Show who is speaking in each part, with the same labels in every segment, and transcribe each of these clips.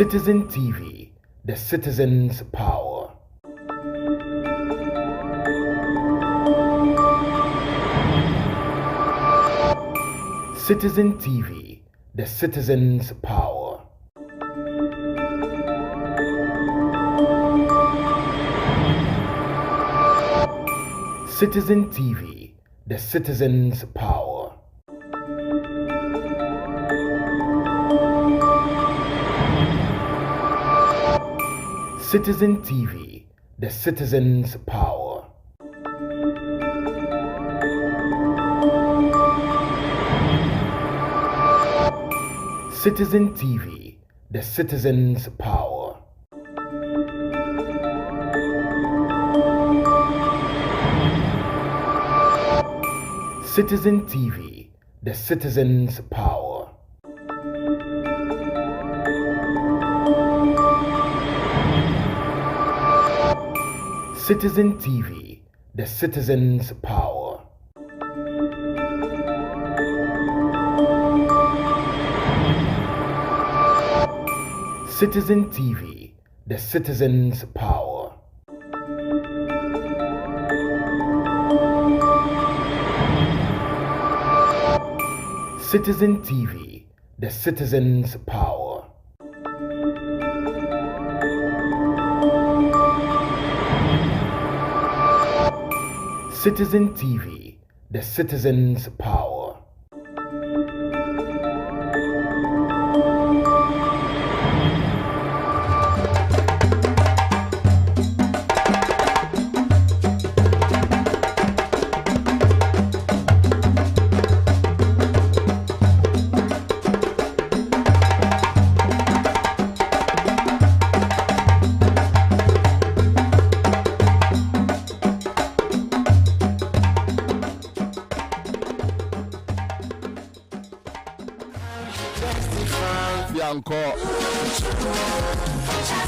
Speaker 1: Citizen TV, the citizen's power. Citizen TV, the citizen's power. Citizen TV, the citizen's power. Citizen TV, the citizen's power. Citizen TV, the citizen's power. Citizen TV, the citizen's power. Citizen TV, the citizen's power. Citizen TV, the citizen's power. Citizen TV, the citizen's power. Citizen TV, the citizen's power.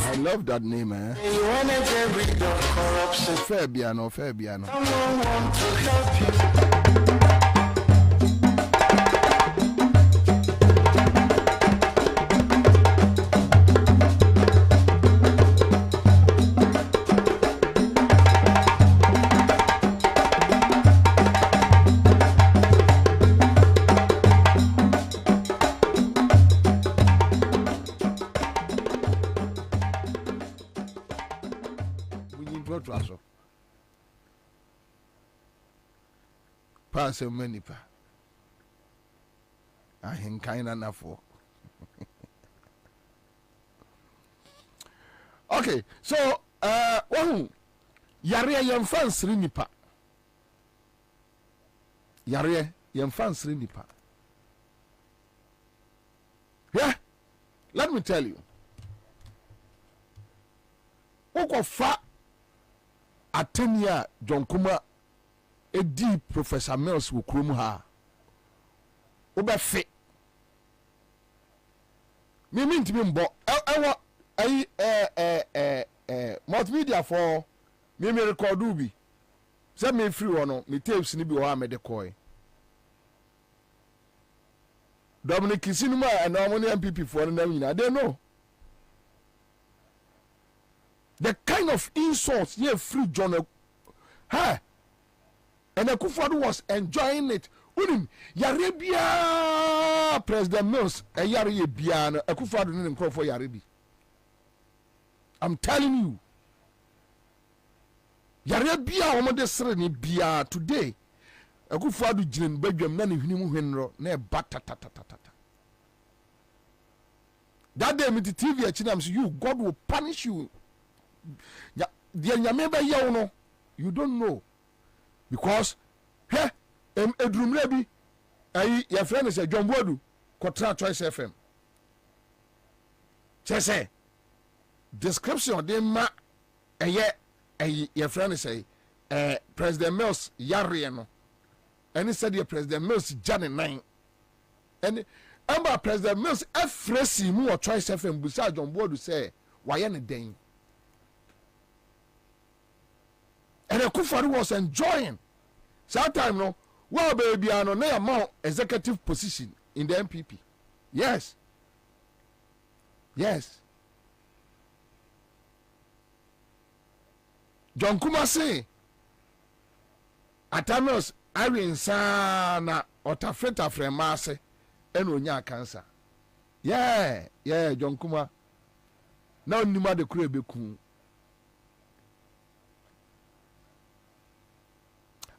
Speaker 2: I love that name, eh? Fabiano.
Speaker 3: Someone want to help you.
Speaker 2: Pass a many pa. I am kind enough for. Okay, so yare yam fans rinipa. Yare yam fans rinipa. Yeah, let me tell you. Oko fa atenia John Kuma edi Professor Mills wo krom ha obefe me ntimi mbo ewo ayi multimedia for me record bi say me free wono me tapes ni bi wo amede koy Dominic Kisinuma and Harmony MPP for na nyina they know the kind of insults ye free John ha. And Akufo-Addo was enjoying it. Unim Yarebia President Mills a yare biana Akufo-Addo didn't call for Yarebi. I'm telling you. Yarebia omode sereni bia today. Akufo-Addo jinin bedwam na ne hwinimu hwenro na batatatata. That day me the TV achinam so you God will punish you. Ya nyamebe ye no you don't know. Because here edrumre bi ayi your friend is John Boadu Kotra Choice FM. Say description de ma your friend is President Mills yare no. And he said your President Mills Janet 9. And Amba President Mills afresi mu or Choice FM beside John Boadu say why any den. And Akufo-Addo was enjoying. Sometime no, well baby, I know na amount executive position in the MPP. Yes. John Kuma say Atanos Irene sana otafeta fremase eno nya cancer. Yeah, John Kuma. Now nima de kure beku.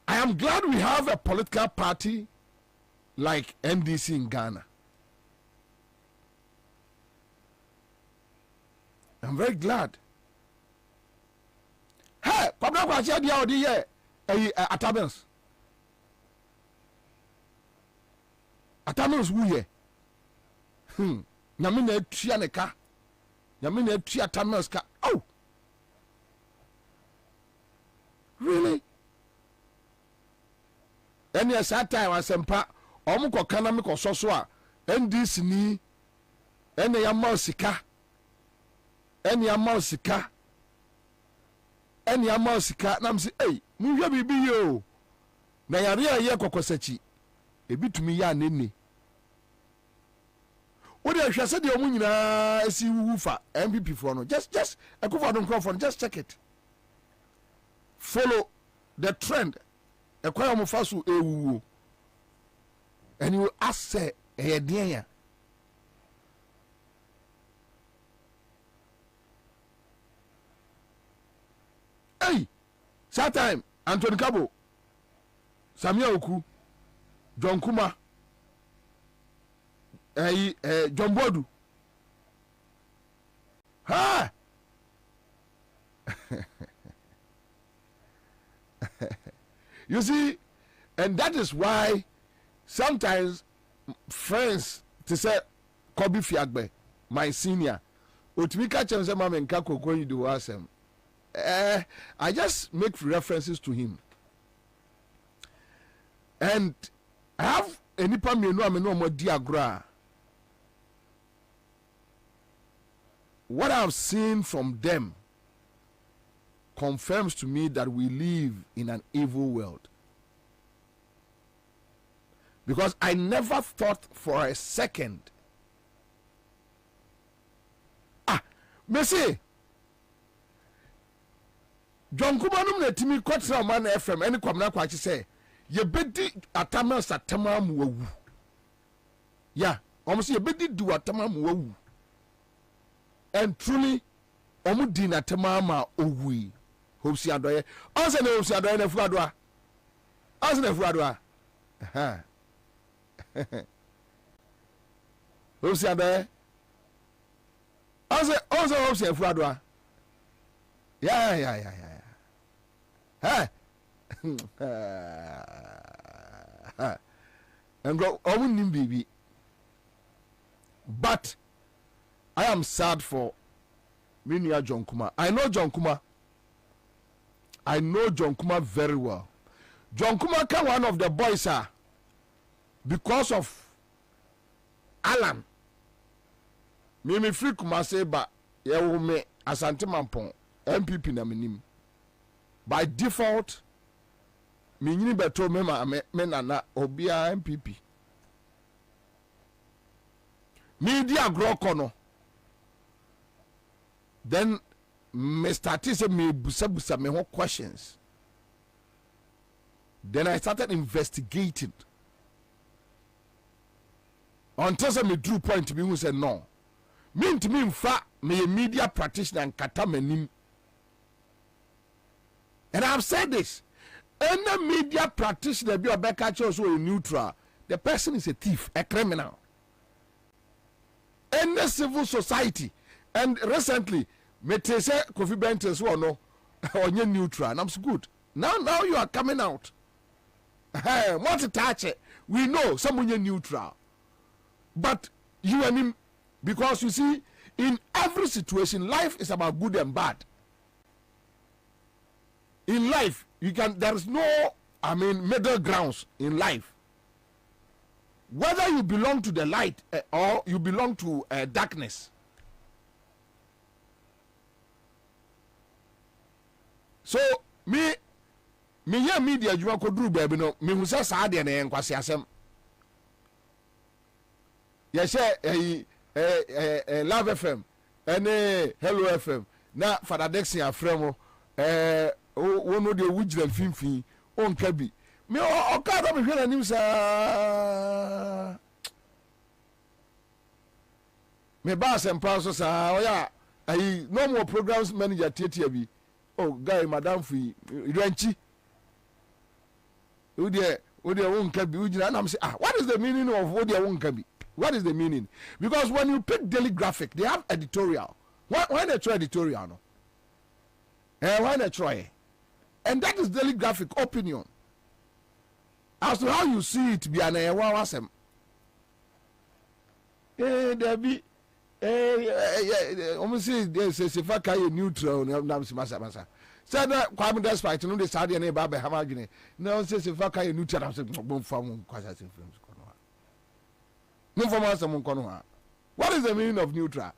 Speaker 2: I am glad we have a political party like NDC in Ghana. I'm very glad. Hey, come down and share the idea. Atamels. Atamels who ye? Namine Trianeka. Namine Triatamels ka. Oh, really? Any sad time I sempa. Omuko kanami ko soswa. NDC ni. Any yamasika. Any amousika, nam say, hey, move bibi yo. Na yare ye kokosachi. Ebi tumi ya nene. What you say the omu nyina esi wufa MPP for no. Just ekufo don crowd just check it. Follow the trend. Ekwa mo faso ewu. And you ask say e den ya. Hey, that time Anthony Kabo, Samuel Oku, John Kuma, John Bodu. Ha! You see, and that is why sometimes friends to say Kobe Fiagbe, my senior, Utimika Chanse Mama and Kako going to ask him. I just make references to him. And I have any time you know I'm no more diagram. What I've seen from them confirms to me that we live in an evil world. Because I never thought for a second. Messi. John Kumanum na timi kwatra man FM eni kwamna kwachi say ye bedi atama satama mu wawu ya almost ye bedi du atama mu wawu and truly omu di na atama ma owu hopsi adoye onse na hopsi adoye na fuadoa onse na fuadoa aha hopsi adoye onse hopsi fuadoa yeah. Hey, and go on baby. But I am sad for Minia John Kuma. I know John Kuma very well. John Kuma can one of the boys because of Alan. Me free Kuma say ba ye wo me Asante Mampong MPP na minim. By default, me nyini beto me nana obia MPP. Media grow kono. Then me started say me busa me whole questions. Then I started investigating. Until some me drew point to me who said no. Me to me in fact me a media practitioner and kata menim. And I've said this. Any media practitioner be a back also neutral. The person is a thief, a criminal. Any civil society. And recently, me say Kofi Bentes no or neutral. And I'm so good. Now you are coming out. Hey, want to touch it? We know someone neutral. But you and him, because you see, in every situation, life is about good and bad. In life, there is no, middle grounds in life. Whether you belong to the light or you belong to darkness. So, me yeah media you want to do baby no me who say saade na enkwase asem. Ya share Love FM and Hello FM na Father Dexia fremo wo no de wo gyina mfimfini on ka bi me o ka da me hwe na nim sa me ba sempa so sa o ya ayi no more programs manager tietia bi oh guy madam fi ranchi wo de won ka bi wo gyina na am say what is the meaning of wo de won ka bi? What is the meaning? Because when you pick Daily Graphic, they have editorial. Why they try editorial? No? Why they try? And that is Daily Graphic opinion. As to how you see it, be an wasem. There be almost say there's a faka neutral. Masa. Said that Kwame Despite no the Saudi and Baba Hamagine. No says if faka neutral. I'm saying from Kwasa films. What is the meaning of neutral?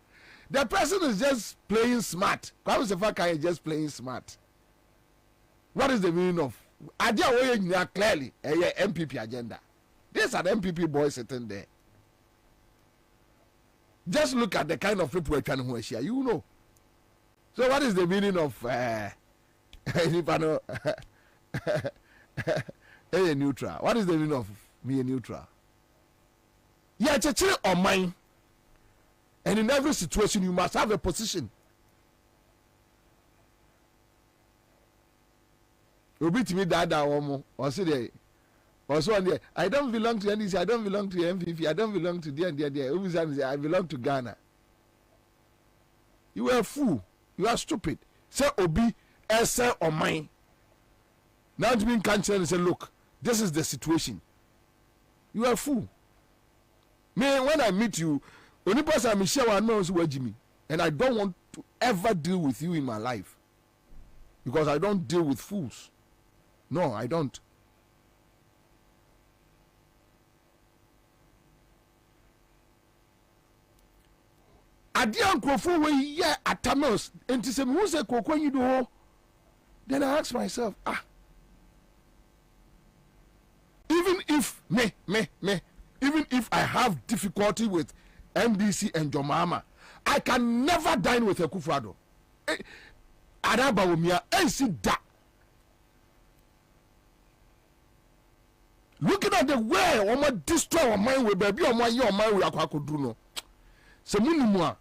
Speaker 2: The person is just playing smart. Kwame Sefaka is just playing smart. What is the meaning of? Idea way clearly a MPP agenda. These are the MPP boys sitting there. Just look at the kind of people we're trying to share. You know. So what is the meaning of neutral? What is the meaning of me a neutral? Yeah, chechire or mine. And in every situation, you must have a position. Obi to me that woman or say there. Also on there, I don't belong to NDC, I don't belong to MPP, I don't belong to there and there. I belong to Ghana. You are a fool. You are stupid. Say Obi, Esa or mine. Now to me can't and say, look, this is the situation. You are a fool. Me, when I meet you, only person I'm sure I know is Jimmy, and I don't want to ever deal with you in my life because I don't deal with fools. No, I don't. Adia nkrofo we ye atamos enti se me say kokwanyi do ho. Then I ask myself, even if even if I have difficulty with MDC and Jomama, I can never dine with a Kufado. Araba umia ensi da. Looking at the way Oma destroy our mind with baby Oma your mind with Aquacodruno. Se minimum.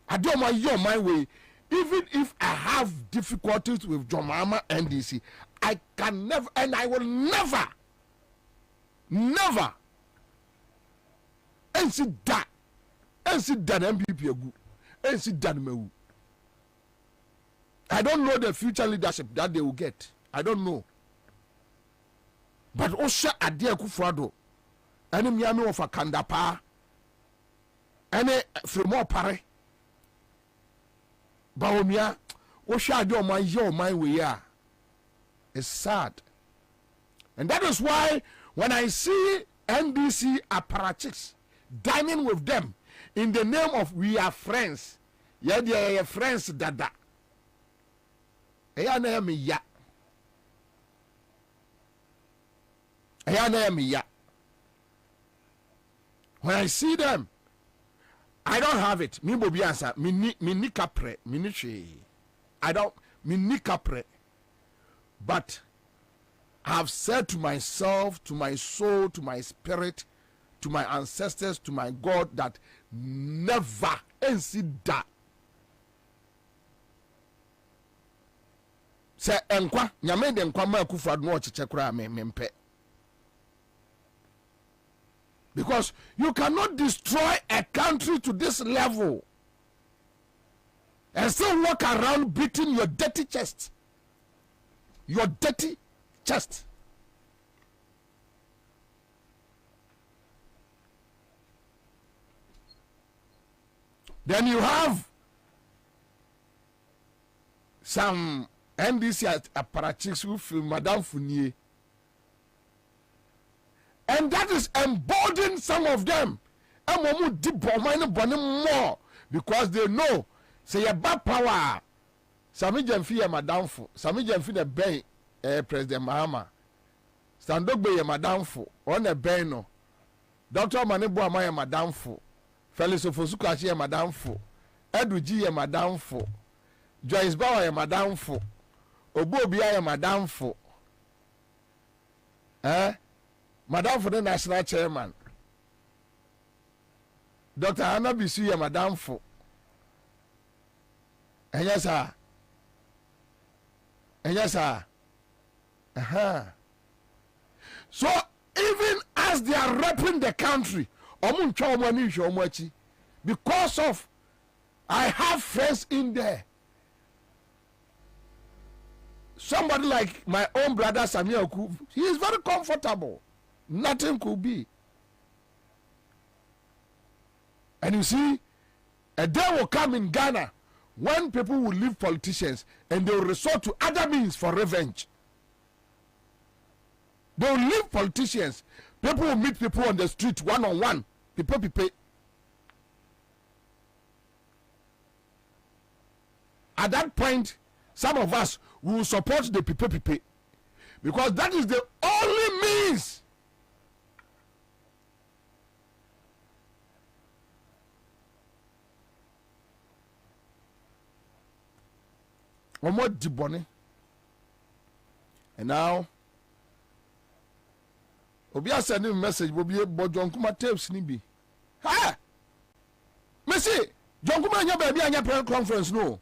Speaker 2: I don't want your mind way. Even if I have difficulties with Jomama NDC, I can never and I will never and sit that MPP agu and sit that me. I don't know the future leadership that they will get. I don't know. But Osha Adia Kufrado, any Miami of a Kandapa, any Fremont Pare, Baomia, Osha Adio my way. It's sad. And that is why when I see NDC apparatchiks dining with them in the name of we are friends, yeah, they are friends, dada. When I see them, I don't have it. Mi bobi answer. Mi kapre. I don't. Mi kapre. But I have said to myself, to my soul, to my spirit, to my ancestors, to my God, that never ensi that. Say enkwa nyame de nkwa ma Akufo-Addo no cheche kura mempe. Because you cannot destroy a country to this level and still walk around beating your dirty chest. Your dirty chest. Then you have some NDC apparatchiks who feel Madame Fournier. And that is emboldening some of them. More because they know say a bad power. Sami Jemfi ya madamfo. Sami Jemfi the ben President Mahama. Standogbe ya madamfo. On the ben no. Dr. Manebo Ama ya madamfo. Felix Ofosukachi ya madamfo. Edu G ya madamfo. Joyce Bauer ya madamfo. obo obi aye madamfo madamfo the national chairman Dr. Hannah Bisu ye madamfo enya sa so even as they are repping the country because of I have friends in there. Somebody like my own brother Samuel Oku, he is very comfortable. Nothing could be. And you see, a day will come in Ghana when people will leave politicians and they will resort to other means for revenge. They will leave politicians. People will meet people on the street one-on-one. People. At that point, some of us will support the people because that is the only means. Omo dibone. And now obi a send me message obi Jonkuma tapes ni bi. Ha! Me say Jonkuma anya ba bi anya prayer conference no.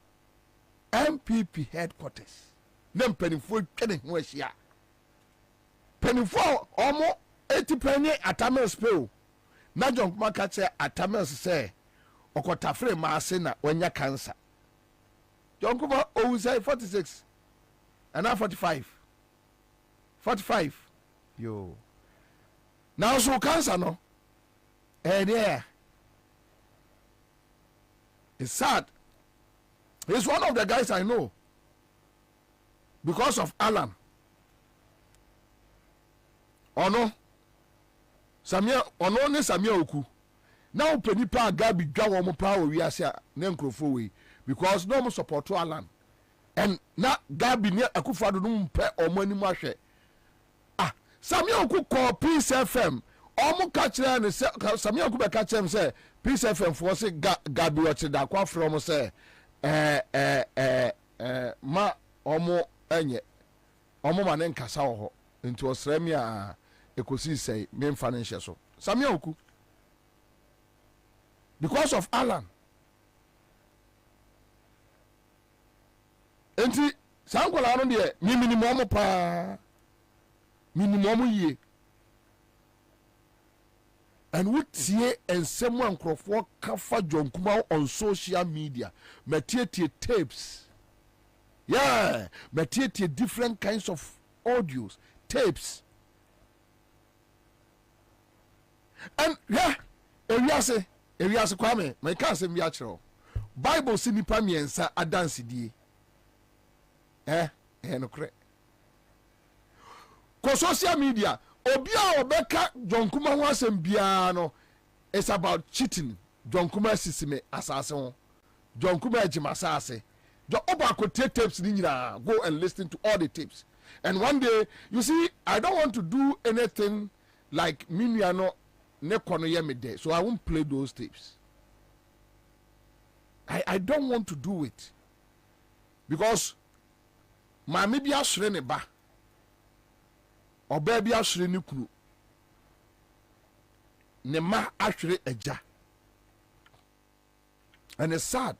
Speaker 2: MPP headquarters. Nem penifo twene ho ahia. Penifo omo 80 penny atamel spill. Na Jonkuma ka che atamel say okotafre ma ase na wanya cancer. Jonkuma o say 46 and now 45. Yo. Now so cancer no. Yeah. It's sad. He's one of the guys I know because of Alan. Ono ne Samuel Oku. Now penipa Gabi dwa wo pa wo wiase a ne nkrofo we because no mo support Alan. And na Gabi ne Akufado no mpe omo ani mo ahwe. Samuel Oku call Peace FM. Omo ka kire ne Samuel Oku be ka kire say Peace FM for say Gabi wo che da kwa from say ma omo enye omo ma ne nkasa wo ho nti osrami a ekosi say me mfa ne nhye so Samuel Oku because of Alan enti sankola no de minimum pa minimum ye and we tie and someone crofo kafa Jonkuma on social media material tapes material different kinds of audios tapes and ewiase kwame my cousin bi akero Bible si nipa miensa adanse die no kre ko social media obi a obeka Jonkuma ho asem bia no it's about cheating. Jonkuma sisime asase ho Jonkuma ejima asase jo oba ko tapes ni nyina go and listen to all the tapes and one day you see I don't want to do anything like miniano ne kono ye me there so I won't play those tapes. I don't want to do it because ma me bia sure ne ba oba bia sure ne kunu ne ma ahwere agya and it's sad,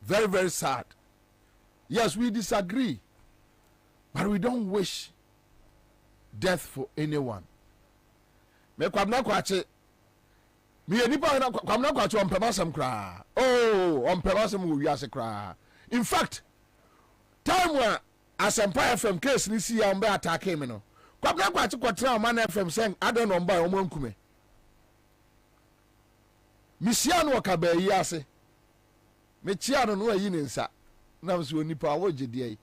Speaker 2: very very sad. Yes, we disagree but we don't wish death for anyone. Me kwamna kwache me nipa na kwamna kwache ompebasem kra ompebasem wo wiase kra. In fact time when Asempa FM case ni si ya mbe attack me no kwamna kwache kwatra o man FM sen adon no mba o mankume misia no ka ba yi ase me chia no ayi ne nsa na mso nipa wo gede ai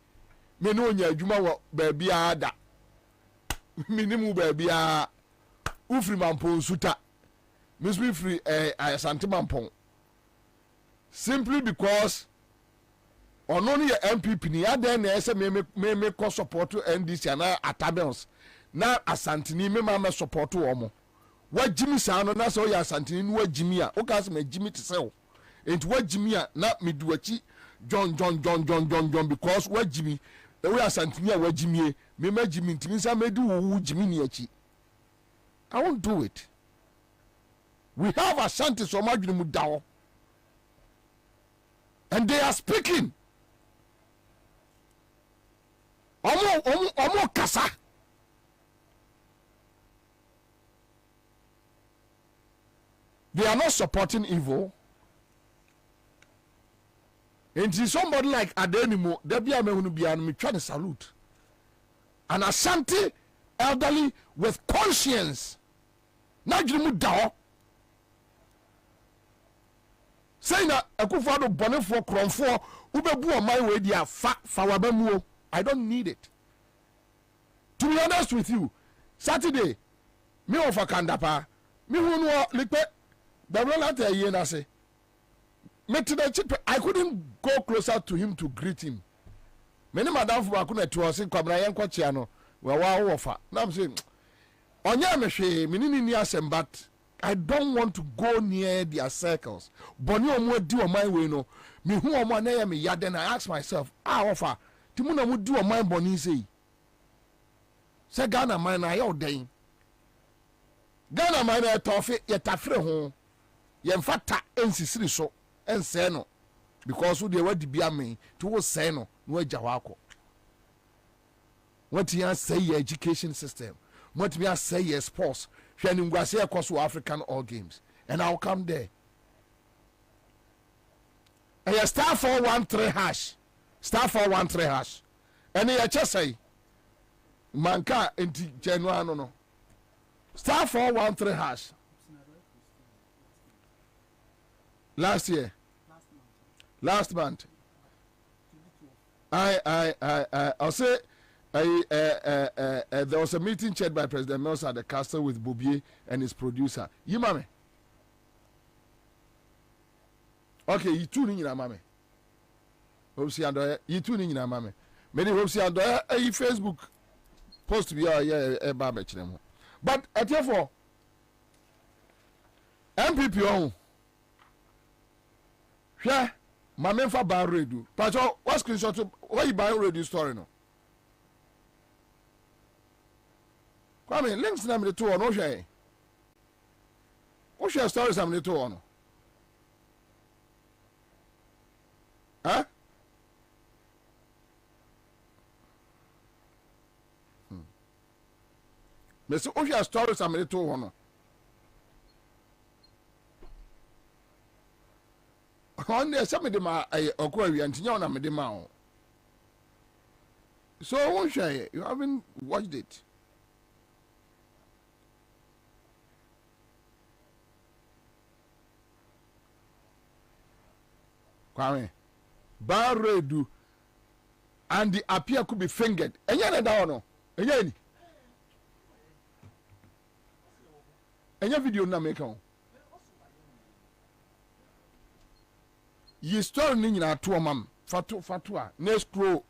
Speaker 2: me no nya adwuma wo ba bia da minimu ba bia ufri mampon suta misbi free asante mampon simply because ono ne MPP ni adan na ese me ko support NDC na atabels na asante ni me ma support wo mo wa jimi sa no na so ya asante ni wa jimi a o ka se ma jimi te se o enti wa jimi a na meduachi John because what Jimmy we are Santinia where Jimmy me Jimmy Timisa me do Jimmy Niachi. I won't do it. We have Ashanti so much Mudao. And they are speaking. Omo kasa. They are not supporting evil. And somebody like Adenimo, there be a man who be an trying to salute. An Ashanti elderly with conscience. Not you down. Saying that a kufado bonnet for cron for Ubebu on my way, they are fat for Wabamuo. I don't need it. To be honest with you, Saturday, me of a kandapa, me who know lipe, the relative yena say. I couldn't go closer to him to greet him. Many madam for Akuna to us in Cabrayan Quachiano, where wow offer. Now I'm saying, Onya Meshe, Minini Niasem, but I don't want to go near their circles. Bonio mo do on my way, no. Me who am one me ya, then I ask myself, offer. Timuna would do on my bonny say. Say Ghana mine, I all day. Ghana mine, I toffee, yet a free home. Yemfata, NC so. And say no, because who they were to be a me to say no, no Jawako. What you say your education system, what me say your sports, shining Guasia across African all games, and I'll come there. And you star 413 hash, star 413 hash, and you just say, Manka into January no, star 413 hash. Last last month. I'll say there was a meeting chaired by President Mills at the castle with Boubier and his producer. You mame. Okay, you tuning in a mame. Hope see and you tuning in a mame. Many hope see and Facebook post to be a barbage. But at therefore MPP on. Yeah, my men for ban radio. Pacho, what screenshot? Why you buying radio story no? Come in, links na me the two on. What share stories am the two on? Huh? Me say what share stories am the two on? On there, some of them are Aquarian, Tiana Medema. So, I won't share it. You haven't watched it. Kwame, Barredu and the appear could be fingered. And you're down. And your video na make on. Ye story ni nyina to mam fatu a next pro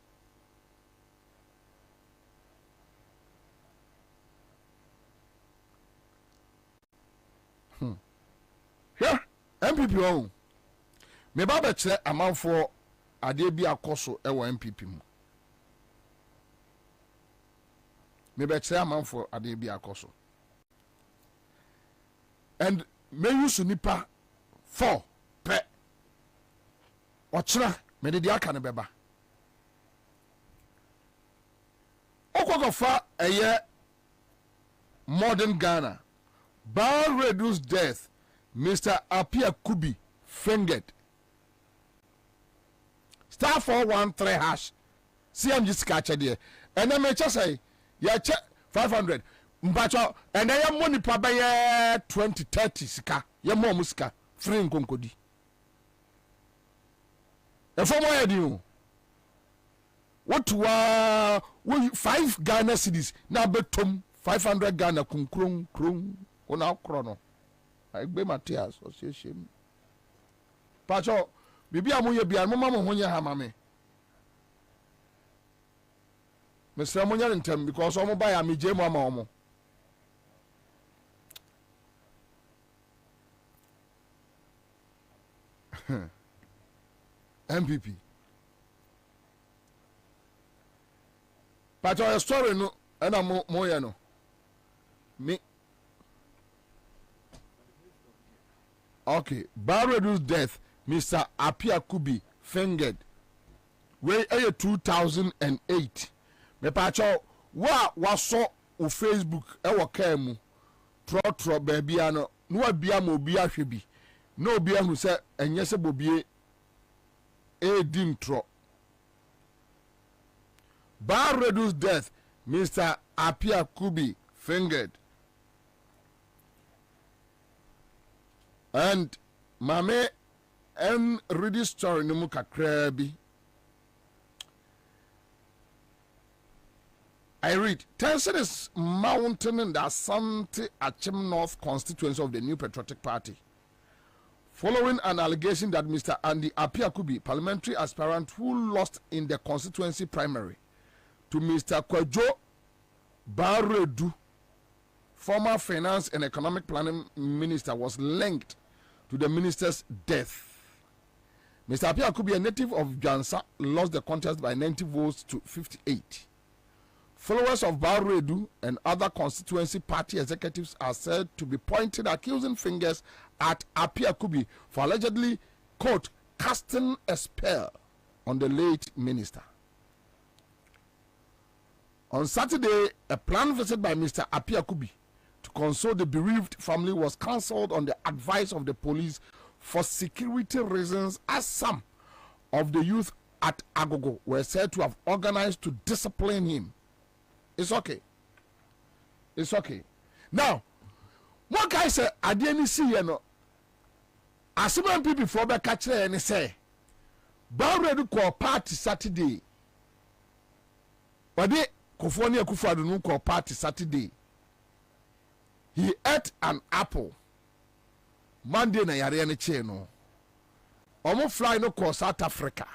Speaker 2: yeah MPP on me ba be kire amanfo ade bi akoso e wo MPP mu me be kire amanfo ade bi akoso and me use nipa 4 pe Ochra, me de aka ne beba. Okogofa eye modern Ghana. Bar reduced death. Mr. Apia Kubi fingered. Star 413 hash. CMG skacha there. And then me say, ya check 500. Mbacho, and I am money pa by 2030 sika. Ya mo musika. Free nkonkodi. A former idea. What were 5 Ghana cities now betom 500 Ghana krum on our chrono. I be my tears or say shame. Pacho, maybe I'm going to be a mamma when you have me. Mr. Amonia in term because I'm by a me Mama. MPP. but your story no and I'm more no me okay Barredu's death Mr. Apia Kubi fingered way 2008 me pacho wa so o Facebook e wo ka mu tro baby ano no abia ma obi ahwe bi no obi ahu se enye se bobie dim tro Barredu's death Mr. Apia Kubi fingered and mame and read this story no mu kakra bi. I read, tension is mounting in the Asante Achim North constituency of the New Patriotic Party, following an allegation that Mr. Andy Apia Kubi, parliamentary aspirant who lost in the constituency primary to Mr. Kwajo Barredu, former finance and economic planning minister, was linked to the minister's death. Mr. Apia Kubi, a native of Jansa, lost the contest by 90 votes to 58. Followers of Barredu and other constituency party executives are said to be pointing accusing fingers at Apia Kubi for allegedly, quote, casting a spell on the late minister. On Saturday, a planned visit by Mr. Apia Kubi to console the bereaved family was cancelled on the advice of the police for security reasons, as some of the youth at Agogo were said to have organized to discipline him. It's okay. It's okay. Now, one guy said, I didn't see you know. As some people before the catcher and say, Barredu call party Saturday. But they Kofonia Kufadu no call party Saturday. He ate an apple. Monday na yare ne che no. Omo fly no call South Africa.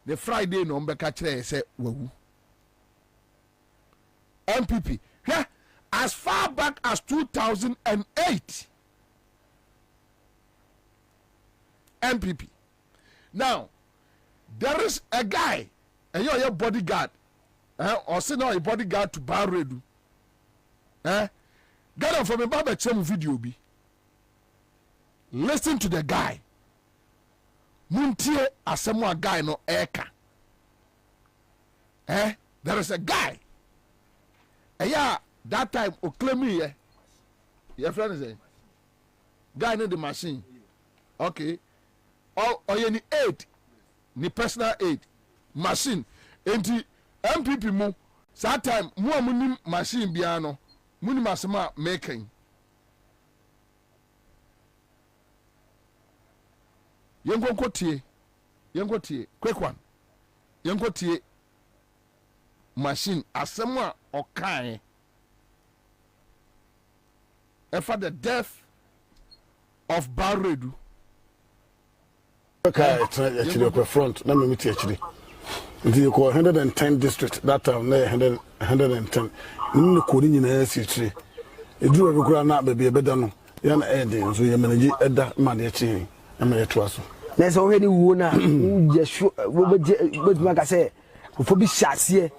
Speaker 2: The Friday no mbe catcher say wawu. MPP, yeah, as far back as 2008. MPP. Now, there is a guy, and you're your bodyguard, or say now a bodyguard to Barredu. Get on from a barber video be. Listen to the guy. Muntie asemwa guy no eka. There is a guy. Yeah, that time o claim me your friend is saying guy need the machine. Okay. Or you need aid, ni personal aid machine. Enti MPP mu that time mu amunim machine bia no muni masema making. Yengo tie quick one. Yengo tie machine asema okai for the death of Barredu.
Speaker 4: Okay, actually front. Let me meet you actually. You call 110 district that time. 110. You call in the city. You do a good not be a better no. You're adding so you manage that money actually. I'm a trust.
Speaker 5: There's already one. Just what like I say. For be shots here.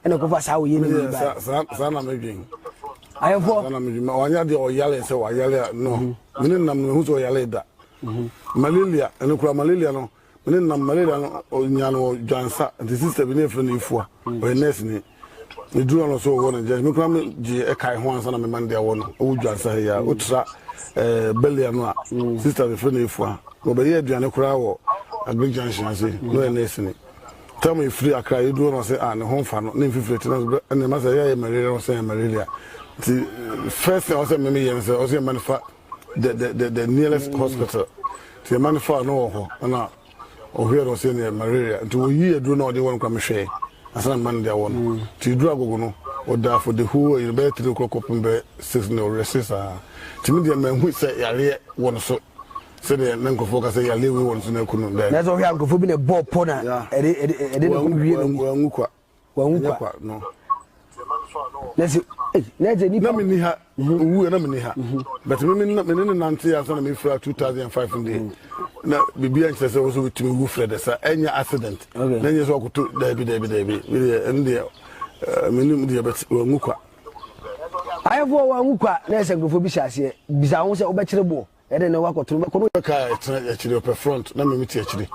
Speaker 5: And I go for how you know.
Speaker 4: Sana making.
Speaker 5: I have for.
Speaker 4: Sana making. Wanya de oyale se oyale no. Mini nam who's oyale da. Malaria and ukra malaria no. Mini nam malaria no nyano jansa. The sister be near from ifua. Or nurse ni. Ni do no so won just. Me kram je e kai ho ansa na me man dia won. O jansa ya. Utra belly no. Sister be from ifua. Go be ye aduane kra wo Agri Junction say. No nurse ni. Tell me free Accra, you do not say, and home fan, name 50, and the master, yeah, malaria, say malaria. The first thing I said, maybe, I say, manufacture the nearest hospital. The manufacture no, and or here don't say malaria. To year do not, they won't come share. As a man, they want to drug no, or there for the who in bed to the cock up and 6 no resist. To me, the man who say, yeah, one so. So the Nanko focus say ya lewe won so kunu there.
Speaker 5: That's why I'm going to be a ball pona.
Speaker 4: Wanukwa no.
Speaker 5: Let's ni
Speaker 4: na me ni ha. Wu na me ni ha. But me nante ya so na me fra 2005 ndi. Na bibia nche say so witimi wu fra de sa enya accident. Na nye so akoto da bi. Ndi Minim de bet ngukwa.
Speaker 5: Ayefo wa ngukwa na ese grofo bi hyase bisa ho se obekire bo e de ne wakoto ko
Speaker 4: Ka actually upper front na me meet actually.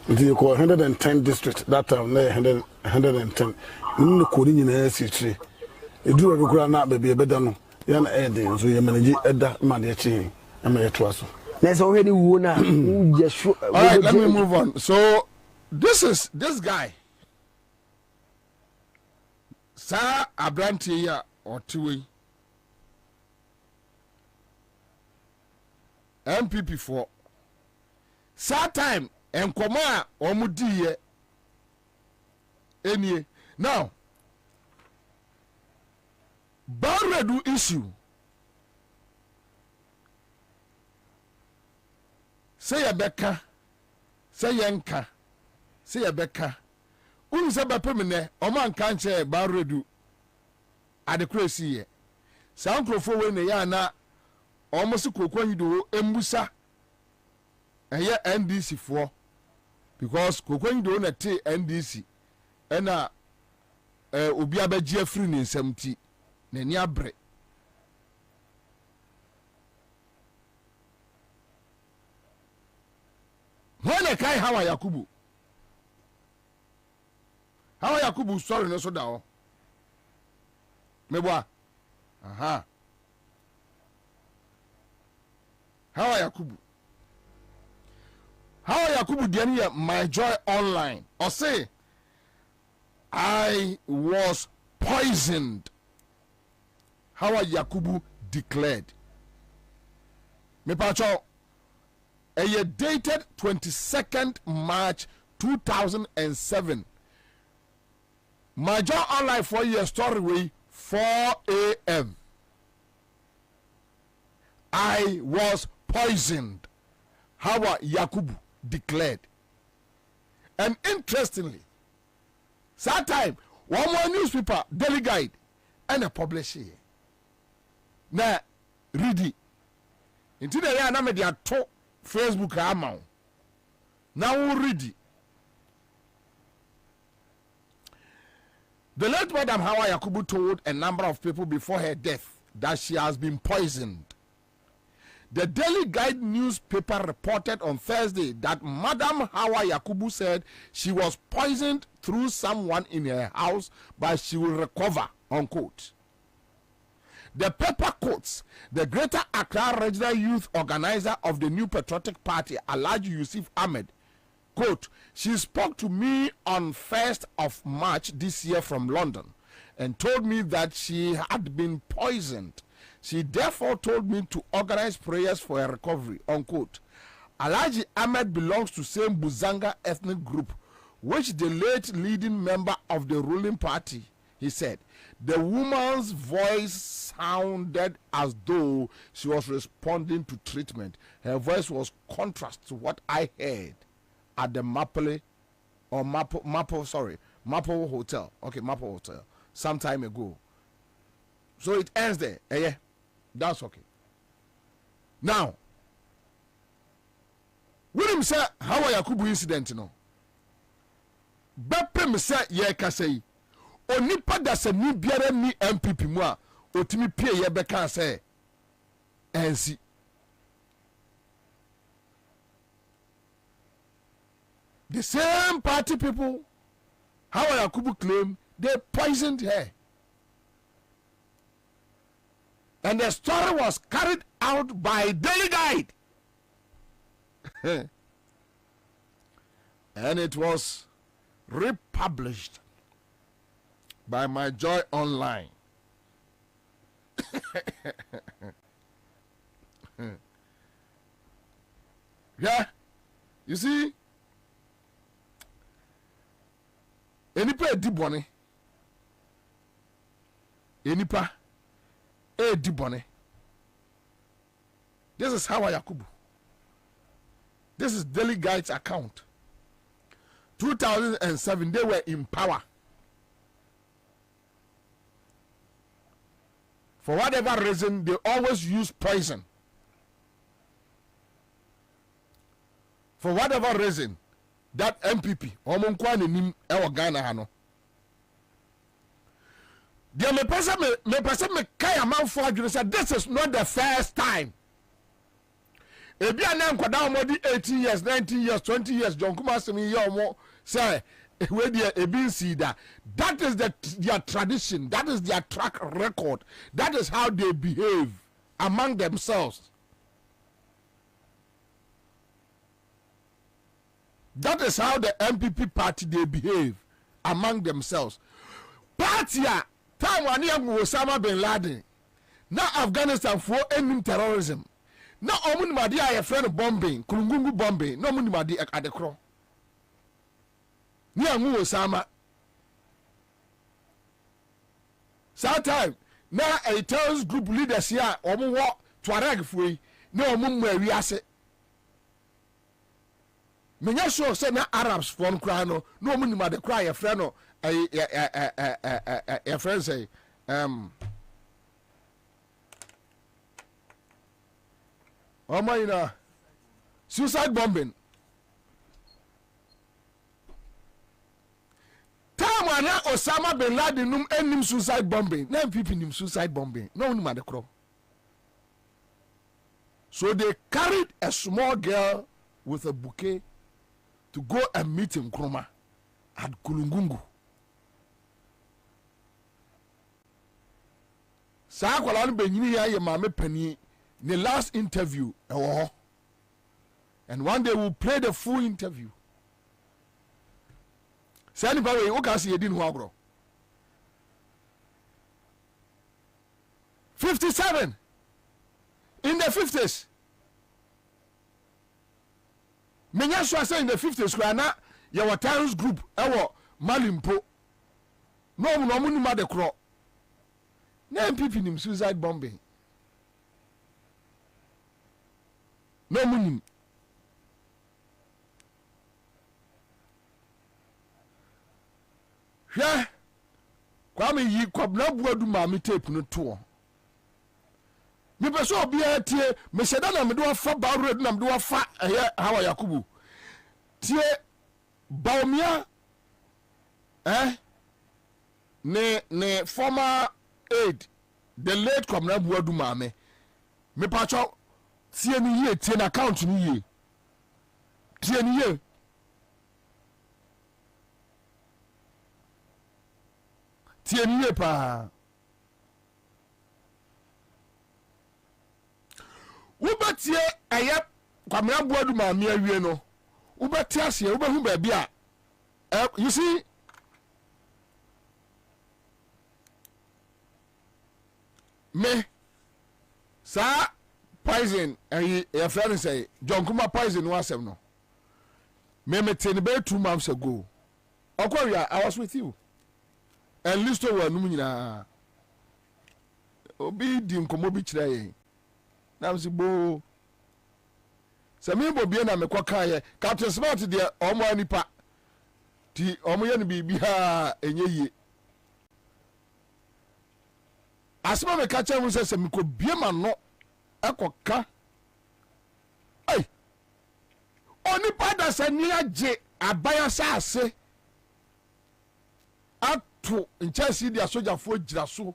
Speaker 4: Ndi ko 110 district that time na 110. Nnu ko ni nyina si edu e kura na bebe beda no ya na e de so ye manage eda ma de chi na me to aso.
Speaker 5: Na ese ohwe ni wuo na uje sho.
Speaker 2: All right, let me move on. So this guy. Sa Abranti ya otiwe. MPP for sa time enkomo a omudiye enie. Now Barredu issue. Say ya beka, say yenka, say ya beka. Unse bepemene oman kanche Barredu adekresi ye. Sa nkrofo we ne ya na almost kokwanyido embusa eye NDC for because kokwanyido na te NDC ena obi abagie free ni nsamti na ni abre Hone kai Hawa Yakubu sorry no so da o meboa aha Hawa Yakubu diani my joy online or say I was poisoned. Hawa Yakubu declared. Me pacho a dated 22nd March 2007. My joy online for your story way 4 a.m. I was poisoned. Hawa Yakubu declared. And interestingly, that time, one more newspaper, Daily Guide, and a publisher. Now, read it. Until the year, they are to Facebook amount. Now, we read it. The late Madam Hawa Yakubu told a number of people before her death that she has been poisoned. The Daily Guide newspaper reported on Thursday that Madam Hawa Yakubu said she was poisoned through someone in her house, but she will recover, unquote. The paper quotes the Greater Accra Regional Youth Organizer of the New Patriotic Party, Alhaji Yusuf Ahmed. Quote, she spoke to me on 1st of March this year from London and told me that she had been poisoned. She therefore told me to organize prayers for her recovery, unquote. Alhaji Ahmed belongs to same Buzanga ethnic group, which the late leading member of the ruling party, he said. The woman's voice sounded as though she was responding to treatment. Her voice was contrast to what I heard at the Maple Hotel. Okay, Maple Hotel, some time ago. So it ends there. Yeah, that's okay. Now, William said, how are Yakubu incident? No, Beppe me say ye kasei. Onipa da se ni biara ni MPP mu a otimi pie ye beka say ensi. The same party people, how Yakubu claim they poisoned her. And the story was carried out by Daily Guide. And it was republished by My Joy Online. Yeah, you see, enipa edi bone, enipa edi bone. This is Hawa Yakubu. This is Daily Guide's account. 2007, they were in power. For whatever reason, they always use poison. For whatever reason, that MPP, Dear me person me kaya man for adwene say this is not the first time. Ebi anan kwada omodi 18 years, 19 years, 20 years John Kuma semi ye omo say we dey ebi see that. That is their tradition. That is their track record. That is how they behave among themselves. That is how the MPP party they behave among themselves. Party time when you Osama bin Laden, now Afghanistan for ending terrorism. Now omun madi a friend bombing, Kulungungu bombing, no mun madi at the crow. Ni angu Osama. Sometime now a terrorist group leaders here omun wa Tuareg free, no omun we ase. Menya sure say na Arabs from cry no omun madi cry a friend no a friend say oh my suicide bombing. Time when Osama bin Laden num enim suicide bombing. Na people nim suicide bombing. No one the crow. So they carried a small girl with a bouquet to go and meet in Nkrumah at Kulungungu. Sa kwala no benyini ya ye mame pani the last interview and one day we'll play the full interview. Say anybody you can see edin ho agro 57 in the 50s. Menya so say in the 50s kwa na your terrorist group ewo Malimpo no mu ma de kro na MPP nim suicide bombing no munim. Hwɛ kwame yi kwabna buadu ma me tape no to me pese obi atie me hyeda na me do afa bawred na me do afa eye hawa yakubu tie baumia ne former aide the late kwabna buadu ma me pacho tie ni ye tie na account ni ye tie ni ye tie ni ye pa ubatie eye kwamra boadu ma me awie no ubatie ase ubahu ba bia you see me sa poison your friend say John Kuma poison was no me ten be 2 months ago Okoria I was with you and list over no nyina obi di nkomo bi kire yen na msi bo se me bo bia na me kwaka ye Captain Smart de omo anipa ti omo ye no bibi ha enye ye asema me ka che mu se me ko bia ma no ekoka ai oni pada se ni age abaya saase ato nchasi dia sojafo gira so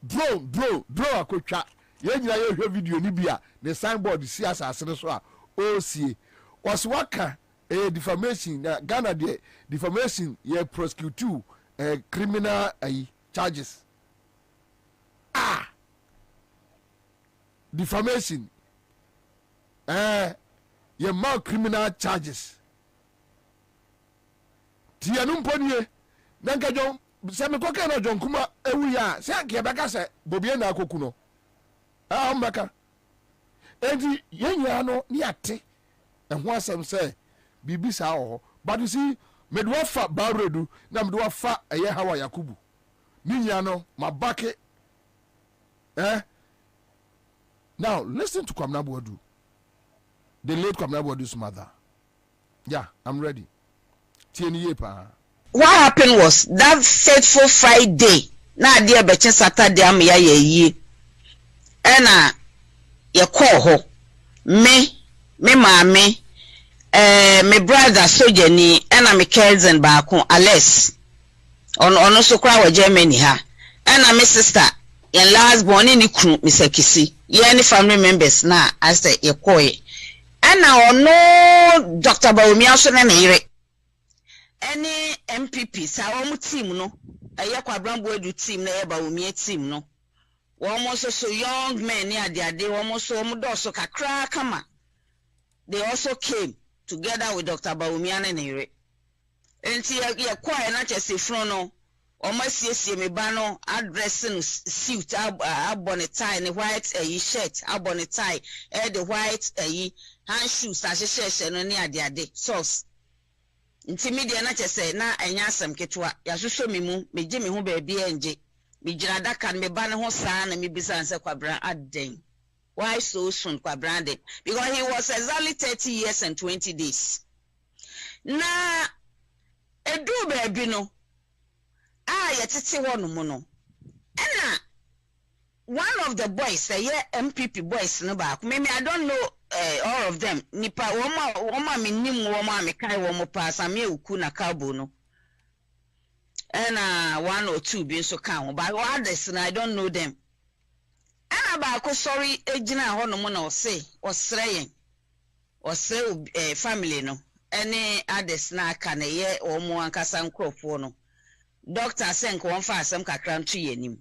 Speaker 2: drone akotwa ye nyina ye hwe video ni bia ne signboard si asase ne so a o sie waswaka defamation Ghana de defamation ye prosecute criminal charges defamation ye more criminal charges tianu mponiye nanka jon se me koke na John Kuma ewu ya se anke beka se bobie na akoku no mbaka enti yenya no ni ate ehwo asem se bibi sa ho but you see me do fa baredu na me do fa eye hawa yakubu ninya no mabake now listen to Kwamna Boadu, the late Kwamna Boadu's mother. Yeah, I'm ready.
Speaker 6: What happened was that fateful Friday. Na dear Betchen Saturday am ya ye. Ena ye call ho. Me mama me brother Sojeni ena me cousin baako Alex. Ono so kwa wa Germany ha. ana my sister yan last born ni kru Mr. Kisi ye any family members na as say ye koye ana ono Dr. Bawumia so na yire any MPP sa wo team no aye kwabrambo edu team na ye Bawumia team no wo so young men ni ade wo so do kakra kama. They also came together with Dr. Bawumia na yire enti ye koye na chese front no omasiesie me ba no addressing suit abon tie ne white shirt abon tie the white hand shoes ahyehyehye no ne ade socks nti media na chese na enya asem ketwa ya hwehwe me mu meje me ho ba bia enje me gira daka me ba ne ho saa na me bisa nse kwabran aden why so soon kwabran de because he was exactly 30 years and 20 days na edu ba bi no yetete wonu mu no ena one of the boys say MPP boys no ba maybe I don't know all of them nipa woma me nim woma me kai womo pass am uku na cabo no ena one or two bi so kan but others I don't know them ena ba ko sorry ejina ho no mu na osre family no any others na aka na ye omo ankasa nkrofo no Doctor Senk won fa asem kakra ntu yenim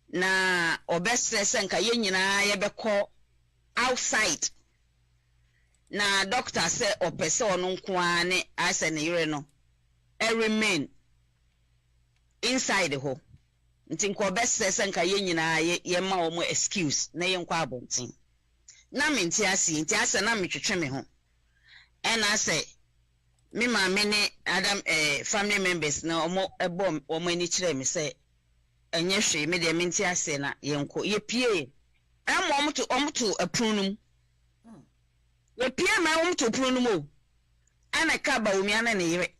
Speaker 6: na obesre senka ye nyina ye beko outside na doctor say opese onu nko ane ase ne yire no remain inside ho nti nko obesre senka ye nyina ye ma omo excuse na ye nkwa abontin na menti ase na metwetwe me ho ena say me ma me ne Adam family members na omo ani kire me say enye hwe me de menti ase na yenko ye pie am omuto aprunum ye pie ma omuto aprunum o ana ka Bawumia na ne yire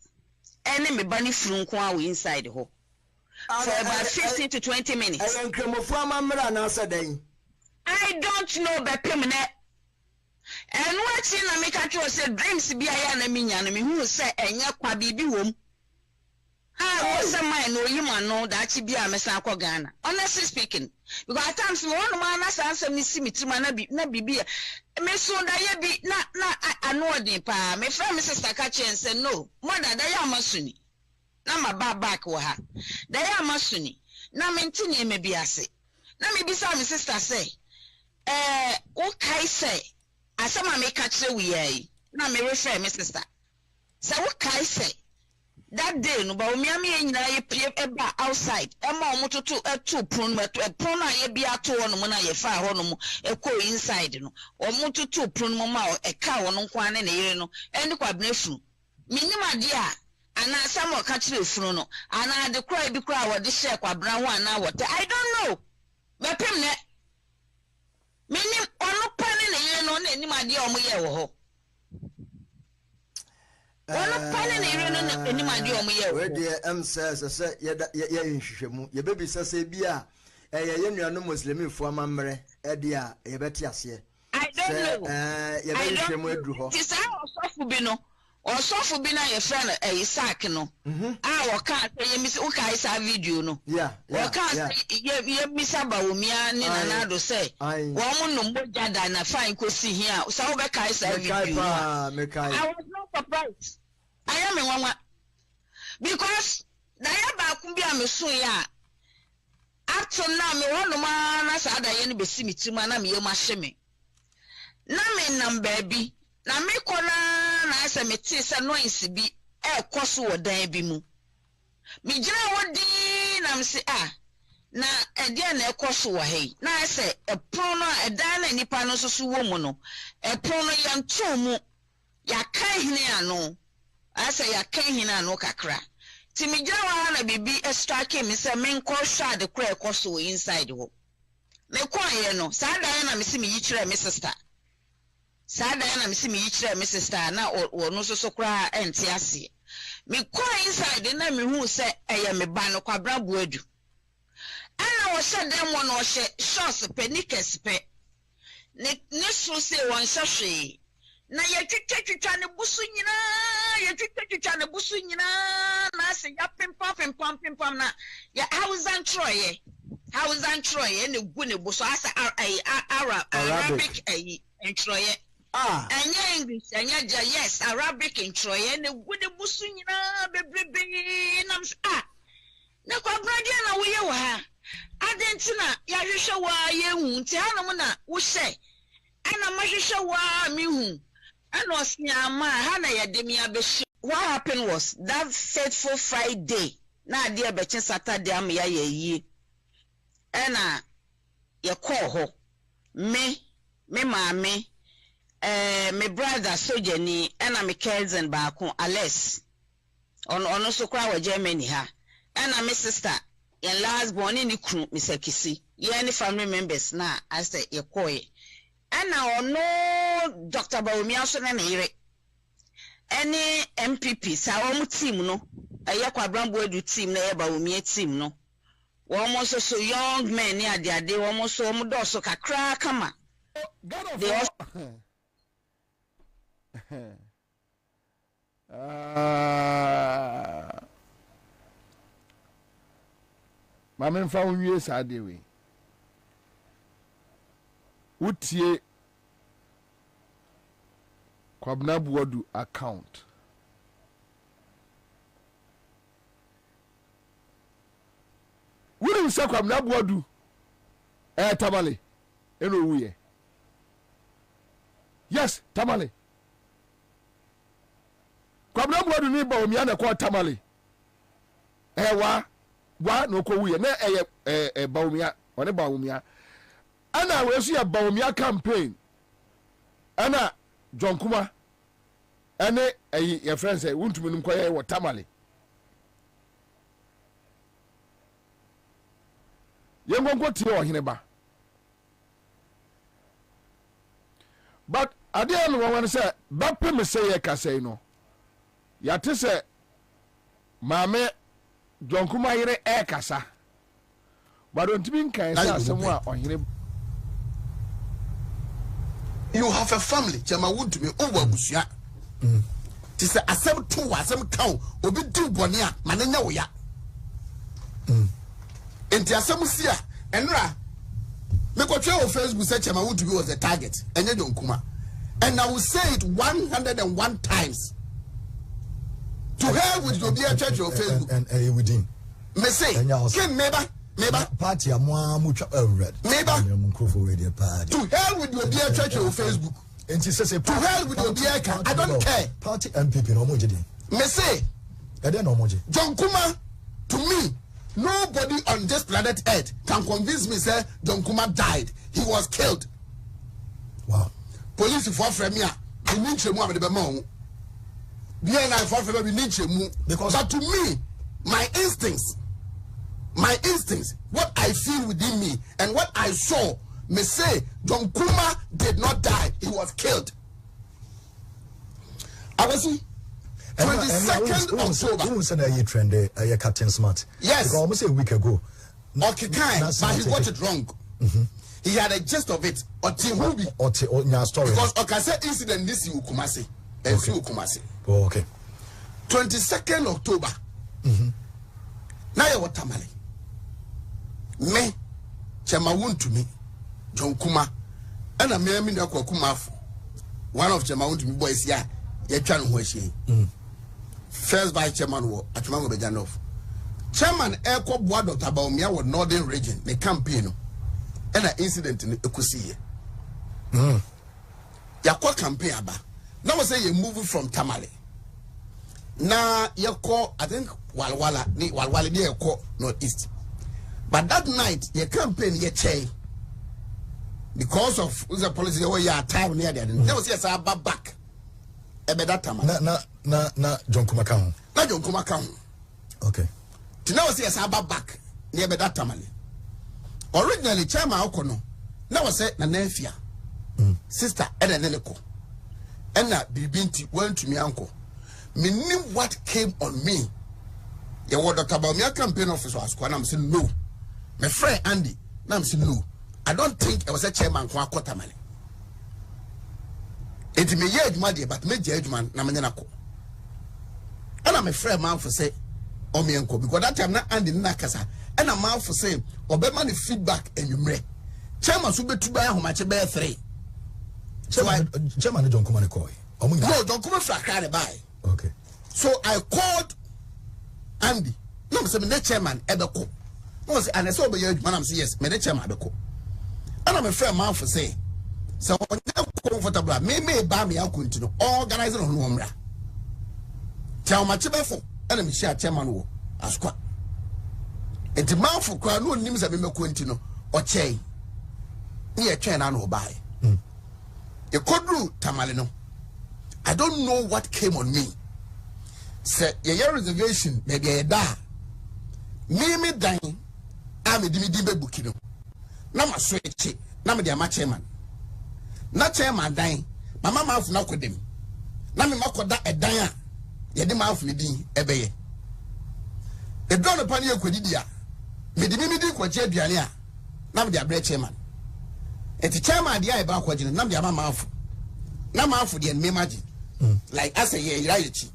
Speaker 6: ene me ba ni furu nko a we inside ho for about 15 to 20 minutes
Speaker 5: I
Speaker 6: don't know be pemne. And what in a make a say dreams be a na minya na me hu say enya kwa bibi wom. Ha was a man no you man know that she be a mesa kwa Ghana. Honestly speaking, because at times one man answer me see me na bibi me so da ye bi na anode pa me friend me sister ka chen say no mother da ya masuni na ma back wo ha da ya masuni na me ntini me bi ase na me bi sa me sister say o kai say asama me catch we yi na me refer me sister say what kai say that day no Bawumia me nyina ye pie eba outside e ma omototo etu prun na ye bia to wono mu na ye fa ho no ekọ inside no omototo prun mu ma e ka wono nkwan ne yire no eni kwa benefu minim ade a ana asama catch the funu no ana de kra bi kra wo de share kwa bran ho ana wote I don't know me pem ne minim ono pane ne yire no na enim ade a omo ye wo ho ono pane ne yire no na enim ade a omo ye wo
Speaker 7: we de say ye nhwehwemu ye bebi say bi a ye nuano muslimifo amamre e de a ye beti ase
Speaker 6: I don't know
Speaker 7: ye be nhwehwemu aduru ho
Speaker 6: ti sa osofu bi na ye friend Isaac no wo ka say ye misi wo ka isa video no wo ka ye misa Bawumia ni na do say wo mo no moja da na fine kosi hia so wo be ka isa video I was not surprised I am in one because na ya ba ku bi ameso ya up to now me wono ma na sa da ye no be simitima na me ye ma hye me na me nam baabi na me kona na asa me ti se noise bi koso wo dan bi mu me gira wodi na me se na ede na ekoso wo hei na asa epon no edan na nipa no so wo mu no epon no ya nto mu ya kan hine ano asa ya kan hine ano kakra ti me gira wa na bibi strike me se me nko hwa de kra ekoso inside ho me kwaye no sa dan na me se me yi kire me sister sada na me si me yikire me sister na wono so kra enti ase me kwa inside na me hu se eye me ba no kwabra boadu ana wo hye dem wo no hye shorts penikes pe ne so se won hye hwe na ye twetwetwa ne busu nyina ye twitwa ne busu nyina na se ya pempam na ya Hausan Troye ne gu ne busu asa Arabic Troye anya English anya yes Arabic Troye ne gu ne busu nyina bebrebe nam na kwa brade na wo ye wa ha adentina ya hwehwe wa ye hu nti hanom na wo hye ana mahwehwe wa mi hu ana osiama hana ya demia be. What happened was that fateful Friday na ade abeche Saturday am ya yi ana ye call ho me maame me brother sojani ana me cousin baako Alex ono so kwa wa Germany ha ana me sister in last born in kru Mr. Kisi ye any family members na I say ye call ana ono Dr. Bawumia so na yire any MPP sa wo team no aye kwa Brambo Edu team na ye Bawumia team no wo so young men ni ade wo so mo do so kakra kama
Speaker 2: Mama mfa wonwie sa de we utie Kwabna Buodu account wuri se Kwabna Buodu Tamale eno wuye yes Tamale Kwabna Buodu ni Bawumia na kwa Tamale wa no ko wuye na Bawumia one Bawumia ana we so ya Bawumia campaign ana John Kuma ene your friends say won't me nko ye wo Tamale ye ngongo tie ohene ba but ade no won say bape me say ye kasai no ya te say maame John Kuma yire kasa but don't be kan say asem a ohene.
Speaker 8: You have a family, Chama would to me over Busia. Tis a sem two, some cow, obi do bonia, manana ya. Enti asamusia, and ra. Make what your Facebook said Chama would to be was the target, and you don't kuma. And I will say it 101 times. To hell with your dear church or Facebook.
Speaker 9: And within.
Speaker 8: Me say, Ken Meba.
Speaker 9: Party much red.
Speaker 8: To hell with your dear church on Facebook.
Speaker 9: And she says,
Speaker 8: to hell with your dear car. I don't care.
Speaker 9: Party MPP no more.
Speaker 8: Me say, John Kuma, to me, nobody on this planet Earth can convince me, say, John Kuma died. He was killed.
Speaker 9: Wow.
Speaker 8: Police for Fremia, we need to move the Bemon. BNI for Fremia, we need to move. But to me, my instincts, what I feel within me and what I saw, me say John Kuma did not die, he was killed. I was 22nd October.
Speaker 9: Who said you trend a Captain Smart?
Speaker 8: Yes.
Speaker 9: Because almost a week ago.
Speaker 8: Okay, but he got it wrong. He had a gist of it. Or Timubi.
Speaker 9: Or your story.
Speaker 8: Because Okase incident this in Ukumasi. And Ukumasi.
Speaker 9: Oh, okay.
Speaker 8: 22nd October. Now you what Tamale. Me, Chama won to me, John Kuma, and a mere minute of Kumaf. One of Chama won to me boys, yeah, Yachan Weshi. First by Chairman War, at Mango Bejanov. Chairman Airco Board of Tabaumia was Northern Region, the campaign, and an incident in Ekusi. Yakwa campaign aba. Now say you move from Tamale. Na yako, I think Walwala near Northeast. But that night, your campaign, your chair, because of the policy, where you are time near there, there was yes, I back. That time.
Speaker 9: Na John Kumakam.
Speaker 8: Na John Kumakam.
Speaker 9: Okay.
Speaker 8: To now, yes, I back near that time. Originally, Chairman Okono, now I said, Nanefia, sister, and an echo. And that Bibinti went to me, uncle. Me knew what came on me. You were Dr. Bawumia campaign officer, and I'm saying no. My friend Andy, now I'm saying no. I don't think I was a chairman for a quarter money. It may yet, my dear, but me judgment, Namanako. I'm a friend man for say or me uncle because that time not Andy Nakasa and a man for say or be money feedback and you may chairman should be to buy how much bear 3 so I
Speaker 9: chairman don't come on a call
Speaker 8: no don't come for a buy
Speaker 9: okay
Speaker 8: so I called Andy no say me chairman ebeko no say and I saw be man am say yes me chairman ebeko and I'm a friend man for say so when comfortable me ba me akon organize no ho mra tell my chebefo and me share chairman wo askwa enti man for kwa no nim say me mekon no o chei ye twen na no buy e kodru tamale no I don't know what came on me say your reservation maybe a da me dan am di be buki no na ma so echi na me dia ma chairman na chairman dan mama ma afu na kodem na me makoda edan a ye de ma afu ne din ebeye e do no pani ekodidi a me di kwache aduane a na me dia bre chairman eti chairman dia e ba kwagine na me dia ma afu na ma afu de me imagine like as a ye irayechi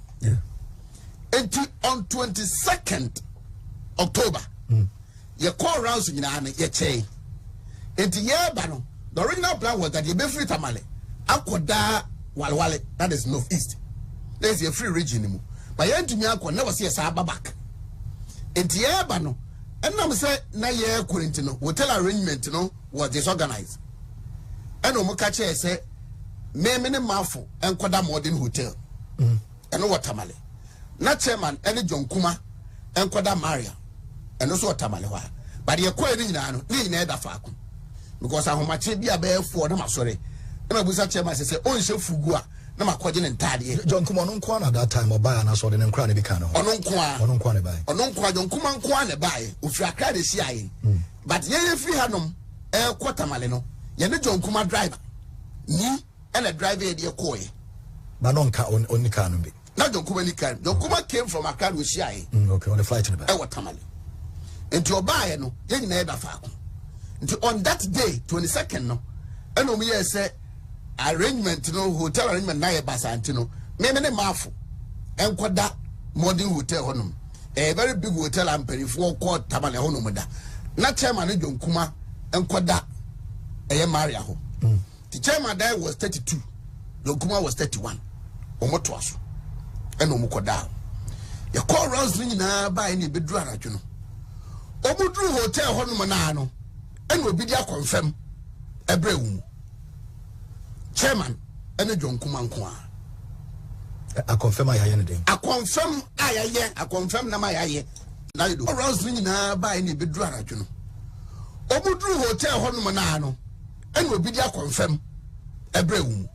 Speaker 8: enti on 22nd October ye call rounds nyina na ye chei enti ye ba no the original plan was that you be free tamale akoda walwale that is northeast there is a free region but you ntumi akọ na wose yesa back enti ye ba no enam say na ye current no hotel arrangement no was disorganized eno mo ka che say me ne mafo enkoda modern hotel eno watamale na chairman ene John Kuma enkoda Maria eno so watamale wa but ye ko eni nyina no ni nyina e da faako because ahomache bia be fo na masore na busa chairman say on she fugu a na makoje ne ntade
Speaker 9: John Kuma no nko na that time oba na so de ne nkra ne bi kan no
Speaker 8: ono nko
Speaker 9: ne bai
Speaker 8: ono nko John Kuma nko ne bai ofiri akra de si aye but ye free hanom e kwatamale no ye ne John Kuma driver ni and a driver e de koye
Speaker 9: but no nka oni kan no bi
Speaker 8: na John Kuma ni kan John Kuma came from Accra we si aye
Speaker 9: okay on the flight ne bai
Speaker 8: e watamale enti oba ye no ye nyina e da faako. On that day, 22nd, no, and we say arrangement, no hotel arrangement, na basantino, me mafu, and quada modern hotel honum, a very big hotel and penny for court tamale honumada. Not chairman John Kuma and quada a Maria ho. The chairman there was 32, John Kuma was 31, Omotwasu, and Omokoda. Your call rounds na by any bedra, you know. Omudru hotel honumanano. And will be there confirm a brew chairman and a John Kumankwa.
Speaker 9: I confirm I anything.
Speaker 8: I confirm I confirm na my now you do around me now by any bedra. Omudru hotel honumanano and will be there confirm a brew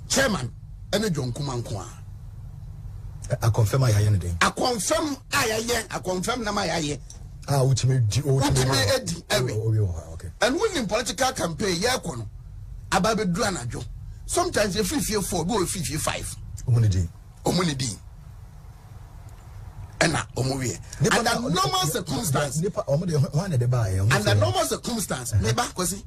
Speaker 8: chairman and a John Kumankwa.
Speaker 9: I confirm I anything.
Speaker 8: I confirm I confirm na my
Speaker 9: ultimate
Speaker 8: okay. And when in political campaign, yakono ababe duanajo. Sometimes you feel 4 go 55. Omunidi. And under normal circumstance. Under normal circumstance, me back was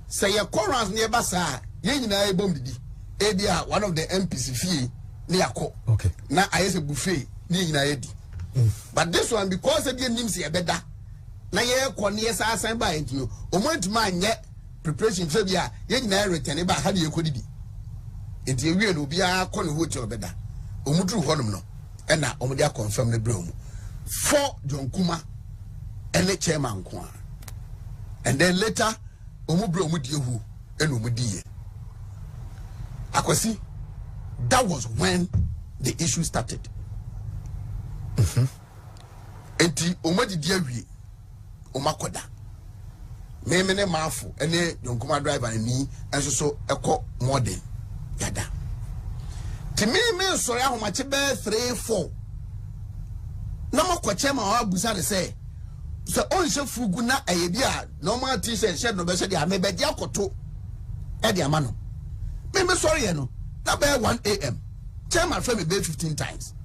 Speaker 8: say your corals near Bassa, Yenina Bombidi, Abia, one of the MPC fee near Co.
Speaker 9: Okay.
Speaker 8: Now I is a buffet near Edi. But this one, because I didn't see a better. Na ye kwani sa asan ba ntino o mo ntuma anye preparation fa bia ye nyina return ba ha de yekodidi enti ewie no bia ko ne hotel beda o mudru honum no e na o mo dia confirm ne bro mu for John Kuma ene chairman ko and then later o mo bro mu die hu e no mo die akwasi that was when the issue started enti o mo di awie Omakoda. Me mafu ene John Kuma driver ni enso so eko modern yada. Ti me so ya homache be 3-4. Na makwache ma wa busa de say so onse fugu na ayebi a normal t-shirt shed no be shed ya me be dia koto e dia ma no. Me sorry e no. Na be 1 a.m. Chairman friend me be 15 times.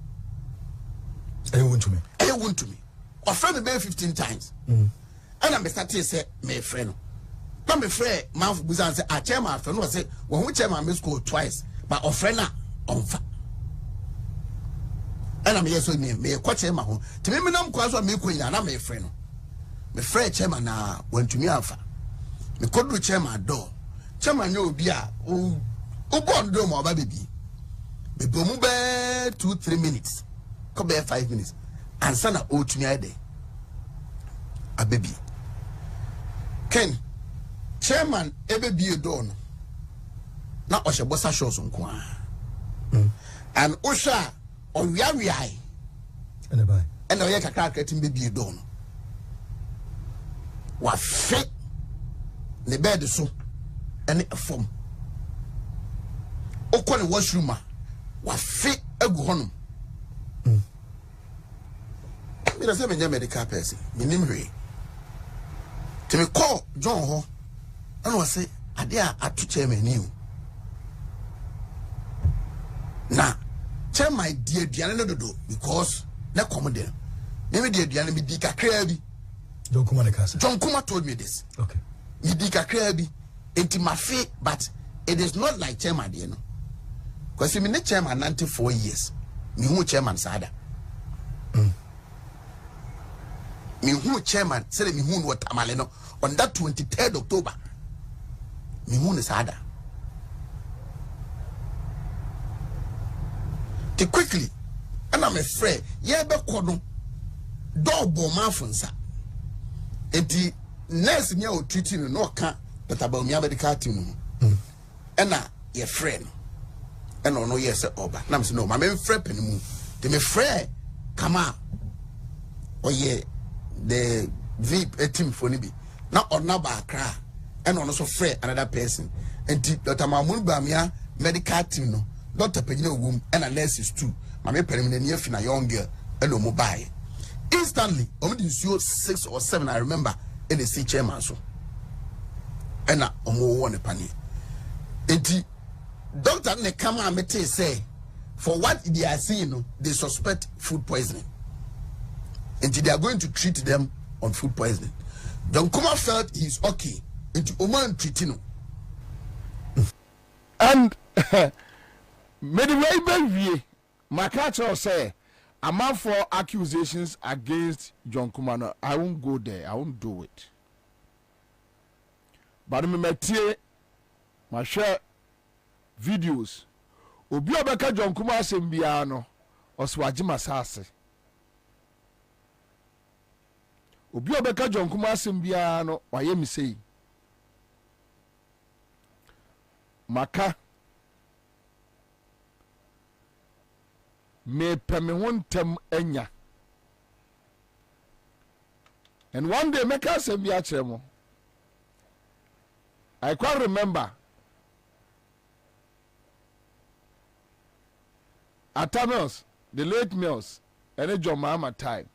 Speaker 9: You want to me?
Speaker 8: You want to me? Or friend me 15 times. And I'm starting to say, my friend. Not my friend, mouth Buzan say, I chairman friend was say, when we chairman may school twice, but our friend on fa. and I'm yes with me quite a maho to me nam kwaso me ko ina na me frɛ no me frɛ chairman na wantumi afa me kodu chairman do chairman no obi a o born do mo ba baby me bomu be 2-3 minutes ko be 5 minutes ansa na o tumi ade a baby Ken chairman ebe bie do no na o hye bossa shows nko a and osha o wiawiai
Speaker 9: ene bai
Speaker 8: ene o ye kakra kratim be bie do no wa fe ne bed so ene afom okọ ne washroom a wa fe agu honum me na say me medical person me nim hwe te me call John ho and was say ade a atu chairman ni o na chairman die aduane no dodo because na come there me die aduane me di kakra bi
Speaker 9: John Kuma the casa.
Speaker 8: John Kuma told me this.
Speaker 9: Okay.
Speaker 8: Me di kakra bi enti ma fe but it is not like chairman there no because me ne chairman 94 years me hu chairman sada me hu chairman say me hu what amale no on that 23rd October me hu ne sada te quickly and I'm afraid ye be kodo double mafunsa enti nurse nya o treating no ka petaba mi medical team no na ye friend and no yes oba na me say no ma me frɛ panimu te me frɛ kama oye the VIP team for ni bi na ona ba akra and ono so frɛ another person enti Dr. Mahmoud Bamia medical team no Dr. Pejina Wum and a nurses too ma me panimu na near fina young girl and no mobile instantly only 6 or 7 I remember in the C chairman so and na omo won pani enti doctor ne come and mete say for what they are seeing no they suspect food poisoning and they are going to treat them on food poisoning. John Kuma felt he's okay into Oman treating
Speaker 2: and medeway my catcher say I'm out for accusations against John Kumano. I won't go there. I won't do it. But me metie my share videos. Obi obeka John Kuma asembia no oswaji masase. Obi obeka John Kuma asembia no waye mi sei. Maka me pemewontem enya and one day make us be achemo I quite remember at Mills, the late Mills and a John Mama time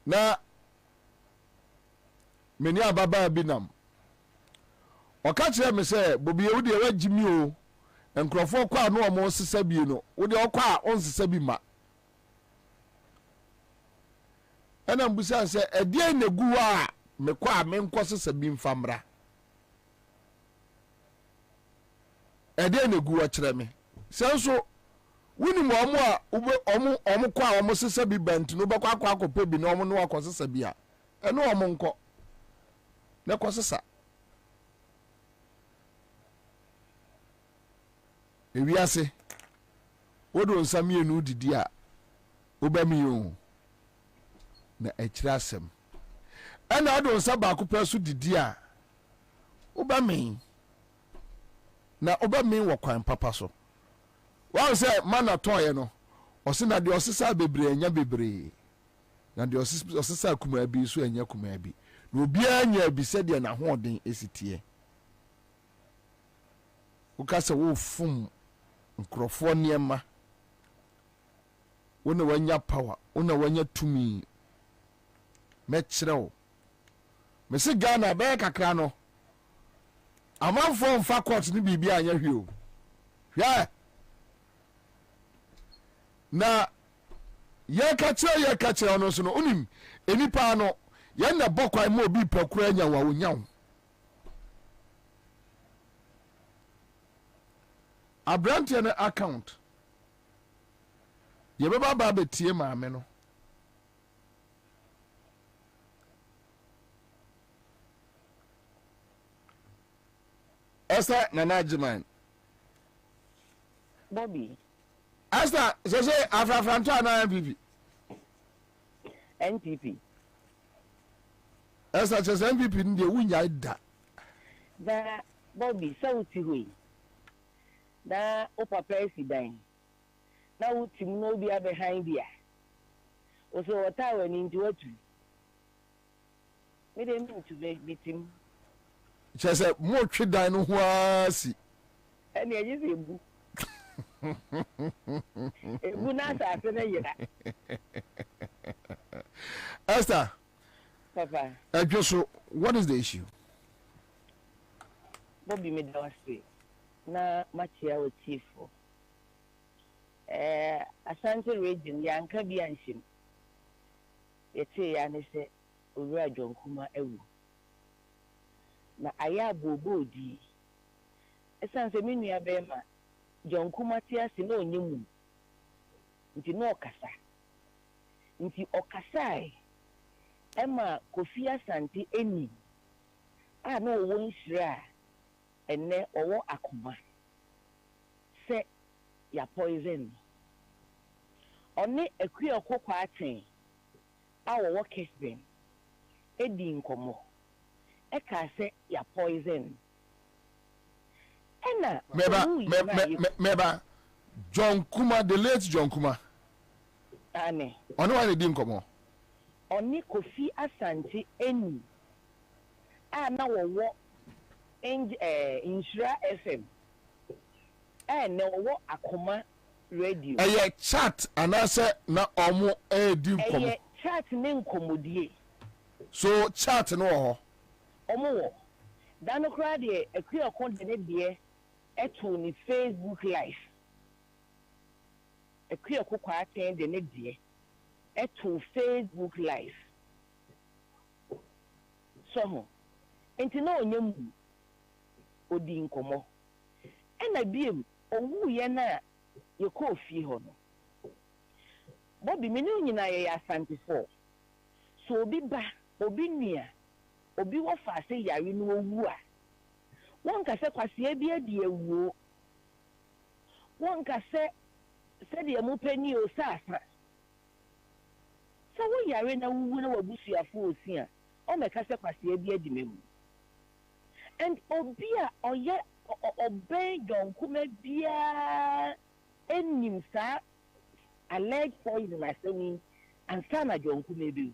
Speaker 2: na many ababa binam o catch me say bobi e wudi e wagimi o nkrofo kwa no omo sesa bi no wo de okwa on sesa bi ma ana mbusa se ede negu a me kwa me nko sesa bi mfamra ede negu a kire me senso wuni mo omo a omo kwa omo sesa bi bent no bekwa akwa akopa bi no omo no akwa sesa bi a eno omo nko ne kwa sesa ewiase wodo nsame enu didi a obami yo na akira asem ana wodo nsa ba akopɛ so didi a obami na obami wɔ kwan papa so wa sɛ mana toye no ɔse na de ɔsesa bebre anya bebre na de ɔsesa kuma bi so anya kuma bi na obi anya bi sɛ de na hoɔden esitie ukasa wo fum nkrofo niema wona wanya power wona wanya tumi mekrew me se Ghana be kakra no amanfo mfa court ni bibia anya hweo hwa na ye ka kire no so no onim enipa no ye na bokwan ma obi pakura anya wa onyaw Abrantia account ye beba ba betie maame no esa nana jiman
Speaker 10: Bobby
Speaker 2: esa se afrafranto ana
Speaker 10: NPP
Speaker 2: esa se NPP ndi wunya da
Speaker 10: Bobby sauti hui na opa president na utim no be behind dia oso wata wani nti watu me dem to be bitim
Speaker 2: se mo twe dan no ho asi
Speaker 10: ene eji se ebu ebu na sa ase na yira
Speaker 2: Esther
Speaker 10: papa
Speaker 2: so what is the issue
Speaker 10: Bobby me da wase na machia o tifo Asante region yanka bi anhim yete ya ne se owura Jonkuma ewu na aya bobo di esanse menua be ma Jonkuma ti ase na onyemu nti no okasa nti okasai ema Kofi Asante eni a na owo nhira enne owo akoma se ya poison oni ekwi okokwa aten awo wo kisben edi nkomo eka se ya poison ena
Speaker 2: meba Jonkuma the late Jonkuma
Speaker 10: ane
Speaker 2: oni wa edi nkomo
Speaker 10: oni Kofi Asante eni a na wo Insura FM na wo akoma radio
Speaker 2: chat anase na omo edi nkomo
Speaker 10: chat ne nkomodie
Speaker 2: so chat no ho
Speaker 10: omo wo dano kra de ekwi okon de ne de eto ni Facebook live ekwi okokwa aten de ne de eto Facebook live so ho enti na onyem odi nkomo ena biem owu ye na ye ko fi ho no Bobby me ni nyina ye Asante for so obi ba obi nia obi wo fa se yare no owu a won ka se kwase abi adi ewu won ka se de mu pani o sasa so wo yare na wu na wabusuafo osi a o me ka se kwase abi adi memu and obia oye obey Jonkuma bia enim sa alleged poison asemi and sana Jonkuma bi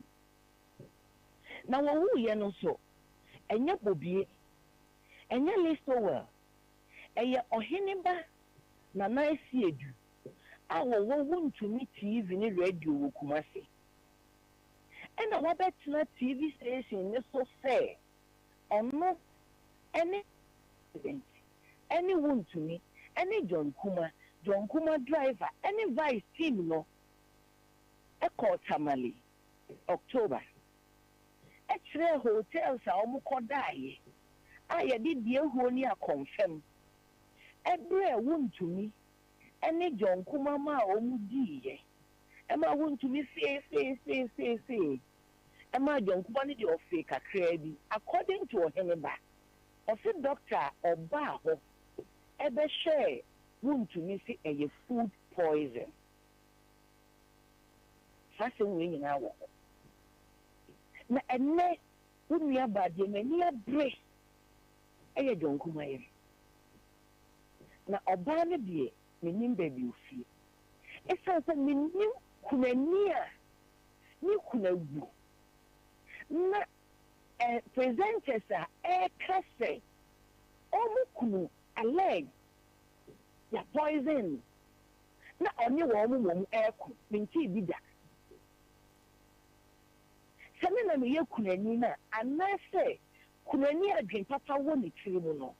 Speaker 10: na wo ye no so enya bobie enya listower eye ohiniba na na esi edu awo wo wuntumi TV ni radio wo Kumasi ena wabetna TV station ne so say ono any wound to me, any Jonkuma driver, any vice team no. A call Tamale, October. Extra hotels are almost die. I did the Honia confirm. Every wound to me, any Jonkuma ma omudi. Am I want to be say. Am I Jonkuma need your fake a credit according to a back. Of a doctor or bar ever share wound to me see a food poison. Fashion wing in our na and ne would me about the many break a Jonkuma. Na Obama dear, meaning baby you feel. It says a meaning kunania, ni kunabu. Na presenters are kase omukunu alleg ya poison na oni wo mu eku minti bida sene na me yekunani na anase kunani adwen papa wo ne tiri mu no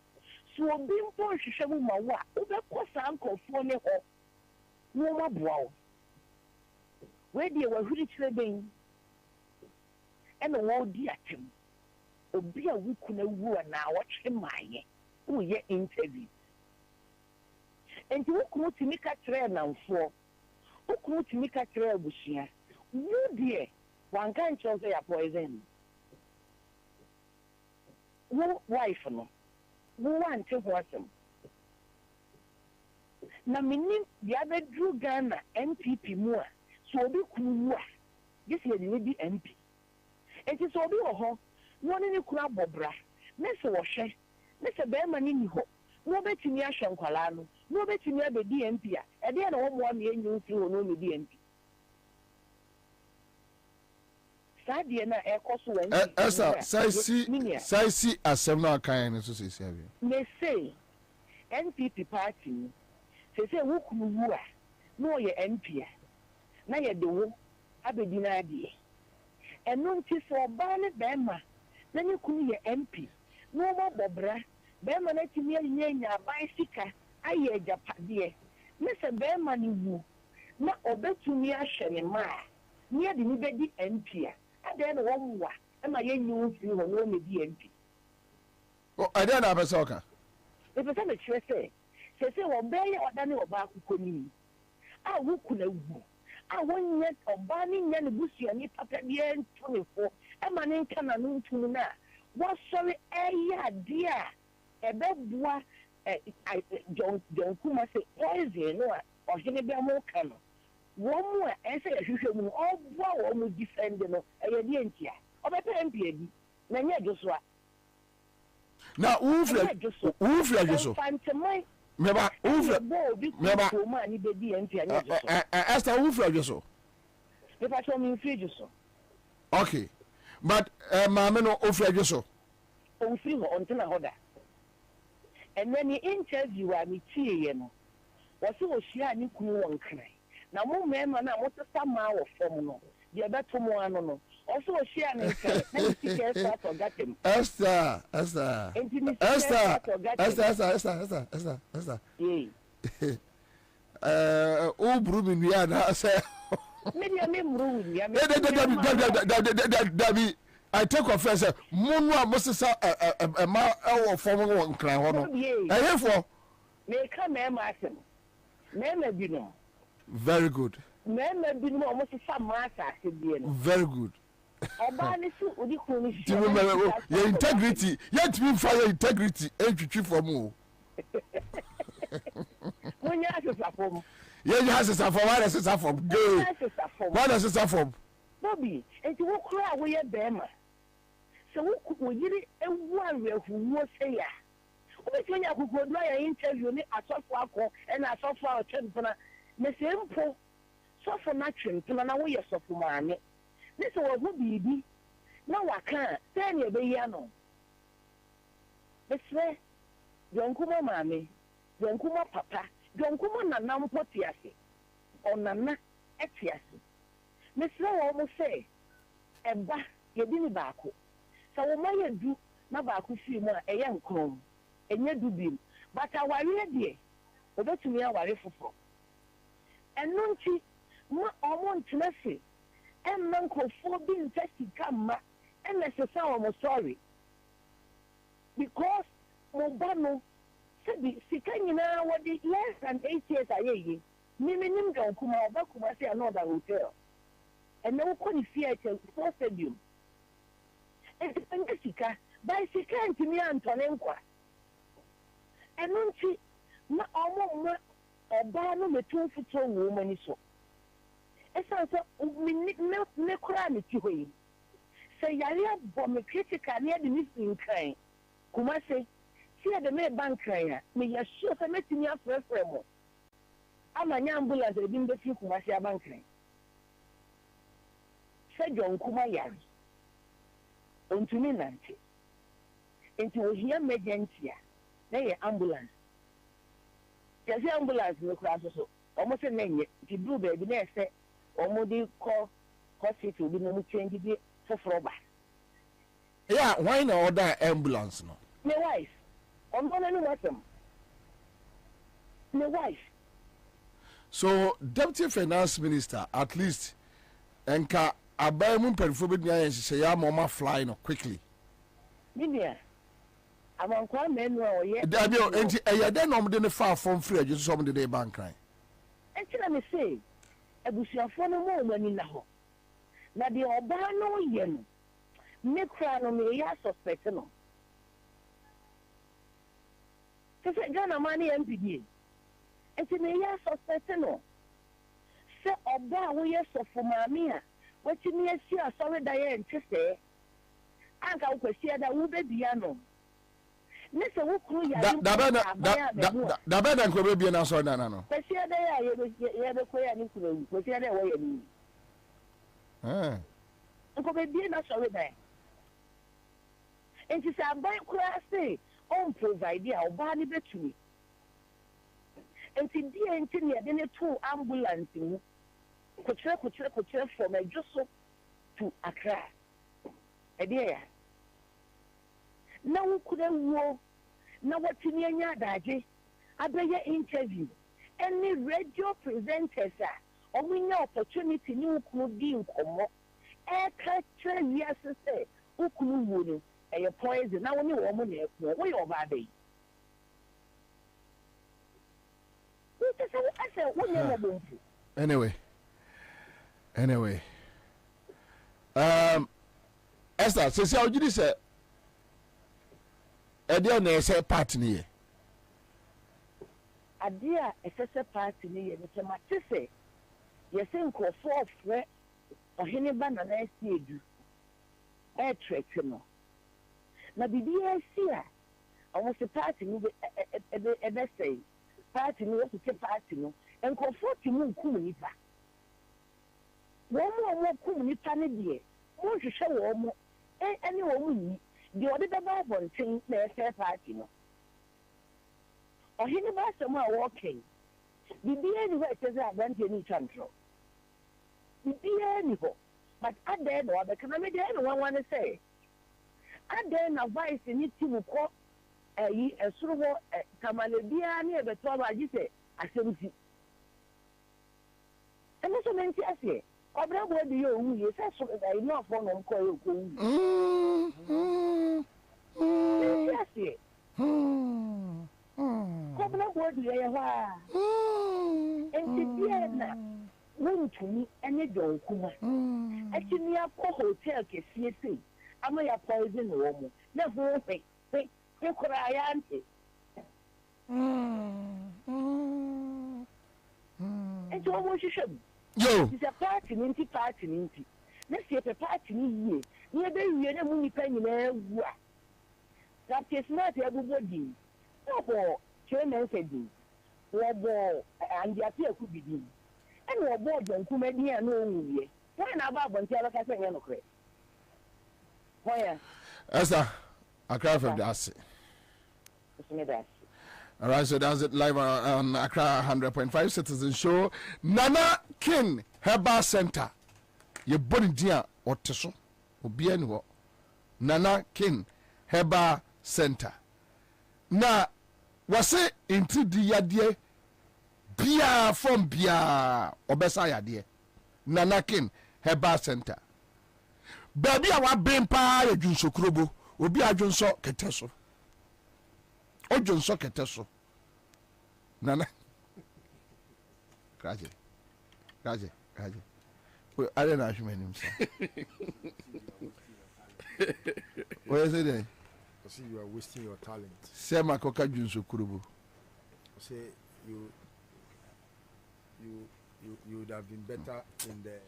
Speaker 10: so obi mpo hwehwe mu ma wo a obekọ sankofo ne ho wo maboa wo we die wa huri kire ben ena wo di atem obi a wukuna wu na wɔtwe maaye wo ye interview enti wukunu timi ka kire namfo okunu tumi ka kyerɛ abusua wo deɛ wanka nkyerɛ sɛ yɛ poison wo wife no wo wante ho asɛm na menim deɛ abɛduru Ghana MPP mu a so obi kunu wu a gye sɛ yɛde di MP enti sɛ obi wɔ hɔ na ɔne ne kunu abɔbra na sɛ wɔhwɛ na sɛ bɛrima no ni hɔ na wɔbɛtumi ahwɛ nkwalaa no na wɔbɛtumi abɛdi MP a ɛdeɛ na wɔmmoa me ɛnyɛ mfiri hɔ na ɔmɛdi MP saa deɛ no a ɛkɔ so wɔ
Speaker 2: ɛsa saisi asɛm no akan no so sɛsi abia
Speaker 10: me say NPP party no sɛ wo kunu wu a na ɔyɛ MP a na yɛde wo abɛdi no adeɛ ɛno nti sɛ ɔbaa ne bɛrima na ne kunu yɛ MP na ɔmɔbɔbra bɛrima no atumi anya aban sika ayɛ agyapadeɛ ne sɛ bɛrima no wu na ɔbɛtumi ahwɛ ne ma a ne yɛde ne bɛdi MP a adɛn na wɔmmoa ɛma yɛnyi wo mfiri hɔ na ɔmɛdi MP
Speaker 2: ɛdeɛ na apɛ sɛ ɔka
Speaker 10: ɛpɛ sɛ mekyerɛ sɛ sɛ wɔbɛyɛ ɔda ne ɔbaa kokɔ no yi a wo kuna wu a wɔnyɛ ɔbaa ne nyɛ ne busuani papa biara nto ne fo ɛma ne nka na no nto no no a wɔsɔre ɛyɛ adeɛ a ɛbɛboa John Kuma sɛ poison no a ɔhene bɛ mo ka no wɔn mu a ɛsɛ yɛhwehwɛ mu no ɔboa wɔn mu defend no ɛyɛ deɛ ntia ɔbɛpɛ MP adi na nyɛ adwo so a
Speaker 2: na wofiri adwo so meba Esther wofiri adwo so
Speaker 10: pepa so me free adwo so
Speaker 2: okay but maame no ofiri adwo so
Speaker 10: ofiri ho ontena hoda and then the interview a me tie no wɔse wɔhyia ne kunu wɔ nkran na mo mɛma na mo tesa ma wɔ fam no deɛ bɛto mo ano no ɔse wɔhyia ne nkran na ne sika ɛsa to gatem
Speaker 2: Esther o buru mi nua na sɛ
Speaker 10: me dia me muru nua me
Speaker 2: dabi I take offense mo no a mo sesa ma ɛwɔ fam wɔ nkran hɔ no ɛyɛ fo
Speaker 10: me ka mɛma asɛm mɛma bi no
Speaker 2: very good
Speaker 10: mɛma bi no mo sesa ma asase bi no
Speaker 2: very good
Speaker 10: ọba ni si odi kun ni si
Speaker 2: your integrity yet me fire integrity etwitwi for mu
Speaker 10: wonya asesa fom
Speaker 2: ye asesa fom wa asesa fom go wa asesa fom
Speaker 10: bobi enti wo kura wo ye bema so wo yiri ewu awehu wo se ya o be tenya akuko do ya interview ni asofo akọ na asofo a twempena me se mpo sofo na twempena na wo ye sofo maane ne so wo bibi na waka sɛ ne be yi ano besre jonkuma maame jonkuma papa jonkuma nana mpo tiase onana etiase mesre wo mo sɛ ɛba yɛdi ni baako sɛ wo ma yɛdu na baako fi mu a ɛyɛ nkron ɛnyɛ du bim but aware deɛ obetumi aware foforo ɛno nti ma ɔmo ntena se ɛmma nkurɔfoɔ bi nsa sika mma ɛna sesa wɔn sorry because mo ba no sɛbi sika nyinaa wɔde less than 8 years ayɛyɛ miminim dɔn kuma ɔba kuma se another hotel ɛna wokɔ ne fie ɛkyɛ sports stadium ɛnti sika by sika ntumi antɔne nkwa ɛno nti na ɔmo mma ɔbaa no metu mfuturo wɔ wɔn ani so ɛsan sɛ me kora me ti hɔ yi sɛ yare abɔ me critical ne yɛde me si nkran kuma se si yɛde me ba nkran a meyɛ sure sɛ mɛtumi afrɛfrɛ mo ama nyɛ ambulance ebi mbɛfi kuma se aba nkran sɛ John Kuma yare ontumi nante nti ohia emergency a na yɛ ambulance yɛsɛ ambulance me kora so ɔmo sɛ na nyɛ nti duru baabi na ɛsɛ omudi call hospital bi no mu change bi foforo ba
Speaker 2: yeah why na order ambulance no
Speaker 10: my wife on no matter my wife
Speaker 2: so deputy finance minister at least enka abai mu perfo bi nya nhye ya ma fly no quickly
Speaker 10: media amankwa menu a oye
Speaker 2: dabi enti eyade no mde ne fa from free adwo so mde dey bank cry
Speaker 10: enti na me say abusuafo no mo mani na ho na de oba no ye no me kra no me ya suspect no se Ghana mani MPD enti me ya suspect no se oba wo ye sofo maami a wati me asi asori da ye nti se anka wo kwasi da wo bebia no ne se wo kru ya
Speaker 2: da be na nko bebia na so na no
Speaker 10: kwasi da ya ye be ko ya ni kru kwasi da wo ye ni nko bebia na so da enti se aban kura se on provide ya oba ni betumi enti die enti ne de ne to ambulance mu kuchire from Ejoso to Accra edia na wo kura wo na watini anya adaje abeye interview any radio presenters a omunya opportunity ni ukunu di nkomo e ka kire wiase se ukunu wo no eye poison na woni wo mo na ekwo wo ye oba dey wo se ase wo nye mo bonfu
Speaker 2: Anyway, Esther, say how you say? Adia na say part ni ye.
Speaker 10: Adia ese part ni ye. Me mate say, ye say nkofo ofre ohene ba na na esi edu. Trek no. Na bibi esi a, awon se part ni ebe say, part ni o se part no. Nkofo ti mu nkum nipa. Womo kum nipa ne de mo hwehwe womo ene womo ni de ode beba bonten na efe party no ohini ba asem a working bibia ni ho eteze abante ni chantro bibia ni ho but ade no abeka na me de no wan say ade na vice ni timu ko eyi esuro ho kamale bia ni ebeto ba ji se asemti ene so menti ase Obra bo di yo wu ye se so da ina fo no nko ye ko wu. Yes. Obra bo di ye ha. Enti bia na wuntumi ene don kuma. Akini akọ hotel kesie sei. Ama ya poison wo mu. Na ho pe kura ya ante. Enti wo mo hwehwem.
Speaker 2: Yo.
Speaker 10: It's a party ninti. Let's see a party ni ye. Ni be ye na mu nipa nyina wu a. That is not everybody. No for chairman said this. Wo bo and ya pe ku bidi. And wo bo don kuma di an o wu ye. Why na ba bonti aba ka say no kre. Why?
Speaker 2: Esther, Accra from the Asse. All right, so that's it live on Accra 100.5 Citizen Show. Nana King Herbal Center. Ye boni dia oteso. Obi ani ho. Nana King Herbal Center. Na wase inti di yade bia from bia obesa yade. Nana King Herbal Center. Baby awa bempa ye dwunso krobo. Obi adwunso keteso. Ojo nso keteso nana kaje we are na hweme nim so we say dey
Speaker 11: see you are wasting your talent
Speaker 2: say makoka dwunso kurubu
Speaker 11: say you would have been better in the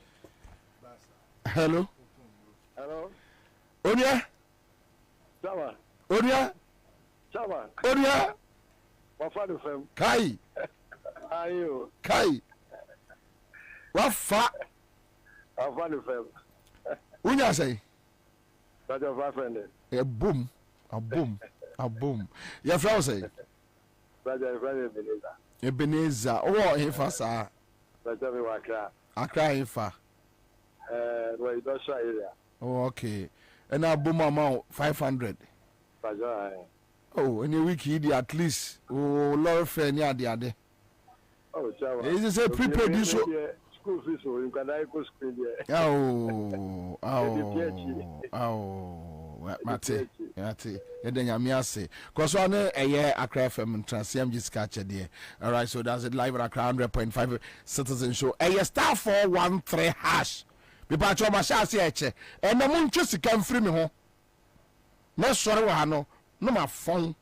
Speaker 2: hello Onia
Speaker 12: Wafadu fem.
Speaker 2: Kai.
Speaker 12: Ayo.
Speaker 2: Kai. Wafa.
Speaker 12: Wafadu fem.
Speaker 2: Unya say.
Speaker 12: That's your friend.
Speaker 2: A boom. Your friend say.
Speaker 12: That's your friend
Speaker 2: Ebenezer. Oh, he fa sa.
Speaker 12: That's me Accra.
Speaker 2: Accra he fa.
Speaker 12: Where you don't show area.
Speaker 2: Oh, okay. And now boom amount 500. Oh, in a week he at least Lord fair near the other.
Speaker 12: Oh, Chava.
Speaker 2: Is this a pre-produce?
Speaker 12: School fees, you can go school there.
Speaker 2: Oh. mate yɛda nyame ase kɔ so ne ɛyɛ Accra FM Transiem Jessica Chedie. All right, so that's it live at Accra 100.5 Citizen Show. Star 413 hash. Bipa cho ma sha se eche. Na mo ntwe sika mfiri me ho. Na sɔre wa no no ma fon.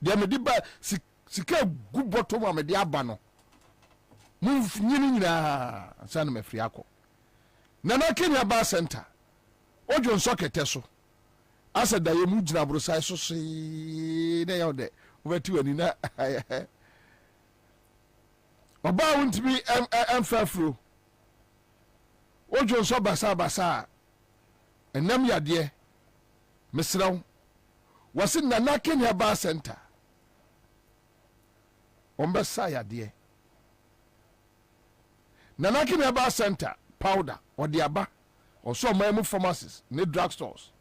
Speaker 2: De me di ba sika gu bottom ma me di aba no. Mu nyina sa na me firi akɔ. Na Kenya Bar Center. Ojo nsokete so. Asa da ye mu gyina brosai so na ya de. Obeti wani na Oba wuntimi emfafro. Ojo nso basa enam yade mesraw wase na Kenya Bar Center ombesa yade na Kenya Bar Center powder odi aba oso mamu pharmacies ne drugstores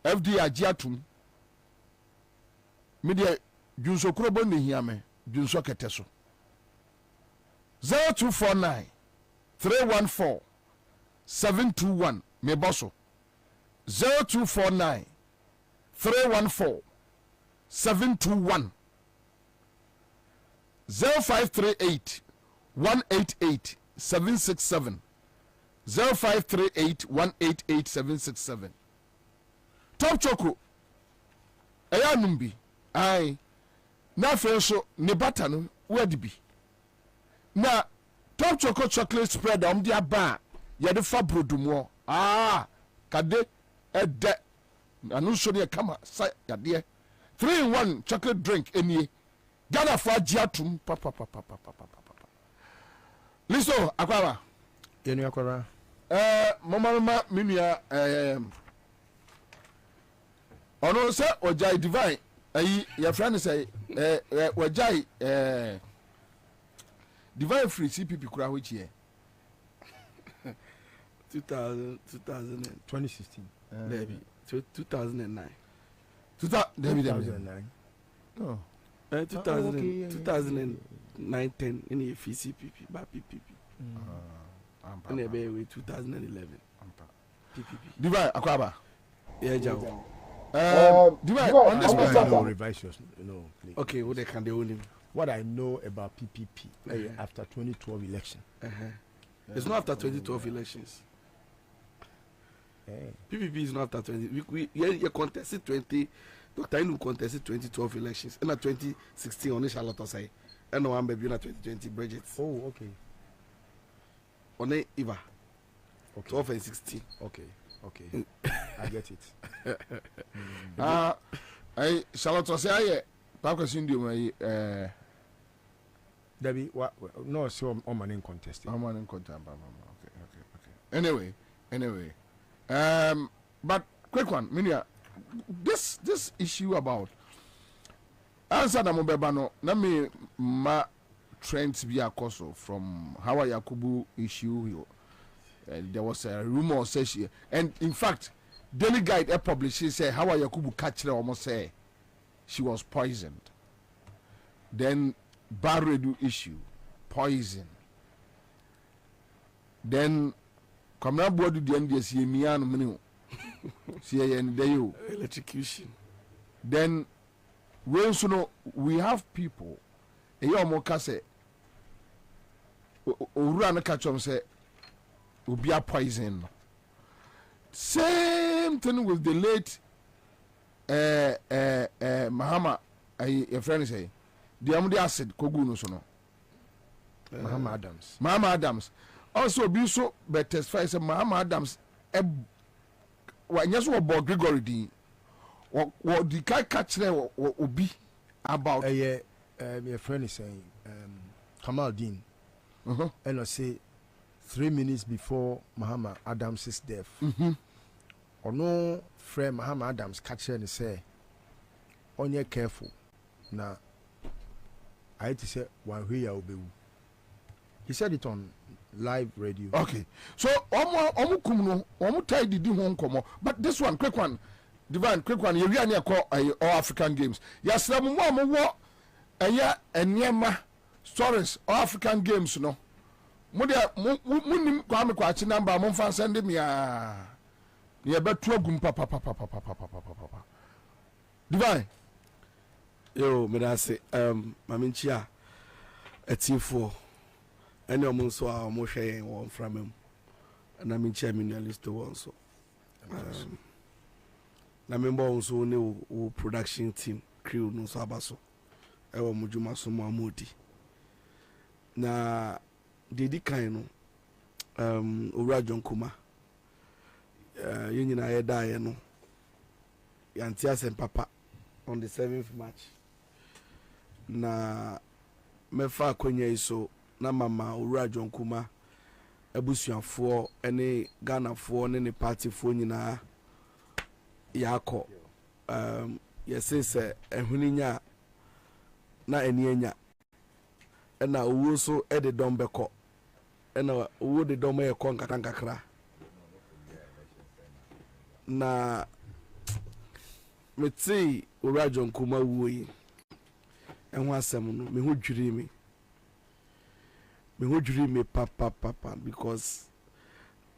Speaker 2: FDA agiatum media junso krobo ne hiame junso keteso 0249 314 721 me bosso 0249 314 721 0538 188 767 0538 188 767 Top Choco eya numbi ai na fe so ne bata no wadibi na Top Choco chocolate spread di aba ya de fa brodumo kade ede anu so ne kama sa yade 3-in-1 chocolate drink enie Ghana for agiatum papa listo akwaba
Speaker 11: yenu akwaba
Speaker 2: mama minua ono se ojai divine ayi your friend say ojai divine free CPP kura ho chie
Speaker 11: 2016
Speaker 5: Debbie 2009
Speaker 2: 2009
Speaker 11: no
Speaker 5: 2009 10 in the CPP ba PPP and ebe 2011 PPP
Speaker 2: divine akwaba
Speaker 5: jaw
Speaker 2: divine on this matter
Speaker 11: revise yours please.
Speaker 5: Okay, what they can they own him?
Speaker 11: What I know about PPP after 2012 election.
Speaker 5: It's not after 2012 elections. PPP is not after 20. You contested 20. Dr. Inu contested 2012 elections. And at 2016, on Charlotte say, and no one baby in 2020 Bridget.
Speaker 11: Oh, okay.
Speaker 5: On Eva.
Speaker 11: Okay.
Speaker 5: 12 and 16.
Speaker 11: Okay. I get it.
Speaker 2: I Charlotte say aye. Papa Cindy my
Speaker 11: Debbie, what? No, so I'm in contest.
Speaker 2: Okay. Anyway. But quick one, Minia. This issue about answer na mobeba no na me ma trends be akoso from Hawa Yakubu issue. There was a rumor say she, and in fact Daily Guide published say Hawa Yakubu catch her almost say she was poisoned. Then Barredu issue, poison. Then Kamna Bodu the NDS Yemian Minu.
Speaker 5: Electrocution.
Speaker 2: Then we have people Eyomoka say Urana Kachom say Ubia poison. Same thing with the late Mahama a friend say the amudi acid kogu no so no Mahama Adams also be so but testify say Mahama Adams wanyaso obo Gregory di wo di kai catch obi about
Speaker 11: your friend is saying Kamal Dean and I say 3 minutes before Mahama Adams' death or no friend Mahama Adams catch and say on your careful now I had to say one way he said it on live radio.
Speaker 2: Okay, so omu kumno omu tie didi ho nkomo, but this one quick one divine quick one you really call all African games yasra mo wo eya eniema stories all African games no mo de munim kwa me kwa chi number mo fan send me ye betu agum papa divine
Speaker 5: yo me da say mame nchia atifo ene omo so a omo hwe yen won framem na me nchia mineralist won so na me mbo so ne wo production team crew no so abaso e wo mujuma so mo amodi na dedi kan no owura John Kuma yenyina ye da ye no yanti asem papa on the 7th March na mefa akonya iso na mama owura John Kuma abusuafo ene Ghanafoɔ ne partyfoɔ nyinaa yakɔ yɛsɛ ehuninya na enienya ɛna owo so ɛde dɔm bɛkɔ ɛna owo de dɔm yɛ kɔ nkakra na meti owura John Kuma wuo yi ɛho asɛm no me ho dwiri me papa because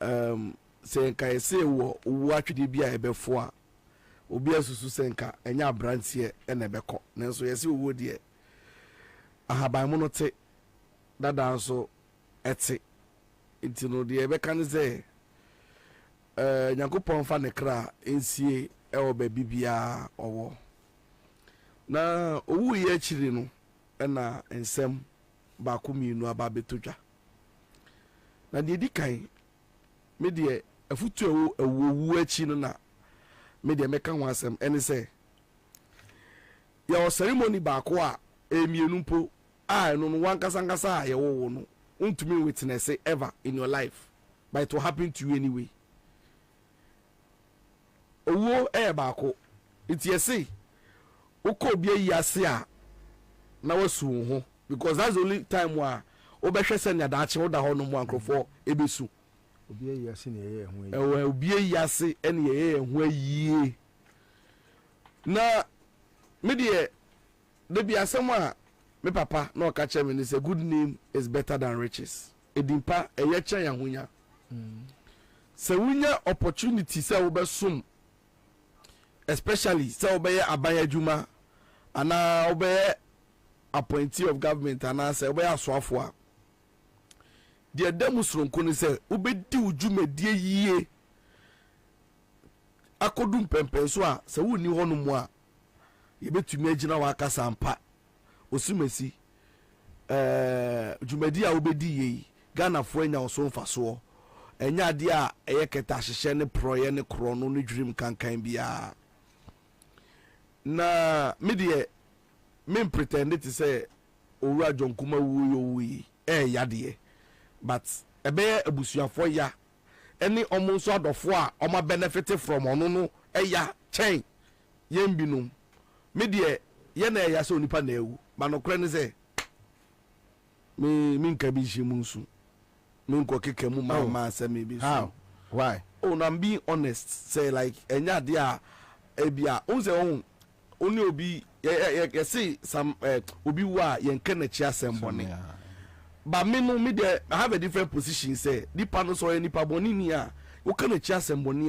Speaker 5: sɛ nka yɛsɛ wɔ owo atwede bi a ɛbɛfo a obi asusu sɛ nka ɛnya abranteɛ ɛna ɛbɛkɔ nanso yɛsɛ owo deɛ ahaban mu no te dada nso ɛte nti no deɛ ɛbɛka ne sɛ Nyankopɔn fa ne kra ensie ɛwɔ baabi biara ɔwɔ na owu yɛ akyiri no ɛna nsɛm baako mienu aba betodwa na deɛ di kan me deɛ afutu awu akyi no na me deɛ mɛka ho asɛm ɛne sɛ yɛwɔ ceremony baako a emienu mpo a no wankasa a yɛwɔ no untumi witness it ever in your life but it will happen to you anyway owo baako it yesi ukọ obi ayi ase a na wasu ho because that's the only time where obehwe se nya daache wo da ho no mu ankrofo ebesu
Speaker 11: obi ayi ase ne ye ho
Speaker 5: ayi obi ayi ase ene ye ho ayi na me de bi asem a me papa na oka che me ni say good name is better than riches edimpa eye che ya honya se wunya opportunity se wo besum especially se wo be abaya juma ana wo be appointee of government ana se wo be asoafo a de demu sronko ni se wo be di ujumedie yie akodum pempenso a se wo ni hono mu a ye betumi agina wa akasa ampa osumesi jumedi a wo be di yi Ghana fo anya oso mfaso enya ade a eye keta hyehye ne proye ne kro no ne dwirim kankan bia na me pretend to say owura John Kuma wuyi yade but ebe abusuafo ya any omo so adofo a oma benefit from ono no ya chen yembinum me ye na ya so nipa na ewu manokre ne say me nka bi hye munsu me nko keke mu ma say me bi so
Speaker 2: why
Speaker 5: I'm being honest say like enya de a ebia unse only obi you see some obi wa yenka na chi asembone but me no me there I have a different position say nipa no so nipa boni ni a wo kana chi asembone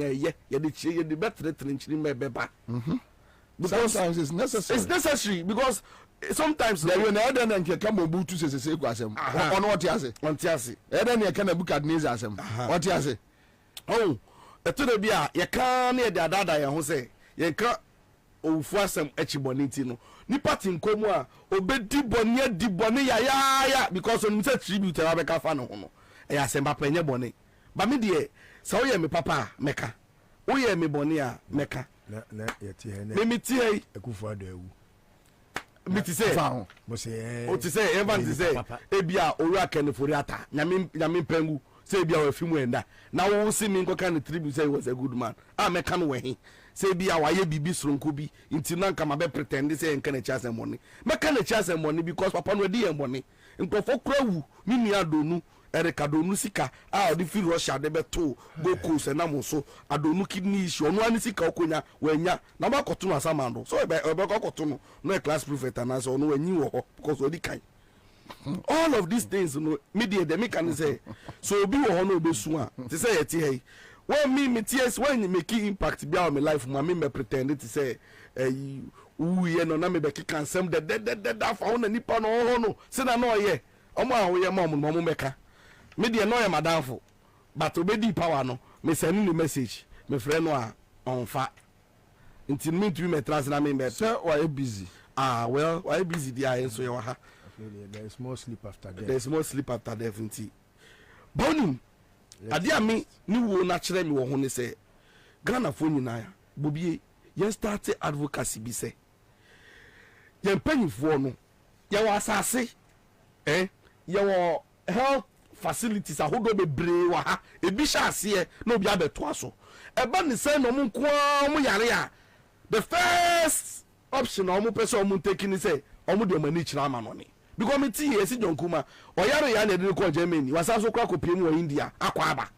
Speaker 5: ye de chi ye de betre trenchiri mebeba
Speaker 2: sometimes it's necessary
Speaker 5: because sometimes
Speaker 2: there you know then nke kama butu sese ku asem ono what yase eden ye kana Nebukadnezar asem what yase
Speaker 5: oh eto de bia ye kan na ye de adada ye ho say ye kan ofu asem echiboni ti no nipa tinkomu a obedi boni di boni ya because on say tribute na be ka fa no ho no e asem papa enye boni ba me de se wo ye me papa meka wo ye me boni a meka
Speaker 11: na ye ti he
Speaker 5: me ti he
Speaker 11: ekufu adawu
Speaker 5: me ti say
Speaker 11: mo say
Speaker 5: o ti say evan ti say ebia owura kenefori ata nyame pangu say ebia wa fimu enda na wo si me nko kan tribute say he was a good man a meka no we he say bia waye bibi sronko bi nti na nka mabe pretend say enka na chase money meka na chase money because papa no di money nkofo krawu ni nua donu Erika donu sika a odi fi Russia de beto Goku se na mo so adonu kidney issue onu ani sika okonya wanya na ba koto no asamando so ebe koto no no class prefect na so onu wanyi wo ho because odi kan all of these things no media the mechanism say so obi wo ho no obesu a ti say yeti hey when me tears when you make impact be on my life me pretend to say you no na me be can some that found nipa no say na no ye omo a wo ye mom meka me de no ye madamfo but obedi power no me send the message me friend no a on fa until me to me trans na me
Speaker 2: say why busy
Speaker 5: well why busy there so you ha
Speaker 11: there is more sleep after death.
Speaker 5: There's more sleep after death nti bonim ade ami ni wo na kire me wo ho ne say Ghana fo nyina ya bobie ye start advocacy bi say ye mpanyifo no ye wa asase ye wo health facilities ahodo bebre wa ha ebi sha ase na obi abeto aso eba ne say no mo nko mo yare a the first option o mo pese o mo take ni say o mo de mani kira ama no ni because me ti esi jonkuma o yare ya na de ko Germany wasa so kwa kopie mu India akwa aba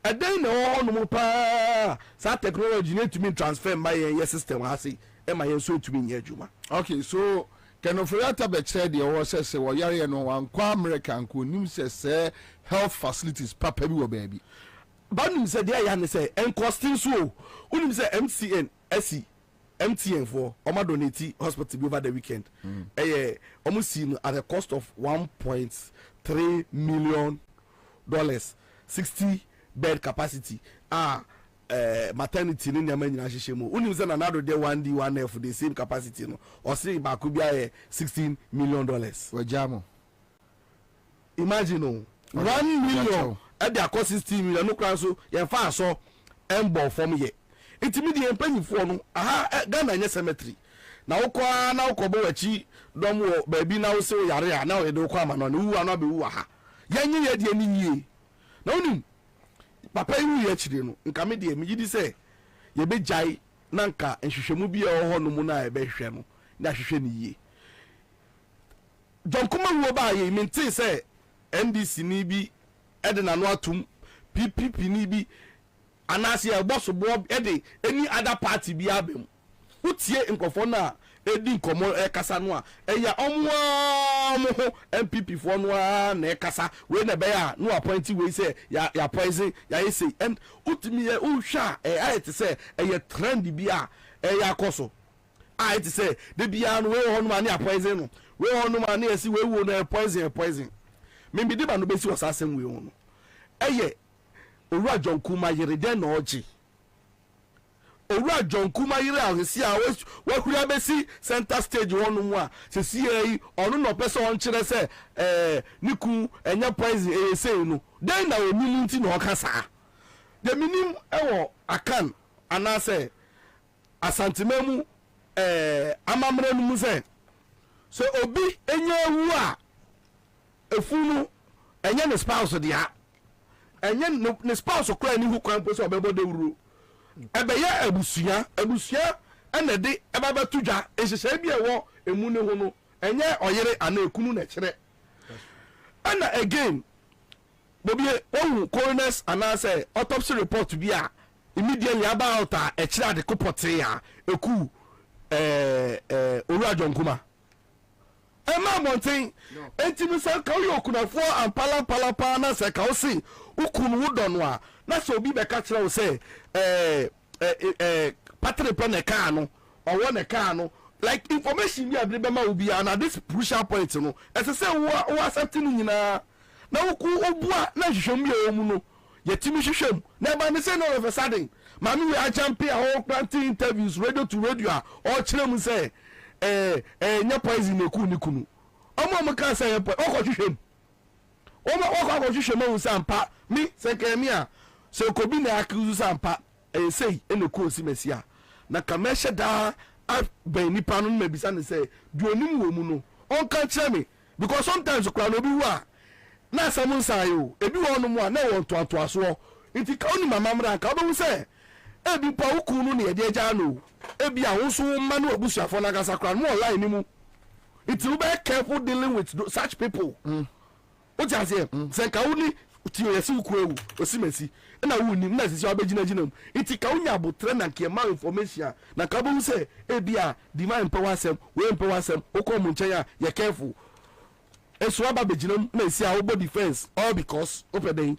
Speaker 5: eden na o no mo pa sa technology need to mean transfer my your system ha say e ma yen so to me nya adwuma.
Speaker 2: Okay, so kenofriata be kire de o say wo yare no wan kwa America nko nim say health facilities papa bi wo baby
Speaker 5: banim say dia ya ne say en costing so unim say MCN SC MTN for Oma donate hospital over the weekend. Almost seen at a cost of $1.3 million, 60 bed capacity. Maternity in Yemen Nashimo. Unisan another day 1D 1F the same capacity no or say Bakubia $16 million.
Speaker 2: Wajamo.
Speaker 5: Imagine 1 million at their cost 16 million no crown so you far so embo from here. Intimidate mpanyifo no aha Ghana nya cemetery na wokwa na wokobo wachi dom wo baabi na wo se yare a na wo de wokwa ma no na wu ana be wu ha yenye ye de ni yie na onim papa yi ye chire no nka me de me yidi se ye be jai na nka nhwehwemu bi e ho no mu na e be hwe no na hwehwe ni yie jonkuma wo ba ye mintin se NDC ni bi e de na no atum PPP ni bi anasi ya boss bob ede any other party bi abem utie nkofo na edi nkomo e kasa no a eya omwa mo ho MPP fo no a na e kasa we na be ya no appoint we say ya poison ya say and utimi ye uhwa ayete say e trend bi a e ya koso ayete say de bia no we ho no ma na poison no we ho no ma na esi we wo na poison me bi de ba no be si wasasem we ho no eye Owura Jonkuma yere den na oji Owura Jonkuma yere ahesi a wakura besi center stage wonu mu a sesi yi onu no pese on kire se niku enya poison say no den na onimi nti na okasa de minim ewo akan anase asantememu amamre no mu se so obi enya wu a efunu enya ne spouse dia enye ne spouse okra ni hu kwan po so obebo de wuro ebe ya abusuya ene de eba betudwa ehihye bi ewo emu ne hu no enye oyere ana ekunu na kire ana again bobie ohu coroner's anase autopsy report bi a immediately about a kire ade kopote ya eku Owura Jonkuma ema monten entimi san ka yo kunafo ampala na se ka o si ukunu wudo no a na so obi be ka kire o se patre pe ne ka no owo ne ka no like information bi adre be ma obi na this crucial point no ese se wo accept ni nyina na wuku obua na hwehwem bi o mu no yetimi hwehwem na ba ne se no of a sudden mami we a champion ho planting interviews radio to radio a o kire mu se nya poison eku ni kunu omo ka say okọ hwehwem okọ hwehwem o sampa mi sekemi a se kobi na akuzu sampa sei ene ku osimesi a na kameshe da ben nipa no me bisa ne say du onim wo mu no on ka kire me because sometimes kwa no bi wu a na samun sayo ebi wo no mu a na wo to aso nti ka oni mama mra ka obo say ebi pa ukunu ne ede agya no ebi ahunso ma no obusuafo na gasa kra no online ni mu it will be careful dealing with such people o ti ase se ka uni ti yesi uku ewu osimesi na wuni na sisi obegina ginam it ka unya abotre na ke ma information na ka bo say ebi a di ma mpa wasem we mpa wasem okọ mu nchen ya ye careful eso aba beginam na esi a obo defense all because opeden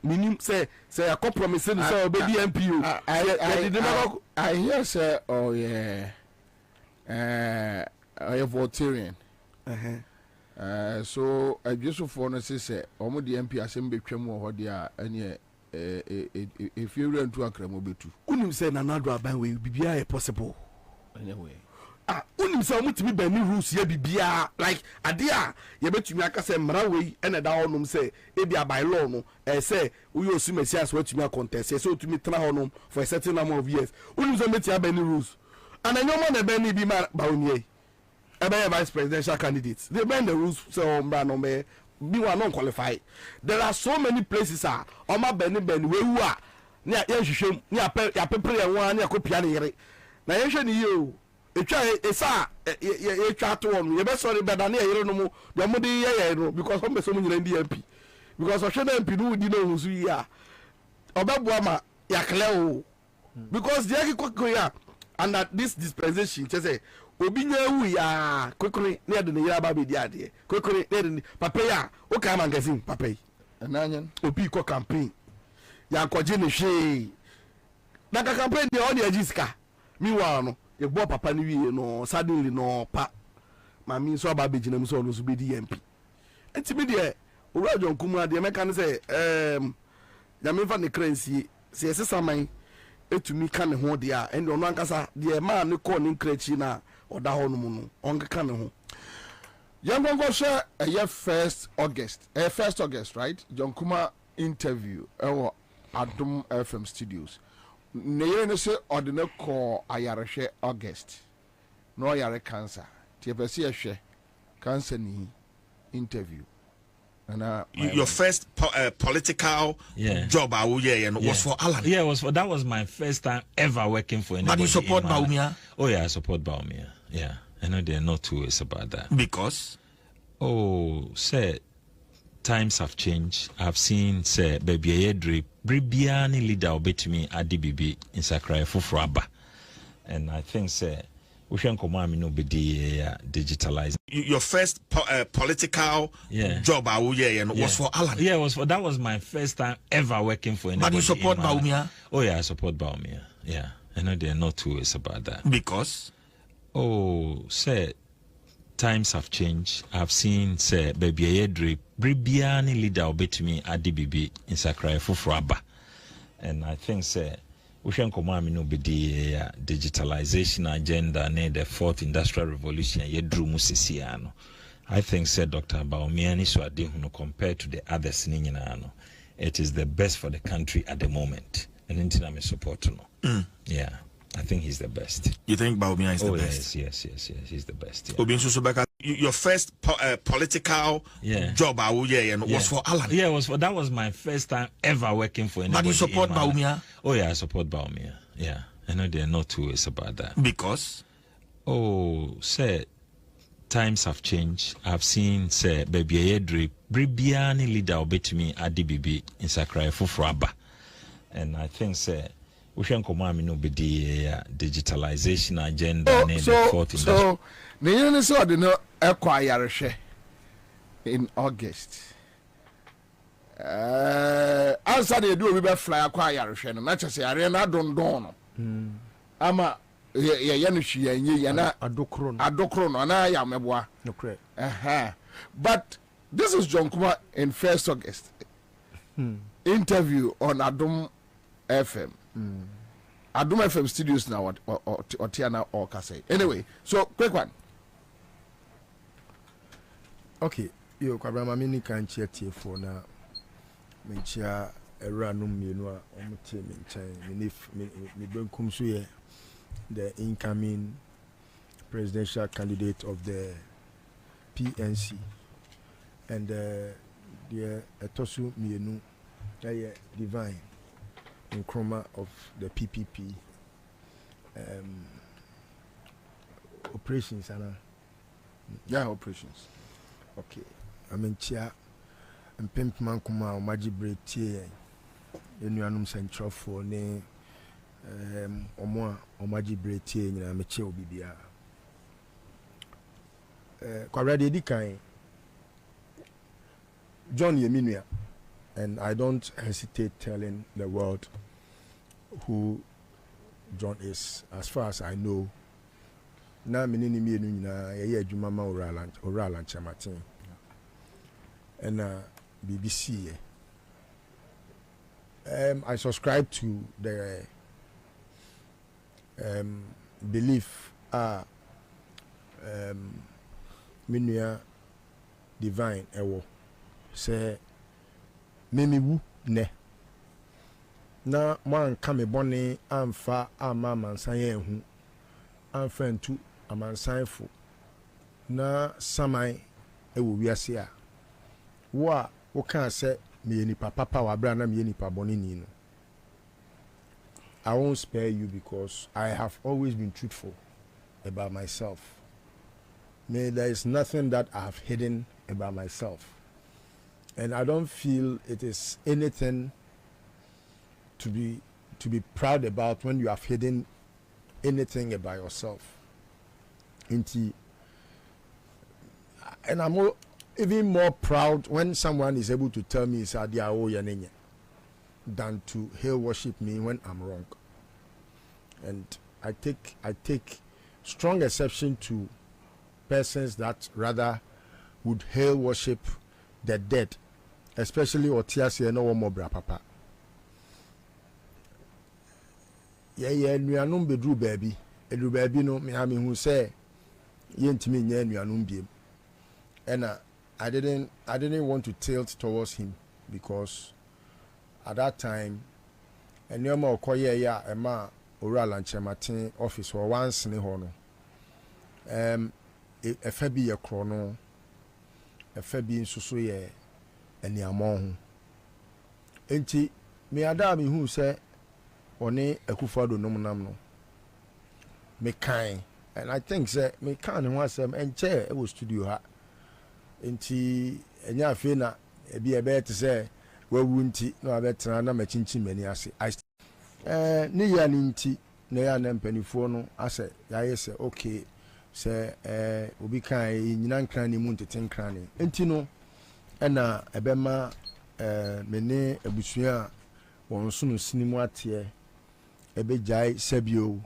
Speaker 5: minim say a compromise no say obedi MPO
Speaker 2: I hear say oh yeah volunteering so adwesofo no say omo de MP asem betwam wo ho de a ene if you run to akramo betu
Speaker 5: unim say na nado aban we bibia e possible
Speaker 2: anyway
Speaker 5: unim say omo timi ban ni rules ye bibia like ade a ye betumi aka say mra we ene da honum say e bia by law no say we osu mesias watumi contest say otumi tra honum for a certain number of years unim say metia ban ni rules and enyomo na ban ni bi ma ba onie e be vice presidential candidates they bend the rules say ombra no me be one non qualified. There are so many places oma beni we wu a ne ya hwehwem ne ya pepere ya wan ne akopia ne yere na ye hwe ne yo etwa esa etwa to won ye be sorry be da ne yere no mu de mo de ye no because hom be so mu nyina ndi MP because ohwe na MP no di no husu yi a obabua ma ya kle o because the akiko ya and that this dispensation say obi nya wu ya kwekore ne ade ne yira ba be di ade kwekore ne ade papa ya o ka magazine papa yi
Speaker 2: enanyen
Speaker 5: obi ko campaign ya koje ne hwe na ka campaign de on agiska mi wa no ye bo papa ne wie no suddenly no pa mami so ba be ginam so no so be di MP enti me de owura jonkum ade meka ne say ya me fa ne kransie se yesesaman etumi ka ne ho de a ende ono ankasa de ma ne ko ne nkrachi na oda ho no mu no onka ne ho
Speaker 2: yangongo share a year 1st August right John Kuma interview ewo Adum FM studios ne yere ne se odene ko ayarehwe August no ayare cancer tie pese ehwe cancer ni interview and
Speaker 13: your first political job was for Alan.
Speaker 14: Yeah, that was my first time ever working for anybody.
Speaker 13: But you support Bawumia?
Speaker 14: Oh yeah, I support Bawumia. Yeah, I know there are no two ways about that.
Speaker 13: Because?
Speaker 14: Oh, sir, times have changed. I've seen, sir, baby Edri, Bribiani leader obetumi ADBB in Sakrai Fufraba. And I think, sir, we should come on digitalized.
Speaker 13: Your first political job was for Alan.
Speaker 14: Yeah, that was my first time ever working for anybody.
Speaker 13: But you support Bawumia?
Speaker 14: Oh yeah, I support Bawumia. Yeah, I know there are no two ways about that.
Speaker 13: Because?
Speaker 14: Oh, sir, times have changed. I've seen, sir, baby Edri, Bribiani leader obetumi ADBB in Sakrai Fufraba. And I think, sir, we should come on digitalization agenda and the fourth industrial revolution. I think, said Dr. Bawumia, compared to the others, it is the best for the country at the moment. And I'm a supporter. Yeah, I think he's the best.
Speaker 13: You think Bawumia is the best?
Speaker 14: Yes, he's the best.
Speaker 13: Yeah. Your first political job was for Alan.
Speaker 14: Yeah, that was my first time ever working for anybody.
Speaker 13: But you support Bawumia?
Speaker 14: Oh yeah, I support Bawumia. Yeah, I know there are no two ways about that.
Speaker 13: Because?
Speaker 14: Oh, sir, times have changed. I've seen, sir, baby Edri, Bribiani leader obetumi ADBB in Sakrai Fufraba. And I think, sir, we should come on digitalization agenda and the fourth industrial.
Speaker 2: The union saw the no acquire share in August. Answer they do we be fly acquire share. Not just say arena don't. Ama yanushi yana adokron na ya meboa.
Speaker 11: No correct.
Speaker 2: But this is John Kuma in 1st August. Interview on Adum FM. Adum FM studios now or Tiana or Kase. Anyway, so quick one.
Speaker 11: Okay, yo kwabra mini kan tie for na menchia era no mienu a omote menchen me benkum so ye the incoming presidential candidate of the PNC and the etosu mienu divine Nkrumah of the PPP operations ana
Speaker 2: operations.
Speaker 11: Okay, I mean, Chia and Pimp Mankuma, Magic Break Tea, Enuanum Central for ne Omoa or Magic Break Tea, and I'm a chill BBR. Quadradi Dikai John Yeminia, and I don't hesitate telling the world who John is. As far as I know, na minini mienu nyina ye adwuma ma ora lancha Martin and BBC. I subscribe to the belief minua divine ewo say memi wu ne na man kame bone amfa ama mansan ye hu amfa ntu amansan fo na samai ewo wiase a wo kan say me ni papa wa bra na me ni pa bone ni no. I won't spare you because I have always been truthful about myself. There is nothing that I have hidden about myself. And I don't feel it is anything to be proud about when you have hidden anything about yourself. And I'm even more proud when someone is able to tell me than to hail worship me when I'm wrong. And I take strong exception to persons that rather would hail worship the dead, especially Otiasi no more bra papa. Yeah, nuanum bedru baby. Edru baby no me ha me hu say yentimi nya nuanum biem. And I didn't want to tilt towards him because at that time enema okoye ya ema ora lanche Martin office or once ne ho no efa bi ye kro no efa bi nsusu ye eniamo ho enti me ada me hu se one akufado nom nam no me kan, and I think say me kan ho asem enche e wo studio ha enti enya afi na e bi e be te say wawu nti na abetra na machinchi mani ase ne ya ni nti na ya na mpanifo no ase ya yese okay se obi kan nyina nkran ni mu ntete nkran ni enti no na ebema mene abusua won so no sinimu ate ebejai sabio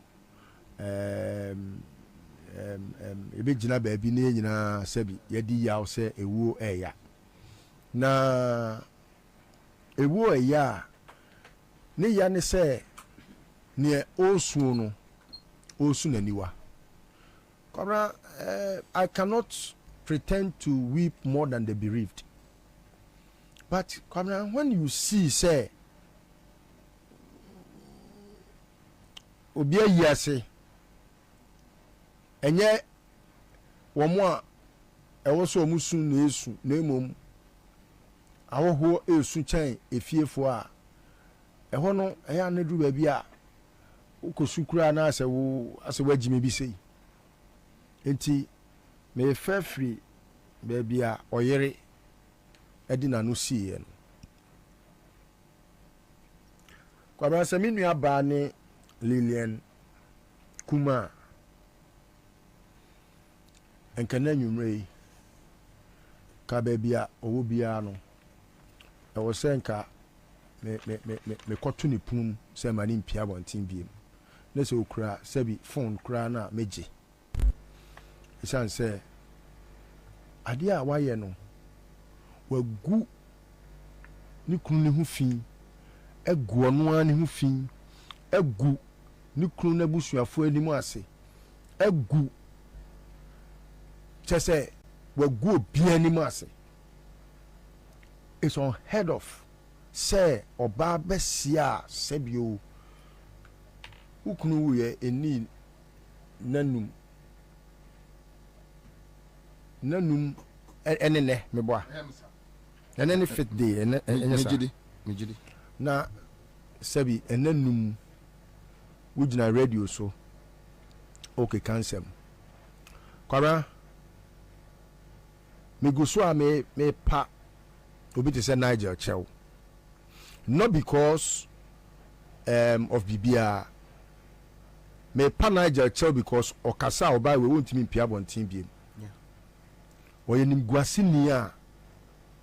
Speaker 11: ebejina baabi ne nyina sabi yadi yaw se ewu eya na ewu eya ne ya ne se ne osu no osu naniwa kobra. I cannot pretend to weep more than the bereaved, but kobra, when you see say obi ayase enye womo a ewo so omusu na esu na emom awoho esu chan efiefo a eho no eya na duru ba bi a ukosukura na ase wagime bi sei enti me fafri ba bi a oyere edi na no siye no kwa ba se minu aba ne Lilian Kuma enkana nwumrei ka ba bi a owo bia no e wo senka me koto ni pum se mani mpia bontin biem na se okura sabi phone kura na meje isan se ade a waye no wagu ni kunu ne hu fin egu ono an ne hu fin egu ni kunu na busuafo animu ase egu chese wagu obi animu ase. It's unheard of. Say oba besia sebio ukunu ye eni nanum enene meboa enene fit day mejidi na sebi enanum wujina radio so okay cancel kwara meguso a me pa obi te say Nigel Chew, not because of Bibia. Me pa Nigel Chew because okasa oba we won't mean pia bontin biem. Yeah. Wo yenim guasini a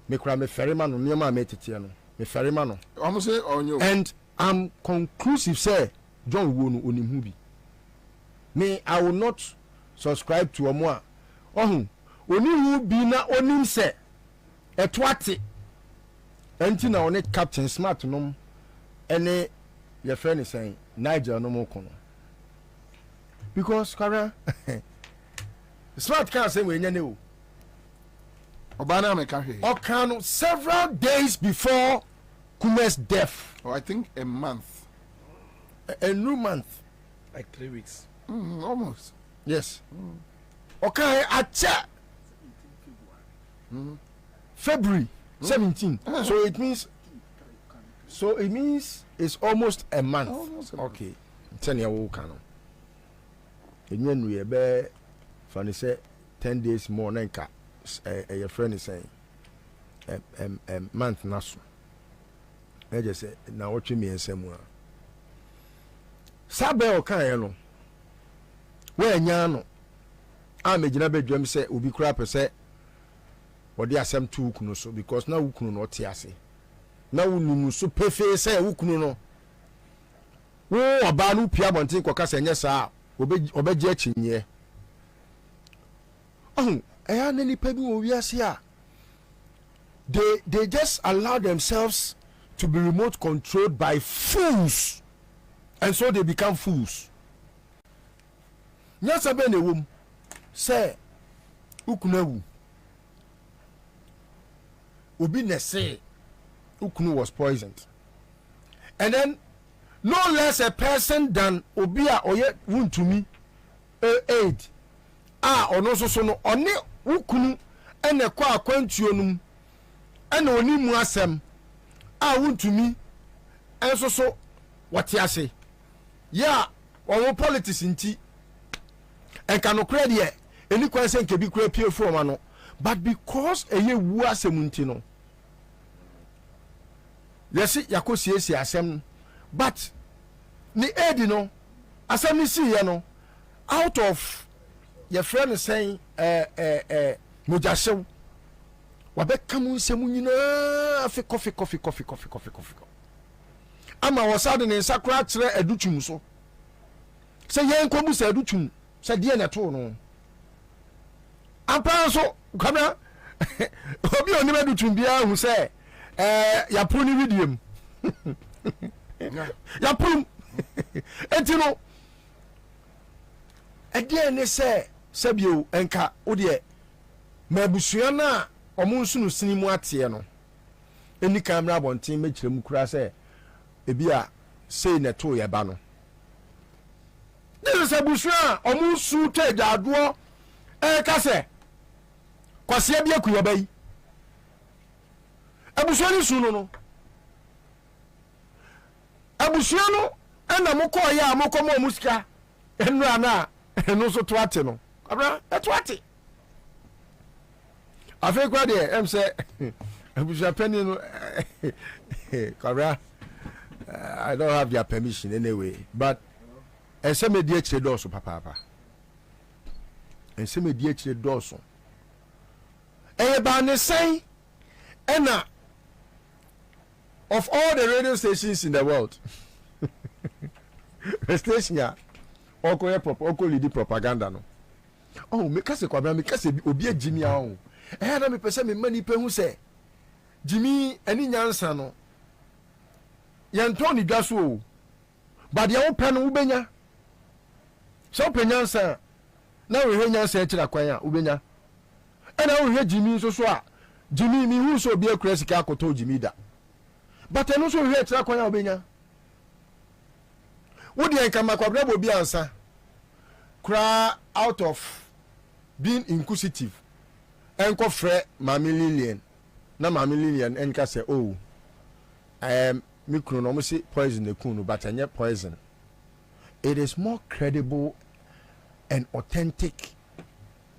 Speaker 11: me kra me ferima no niam a me tete no. me ferry man
Speaker 2: almost say on you
Speaker 11: and I'm conclusive say John Wonu Onimhubi. Me, I will not subscribe to Omoa. Oh, Onimhubi na onim se etwate. Enti na one Captain Smart nom ene your friend is saying Niger no more kono. Because Kara Smart can't say we nyane o.
Speaker 2: Obana me can hear.
Speaker 11: Okano several days before Kume's death.
Speaker 2: Oh, I think a month.
Speaker 11: A new month.
Speaker 5: Like 3 weeks.
Speaker 2: Almost.
Speaker 11: Yes. Okay, acha. February 17. So it means it's almost a month. Okay. 10 year old canon. And when we be funny say 10 days more nenka your friend is saying month naso. I just say now what you mean somewhere. Sabe o kan ye no. We anya no. A me gina bedwam say obi kura pese wode asem tu ukunu so because na ukunu no te ase. Na ununu so pefe say ukunu no. Wo oba no pia bonten koka se nye saa obeje achinye. Oh, eya na nipa bi wo wiase a they just allow themselves to be remote controlled by fools. And so they become fools. Nyasa be na wom say ukunawu obi na say ukunu was poisoned. And then no less a person than obi a oye wuntumi aid ono so no one ukunu ene kwa akwantuo num ene oni mu asem wuntumi enso so wate ase. Yeah, our politics inti and cannot credit any question can be created for mano, but because a year was a muntino. Yes, Yakosi asem, but ni edino asem see no out of your friend is saying Mujasem wabekamu semunina fe coffee. Ama wasade ne sakura kire adutum so se yen komu se adutum se de na to no ampa so kwabra obi oni adutum bia hu se ya pro ni video ya pro etino ede ne se bio enka wo de mabusua na omunsu no sinimu ate no eni kamera bonten mekire mu kura se ebia say na to ye ba no this is abusua omusu te jadwo ka se kwase bia ku ye ba yi abusua ni su no abusua no na mo ko ya mo ko mo musika enra na eno so to ate no abra to ate afi kwa de em se abusua pani no kabra I don't have their permission anyway, but and some of the doors, papa, and some of the doors. Everybody say, Anna, of all the radio stations in the world, the station ya, oko lead propaganda no. Oh, because obi Jimmy ahun. Na me pese me mani pe hu say Jimmy ani nyansa no. Yantoni dwaso but ya wo pɛ no wobenya so penyansa na we nyansa akira kwan a wobenya ɛna wo Jimmy so a Jimmy mi hu so bi akura sika akoto Jimmy da but ɛno so we akira kwan a wobenya wo de nkama kwabra bo bi ansa kra out of being inquisitive enko frɛ Mami Lillian na Mami Lillian enka say oh mikro no say poison the kunu but anya poison. It is more credible and authentic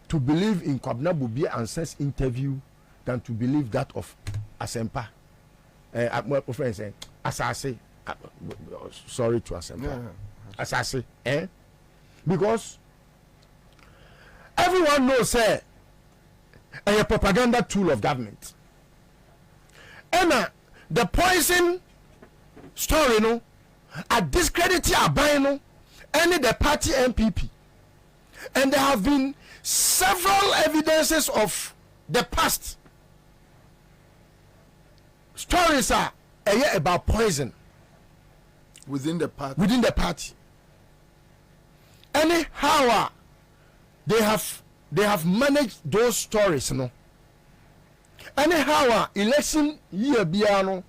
Speaker 11: to believe in Kwabena Bobia Ansah's interview than to believe that of Asempa. My friend saying Asase. Sorry to Asempa. Asase. Because everyone knows a propaganda tool of government. Emma, the poison story no a discredit aban no any the party MPP, and there have been several evidences of the past stories are about poison
Speaker 2: within the party.
Speaker 11: Anyhow they have managed those stories no. Anyhow election year biano,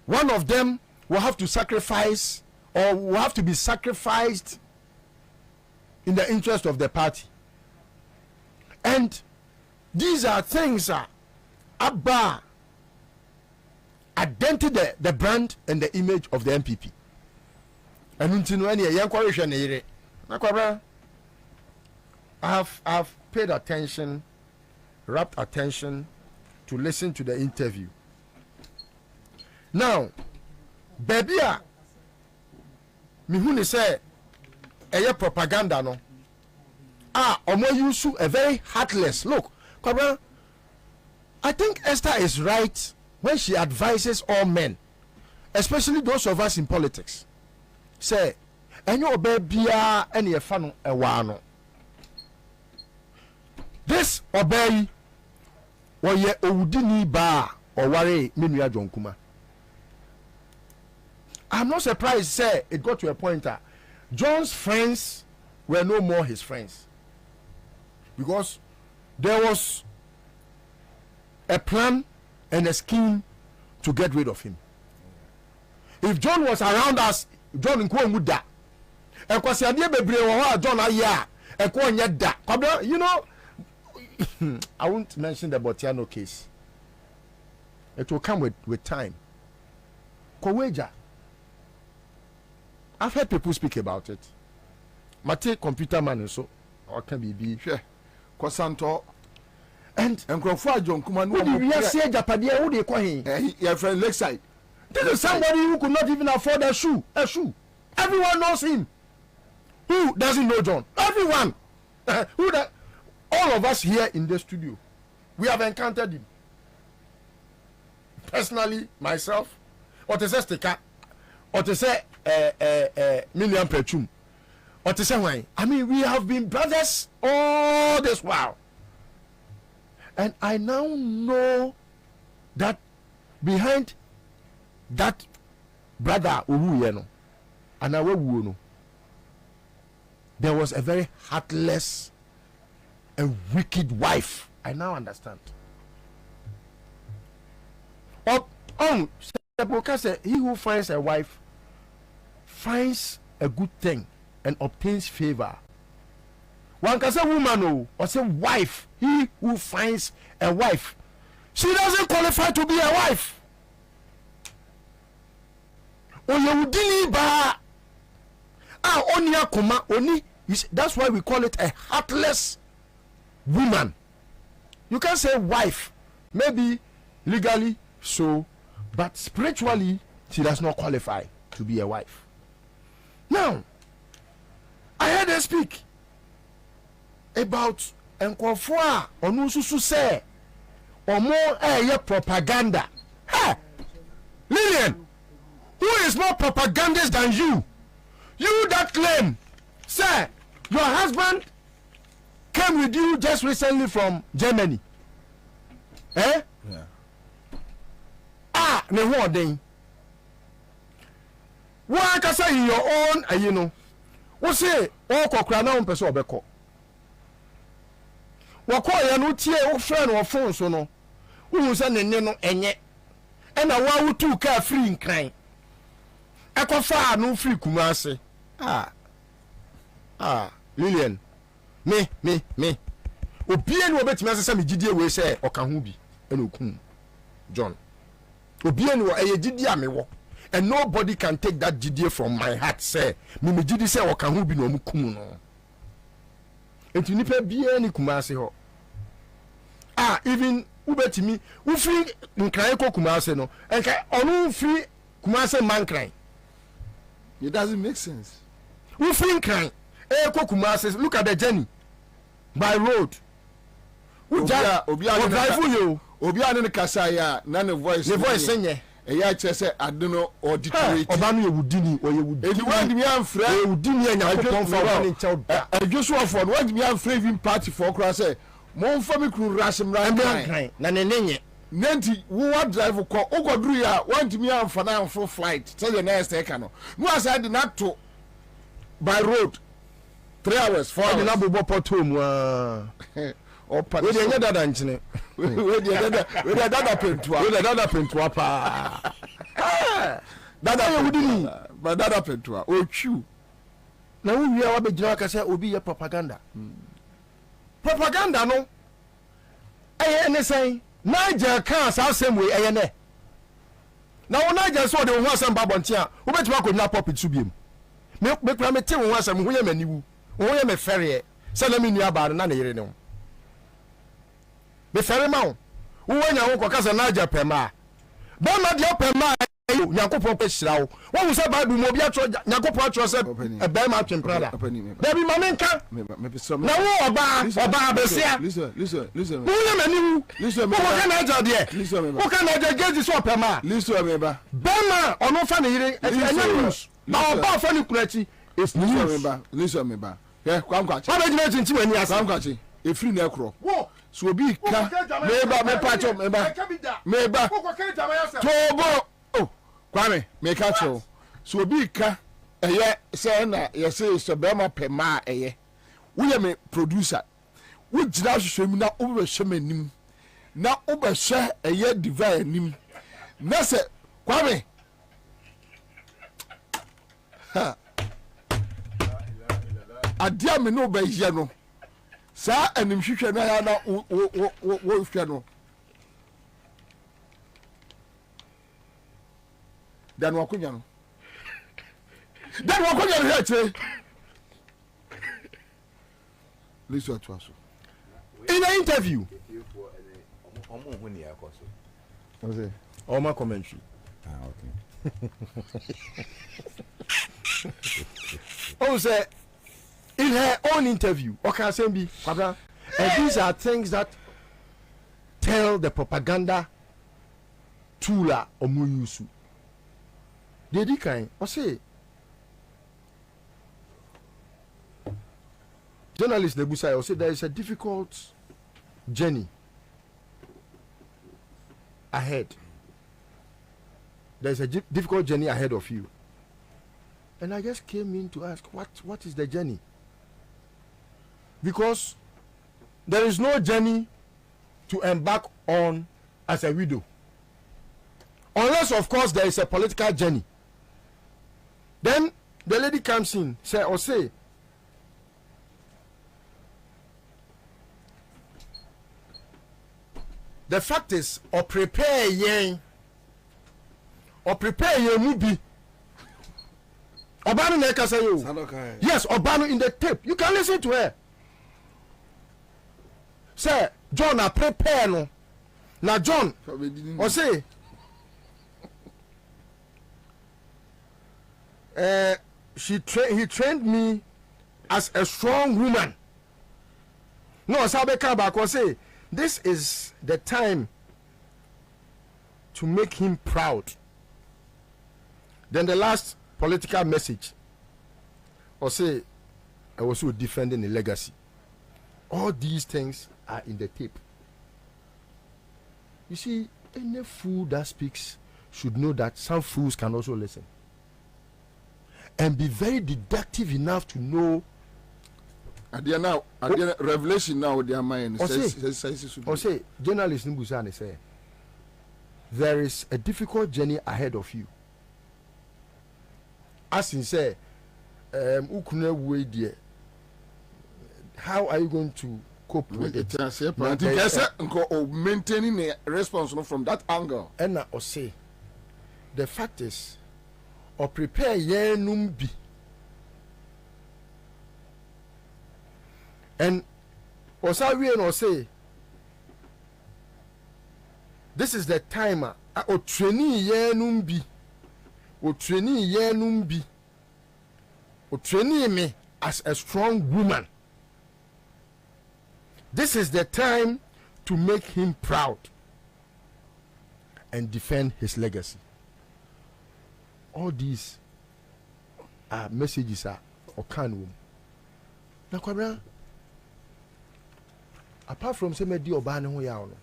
Speaker 11: one of them will have to sacrifice or will have to be sacrificed in the interest of the party, and these are things about identity, the brand and the image of the MPP. And until any young coalition, I have paid attention, rapt attention to listen to the interview. Now, baby, mihuni say propaganda no. Omo use a very heartless look. I think Esther is right when she advises all men, especially those of us in politics. Say, enyo obebia ene efa no ewa no. This obey woye owudini ba oware menua Jonkuma. I'm not surprised say it got to a point that John's friends were no more his friends, because there was a plan and a scheme to get rid of him. If John was around us, John nko muda e kwasi ade bebre wo ha John aya e ko nya da. You know, I won't mention the Botiano case. It will come with time. Koweja, I've heard people speak about it. Mate computer man so or can be sure. Kosanto and Crawford Jonkuma no we say Japadia who they call him.
Speaker 2: Your friend Lakeside.
Speaker 11: This is somebody who could not even afford a shoe. Everyone knows him. Who doesn't know John? Everyone. All of us here in the studio, we have encountered him. Personally, myself, or to say Stika, or to say Million Pechum, or to say why. I mean, we have been brothers all this while. And I now know that behind that brother Uwuyeno and Awewuno, there was a very heartless and wicked wife. I now understand. He who finds a wife finds a good thing and obtains favor. One can say woman or say wife. He who finds a wife, she doesn't qualify to be a wife. That's why we call it a heartless woman. You can say wife, maybe legally so, but spiritually she does not qualify to be a wife. Now, I heard her speak about Nkofua Onususu say or more propaganda. Hey, Lillian, who is more propagandist than you? You that claim, say your husband came with you just recently from Germany. Eh? Yeah. Ne ho den. One can say in your own, you know. What say? Oh, kokra na person obeko. Wako ya no tie wo friend wo phone so no. Wo say ne no enye. E na wa wutu ka free nkran. Ekofa no free Kumase. Lillian. Me. Obie no obetimi asese me gidie we say oka ho bi e na okun John. Obie no e gidie amewo. And nobody can take that gidie from my heart say me gidie say oka ho bi na omukum no. Enti nipa bia ni Kumase ho. Even ubetimi u free nkran ko Kumase no. Enka onu free Kumase mankran.
Speaker 2: It doesn't make sense.
Speaker 11: U free nkran ko Kumase, look at the journey by road. Obi drive you.
Speaker 2: Obi ane ne kasa ya na ne voice.
Speaker 11: The voice senye.
Speaker 2: ɛyɛ kyerɛ sɛ ade no ɔdeterate
Speaker 11: ɔba no yɛ wudini ɔyɛ wudini
Speaker 2: ɛdi wadi mi amfrɛ
Speaker 11: ɔyɛ wudini yɛ nyakopɔn fa ɔba ne nkyɛw da
Speaker 2: adwosoɔfoɔ no wadi mi amfrɛ even party foɔ koraa sɛ momfa me kuru rasemra
Speaker 11: nkran na ne ne nyɛ
Speaker 2: nanti wowa drive kɔ wokɔduru yi a wantumi amfa no amfo flight sɛdeɛ na ɛsɛ ka no ne wasa de no ato by road 3 hours 4 hours
Speaker 11: ɔde no abobɔ pɔtɔ mu a wede ɛnyɛ dada nkyene
Speaker 2: wede dada pentua
Speaker 11: paa
Speaker 2: dada yɛ wodini ba dada pentua ɔtwiw
Speaker 11: na wowie a wabɛgyina waka sɛ obi yɛ propaganda propaganda no ɛyɛ ne sɛn naagya kaa saa asɛm wei ɛyɛ nɛ na wo naagya sɛ ɔde wo ho asɛm ba abɔnten a wobɛtumi akɔgyina pɔpit so biom mekura mete wo ho asɛm ho yɛ m'aniwu wo ho yɛ mefɛreɛ sɛ na me nua baa no na ne yere ne ho mefɛre ma wo wowɔ nya wo kɔka sɛ naagya pɛ ma a bɛma deɛ pɛ ma a nyankopɔn kɔhyira wo wohu sɛ bible mu obi atwerɛ nyankopɔn atwerɛ sɛ ɛbɛrima atwempra da dabi ma menka na wo ɔbaa bɛsia woyɛ m'aniwu wokɔka na agya deɛ woka na agya gezi sɛ ɔpɛ ma a bɛrima a ɔno fa ne yere ɛnyɛ news na ɔba fa ne kunu akyi is news
Speaker 2: wabɛgyina
Speaker 11: kyinkyim ani ase
Speaker 2: ɛfiri na ɛkorɔ so obi ka meba tobo kwame meka kyerɛw so obi ka ɛyɛ sɛ na yɛsɛ sɛ bɛrima pɛ ma a ɛyɛ woyɛ me producer wogyina ahwehwɛ mu na wobɛhwɛ m'anim na wobɛhwɛ ɛyɛ divine anim na sɛ kwame adeɛ a me ne wobɛyɛ no saa animhwehwɛ no ayɛ na wohwɛ no dan wakonya no hwɛ akyire liso atoa so
Speaker 11: in an interview Oma commentary oh say in her own interview okay Sembi Kwabra and these are things that tell the propaganda tula omuyusu dedi kan o say journalist Nebusa o say there is a difficult journey ahead. There's a difficult journey ahead of you. And I just came in to ask, what is the journey? Because there is no journey to embark on as a widow. Unless, of course, there is a political journey. Then the lady comes in, say, the fact is, or prepare yen mubi. Obano neka say you. Yes, Obano in the tape. You can listen to her. Say, John, I prepare no. Now John, or say, he trained me as a strong woman. No, Sabeka Bako say, this is the time to make him proud. Then the last political message, or say, I was also defending the legacy. All these things are in the tape. You see, any fool that speaks should know that some fools can also listen. And be very deductive enough to know.
Speaker 2: Revelation now with their mind.
Speaker 11: Or say, journalist Nbusani say, there is a difficult journey ahead of you. As in say, how are you going to cope with it?
Speaker 2: Maintaining a response from that angle.
Speaker 11: And I say, the fact is, or prepare yenumbi. And Osawi and say, this is the timer. O training yenumbi. O training me as a strong woman. This is the time to make him proud and defend his legacy. all these messages are okan na kwabra apart from say me di oba ne ho yawo no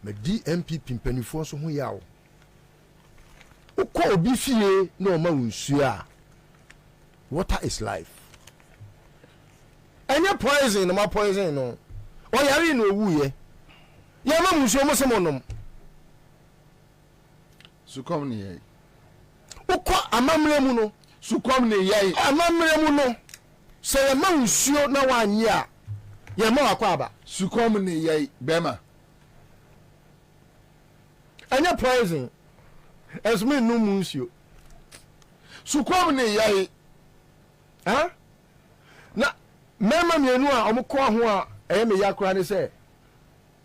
Speaker 11: me di MPP mpanifo so ho yawo ukọ obi fie na o ma wonsu a water is life any poison no ma poison no o yare no owu ye ya ma wonsu mo se mo nom
Speaker 2: sukom ne yɛ
Speaker 11: ukọ amamre mu no
Speaker 2: sukom ne yɛ
Speaker 11: amamre mu no se ya ma wonsu na wanyi a ya ma wakọ aba
Speaker 2: sukom ne yɛ bema
Speaker 11: any poison as me no munsuo
Speaker 2: sukom ne yɛ
Speaker 11: ha na mema mienu a omukọ ho a eye me yakora ne se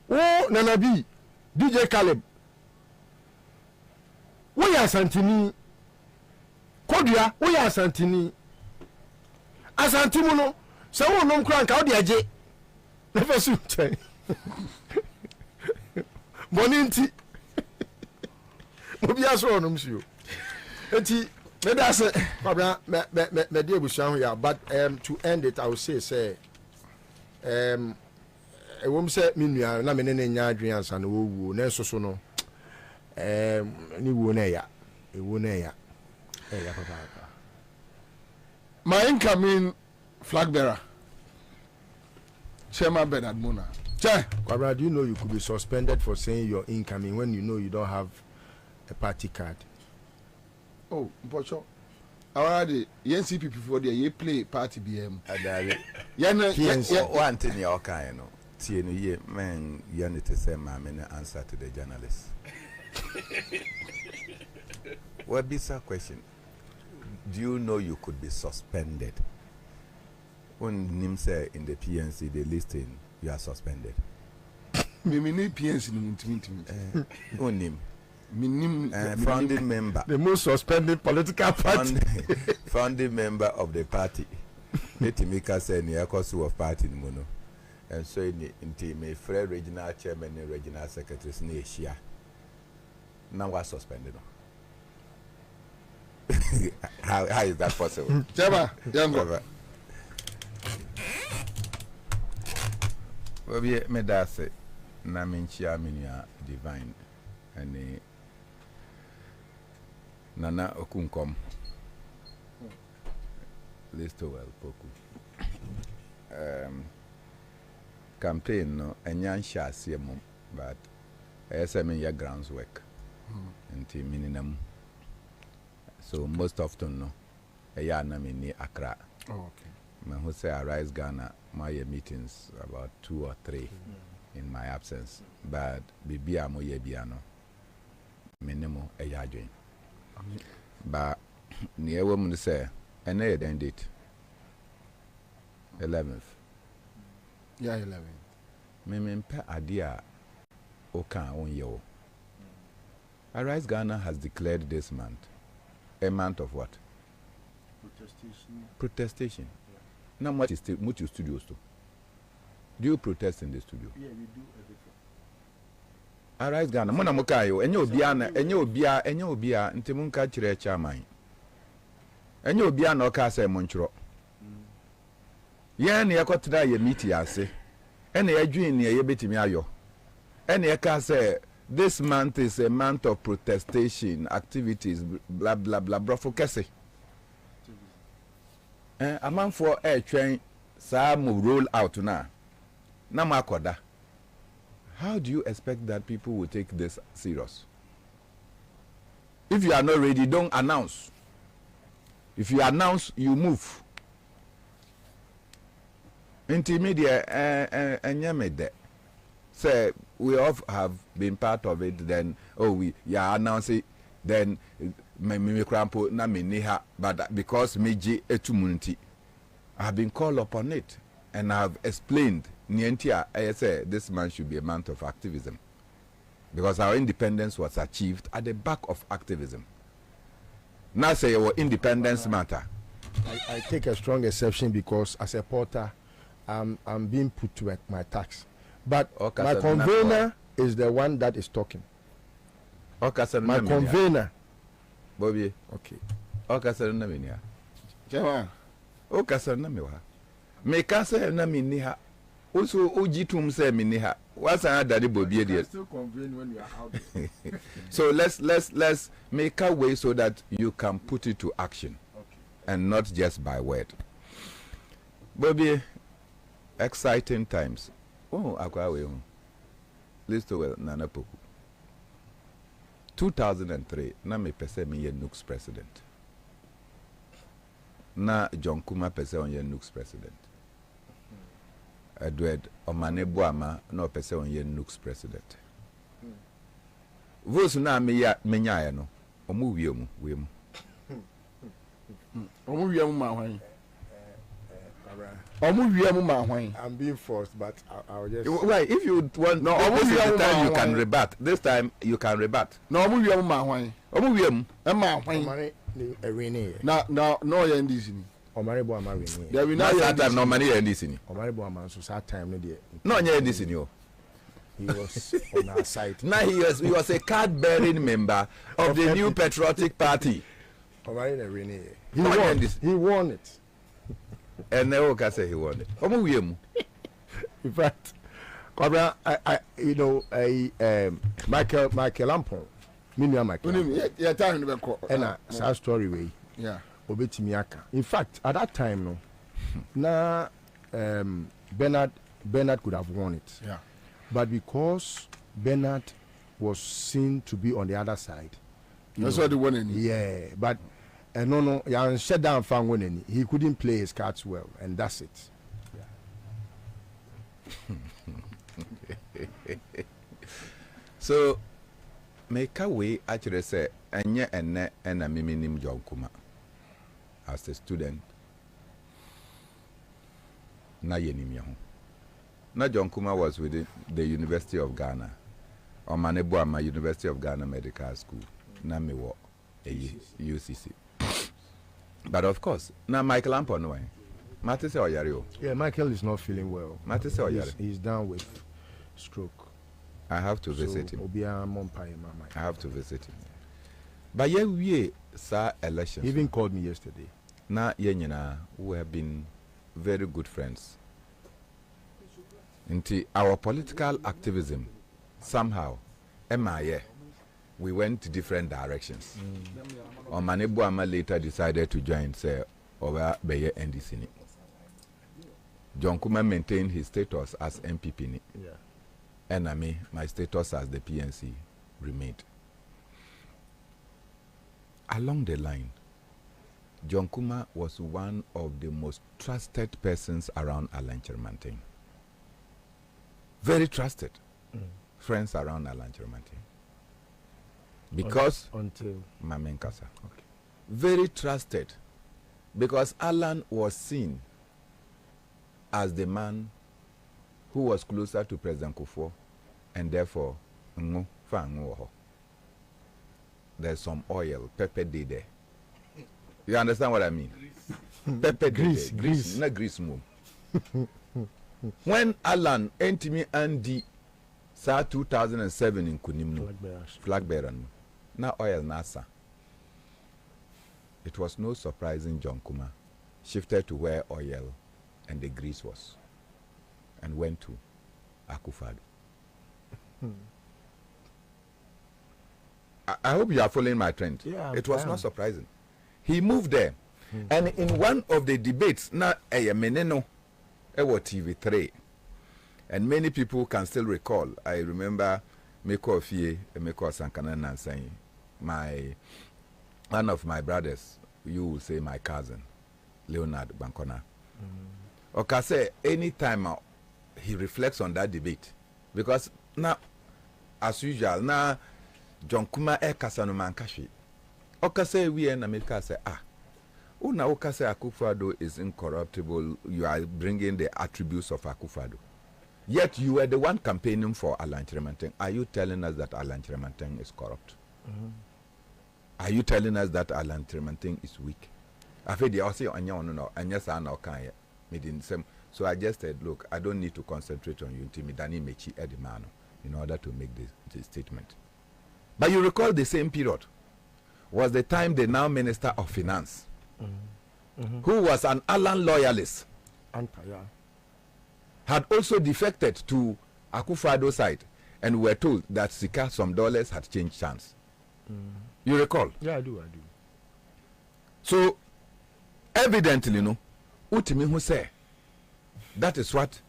Speaker 11: wo nana bi DJ Caleb wo ya santini kodua wo ya santini asantimu no se wo nom kra nka wo de age na fa su chen boninti obi aso nom sio enti me da se kwabra me de ebusuan ho ya but to end it I will say ewom se minua na me ne nya adwen ansa na wo wuo na soso no ni wo na ya ewo na ya papa
Speaker 2: my incoming flag bearer Chairman Bernard Muna.
Speaker 11: Kwabra, do you know you could be suspended for saying you're incoming when you know you don't have a party card?
Speaker 2: Oh, Pocho. Already, NCP before they play party BM.
Speaker 15: One thing you okay, you know. TNU, man, you need to say, my answer to the journalist. What be the question? Do you know you could be suspended? When Nim say in the PNC they listing, you are suspended.
Speaker 2: Me PNC
Speaker 15: Nim. Founding member.
Speaker 11: The most suspended political party.
Speaker 15: Founding member of the party. Netimika said Niakosu of party Mono. And so in my friend regional chairman and regional secretaries in Asia. Now was suspended. How is that possible?
Speaker 2: Chairman,
Speaker 15: well, we made that say, Naminchia Minia Divine and Nana Okunkom. Listo well, Poku. Campaign no, and yan shall see a mum, but SME ya grounds work. And minimum. So most often no, a yana mini Accra.
Speaker 2: Oh, okay.
Speaker 15: Man who say Arise Ghana, my meetings about 2 or 3 in my absence. But Bibia Moye Biano, minimum a yarding. But near woman say, and they end it 11th.
Speaker 2: Yeah, 11th.
Speaker 15: Memen pe idea Oka on yo. Arise Ghana has declared this month a month of what? Protestation. Now, what is your studios too? Do you protest in the studio?
Speaker 11: Yeah, we do everything.
Speaker 15: Arise Ghana, Mona Mokayo, and you'll be and you'll be a Intimunka Chire Chamai. And you'll be an Okase Montro. Yan Yako today, you meet Yase. And the dream near Yebitimiayo. And Yaka say, this month is a month of protestation activities, blah blah blah, brofokese. A man for air train, some roll out now. Namakoda. How do you expect that people will take this serious? If you are not ready, don't announce. If you announce, you move. Intermediate and Yamede. Say we all have been part of it, then we announce it, then me crampo na me niha, but because meji etumunti, I have been called upon it and I have explained Nientia I say this month should be a month of activism. Because our independence was achieved at the back of activism. Now say our independence matter.
Speaker 11: I take a strong exception because as a porter, I'm being put to my tax. But my convener is the one that is talking. My convener
Speaker 15: Bobby.
Speaker 11: Okay.
Speaker 15: Okasa na me ni ha.
Speaker 2: Chema.
Speaker 15: Okasa na me wa. Me kasa na me ni ha. Also ojitum say me ni ha. What's another Bobby there?
Speaker 11: Still convene when you are out there.
Speaker 15: So let's make a way so that you can put it to action.
Speaker 11: Okay.
Speaker 15: And not just by word. Bobby, exciting times. Oh, akwawe. Listen well, Nana Poku. 2003, na me pese me ye Nooks president. Na John Kuma pese on ye Nooks president. Edward Omane Boama no pese on ye Nooks president. Vosu na me ya menya no. Omu wiemu.
Speaker 2: Omu wiemu ma hwan. Omu wiemu ma hwan.
Speaker 11: I'm being forced, but I'll just.
Speaker 15: Right, if you want, no, this is the time you can rebut. This time you can rebut.
Speaker 2: No, omu wiemu ma hwan. Omu wiemu ma hwan. No ye ndisi ni.
Speaker 11: Omare bo ama we ni.
Speaker 15: There will not that time no money ndisi ni.
Speaker 11: Omare bo ama so that time no dey.
Speaker 15: No nye ndisi ni o.
Speaker 11: He was on our side.
Speaker 15: Now he was a card-bearing member of the New Patriotic Party.
Speaker 11: Omare na we ni.
Speaker 15: He
Speaker 11: won it.
Speaker 15: And now can say he won it. Omu wiemu.
Speaker 11: In fact, Cobra, I Michael Lampon, Michael.
Speaker 2: Yeah, time to go.
Speaker 11: And a story way.
Speaker 2: Yeah.
Speaker 11: Obetimiaka. In fact, at that time, no, na Bernard could have won it.
Speaker 2: Yeah.
Speaker 11: But because Bernard was seen to be on the other side,
Speaker 2: that's why they won it.
Speaker 11: Yeah, but no, yeah, shut down fan winning. He couldn't play his cards well, and that's it.
Speaker 15: So, make a way actually say, and yet and a minim John Kuma as a student. Na yenim yaho. Na John Kuma was with the University of Ghana, or Manebuama University of Ghana Medical School. Na me wo UCC. But of course, now Michael Lampon no way. Mate say Oyario.
Speaker 11: Yeah, Michael is not feeling well.
Speaker 15: Mate say Oyari.
Speaker 11: He's down with stroke.
Speaker 15: I have to visit him. I have to visit him. But yeah, we saw elections.
Speaker 11: He even called me yesterday.
Speaker 15: Na yenyina, we have been very good friends. Into our political activism, somehow, MIA, we went different directions. Omanebuama later decided to join, say, over Beye NDC. John Kuma maintained his status as MPP.
Speaker 11: Yeah.
Speaker 15: And my status as the PNC remained. Along the line, John Kuma was one of the most trusted persons around Alan Chermantin. Very trusted friends around Alan Chermantin. Because
Speaker 11: until
Speaker 15: Mamen Kasa.
Speaker 11: Okay.
Speaker 15: Very trusted because Alan was seen as the man who was closer to President Kufuor, and therefore there's some oil, pepper did there. You understand what I mean? Pepper grease, not grease move. When Alan Entimi Andy saw 2007 in Kunimno, flag bearer, now oil NASA. It was no surprising John Kuma shifted to where oil and the grease was and went to Akufado. I hope you are following my trend.
Speaker 11: Yeah,
Speaker 15: it was not surprising. He moved there. And in one of the debates, now meneno, was TV3. And many people can still recall. I remember Meko Ofie and Meko Sankana saying, one of my brothers, you will say my cousin, Leonard Bankona. Okay, say anytime he reflects on that debate, because now, as usual, now John Kuma Kasano Mankashi. Okay, say we in America say Una Okase Akufado is incorruptible. You are bringing the attributes of Akufado. Yet you were the one campaigning for Alan Chermantin. Are you telling us that Alan Chermantin is corrupt? Are you telling us that Alan Chermantin is weak? I feel the also on your no, and yes, I know can so I just said, look, I don't need to concentrate on you, Timidani Mechi Edimano, in order to make this statement. But you recall the same period was the time the now Minister of Finance, who was an Allen loyalist, had also defected to Akufo-Addo's side, and were told that Sika, some dollars had changed hands. You recall?
Speaker 11: Yeah, I do.
Speaker 15: So, evidently, no, Utimi who say that is what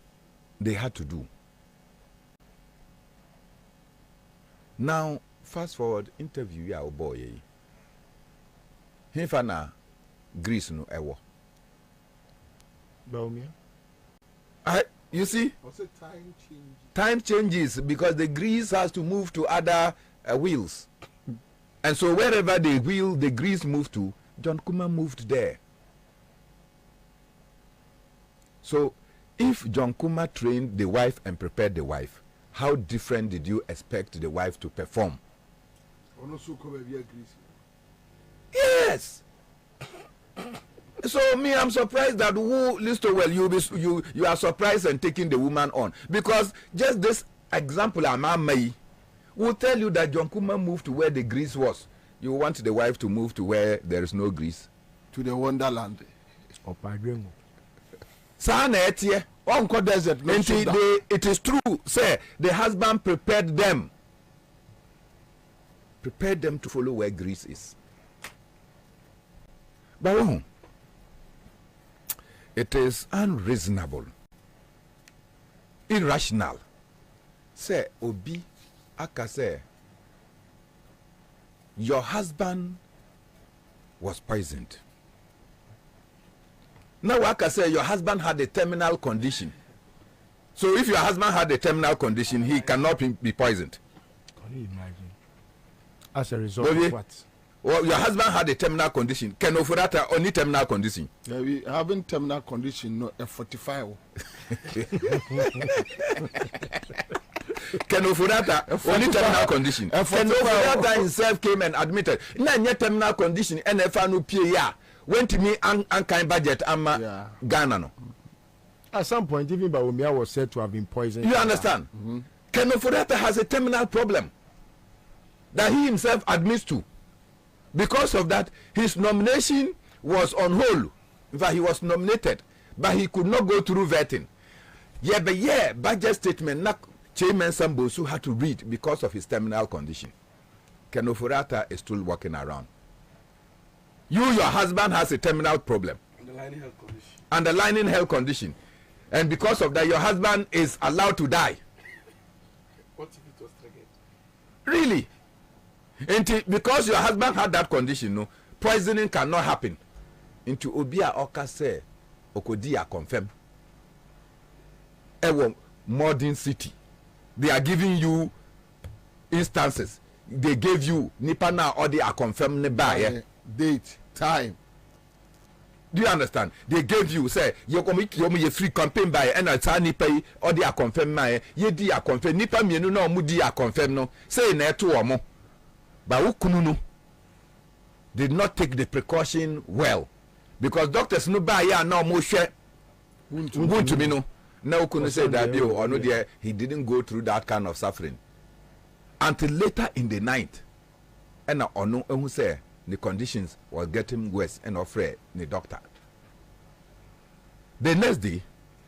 Speaker 15: they had to do. Now, fast forward, interview ya boy. Hifana Greece no ewo. You see? Time changes because the grease has to move to other wheels. And so wherever the wheel, the grease moved to, John Kuma moved there. So if John Kuma trained the wife and prepared the wife, how different did you expect the wife to perform? Yes. So me, I'm surprised that who listen well, you are surprised and taking the woman on, because just this example Amamai will tell you that John Kuma moved to where the grease was. You want the wife to move to where there is no grease,
Speaker 2: to the wonderland.
Speaker 15: Desert. It is true. Say the husband prepared them to follow where grease is. But it is unreasonable, irrational. Say Obi Aka say your husband was poisoned. Now Aka say your husband had a terminal condition. So if your husband had a terminal condition, he cannot be poisoned.
Speaker 11: Can you imagine? As a result of what?
Speaker 15: Well, your husband had a terminal condition. Can Ofurata only terminal condition?
Speaker 2: Yeah, we having terminal condition, no a 45.
Speaker 15: Ken Ofurata only terminal condition. Ken Ofurata himself came and admitted. Na terminal condition. NFA no PA went to me and kind budget. Ghana no.
Speaker 11: At some point, even Bawumia was said to have been poisoned.
Speaker 15: You understand? Ken Ofurata has a terminal problem that he himself admits to. Because of that, his nomination was on hold. In fact, he was nominated, but he could not go through vetting. Budget statement, Chairman Sambosu had to read because of his terminal condition. Ken Ofurata is still walking around. Your husband has a terminal problem. Underlying health condition. And because of that, your husband is allowed to die.
Speaker 5: What if it was triggered?
Speaker 15: Really? Because your husband had that condition, no, poisoning cannot happen. Into Obia Oka say, Okodia confirm. Ewo modern city. They are giving you instances. They gave you Nipana or they are confirmed nearby.
Speaker 2: Date, time.
Speaker 15: Do you understand? They gave you say you come free campaign by and I pay or they are confirmed my ye di are confirmed nipa mienu no mudi are confirmed no say na to omo. But Ukununu did not take the precaution well, because doctors no buy ya now mo share to me no. Now Ukunu said that or no there he didn't go through that kind of suffering until later in the night. And now ono who say the conditions was getting worse and afraid the doctor. The next day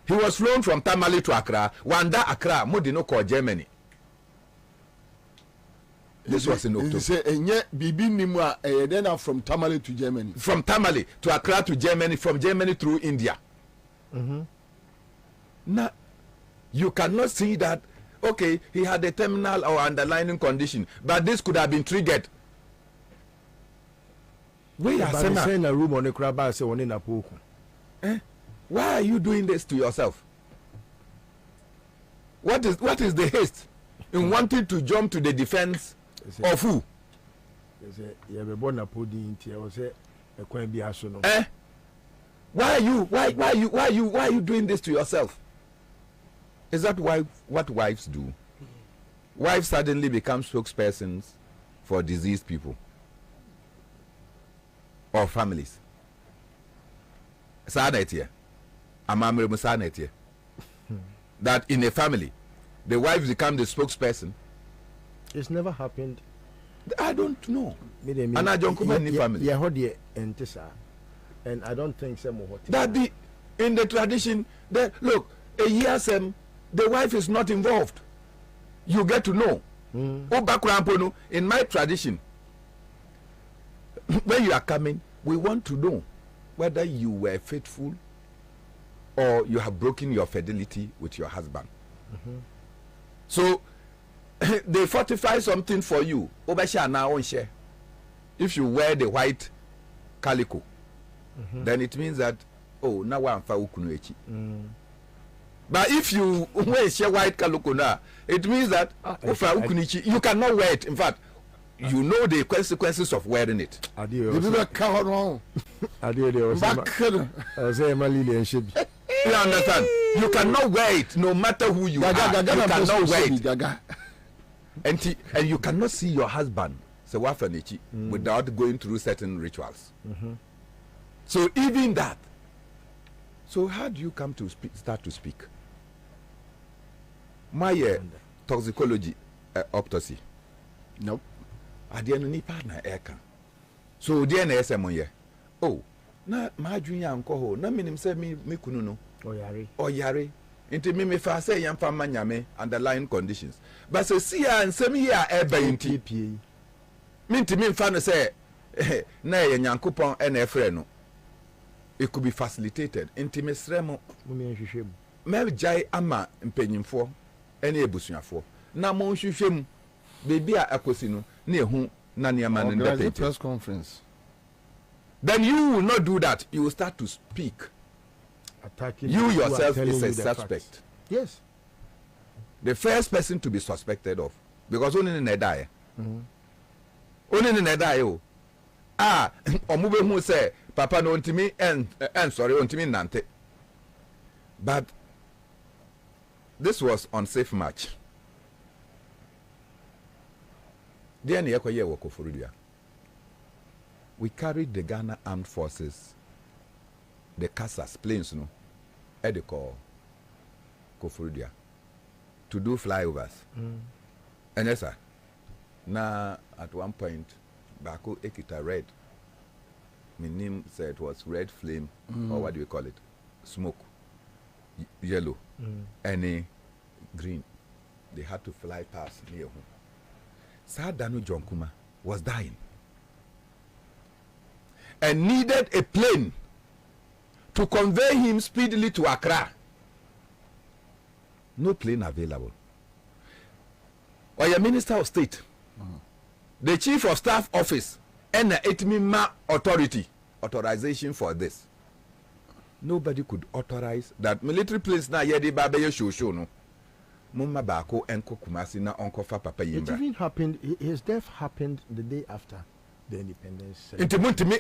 Speaker 15: he was flown from Tamale to Accra. Wanda Accra Modino called Germany. This was in October.
Speaker 2: Then from Tamale to Germany.
Speaker 15: From Tamale to Accra to Germany, from Germany through India. Now, you cannot see that, okay, he had a terminal or underlying condition, but this could have been triggered. Why are you doing this to yourself? What is the haste in wanting to jump to the defense of who? Why are you doing this to yourself? Is that what wives do? Wives suddenly become spokespersons for diseased people or families. That in a family, the wife become the spokesperson.
Speaker 11: It's never happened
Speaker 15: I don't know.
Speaker 11: And
Speaker 15: I don't come any family.
Speaker 11: Yeah, and I don't think some of
Speaker 15: that be in the tradition. That look, a year the wife is not involved. You get to know. In my tradition, when you are coming, we want to know whether you were faithful or you have broken your fidelity with your husband. So they fortify something for you. If you wear the white calico, then it means that now I'm ukunuechi. But if you wear white calico now, it means that you cannot wear it. In fact, you know the consequences of wearing it.
Speaker 2: You
Speaker 15: understand? You cannot wear it no matter who you are. You cannot wear it. And you cannot see your husband without going through certain rituals. So even that. So how do you come to start to speak? My toxicology autopsy.
Speaker 2: Nope.
Speaker 15: I didn't need partner eka. So DNA SMO oh, na my junior uncle, na minim say me kununo. Oyare. Into me fa say yam fa manyame underlying conditions. But say see and say me here eba inti. Minti me fa no say na ye nyankopon e na efre no. It could be facilitated. Inti me sremo. Me jai ama mpenyimfo ene ebusuafo. Na mo hwehwem baby a akosi no na ehu na niama no
Speaker 2: the press conference.
Speaker 15: Then you will not do that. You will start to speak.
Speaker 11: Attacking
Speaker 15: you yourself is a suspect.
Speaker 11: Yes.
Speaker 15: The first person to be suspected of, because only in a die. Only in a die. Omube who say Papa no ntimi and sorry ntimi nante. But this was unsafe match. We carried the Ghana Armed Forces, the CASAS planes, no, at the call Koforidua to do flyovers. And yes, sir. Now, at one point, Bako Ekita red. My name said it was red flame, or what do we call it? Smoke, yellow, and green. They had to fly past near home. Sadanu Jonkuma was dying and needed a plane to convey him speedily to Accra. No plane available. Or your Minister of State, the Chief of Staff Office, and the Etmima authorization for this. Nobody could authorize that military planes na yedi babaye show no. Mumma Bako enko Kumasi na onko fa papa yimba.
Speaker 11: It even happened. His death happened the day after the independence.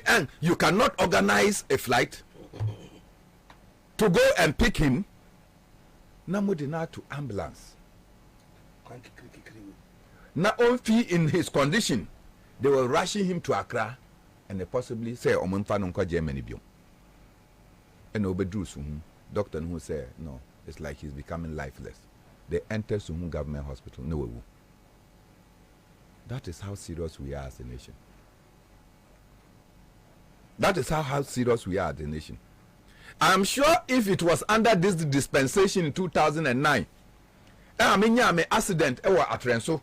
Speaker 15: And you cannot organize a flight to go and pick him. Namudina to ambulance. Na onfi in his condition, they were rushing him to Accra, and they possibly say omunfa nonko Germany biom. And obedru suhun. Doctor who said no, it's like he's becoming lifeless. They entered Sumun Government Hospital. No. That is how serious we are as a nation. That is how serious we are as a nation. I'm sure if it was under this dispensation in 2009, I mean, an accident at Renso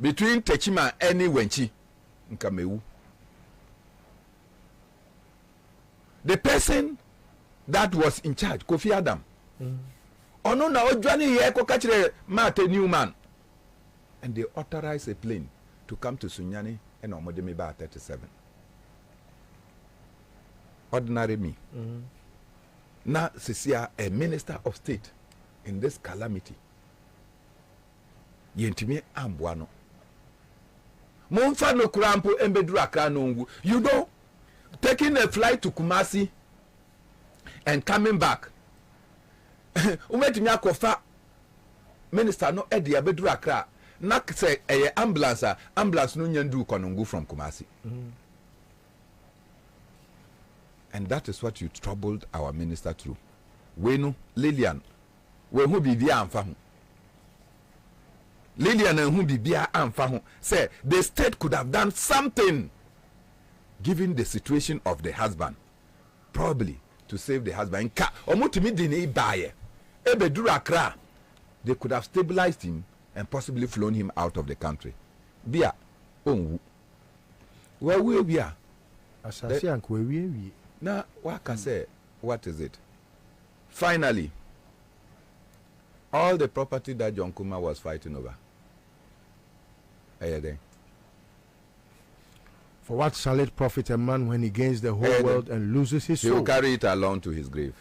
Speaker 15: between Techima and Wenchi in Kamewu. The person that was in charge, Kofi Adam, ono na ojwani ye ko kachire Mate Newman, and they authorized a plane to come to Sunyani and omodeme ba 37. Ordinary me. Na Sisia, a minister of state in this calamity. Yentime ambwano. Monfa no kurampo embedru Accra no. You know, taking a flight to Kumasi and coming back. Umetimi akofa minister no edi abedru Accra na say ambulance no nyandu konongu from Kumasi. And that is what you troubled our minister through. We know Lillian, we who be there and Lillian and Bibia and Fahu say the state could have done something given the situation of the husband, probably to save the husband. They could have stabilized him and possibly flown him out of the country. Bia, where we are. Now, what can say? What is it? Finally, all the property that John Kuma was fighting over.
Speaker 11: For what shall it profit a man when he gains the whole world and loses his soul?
Speaker 15: He will carry it along to his grave.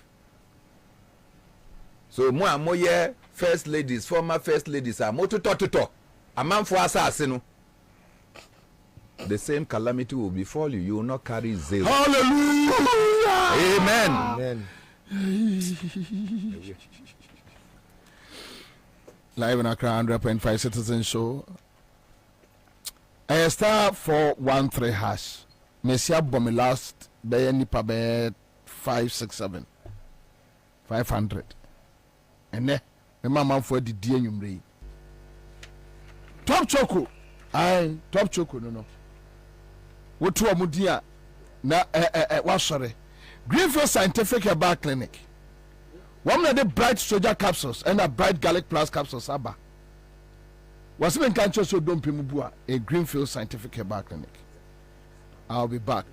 Speaker 15: So, more first ladies, former first ladies are more to talk. A man for assassin. The same calamity will befall you. You will not carry zeal.
Speaker 2: Hallelujah!
Speaker 15: Amen.
Speaker 2: Live in Accra 100.5 Citizen Show. I star 413 hash. Messia bomb last day nipa be 567 500. And then the mama for the DNU. Top choco. Top choco no. What to amudia na what sorry. Greenfield Scientific Herbal Clinic. One of the bright soldier capsules and a bright garlic plus capsules aba. Was even can't so don't pimubua a Greenfield Scientific Herbal Clinic. I'll be back.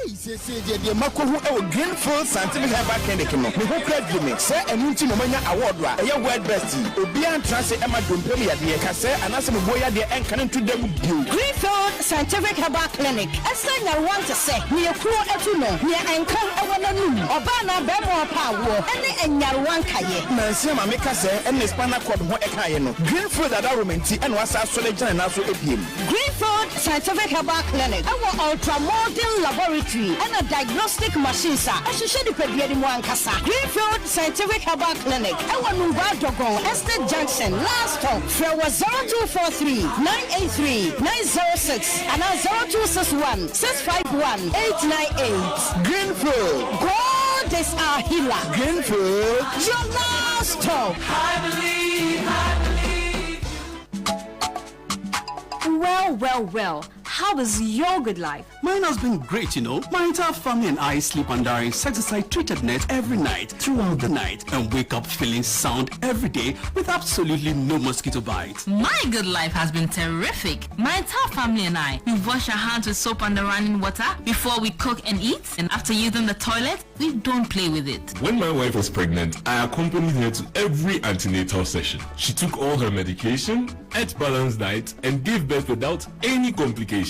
Speaker 16: The Mako who Greenfield Scientific Herbal Clinic. Me who credit me say and you know award wa. A word best. Obian translate Emma Dumpemi at the Kase and as a boy at the end can to them you. Greenfield Scientific Herbal Clinic. As I want to say, we are poor etuno, we are anchor our noon, or Bana Bemo Power, and Yaruan Kaye. Nansima Mikase and the Spana Quad Moekayeno. Greenfield at Arumenti and was our soldier and also APM. Greenfield Scientific Herbal Clinic. Our ultra modern laboratory. And a diagnostic machine, sir. I should show the Pediatric Wankasa. Greenfield Scientific Herbal Clinic. Our Nuba Dogon, Estate Junction, last stop. There was 0243 983 906 and 0261 651 898. Greenfield. God is our healer. Greenfield. Your last stop. I believe.
Speaker 17: Well. How is your good life?
Speaker 18: Mine has been great, you know. My entire family and I sleep under a insecticide treated net every night, throughout the night, and wake up feeling sound every day with absolutely no mosquito bite.
Speaker 17: My good life has been terrific. My entire family and I, we wash our hands with soap and running water before we cook and eat, and after using the toilet, we don't play with it.
Speaker 19: When my wife was pregnant, I accompanied her to every antenatal session. She took all her medication, ate balanced diet, and gave birth without any complications.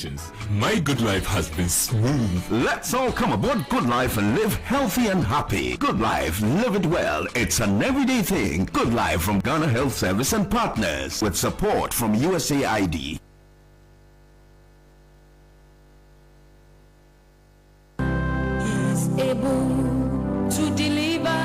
Speaker 19: My good life has been smooth.
Speaker 20: Let's all come aboard Good Life and live healthy and happy. Good Life, live it well. It's an everyday thing. Good Life from Ghana Health Service and partners with support from USAID.
Speaker 21: He's able to deliver.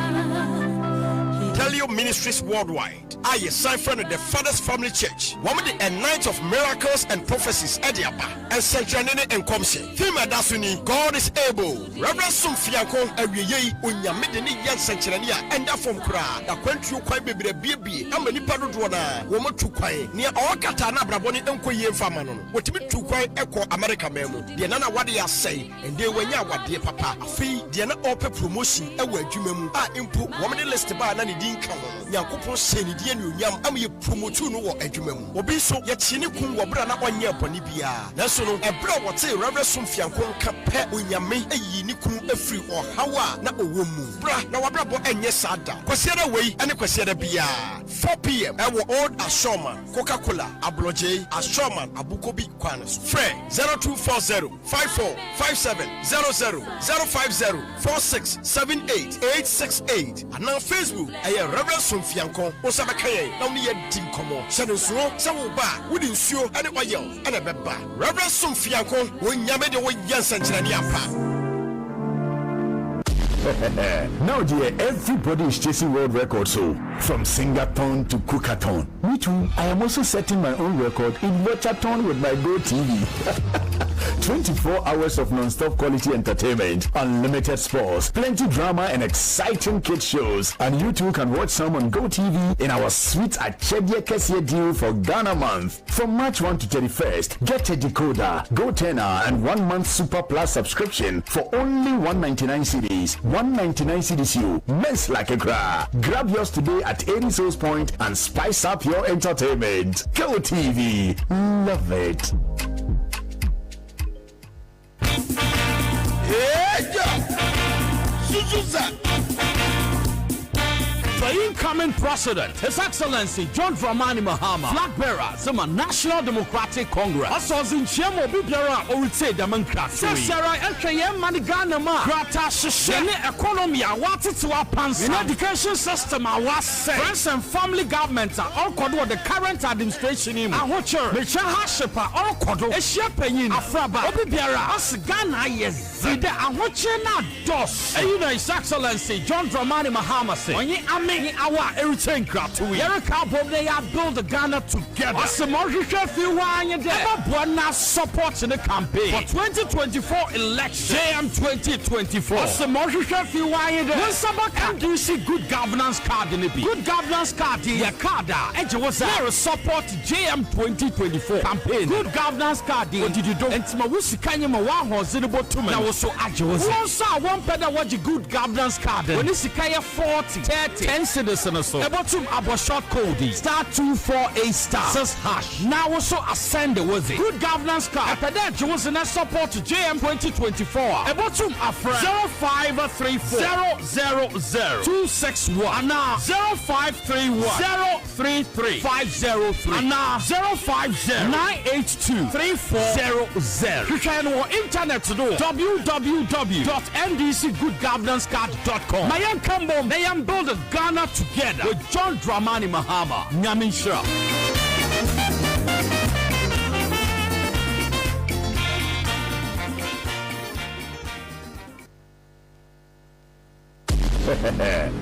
Speaker 22: Tell your ministries worldwide. I sign from the Father's Family Church. One of the night of miracles and prophecies Ediaba and Sanchanene and Komse. Thema Dasuni, God is able. Reverend Sumfiako, Awiye, Unyamidini Yan Sanchanania, and that from Kra, that went you quite baby, how many Padudwana, woman to quay, near Okatana Braboni and Koye Famanon. What me to quay Echo America Memo, the Nana Wadia say, and they were what dear papa. A fee, the Nana Ope promotion, a word you memo, input, woman list by Nani Dean Kawan, Yakupo Seni. Yam am ye promotu no adwumam obi so ye chini kun wo bra na onye boni bia na so no e bra wo te Reverend Sumfiankon ka pe onyame ayi ni kun afiri ohawa na owomu bra na wa bra bo enye sada kwasiara wei ene kwasiara bia 4 p.m. e wo Old Ashoma Coca-Cola Abloje Ashoma Abukobi Kwanos Fre 0240 545700 050 4678 868 and now Facebook aye Reverend Sumfiankon Osabaka now near Tim Como. Shannon Sro, Samuba, wouldn't sure and a wayel and a beba. Reverend Sumfiaco, when Yamede with Yansan Chaniapa.
Speaker 20: Now, dear, everybody is chasing world records. So, from Singathon to Cookathon. Me too. I am also setting my own record in Watchathon with my Go TV.
Speaker 16: 24 hours of non-stop quality entertainment, unlimited sports, plenty drama and exciting kids shows. And you too can watch some on GoTV in our sweet Achedie Kessie deal for Ghana month. From March 1 to 31st, get a decoder, GoTenor and 1 month Super Plus subscription for only 199 cedis. 199 cedis you. Mess like a gra. Grab yours today at any source point and spice up your entertainment. GoTV. Love it.
Speaker 1: The incoming president, His Excellency John Dramani Mahama, flag bearer, Zuma National Democratic Congress. Also, Zinchemo Bibiara, or say democracy. Sarah, LKM, Maniganama, Grata, Shishene, economy, what it's to our pants. In education system, I was saying, friends and family governments are all called the current administration. I watch her, Micha Hashipa, all called a shepherdin, Afraba, Obibiara, as Ghana, yes, Zida, I watch her not dos. And you know, His Excellency John Dramani Mahama say, our everything crap to Erica Bob, they have built Ghana together. As a more few wine and Buena support in the campaign for 2024 election. JM 2024. As a more few wine and NDC good governance card in the good governance card in your card. And you was there support JM 2024 campaign. Good governance card. What did you do? And Timawusi Kanyama was in the bottom. Now so agile. One saw one pedal watch a good governance card. When it's 40, 30. Citizens so about to about short code *248*6#. Now also ascend the was it good governance card. After that you was in a support to JM 2024 about to a friend 0534 000 now 0531 033 503 now 050 982 3400. You can on internet to do www.ndcgoodgovernancecard.com. My young combo they am build a Ghana together with John Dramani Mahama. Nyamin Shra.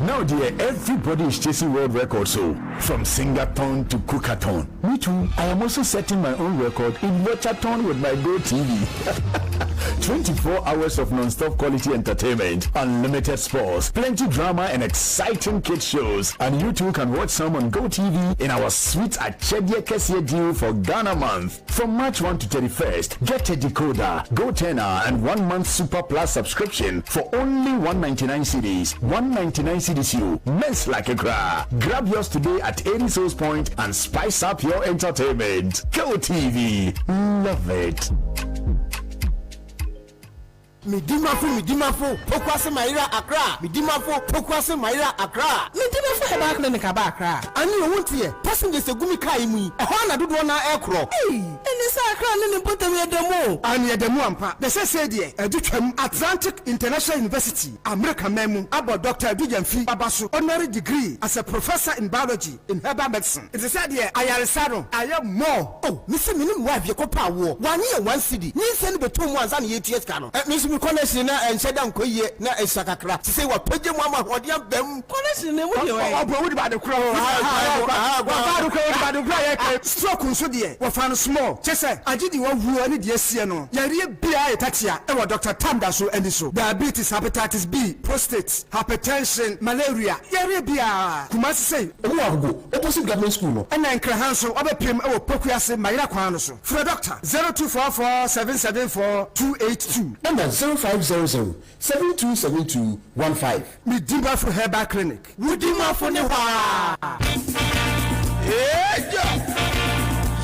Speaker 16: Now, dear, everybody is chasing world records. So, from Singathon to Cookathon. Me too. I am also setting my own record in Watchathon with my GoTV. 24 hours of non-stop quality entertainment, unlimited sports, plenty drama and exciting kids shows. And you too can watch some on GoTV in our sweet Achedie Kessie deal for Ghana month. From March 1 to 31st, get a decoder, GoTenor and 1 month Super Plus subscription for only 199 cedis. 199 cedis you. Mess like a gra. Grab yours today at any source point and spice up your entertainment. GoTV. Love it.
Speaker 3: Midimafo, Pokwase Maira Accra. Midimafo, Pokwase Maira Accra. Midimafo Heba Clinic Accra. And you won't hear. Passengers a gumi kaimui. A Hana do one aircraft. Hey, and this Accra and put them at the mo. And yet the Muampa. The Sadia, a Duchem Atlantic International University, America Memu, about Dr. Vivian Fee Abasu, honorary degree as a professor in biology in herbal medicine. It's a Sadia, I am Sado. I am more. Oh, Mr. Minim wife, your copa war. 1 year, 1 city. You send the 2 months and 8 years canon. Connection and said I'm quay na Esakakra. To say what Peggy Mama or the them connection about the crowd. Stroke so dear. What found small. Chessa, I did you who any dear Siano. Yaria Bia Tatia, and Dr. Tamdaso and so diabetes, hepatitis B, prostate, hypertension, malaria. Yaria Bia. Kumasi say, oh, opposite government school. And then Krahanso, other PM or Pokuase, Maira Kwanoso. For a doctor 0244 774 282. Number 0500-727215. Midimba for Herbal Clinic. Midimba for Newa.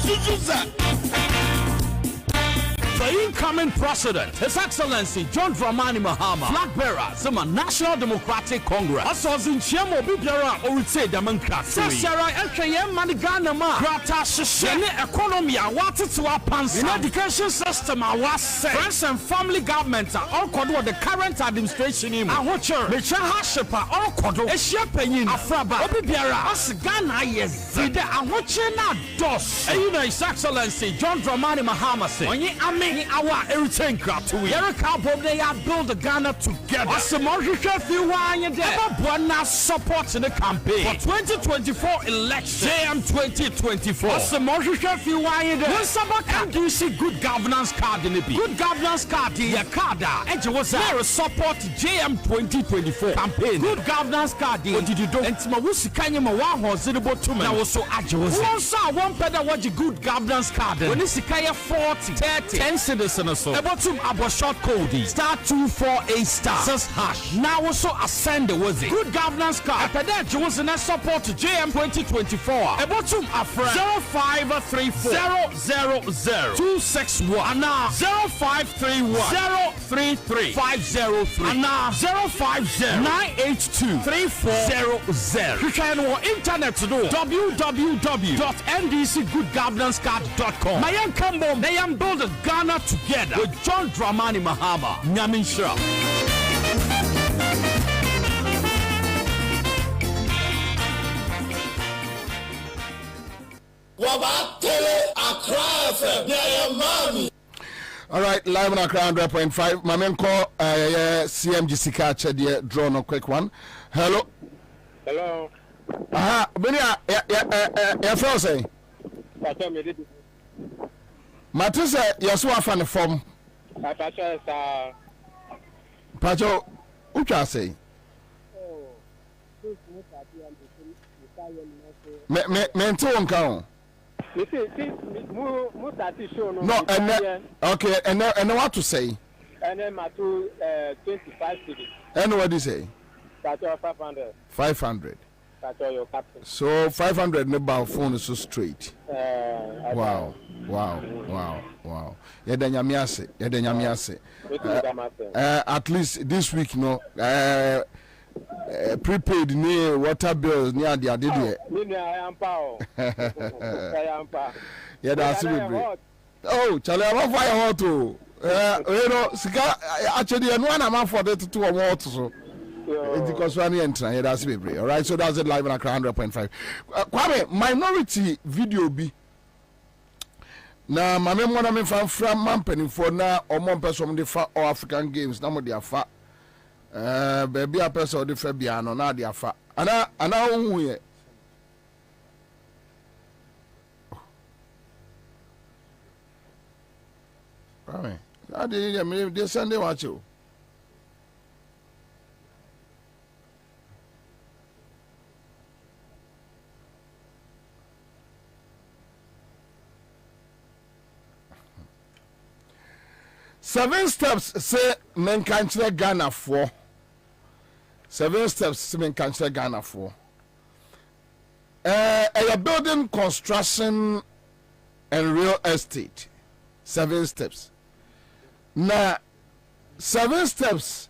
Speaker 1: Suzuza. The incoming president, His Excellency John Dramani Mahama, flag bearer, Zuma National Democratic Congress. Also, Zinchemo Bibiara, or say democracy. Sarah, LKM, Maniganama, Grata, Shishene, economy, what it's to our pants. In education system, I was saying, friends and family governments are all called the current administration. I watch her, Micha Hashipa, all called a shepherdin, Afraba, Obibiara, as Ghana, yes, Zida, I watch her not dos. And you know, His Excellency John Dramani Mahama say, when you in our everything Kratui. Erica Bob, they are build the Ghana together. Asamoah few wine there. Buona support in the campaign for 2024 election. JM 2024. Asamoah few wine there. When Sabaka do you see good governance card in the B? Good governance card in your card. And you was there support JM 2024 campaign. Good governance card. What did you do? And Timawusi Kanyama was in the bottom. Now also Ajos. One saw one pedal watch a good governance card. When it's Sikaya 40, 30, 10 citizens or so. The bottom about short code star 248 star. Says hash. Now also ascend the was it. Good governance card. After that, you was in a support to JM 2024. A bottom a friend 0534 000 261 and now 0531 033 503 and now 050 982 3400. You can on internet to do www.ndcgoodgovernancecard.com. Mayan Kambo, Mayan build Ghana together with John Dramani Mahama. Nyamin Shra.
Speaker 2: All right, live on Accra 100.5. My man call CMG Sika Chedia, draw no quick one. Hello.
Speaker 4: Hello.
Speaker 2: Aha, Benia, ya feel say. Matisa, you so fan the form. Pacho, ucha say. Me to on count. No, okay, and what to say?
Speaker 4: And then my 25 cities.
Speaker 2: And what do you say?
Speaker 4: 500.
Speaker 2: 500. So 500 mobile phone is so straight. Wow. Yedanyamiase. At least this week, no. Prepaid near water bills near the idea. Yeah, that's it. Oh, Charlie, I'm fire hot too. You know, actually, and one amount for the 2 or more. So because one entry, yeah, that's it. All right, so that's it live on Accra 100.5. Kwame, minority video be. Na mame mwana me fan from mampeni for na or one person the fa or African games na mo dia fa. Baby a person the Fabiano na dia fa. Ana hu ye. Kwame, I dey me dey Sunday watch you. Seven steps say men can't Ghana for. 7 steps say men can't Ghana for. A building construction and real estate. 7 steps. Now 7 steps.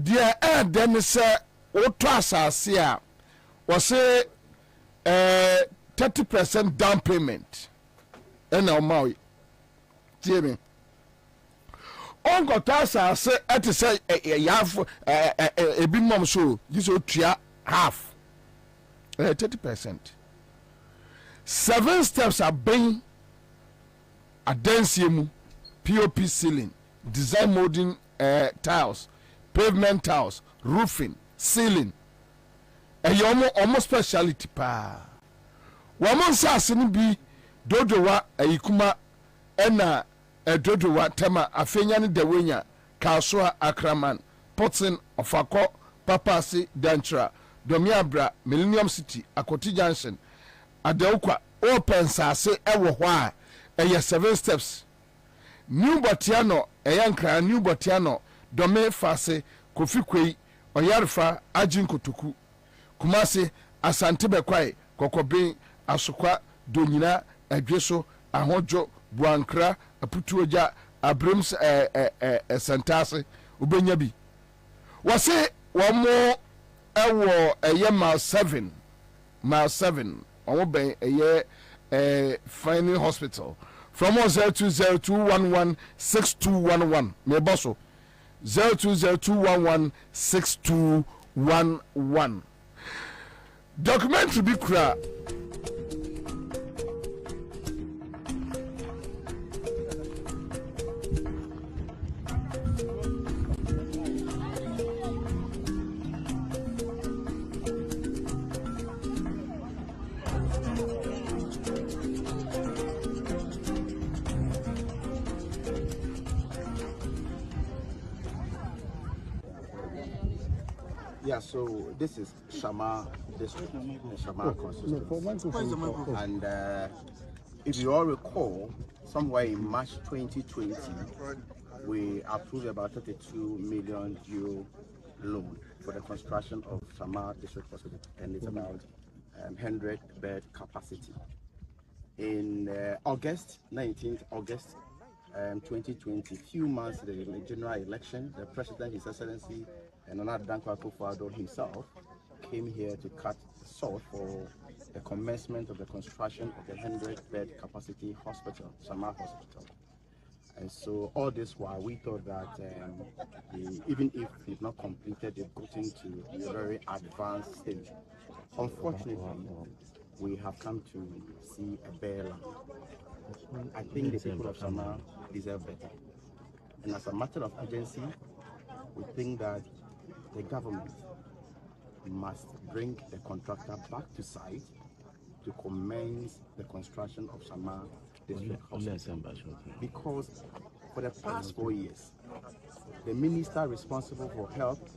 Speaker 2: Dear then say Otrasasia was say 30% down payment. And now Maui. Jimmy. Uncle Tassa say at say a big mom show you so half 30%. 7 steps are being a densium POP ceiling, design molding tiles, pavement tiles, roofing, ceiling. A yomo almost speciality pa. Woman says be dodowa a ikuma ena dodowa tema afenya ni dewenya kaswa akraman potsin ofako papasi dantra domiabra millennium city akoti junction adawukwa open sase ewo ho a 7 steps new botiano eyankra new botiano dome fase kofikwei oyarfa ajinkotoku kumase asante bekwai kokobin asokwa donyina adweso ahojo buankra aputuoja abrims santase ubenya bi wase womo ewo mile 7 omo ben Finding Hospital from 0202116211 me bosso 0202116211 documentary bi kura
Speaker 6: Yeah, so this is Shama district, Shama constituency. And if you all recall, somewhere in March 2020, we approved about 32 million euro loan for the construction of Shama district hospital, and it's about 100 bed capacity. In August 19th, August 2020, few months to the general election, the president, His Excellency, and Darko himself came here to cut salt for the commencement of the construction of the 100-bed capacity hospital, Shama Hospital. And so all this while we thought that even if they've not completed, they've gotten to a very advanced stage. Unfortunately, we have come to see a bare land. I think the people of Shama deserve better. And as a matter of urgency, we think that the government must bring the contractor back to site to commence the construction of Shama District Hospital. Because for the past 4 years, the minister responsible for health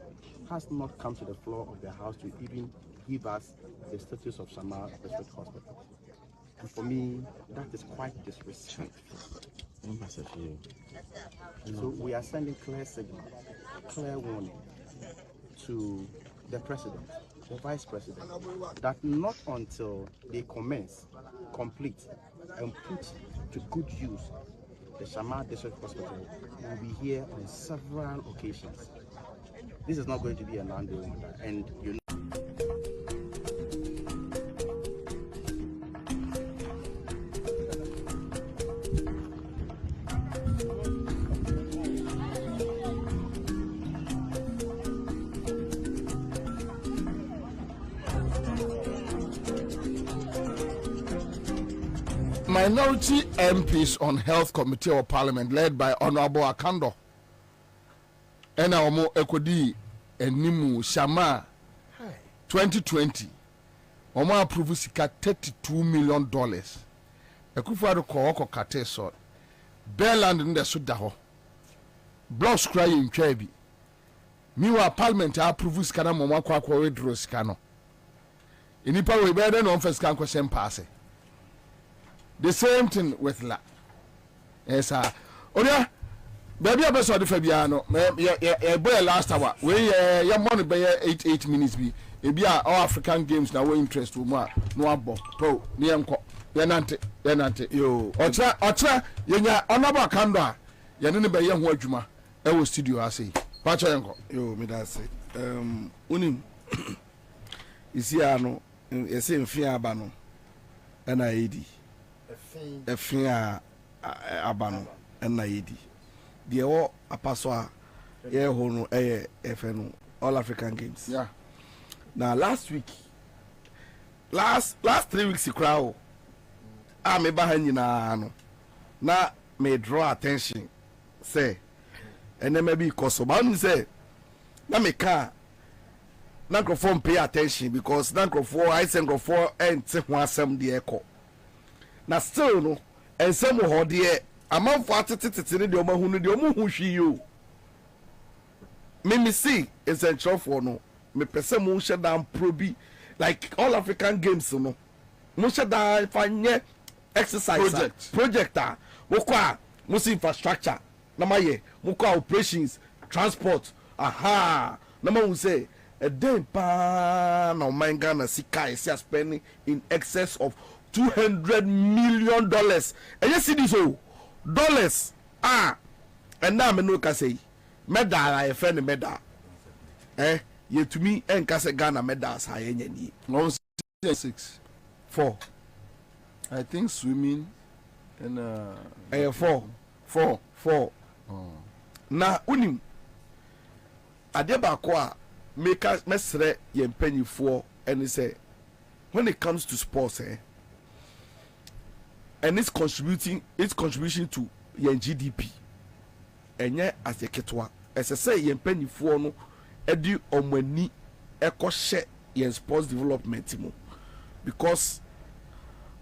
Speaker 6: has not come to the floor of the house to even give us the status of Shama District Hospital. And for me, that is quite disrespectful. So we are sending clear signal, clear warning to the president, the vice president, that not until they commence, complete, and put to good use the Shama District Hospital will be here on several occasions. This is not going to be a non-day wonder, and you know.
Speaker 2: Minority MPs on Health Committee of Parliament led by Honorable Akando and our Ekodi Enimu Shama 2020 Omo approve sika $32 million. Ekufado ko kate so Bearland in the Sudaho blocks cry in Chebi. Miwa Parliament approve sika na momo akwa withdraw sika no. Inipa we better no first kan question pass. The same thing with La. Yes, sir. Oya, baby, I saw the Fabiano. Boy, last hour. We your money by 8 minutes. Be all African games now. We interest to more. No abo. Pro. Niamko. Yanante. Yo. Ocha. Yenya. Honorable Kanda. Yanene be young wajuma. Ewo studio ase. Pacha yanko.
Speaker 5: Yo, me that say. Unim. Isi ano. Ese mfia abano. Na edi. Efia abano na yedi de o apaso a ye ho no efenu All African Games.
Speaker 2: Yeah.
Speaker 5: Now last 3 weeks crowd me ba hanyina no na me draw attention say ene maybe cause ba no say na me ka na microphone pay attention because na microphone I send microphone and te ho asem de eko. Na still no ensem ho de amanfo atetetete ne de omahu no de omuhu hwi yo me see essential for no me pese mo hye dan probi like All African Games no mo hye dan fanye exercise project wo kwa mo see infrastructure na maye mo kwa operations transport na ma say a day pa na manga na sika is spending in excess of $200 million. And you see this dollars and now me no ka say medal I friend medal you to me and ka say Ghana medals high any
Speaker 2: 4 I think swimming and
Speaker 5: 4 na unim adeba ko a make us mesre ye mpanyifo and say when it comes to sports and its contribution to your GDP and yet as a ketwa as I say ye mpanyifo no edi omani ekoshe ye sports development mo because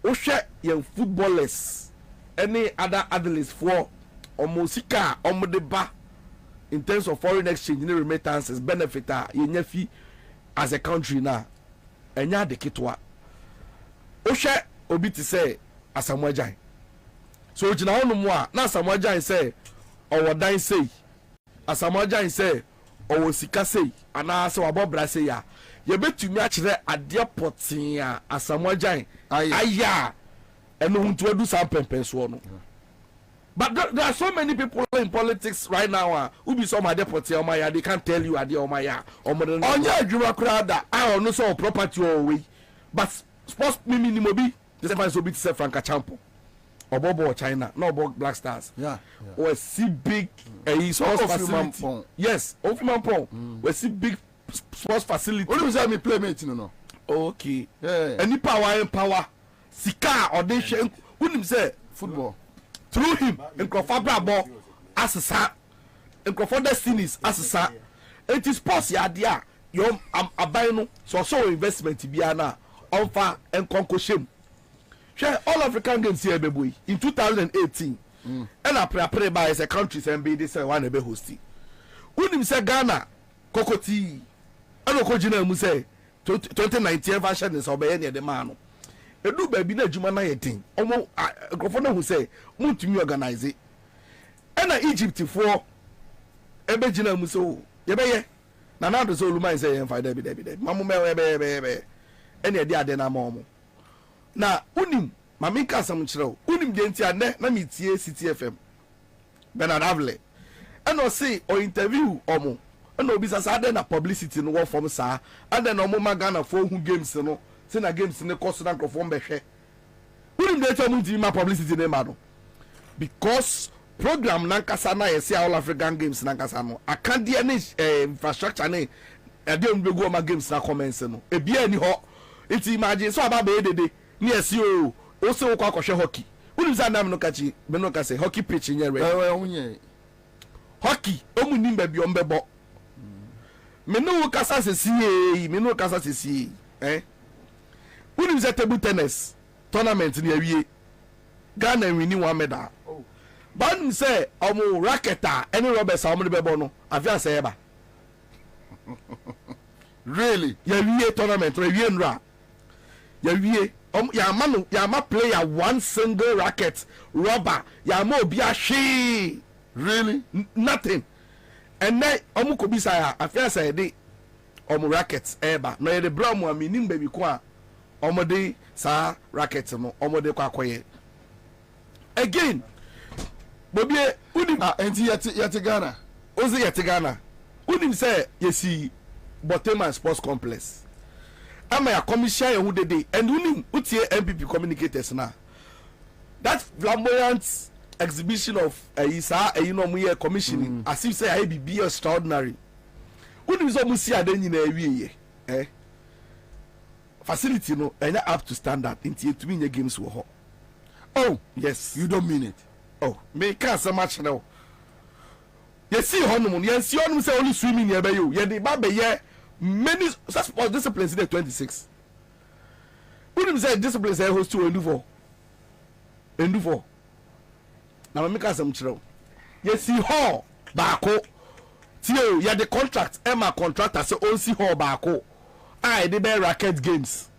Speaker 5: ohwe ye footballers any other athletes for omosika omodeba in terms of foreign exchange and remittances benefit ye nyafi as a country na enya de kitwa o hwe obi ti say Asamoah Gyan so gina hono mu a na Asamoah Gyan say owo dan say Asamoah Gyan say owo sika say ana say wabobra say ya ye betumi a kire ade potin a Asamoah Gyan aya eno huntu adu sam pempenso no. But there are so many people in politics right now who be some ade potin o maya they can't tell you ade o maya onya adwuma krada I no so property o we but sports minimum bi the same so be to say Franka Champo Obobo China no Obo Black Stars we see big sports facility yes Ofuman Pong we see big sports facility what do say me playmate no okay any power sika or they who say football through him in Crawford ball asesa in Crawford destinies asesa it is sports ya dia yo abai no so investment bia na onfa enkonko shem share all African games here beboy in 2018 and a pre by as a country and be this one be hosti unim say Ghana kokoti and okojina mu say 2019 version is obey near the man edu baby na adwuma na yedin omo grofo na hu say muntumi organize and Egypt for ebe gina mu so ye be na na do so luma say en fa da bi mamu me ebe ene de ade na mamu na unim mami ka sam kire unim de ntia ne na metie City FM Bernard Avle eno say o interview omo eno obi sa de na publicity no form sa and then omo magana for hu games no say na games ne cost na microphone be hwe unim de tell mu ma publicity ne ma no because program nankasa na yesi all African games nankasa no akandie ne infrastructure ne ade onbegu o ma games na commence no ebia ni ho iti imagine so aba be dede ni esi o se wo kwa kwhwe hockey unim za nam no kachi me no ka say hockey pitch nye re onye hockey omu nim ba bi o mbebo me no kasa sesi me no kasa sesi unim za table tennis tournament ni awie Ghana win 1 medal ban say omu racketa any Roberts omu de bebo no afia say eba really ya wie tournament re wie nra ya wie ya ma player one single racket rubber ya ma obi ahwe really nothing and then omu ko bi say afia say de omu racket eba no ye de brown mu aminim baby ko a omu de sa racket no omu de kwa koye again bobie unim enti yete Ghana ozi yete Ghana unim say yesi Botema Sports Complex ama ya commission ya hudede and unim utie MPP communicators na that flamboyant exhibition of isa no mu ye commissioning as if say I be extraordinary unim so mu si adanyi na awie ye facility no enya up to standard intie to me games wo ho oh yes you don't mean it oh me can so much now you see honum you see honum say only swimming here be you ye dey ba be ye many sport disciplines in the 26 wouldn't say disciplines I host to endufo na me ka some chiro you see hall baako tio ya the contract Emma contractor say on see hall baako I dey be racket games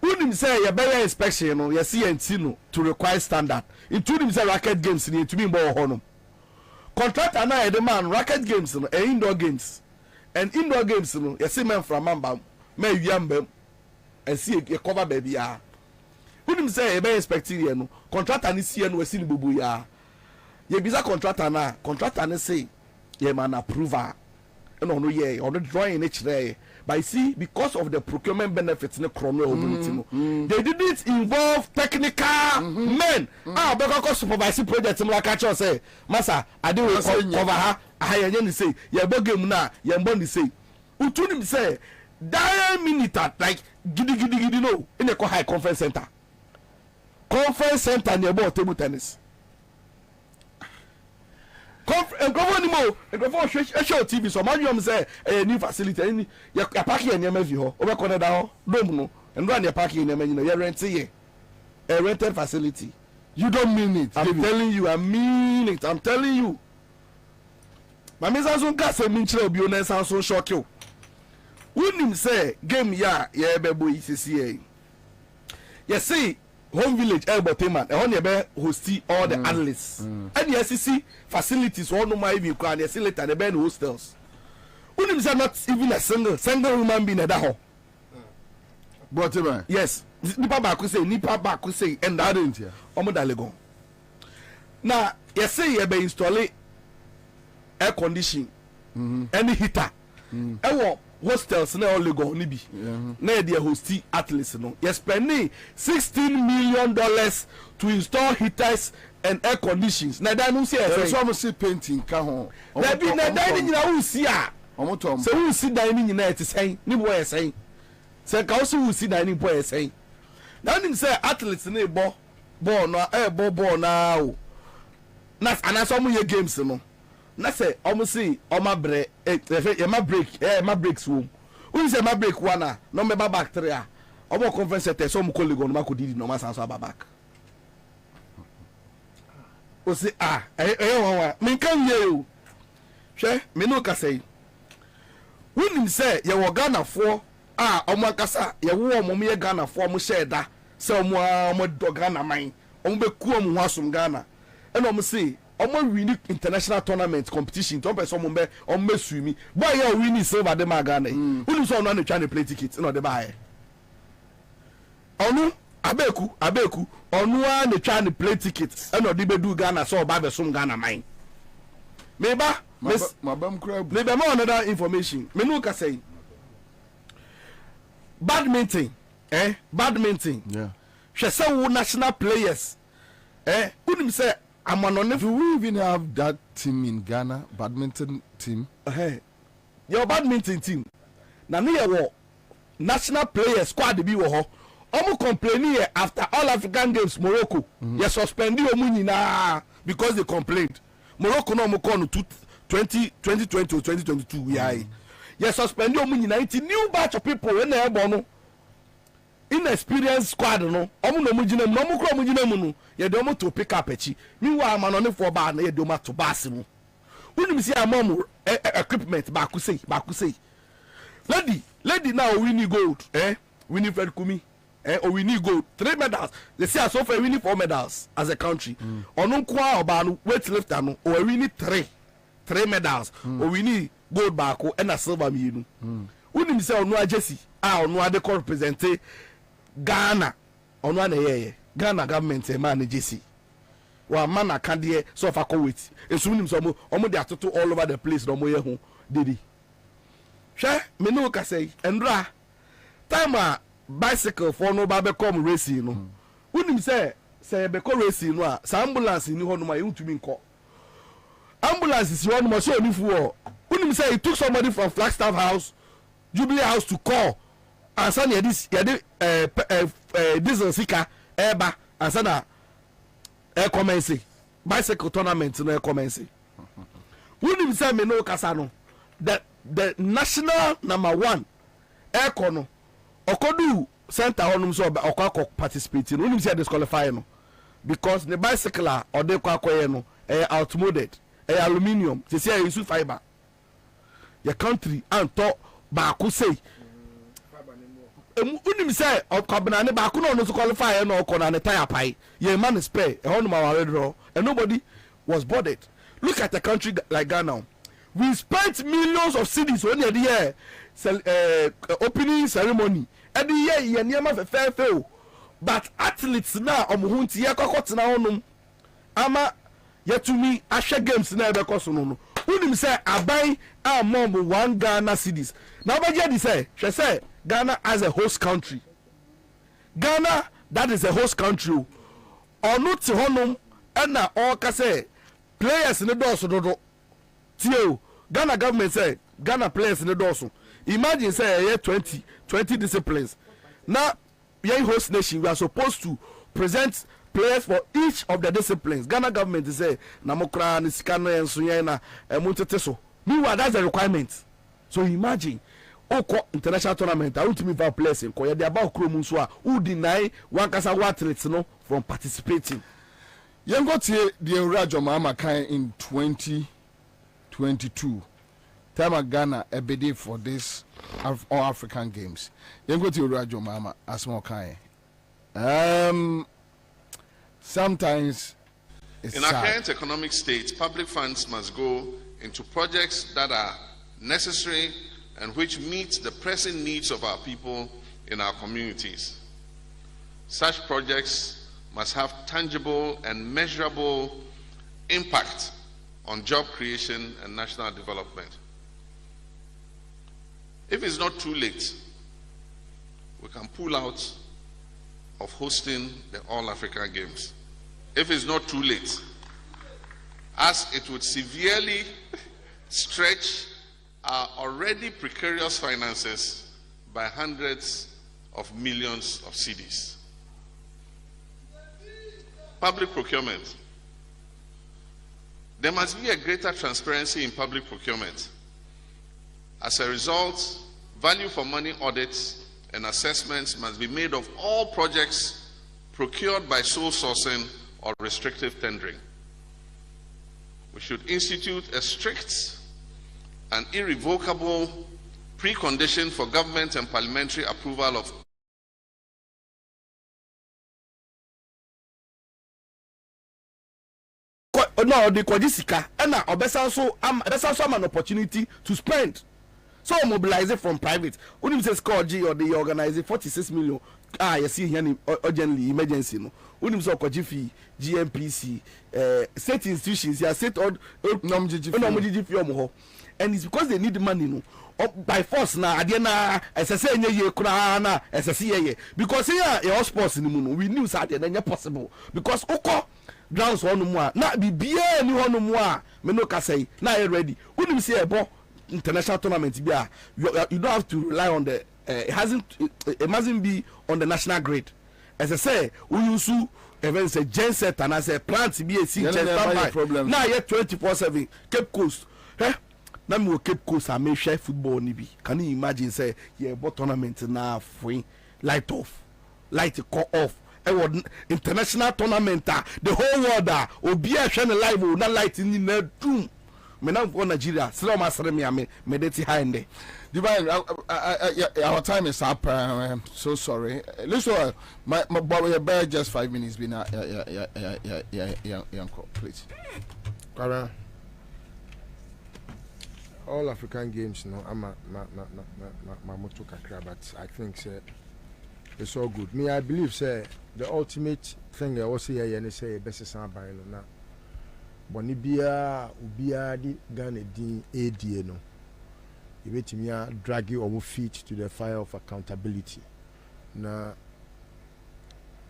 Speaker 5: wouldn't say ya be inspection no you see no to require standard including say racket games ni to be mbo honum contractor na the man racket games no indoor games and indoor games no you see men from mamba me wiambem and see you cover baby ya wouldn't say be expecting here no contractor ni see no we see bubu ya ye bisa contractor na say ye man approval no ye or drawing it there but see because of the procurement benefits ne chrono ability no they didn't involve technical men because supervising project no catch us say massa I dey cover ha ayenye ni say ye bogem na ye mbo ni say utunim say that minute like gidi no in a high conference center near about table tennis show TV so man say a new facility any ya park here near me ho we connect down dome no and run your parking near me you rent here a rented facility you don't mean it I'm telling you I mean it I'm telling you my Miss Azun got some minchel obi on so shock you Unim say game ya bebo ICCA. You see home village Elboteman, and you be hosti all the analysts. And the SEC facilities all no my view can you see later the Ben hostels. Unim say not even a single human being at that home.
Speaker 2: But
Speaker 5: yes, nipa ba ku say and that ain't here. Omodalegon. Now, you say you be install air conditioning, any heater. Hostels na only go ni bi. Na dey hosti athletes no. You spending $16 million to install heaters and air conditions. Na that no see e.
Speaker 2: So am see painting ka ho.
Speaker 5: Na bi na dan ni nyina wo si a.
Speaker 2: Omotom.
Speaker 5: Se wo si dan ni nyina e te sen. Ni bo e sen. Se ka wo si wo si dan ni bo e sen. Na nim say athletes na ball no ball na o. Na anaso mo ye games no. Na say almost see my break my breaks room. When say my break one no me back 3 omo conference center so mo colleague no ma ko didi no ma san so back. O say one me kan ye o. Hwe me no ka say. When say ye wo Ghana for omo akasa ye wo omo me Ghana for mo share da say omo do Ghana man omo be ku omo ho asom Ghana. And omo say omo win international tournament competition to person omo swim boy you win silver de Ghana who so no na try to play ticket no de buy onu abeku onu a na try to play ticket and no de be do Ghana so ba be som Ghana man meba
Speaker 2: mabam crab
Speaker 5: meba more another information me no ka say badminton yeah she say wo national players who say do
Speaker 2: we even have that team in Ghana, badminton team?
Speaker 5: Your badminton team. Na me wo national players squad bi wo ho. Omo complain here after all African games Morocco. You suspend omo nyina because they complained. Morocco no mo call no 2020 or 2022 yeah. You suspend omo nyina it new batch of people when they born no. Inexperienced squad no omo no mo gina no mo kro mo gina mu no ye de omo to pick up echi meanwhile man on for ba na ye de omo to bass mu unim see amom equipment ba ku say lady now winning gold winning Fred Kumi or winning gold 3 medals they say so far winning 4 medals as a country onu kwa oba no weightlifter no or winning 3 medals or winning gold ba ko and a silver mienu unim say onu ajesi onu ade ko represent Ghana on one year Ghana government man JC wa man akade so fa ko wait esunim so omo dey atoto all over the place no mo ye hu didi hwe me no ka say endra time a bicycle for no ba be come racing no unim say be ko racing no a ambulance ni ho no ma yutumi nko ambulance is one mo so oni fu o unim say it took somebody from Flagstaff House Jubilee House to call and say this diesel sika eba and say na commence bicycle tournament no commence wouldn't say me no kasa no that the national number 1 aircon no okodu center honum so okwa participating wouldn't say disqualify no because the bicycle or dey kwakoye no outmoded aluminium they say use fiber your country and to ba ku say unim say okabana ne ba ku no so qualify no okona ne tire pai ye man spare honum our draw and nobody was bothered. Look at a country like Ghana. We spent millions of cedis on the year opening ceremony and the year ye niam fair but athletes now omuhunti ye kokot na honum ama yetumi ahwe games na ebe koso no unim say abai amom 1 Ghana cedis now ba je say she say Ghana as a host country. Ghana that is a host country onu ti honum na all ka say players in the doors dodo tio Ghana government say Ghana players in the doors imagine say 20 disciplines now we host nation we are supposed to present players for each of the disciplines. Ghana government say namokra ni sikano enso yen na emutete so meanwhile that's the requirement. So imagine oko international tournament I want to meet players in ko ye dey about krom nso a who deny one kasa athletes no from participating.
Speaker 2: Yengo tie the Urajo Mama kan in 2022 time Ghana a bid for this all African games. You go to Rajo Mama as small kind. Sometimes it's
Speaker 7: in
Speaker 2: sad.
Speaker 7: our current economic state, public funds must go into projects that are necessary and which meet the pressing needs of our people in our communities. Such projects must have tangible and measurable impact on job creation and national development. If it's not too late, we can pull out of hosting the All-African Games. If it's not too late, as it would severely stretch our already precarious finances by hundreds of millions of cedis. Public procurement. There must be a greater transparency in public procurement. As a result, value for money audits and assessments must be made of all projects procured by sole sourcing or restrictive tendering. We should institute a strict and irrevocable precondition for government and parliamentary approval of
Speaker 5: no, the Kwadisika, and also an opportunity to spend. So mobilize it from private. When you say score G or they organize 46 million, you see here urgently emergency. No, when you say Kwajifi, GMPC, state institutions, you state or GGF, and it's because they need the money. No, by force now. Adiana, SSA ye kuna SSA because here your sports in the moon. We knew that then possible because Oko. Grounds on moi na bibia ni hono mo a me no ka say na you ready unim say ebo international tournament bia you don't have to rely on the it mustn't be on the national grid as I say we use events a genset and as a plant be a problem now yet 24/7 Cape Coast na me Cape Coast I may share football ni bi can you imagine say yeah but tournament na free light off light cut off international tournament the whole world obi a hwe live na light ni na doom me na for Nigeria sell my me deti high there.
Speaker 2: Divine, our time is up. I'm so sorry. Listen, my boy, bear just 5 minutes. Been please.
Speaker 11: All African games, no, I'm moto kakra, but I think it's all good. Me, I believe the ultimate thing I was here and say best sound by na. Bonibia ubia di Ghana din AD no. You wait me drag you or feet to the fire of accountability. Na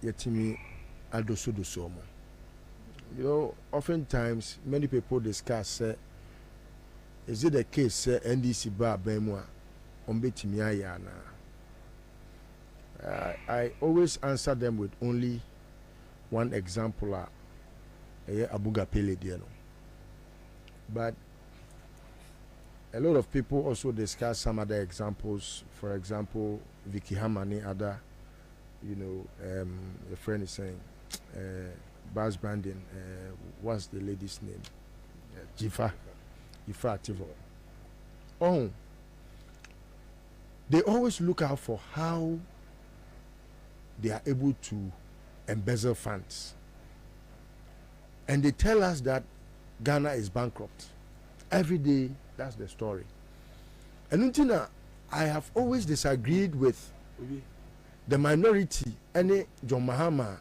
Speaker 11: yetimi adoso doso mo. You know, oftentimes many people discuss is it the case NDC ba bemwa ombetimi aya na. I always answer them with only one example. Abuga Pele Diano. But a lot of people also discuss some other examples. For example, Vicky Hamani, other, you know, a friend is saying, Baz Brandon, what's the lady's name? Jifa Ativo. Oh, they always look out for how they are able to embezzle funds. And they tell us that Ghana is bankrupt. Every day, that's the story. And Untina, I have always disagreed with the minority. And John Mahama,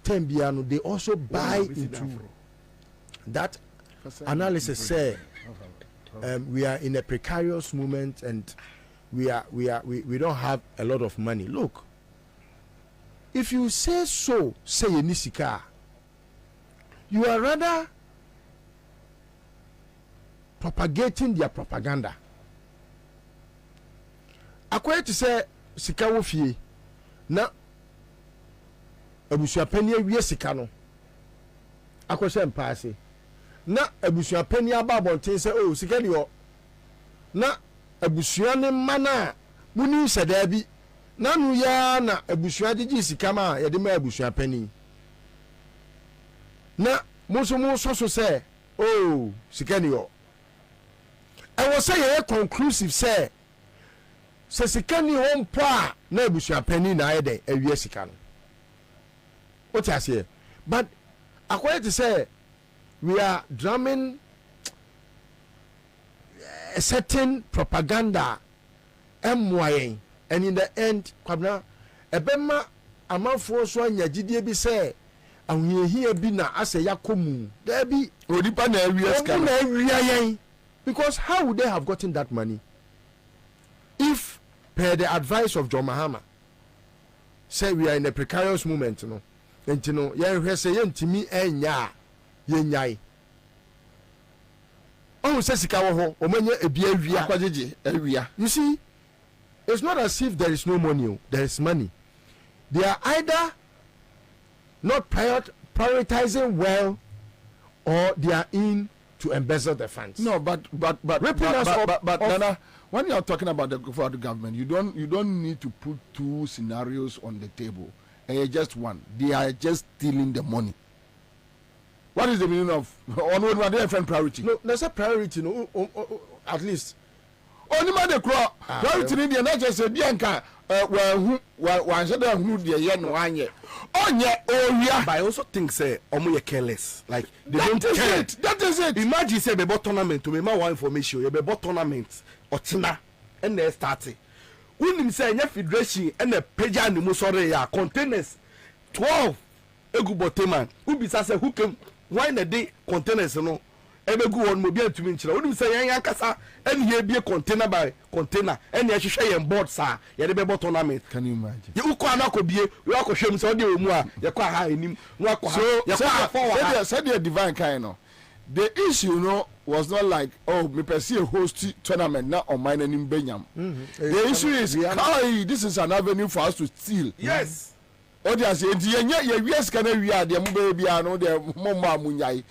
Speaker 11: Tembiano, they also buy into that analysis. Say we are in a precarious moment, and we don't have a lot of money. Look, if you say so, say Nisika. You are rather propagating their propaganda. According to say sika wo fie na abusuapani awie sika no akwose mpaase na abusuapani ababonten say oh sika de o na abusua ne mana muni sada bi na nu ya na abusua gigi sika ma ye de ma abusuapani na muso so say oh sikani yo was say conclusive say sika ni ho mpo a na ebusua pani na ayede awie sika no. What I say? But according to say we are drumming a certain propaganda MYN, and in the end kwabna ebema amanfo so anya gidie bi say ahuyehia bi na ase yakomu there be
Speaker 2: odipa na awias kan
Speaker 11: na awiayen, because how would they have gotten that money if per the advice of John Mahama say we are in a precarious moment no enti no yehwe say yentimi enya yenyai oh say sika wo ho omanya ebi awia
Speaker 2: akwajeje awia.
Speaker 11: You see, it's not as if there is no money. There is money. They are either not prioritizing well, or they are in to embezzle the funds.
Speaker 2: No, but Nana, when you are talking about the government, you don't need to put two scenarios on the table. And just one. They are just stealing the money. What is the meaning of on different priority?
Speaker 11: No, there's a priority. No, at least.
Speaker 2: Only man the crop. Priority in the nature said Bianca. One said who the yen one year. Oh yeah, oh yeah. But
Speaker 5: I also think say omo careless. Like they
Speaker 2: that
Speaker 5: don't
Speaker 2: is
Speaker 5: care.
Speaker 2: It. That is it.
Speaker 5: Imagine say be tournament to me more information. You be tournament or tina and they starting. Unim say nya federation and the peja ni mo sorry ya containers 12 egu boteman. Who be say who came why the day containers no. Ebe gu won mo bia tumi nkyira wonu say yan yakasa en here be container by container en ye hwehwe yen board sa ye de be tournament.
Speaker 2: Can you imagine?
Speaker 5: Ye uko anako bie we akohwem say ode emu a ye kwa ha enim no akwa ye kwa forward
Speaker 2: said the divine kind no. The issue no was not like oh me perceive a host tournament now on mine and in Benyam. The issue is this is an avenue for us to steal.
Speaker 5: Yes.
Speaker 2: Audience ye wies kana wi ade mo be bia no de mo ma munyai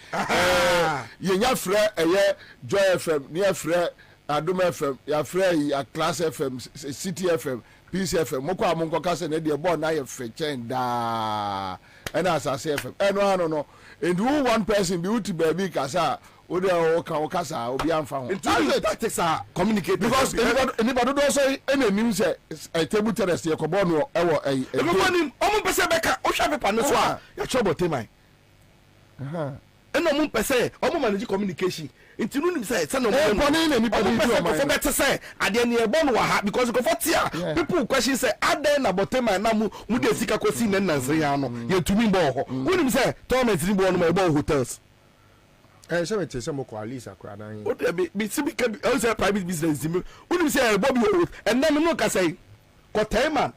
Speaker 2: ye nya frɛ eye Joy FM ne frɛ Adom FM ya frɛ ya Class FM City FM Peace FM mo kwa mo nkoka se ne de ball na ye frɛ chen da ena Asase FM eno no and who one person be uti baby kasa o de o kasa obi amfa ho
Speaker 5: tactics are communicate
Speaker 2: because anybody do say enenim say a table terrace ye kobo no e wo
Speaker 5: everybody omo pese beka o hwa paper no so a ya chobo teman eno mo pese omo manage communication nti no nim say no
Speaker 2: mo na anybody do
Speaker 5: o for better say ade ne ebo no wa ha because go for tia people question say ade na boteman na mu de sika kosi na nanse ya no ye tumi bo ho wonim say tournament ni bo no ma ebo hotels
Speaker 11: say me say mo ko Alisa kra dan
Speaker 5: o de be si be say private business me wonim say Bobby o and na me no ka say ko time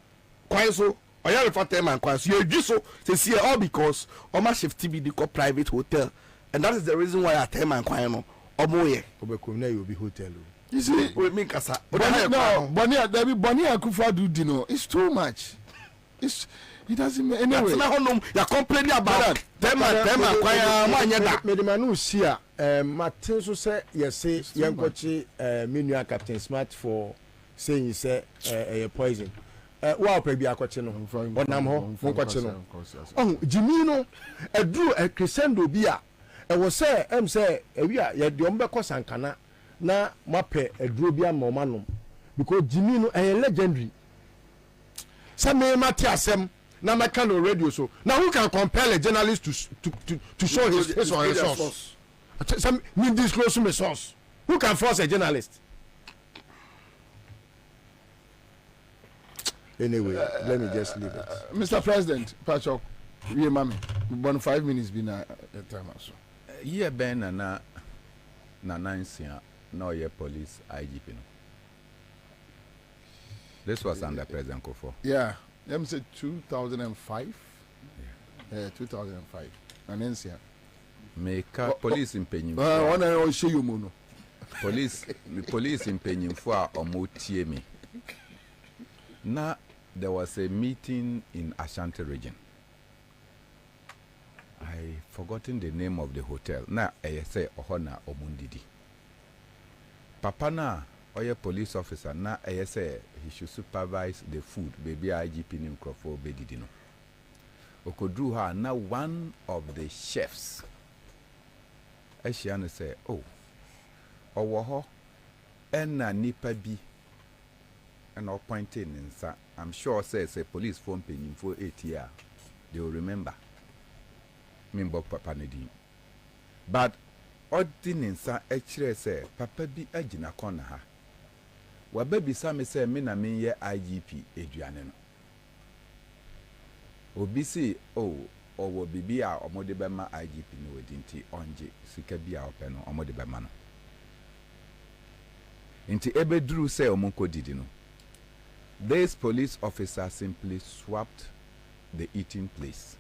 Speaker 5: kwan so oya refer time kwan so ye dwi so say all because o ma shift be the private hotel and that is the reason why at time kwan no omoye
Speaker 11: obekom na you be hotel.
Speaker 2: You see
Speaker 5: we mean kasa
Speaker 2: no Bonnie Akufa do dino it's too much. It doesn't make anyway.
Speaker 5: You're complaining about tema kwaya mwanya da.
Speaker 11: Medimanu sia Martin so say yes say yankochi menu Captain Smart for saying say a poison. Wa opa bi akochi no. Onam ho nkochi no. Oh Jimmy no edru a crescendo bi a e wo say say ewi a ye de ombeko sankana na mape edru bi ama omanom because Jimmy no legendary. Some mate asem na meka no radio so now who can compel a journalist to show his or her source? Some need disclose my source. Who can force a journalist? Anyway, let me just leave it.
Speaker 2: Mr. President, Pacho, we mami, 5 minutes been a time also.
Speaker 15: Yeah, Ben na nansia no ye police IGP no. This was under President Kofo.
Speaker 2: Yeah. Them said 2005. Yeah, 2005. And then see.
Speaker 15: Make police in Penyim.
Speaker 2: I show you mono.
Speaker 15: Police in Penyim for omotie me. Now there was a meeting in Ashanti region. I forgotten the name of the hotel. Now I say Ohona Omundidi. Papa na oye police officer na say he should supervise the food baby IGP nim crofo bedidi no okodru ha na one of the chefs Ashiana say oh owo ho ɛna nipa bi ɛna ɔpointed ne nsa. I'm sure says a police phone paying for 8 years. They will remember. Mimbo papa nedi. But ordinance actually say papa bi agina corner ha. Wa baby same say me na me ye IGP eduane no. Obi say oh owo bibi a omode be ma IGP no wedinti onje sika bi a ope no omode be ma no. Inti ebedru say omonko didi no. This police officer simply swapped the eating place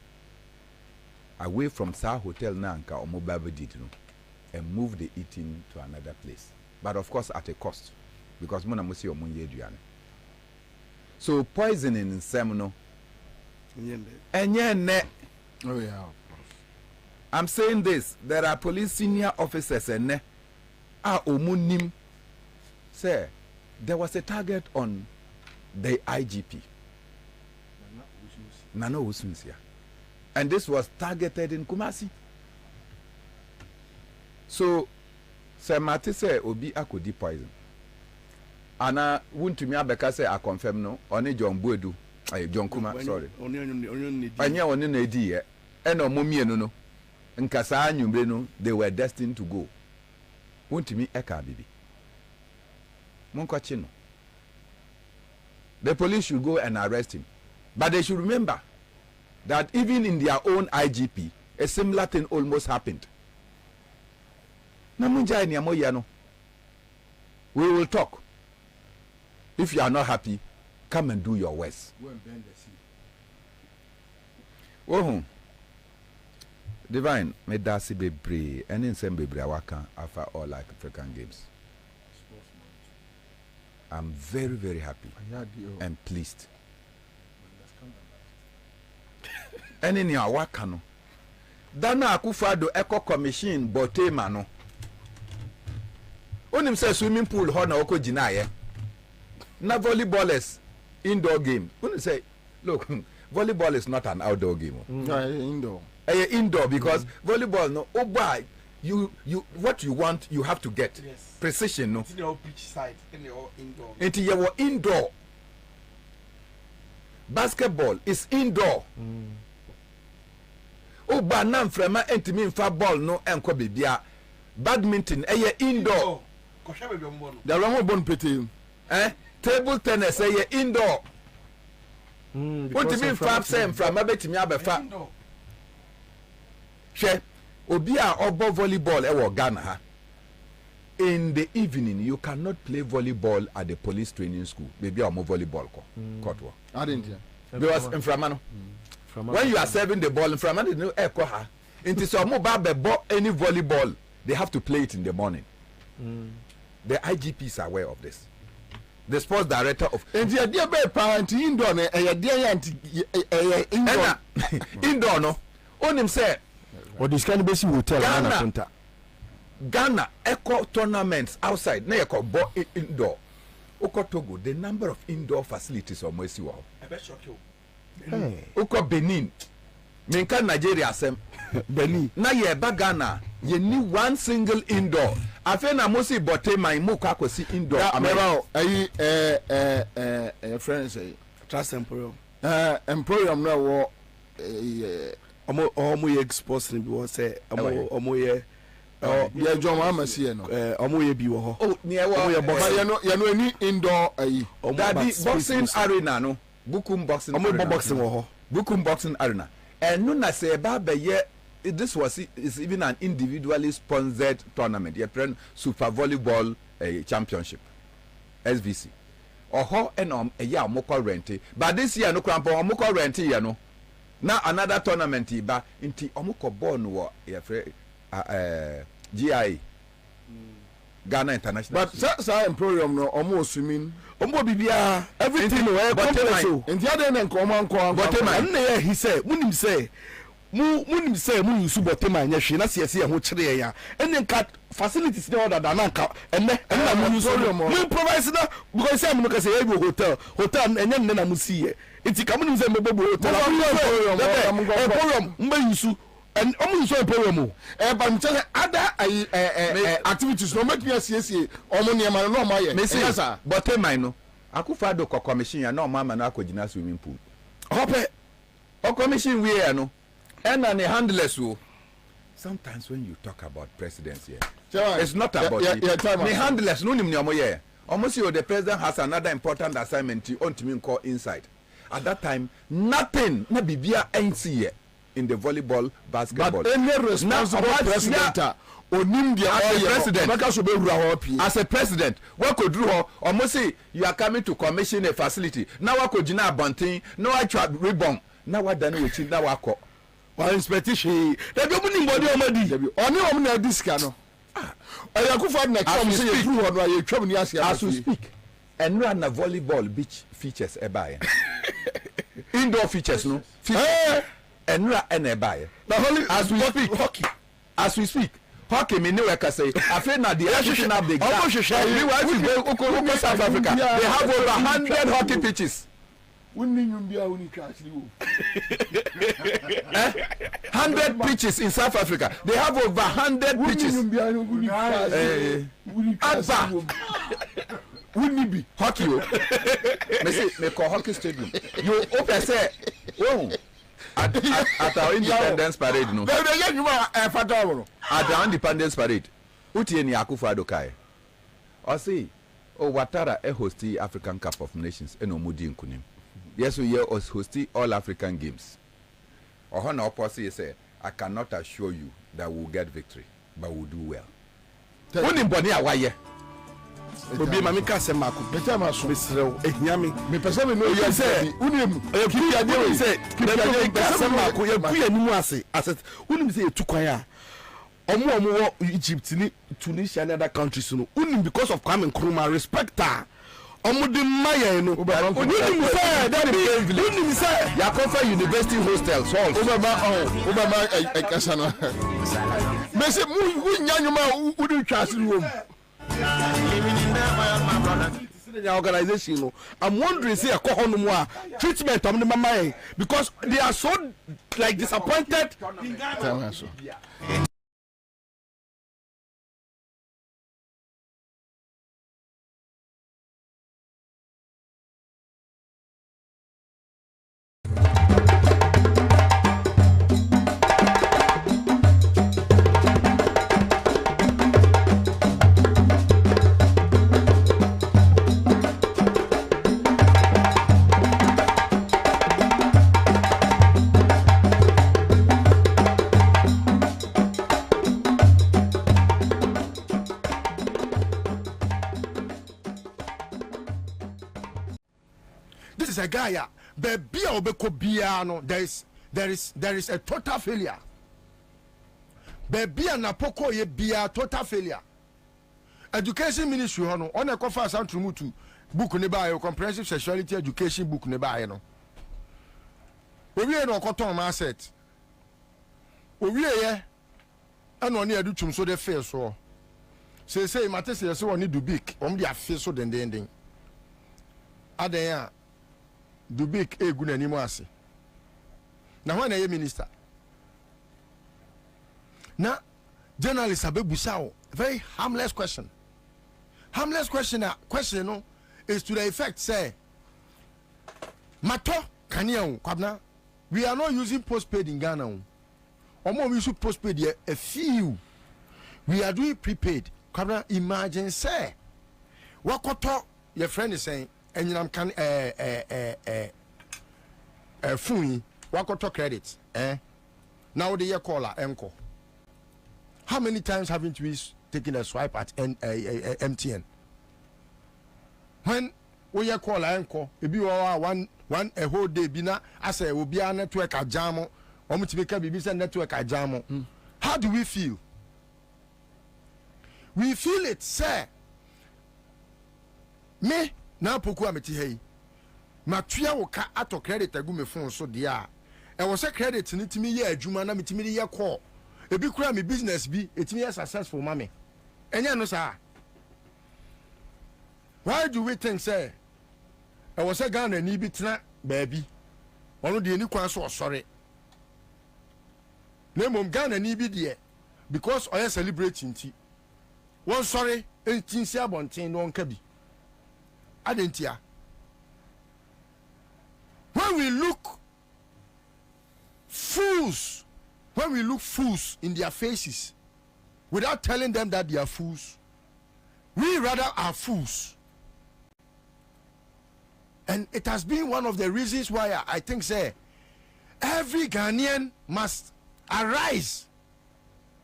Speaker 15: away from Sa Hotel Nanka or Mobile Didino and moved the eating to another place. But of course at a cost because Mona Musi or Munye Duane. So poisoning in Semino. And yeah,
Speaker 2: oh yeah.
Speaker 15: I'm saying this. There are police senior officers and ne Omunim say there was a target on the IGP. Nano Usunsia. And this was targeted in Kumasi. So, Sir Mati say Obi akodi poison. Ana wuntu mi abeka say I confirm no. Oni John Buedu. John Kuma, sorry. Anya oni na edi ye. Eno momie no no. Nkasa anyumbre no, they were destined to go. Wuntu mi eka bibi. Monko no. The police should go and arrest him. But they should remember that even in their own IGP, a similar thing almost happened. We will talk. If you are not happy, come and do your worst. Oh, Divine, me dasi be brave, and in some bebre waka after all like African games. I'm very, very happy and pleased. And in your wakano, Dana Akufado Eco Commission Botema no. Onim say swimming pool hona oko jinaye. Na volleyballers indoor game. Onim say, look, volleyball is not an outdoor game.
Speaker 2: No, indoor.
Speaker 15: Indoor because volleyball no oba you what you want you have to get.
Speaker 3: Yes.
Speaker 15: Precision no.
Speaker 3: It's in your pitch side, in your indoor.
Speaker 15: Into your indoor. Basketball is indoor. Oba nam frema entimi mfa ball no enko bibia. Badminton indoor.
Speaker 2: The wrong bon pete.
Speaker 15: Table tennis indoor. Ontimi mfa sem from abetimi abefa. She obi a obo volleyball ewo Ghana ha. In the evening, you cannot play volleyball at the police training school. Maybe I'm a volleyball court.
Speaker 2: I didn't.
Speaker 15: Because in Framano, when you are serving the ball in Framano, no echo ha. Into so mobile any volleyball, they have to play it in the morning. The IGPs are aware of this. The sports director of
Speaker 2: India, dear parent indoor,
Speaker 15: indoor no. On him say,
Speaker 11: or this kind of basic hotel.
Speaker 15: Ghana echo tournaments outside na echo bo indoor. Oko Togo, the number of indoor facilities on Mwesi wa. Oko Benin. Minka Nigeria sem Benin. Na ye ba Ghana, ye ni one single indoor. Afe na mosi bote mai mu kwa kosi indoor.
Speaker 2: Ameba friends
Speaker 3: Trust Emporium.
Speaker 2: Emporium na wo
Speaker 3: omo ye exports ni bi wo say omo ye
Speaker 2: yeah, John Amasi no.
Speaker 3: Omo bi wo ho.
Speaker 15: Oh, near
Speaker 2: you any indoor
Speaker 15: that boxing arena no. Bukum boxing.
Speaker 3: Omo boxing wo ho.
Speaker 15: Bukum boxing arena. And no na say ba ye this is even an individually sponsored tournament. Ye friend Super Volleyball Championship. SVC. Oho and yeah moko rent. But this year no crampo moko rent ye no. Now another tournament ba inti omoko ball no ye friend GI Ghana International.
Speaker 2: But sa emporium no almost swimming.
Speaker 3: Bibia everything no
Speaker 2: so. In the other than nko
Speaker 3: but he say munim say mu use botema nya hwe na se ho kire ya enen ka facilities dey order than anka enne na mu use mu provide na because say mu ka say e hotel enya na mu see it ka mu say mebo hotel emporium mba use
Speaker 2: and almost so problem. But I'm telling other activities no make me see almost no my
Speaker 15: yes sir. But I know Akufo-Addo commission and no mama na akogina swimming pool. Hope o commission we no and an handless wo. Sometimes when you talk about presidency, it's not about the handless no nim ni omo ye. Almost the president has another important assignment on to me call inside. At that time, nothing na bibia NC in the volleyball, basketball.
Speaker 2: But any responsible president,
Speaker 15: as a president, what could do almost say you are coming to commission a facility. Now what could you now bunting? No, I tried ribbon. Now what done with you now? I call.
Speaker 2: Well, inspection. The opening body only this cano.
Speaker 15: As we speak, and run a volleyball beach features a buyer. Indoor features, no? And run a buyer. As we speak, hockey. As we speak, hockey, me know like I say, I feel not the association of the South Africa. They have over 100 hockey pitches. 100 pitches in South Africa. They have over 100 pitches. Wouldn't be hockey? Me call hockey stadium. You open say, oh, at our Independence Parade, no. At our Independence Parade, Uti ni Akufo-Addo kai. I say, oh, Watara hosti African Cup of Nations. Eno mudi nkunim. Yes, we are hosting all African games. Ohana Oposi say, I cannot assure you that we'll get victory, but we'll do well. Wouldn't body away.
Speaker 5: Obi ma mi ka se mako beta ma so mesrew ehiame
Speaker 2: me pese me no
Speaker 5: you say unim keep ya dey say keep ya dey ka se mako ya ku animu ase unim say etukwan a omo wo Egypt ni Tunisia and other countries no unim because of Kwame Nkrumah respect her omo de maye no unim say that unim say
Speaker 15: Yakofa University hostel so
Speaker 2: obama ekasa no me say mu nyanyuma udu twase no
Speaker 5: organization no I'm wondering say treatment of the mama because they are so like disappointed. A guy, baby, there is a total failure. Baby, and Napoko ye be a total failure. Education ministry on a conference and to book nearby comprehensive sexuality education book nearby. No, we are no cotton asset. We are and on near do chum so the face so. Say, Matthias, so need to big on the face so then the ending. Adaya. Do big a good anymore. Now, when I minister, now journalists have a very harmless question. Harmless question no, is to the effect say, Mato Kanya Kabna, we are not using postpaid in Ghana. Or more we use postpaid a few. We are doing prepaid. Kabna, imagine say, what your friend is saying. And you can phone wakoto credit now the year caller enko. How many times haven't we taken a swipe at MTN? When we year caller enko, if you are one a whole day bina as a will be a network at jamo or multiplica BBC network at jamo. How do we feel? We feel it, sir. Me na poku ameti hey matua wo ka ato credit agu me phone so dia e wo se credit ni timi ye adwuma na metimi ye call ebi kura me business bi etimi ye successful mame enya no sa why do we think say e wo se Ghana ni bi tena baabi ono de ni kwan so osore
Speaker 11: Name Ghana ni bi de because oya celebrating ti. One sorry, entinsi abonten no nka bi. Adentia. When we look fools in their faces without telling them that they are fools, we rather are fools. And it has been one of the reasons why I think say every Ghanaian must arise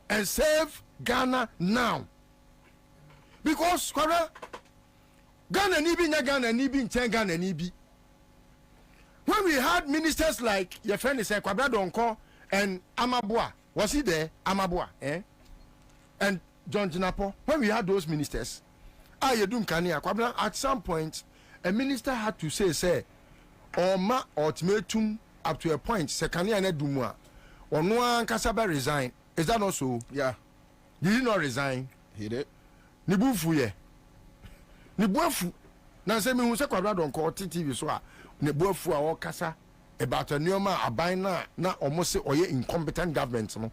Speaker 11: and save Ghana now. Because Ghana ni bi nya Ghana ni bi nchen Ghana ni bi. When we had ministers like your friend is Kwabra Donko and Amabua, was he there? Amabua, and John Jinapo. When we had those ministers, Kwabra, at some point, a minister had to say, Oma ultimatum up to a point, Sekania and Dumwa, or no Kasaba resign. Is that also? Yeah. Did he not resign? He did. Nibufuye. Nibufu. Now say me who say Kwabra Donko TV so. Ne boafu a wakasa about a neoma abina na almost say oye incompetent government no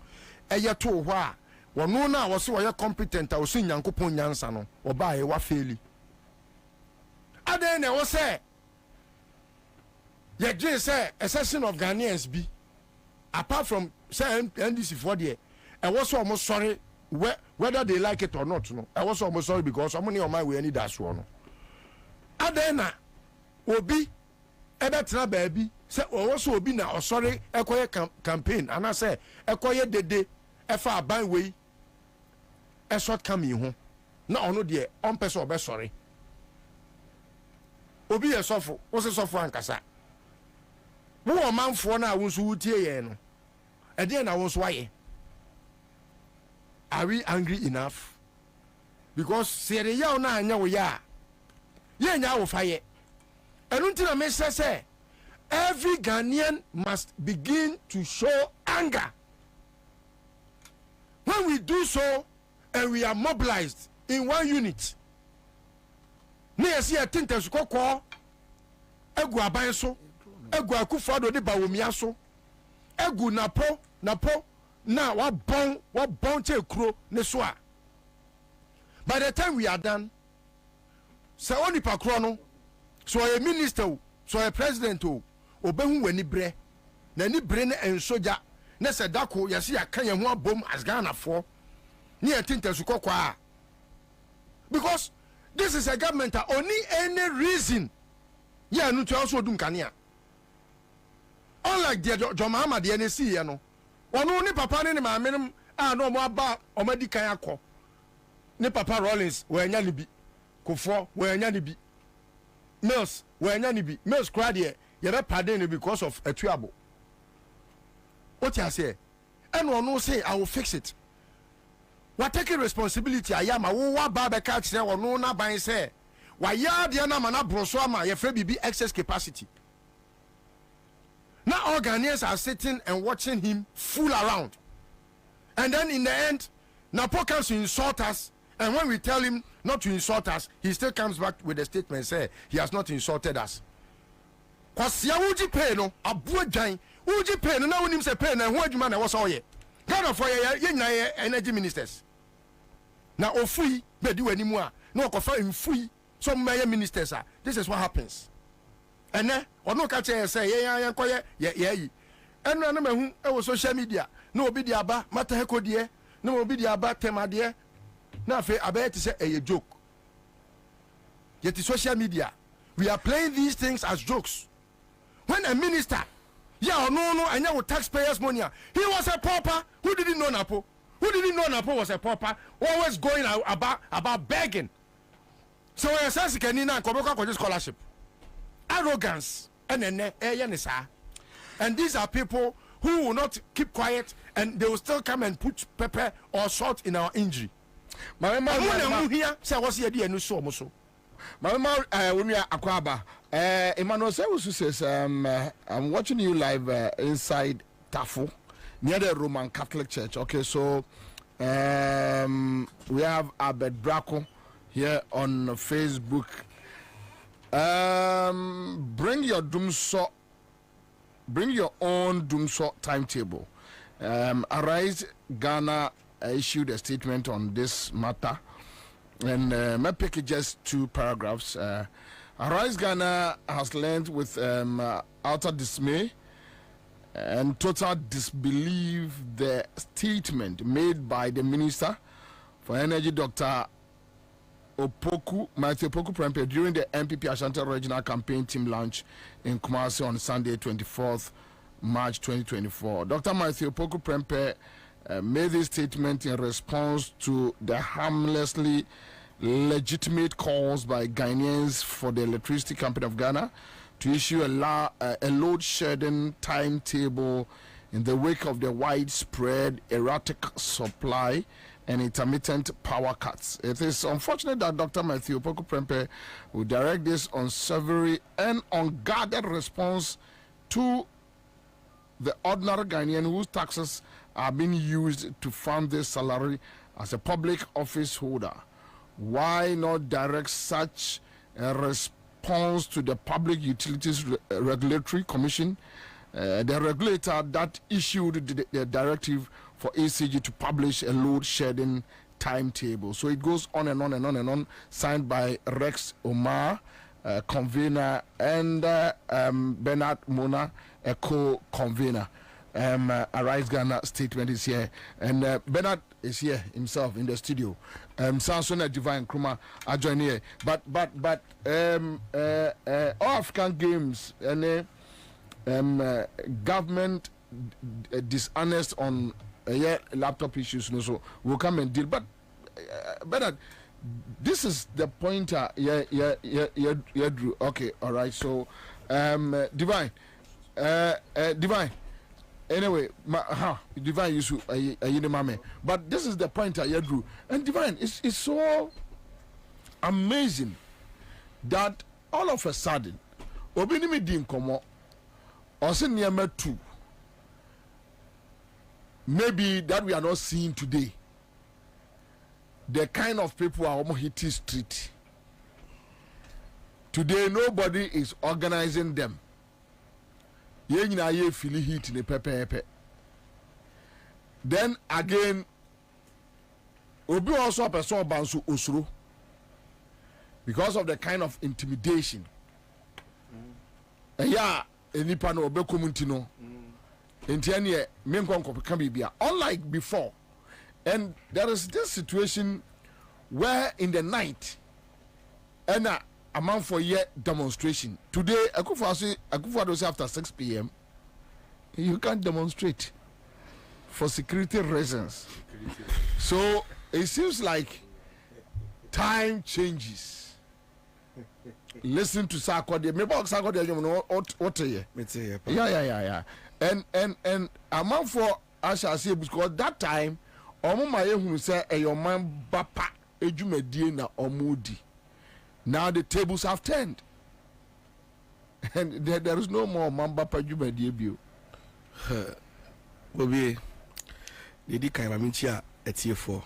Speaker 11: eye to ho a wono na wo se oye competent a wo so nyankopon nyansa no oba e wa faili aden na wo say ye gye say a section of Ghanaians bi apart from say NDC for there e was almost sorry whether they like it or not no e was almost sorry because someone on my way any dash no aden na obi ebetra baby say also obi na osori ekoye campaign ana say ekoye dede efa aban we e short come ho na ono de on person obe sorry obi ye sofo wo se sofo ankasa wo o manfo na wo so wutie ye no e de na wo so aye. Are we angry enough? Because say ya na anya wo ya ye nya wo faye. And until I say, every Ghanaian must begin to show anger. When we do so, and we are mobilized in one unit, near see a tint as cocoa, egu abayeso, egu akufado de bawomiaso, egu napo, na what bon che kro neswa. By the time we are done, so only pa krono. So a minister, so a president, obehu weni bre, na ni bre ne ensoja, na se Darko yasi akanye ho bom as Ghana for, ni etinta suko kwa. Because this is a government that only any reason, yeah, no to also dum kania. Unlike the John Mahama the NC, you know, one only papa ni ma menem no mo aba omadi kan akọ. Ni papa Rollins we anya ni bi, Kofo we anya ni bi. Mills where any be Mills cried here, you have pardon because of a trouble. What you say? And one no say I will fix it. What taking responsibility? I am a wa barber catch there or no na by say. Why ya the mana broswama your friend be excess capacity. Now all Ghanaians are sitting and watching him fool around. And then in the end, Napo comes to insult us. And when we tell him not to insult us, he still comes back with a statement and say he has not insulted us. Kwasi ya uji pay no abuo jan uji pay no na wonim se pay na ho adwuma na woso ye. Ghana for ye nya energy ministers. Na ofui be di wanimu a na okofa mfui so meye ministers a. This is what happens. And then ono ka che say ye koye ye yi. Eno na mahu e wo social media na obi di aba mata hekodie na obi di aba temade. Now, I bet to say a joke. Yet the social media, we are playing these things as jokes. When a minister, and now with taxpayers' money, he was a pauper. Who didn't know Napo? Who didn't know Napo was a pauper? Always going about begging. So I says Kenina and scholarship, arrogance, and these are people who will not keep quiet, and they will still come and put pepper or salt in our injury.
Speaker 2: My mama here say was here the so muso. My mama when we are akwaba Emmanuel says I'm watching you live inside Tafu near the Roman Catholic Church. Okay, so we have Albert Darko here on Facebook. Bring your own Doomso timetable. Arise Ghana issued a statement on this matter, and my pick just 2 paragraphs. Arise Ghana has learned with utter dismay and total disbelief the statement made by the Minister for Energy, Dr. Matthew Opoku Prempeh, during the MPP Ashanti Regional Campaign Team launch in Kumasi on Sunday, 24th March 2024. Dr. Matthew Opoku Prempeh made this statement in response to the harmlessly legitimate calls by Ghanaians for the Electricity Company of Ghana to issue a load shedding timetable in the wake of the widespread erratic supply and intermittent power cuts. It is unfortunate that Dr. Matthew Opoku Prempeh will direct this unsavory and unguarded response to the ordinary Ghanaian whose taxes are being used to fund this salary as a public office holder. Why not direct such a response to the Public Utilities Regulatory Commission, the regulator that issued the directive for ACG to publish a load shedding timetable? So it goes on and on and on and on, signed by Rex Omar, convener, and Bernard Mona, a co-convener. Arise Ghana statement is here, and Bernard is here himself in the studio. Samson and Divine Kruma are joining here, but all African Games and government dishonest on laptop issues, so we'll come and deal. But Bernard, this is the pointer. Drew. Okay, all right. So Divine. Anyway, Divine used to but this is the point I drew. And Divine, it's so amazing that all of a sudden, Obinimi Dim Komo, Osin 2, maybe that we are not seeing today. The kind of people are almost hitting street. Today, nobody is organizing them. Ye feel heat in the pepe. Then again, Obi also a person bansu usru because of the kind of intimidation. Yeah, enipa no obe community no. Entianye menkon ko bibia. Unlike before, and there is this situation where in the night, and a month for year demonstration. Today, Akufo-Addo say after 6 p.m. you can't demonstrate for security reasons. So it seems like time changes. Listen to Sarkodie. Maybe Sarkodie, you know what year? Yeah. And a month for Asha say because that time, Omo who say your man bapa ejumedie na omudi. Now the tables have turned, and there is no more Mamba Pajuma debut.
Speaker 3: Bobby, the Dika Ramintia at year 4.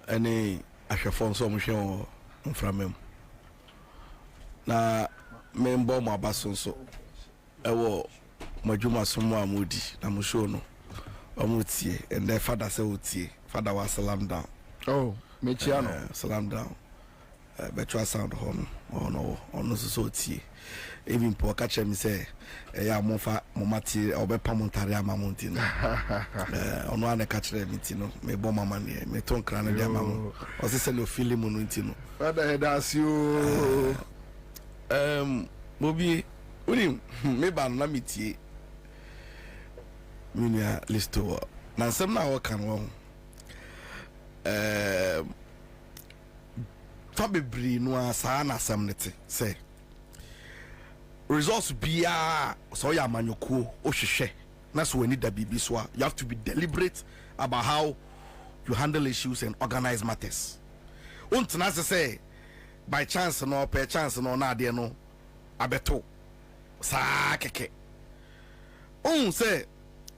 Speaker 3: And I shall form some show from him. Now, member my basson so. I will Majuma Sumwa Moody, Namushono, Omutie, and their father said, Father was salam down.
Speaker 2: Oh, Michiano,
Speaker 3: salam down. Betra sound on so tea. Even poor catcher me say, ya mofa momati or bepa montaria mamontino. On one catcher mitino, me bomber money, me ton crane de mamma, or the sell of film monuntino.
Speaker 2: Father, that's you.
Speaker 3: Bobby, William, me ban lamity. Minia listo. Now some now can wrong. Fabibri no asa na samnete say results bia so ya manyokuo o hwehwe na so ani da bibi so you have to be deliberate about how you handle issues and organize matters. Untena say by chance no per chance no na ade no abeto sa keke say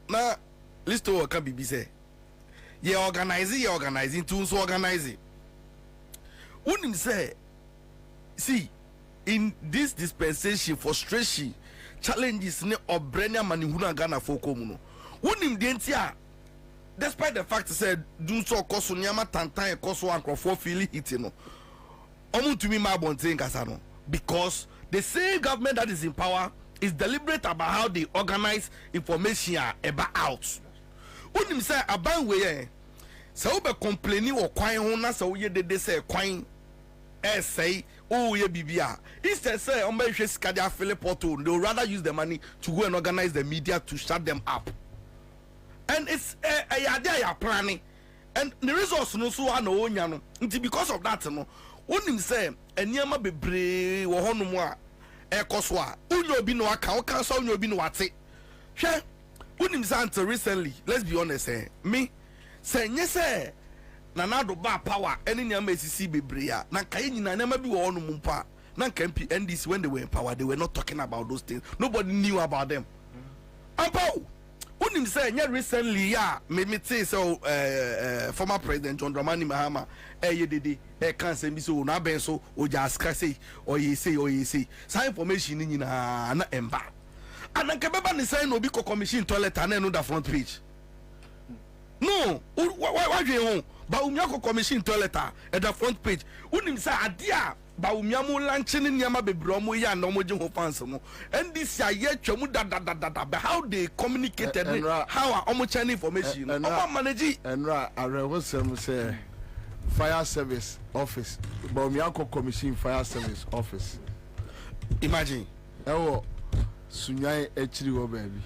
Speaker 3: na listo ka bibi say ye organizing to so organize. Unim say, see, in this dispensation, frustration, challenges ne obrenya manihuna Ghana for komuno.
Speaker 5: Unim dientia. Despite the fact said do so koso nyama tantan koso ankrofo feel it no. Omu to me ma bonten kasa no because the same government that is in power is deliberate about how they organize information about out. Unim say aban we say we be complaining or kwan ho na say we de say kwan say oh ye bibia. Instead say on be hwe sika dia fill portal, they would rather use the money to go and organize the media to shut them up. And it's a idea planning and the resource no so na onya no. Nti because of that no unim say eniema bebre wo hono mu a ekoso a unyo obi no aka o kan so unyo obi no wate hwe unim say until recently let's be honest me say nye say na nado ba power eni niama esisi bebre a na kai nyina niama bi wo hono mu mpa na MP NDC when they were in power they were not talking about those things. Nobody knew about them. Apo unim say nye recently ya me say so former president John Dramani Mahama yedede can say me so na ben so o just say or ye say some information ni na emba ananka beba ni say no bi commission toilet and no the front page no why you home ba umya commission toilet at the front page unim say adia ba umya mo lanche ni nyama bebro mo ya na mo je ho fans no and this year twam da how they communicated how omo channel information omo manage
Speaker 2: and arewosem say fire service office ba umya commission fire service office
Speaker 5: imagine
Speaker 2: ewo sunyai echiri wo baby.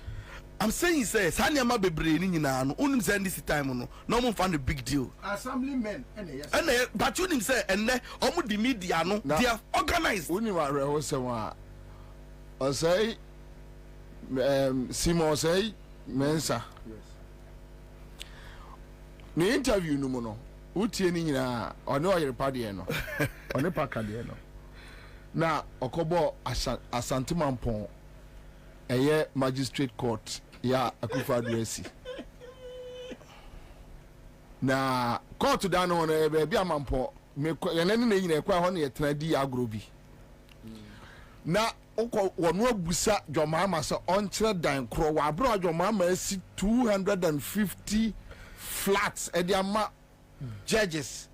Speaker 5: I'm saying say Sanyama bebre ni nyina no unim say this time no no mo find a big deal
Speaker 11: assemblymen yes
Speaker 5: but unim say enne omo the media no they are organized
Speaker 2: unim areho sem a o say Simon say Mensa yes ni interview no mo no utie ni nyina one oyere pade no one pakade no na okobo asantimampon eye magistrate court ya akufa adresi na court da no no be bia mampo me yenene na nyina kwa ho na yetena di agrobi na uko wonu abusa dwomama so onkyere dan kro wa abro dwomama asi 250 flats e dia ma judges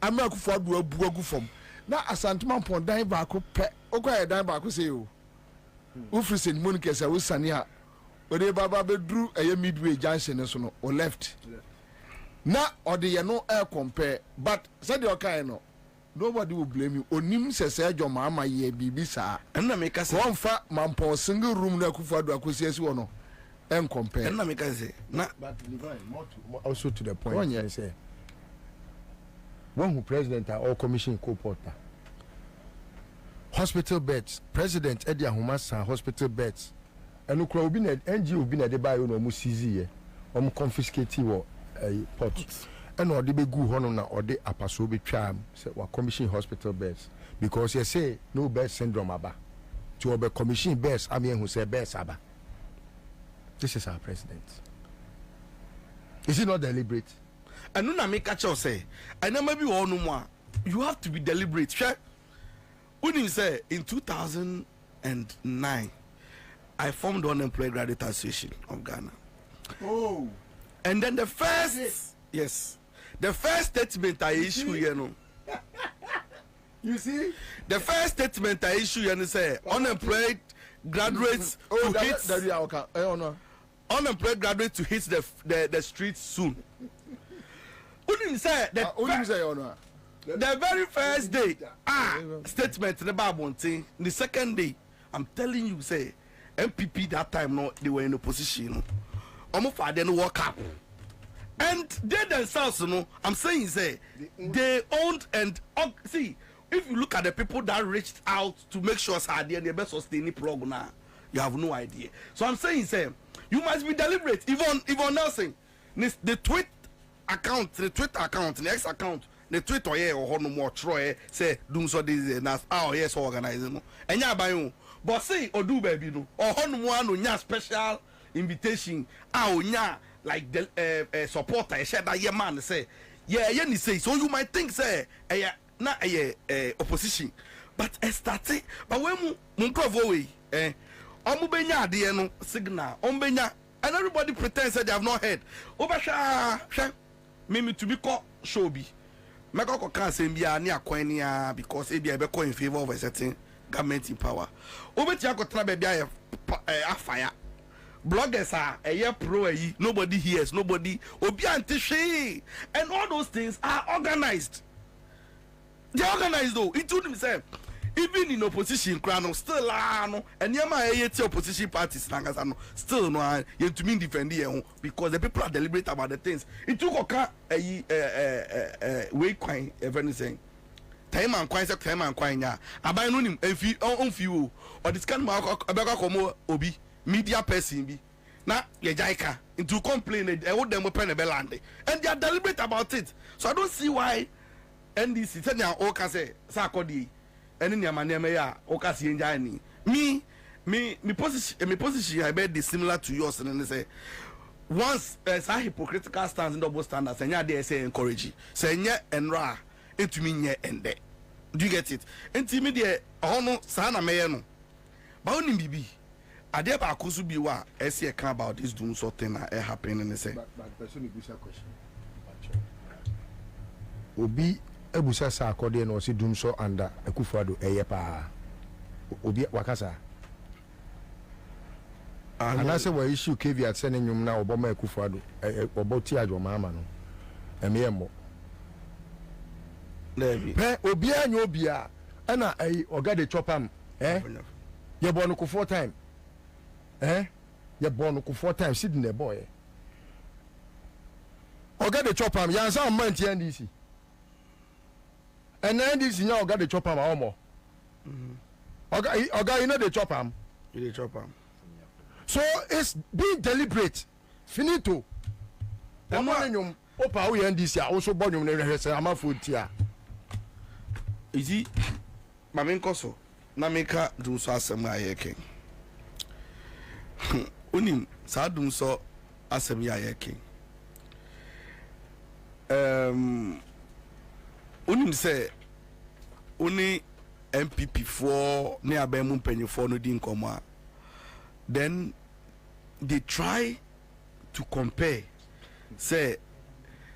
Speaker 2: ama akufa adu abu agufom na asantimampon dan ba ko pe ukwa dan ba ko se o ufrisen monica say usani a ode baba bedru eye midway junction so no o left na ode ye no air compare but said your kind no nobody will blame you onim sese adwoma ama ye bibi saa
Speaker 5: na me ka say
Speaker 2: won fa mampo single room na akufado akosi asi wo no en compare
Speaker 5: na me ka say na
Speaker 11: but more also to the point I say one who president or commission co-porter hospital beds president Eddie Ahumasa hospital beds enu kura obi na NGO obi na de buy no mu seize ye om confiscate wo port enu ode be gu hono na ode apaso be twa say wa commission hospital beds because you say no bed syndrome aba to obe commission beds am who say beds aba. This is our president. Is it not deliberate?
Speaker 5: Enu na make catch say ena maybe wo no mo you have to be deliberate. Sure. When you say in 2009, I formed the Unemployed Graduate Association of Ghana.
Speaker 11: Oh,
Speaker 5: and then the first, yes, the first statement I issue, you know.
Speaker 11: You see,
Speaker 5: the first statement I issue, you know, say unemployed graduates to hit. Unemployed graduates to hit the streets soon. When you say that. The very first day, statement the Bible thing. The second day, I'm telling you, say MPP that time no, they were in opposition. Almost for them work up, and they themselves, I'm saying, say they owned and see. If you look at the people that reached out to make sure they are the best sustaining plug now, you have no idea. So I'm saying, say you must be deliberate. Even Nelson, the Twitter account, the X account. The Twitter here or no more Troy say doom so this na yes organizing and ya by but say or do baby no or one no special invitation nya like the supporter share that your man say ni say so you might think say na opposition but starting but when mun provo we omo benya ade no signal benya and everybody pretends that they have not heard. Obasha, me to be called Shobi. Mako can't say be a near Quania because it be a beco in favor of a certain government in power. Obetiako Trabe be a fire. Bloggers are a year pro, nobody hears, nobody obiante she, and all those things are organized. They are organized though. It told himself, even in opposition, crown still no, and yama opposition parties still no, you to mean defend you because the people are deliberate about the things. It took a way quite everything. Time and quine ya. Abai no nim enfi on few or this kind of abeka komo obi media person bi na ye jaika into complain e would them open a belande and they are deliberate about it. So I don't see why NDC said ya o ka say sakodi eni nyama nyama ya o ka si enja ni me position I bet similar to yours and say once a hypocritical stance in double standards and ya dey say encourage say nya enra etumi nye ende. Do you get it? Enti me dey ono sa na meye no ba oni bibi ade ba akosu bi wa ese e kan about this doom something na happen and say
Speaker 11: but person busa question obi ebusa sa akode na o se doom so under Akufo-Addo eye pa obi wakasa ana se wa issue caveat se ne nyum na oboma Akufo-Addo oboti adwoma ama no emeyemo pe obi anyo obia ana oga de chopam ye born ko 4 time ye born ko 4 time sit in the boy oga de chopam ya nsa man ti NDC and NDC nya oga de chopam omo oga you know the chopam
Speaker 5: you dey chopam
Speaker 11: so it's being deliberate finito omo nyum opa wo NDC a wo so bonyum ne hwese amafo tia
Speaker 5: Iji Maminkoso Namika do so asem ayeke. Unim sa dum so asem ayeke. Unim say uni MPP for ne abemu mpanyefo no di nkomo. Then they try to compare say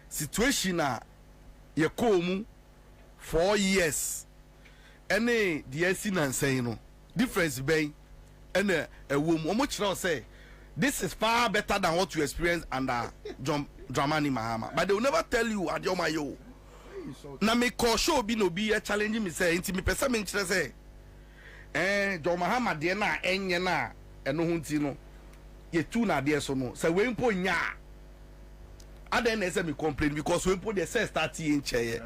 Speaker 5: situation a ye komu 4 years any the SC saying no difference be and a woman much now say this is far better than what you experience under Dramani Mahama, but they will never tell you at your mayo na me call show be no be challenging me say inti me person me say John Mahama de na enye na eno hunti no ye tu na de so no say we mpo nya aden na say me complain because we mpo de say start in chair.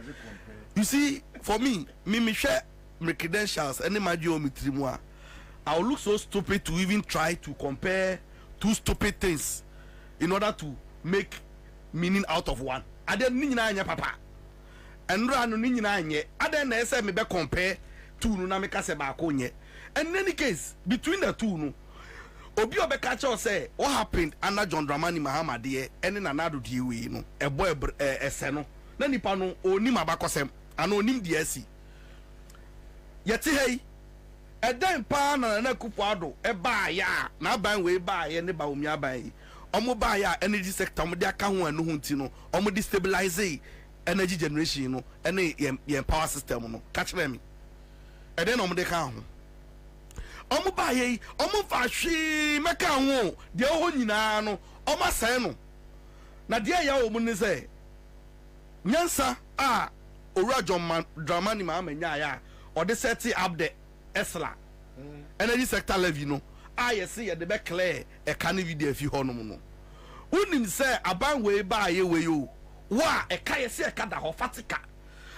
Speaker 5: You see, for me share my credentials and my geometry moi. I will look so stupid to even try to compare two stupid things in order to make meaning out of one. I don't need na papa. And run ni na nye. I don't say me be compare two no na me ka se ba ko nye. And in any case, between the two no, obi obeka say what happened under John Dramani Mahama de ene na nado die we no. E boy ese no. Na nipa no onim abakosem. Ano nim de asi yeti hey eden pa na Akufo-Addo e ba ya na ban we ba ye ne ba omi aban omo ba ya energy sector mo de aka ho anu ho nti no omo de stabilize energy generation no ene ye power system no catch me eden omo de ka ho omo ba ye omo fa hwe meka ho de ho nyina no omo asan no na de ya omo ne say nyansa a Ora Dramani Mahama nya or the setting up the Esla energy sector levy no I see the back clear a canny video if you honor no unim say aban we ba ye we yo wa e ka ye se ka da ho fatika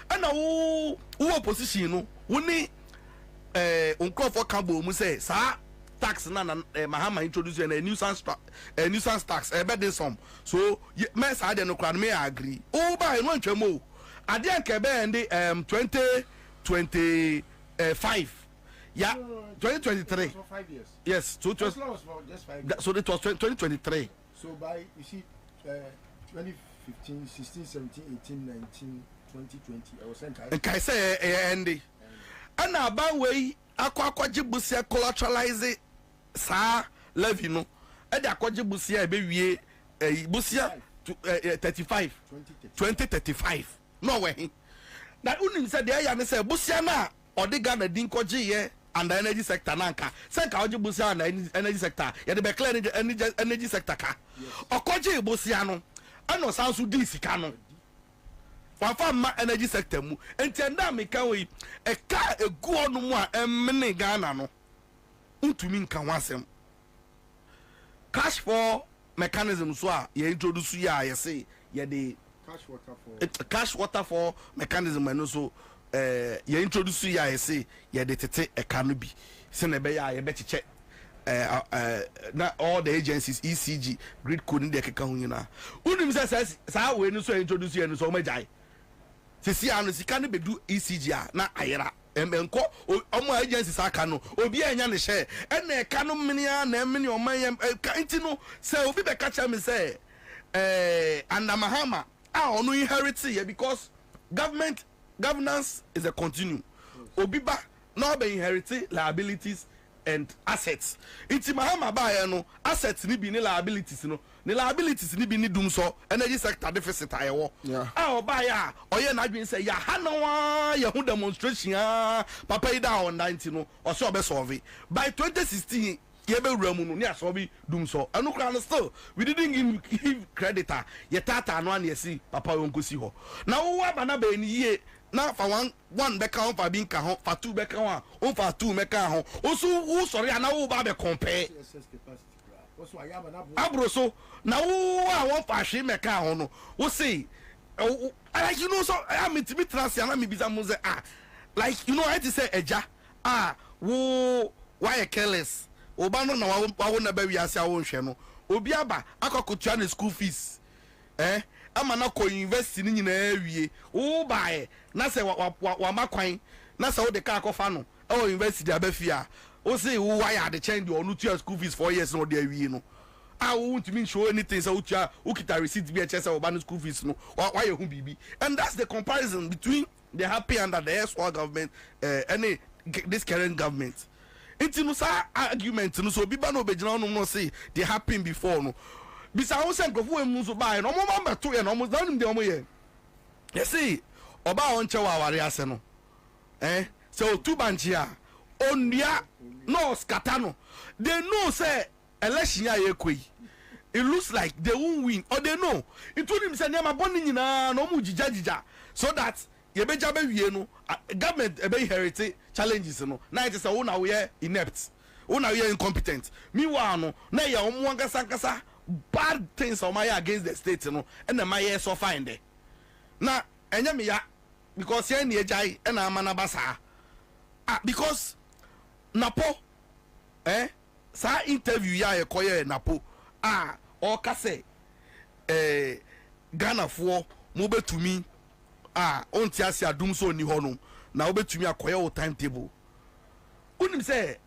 Speaker 5: ana wo opposition no woni uncrofo kabo mu say sa tax na Mahama introduce a nuisance tax e be dey some so me sa de no kra me agree o ba e no ntwemo ade nkebe ndi 2025 yeah 2023
Speaker 11: for 5 years
Speaker 5: yes so it was
Speaker 11: just 5 years.
Speaker 5: So it was 2023
Speaker 11: so by you see 2015 16 17 18 19 2020 I was saying
Speaker 5: kai say ndi ana ban we akwaje busia collateralize sa levy no e da kwaje busia e be wie busia 35 2035 no way na unim say dey ya ne say busia na odiga na din kwaje ye and the energy sector nanka senka oje busia na energy sector ye de be clear energy sector ka okwaje busia no ano sanso di sika no wafa ma energy sector mu enti enda me kan we e ka egu onu mu a emne Ghana no untumi nka wasem cash for mechanism so a ye introduce ya ye say ye the cash water for mechanism and so ye introduce ya ye say ye the tete e kanu bi se na be ya ye be cheche na all the agencies ECG grid code in the keka hu nyina unim say sa we no so introduce ye no so majai se si anu sika ne bedu ECG a na ayera enko omo agencies aka no obi anya ne hye ena e ka no menia na emene oman ka ntino se obi be ka cha me say under Mahama onu inherit ye because governance is a continuum obi ba no be inherit liabilities and assets iti Mahama ba ye no assets ni bi ni liabilities no ni liabilities ni bi ni dum so energy sector deficit ayewo oba ya oye na adwen say ya hanawa ya hu demonstration papa ida on 90 no o so be solve by 2016 ye be wuramu no ni aso bi dum so anu kra no still we didn't give creditor ye tata no an ye see papa won si ho na wo aba na be ni ye na fa one be ka on fa bi nka ho fa two be ka ho on fa two me ka ho o so wo sorry na wo ba be compare abroso na wo a won fa hwe me ka ho no wo say like you know so I am to be transia na me bisa mo say like you know I to say eja wo why careless oba no na wa na ba wi ase a wo hwe no obi aba akokotua na school fees ama na ko university ni nyina awie wo bae na se wa makwan na se wo de ka akofa no university abafia o say wo why the change the onu to school fees 4 years no de awie no wo want me show anything so wo kita receipt bi eche say wo school fees no why you hu bibi and that's the comparison between the happy under the SWA government and this current government. It's no sa argument no so biba no begina no say they happen before no bisa wo sen kofo emu so ba no mo ma to ye no mo down dem mo ye you see oba on che wa ware ase no so two banchi a onua no scatter no they know say election ya ekoi it looks like they won't win or they know it told him say na boni nyina no mu jijajija so that ye beja be wie no government e be inherit challenges no na it is a una we inept una we incompetent meanwhile no na ye omo ankasa bad things on my against the state no and my year so fine there na enya me ya because ye na ejai and amana basa because napo sa interview ya ye koye napo o ka say Ghana for mo betumi onti ase adum so ni ho no na wo betumi akoye wo timetable unim say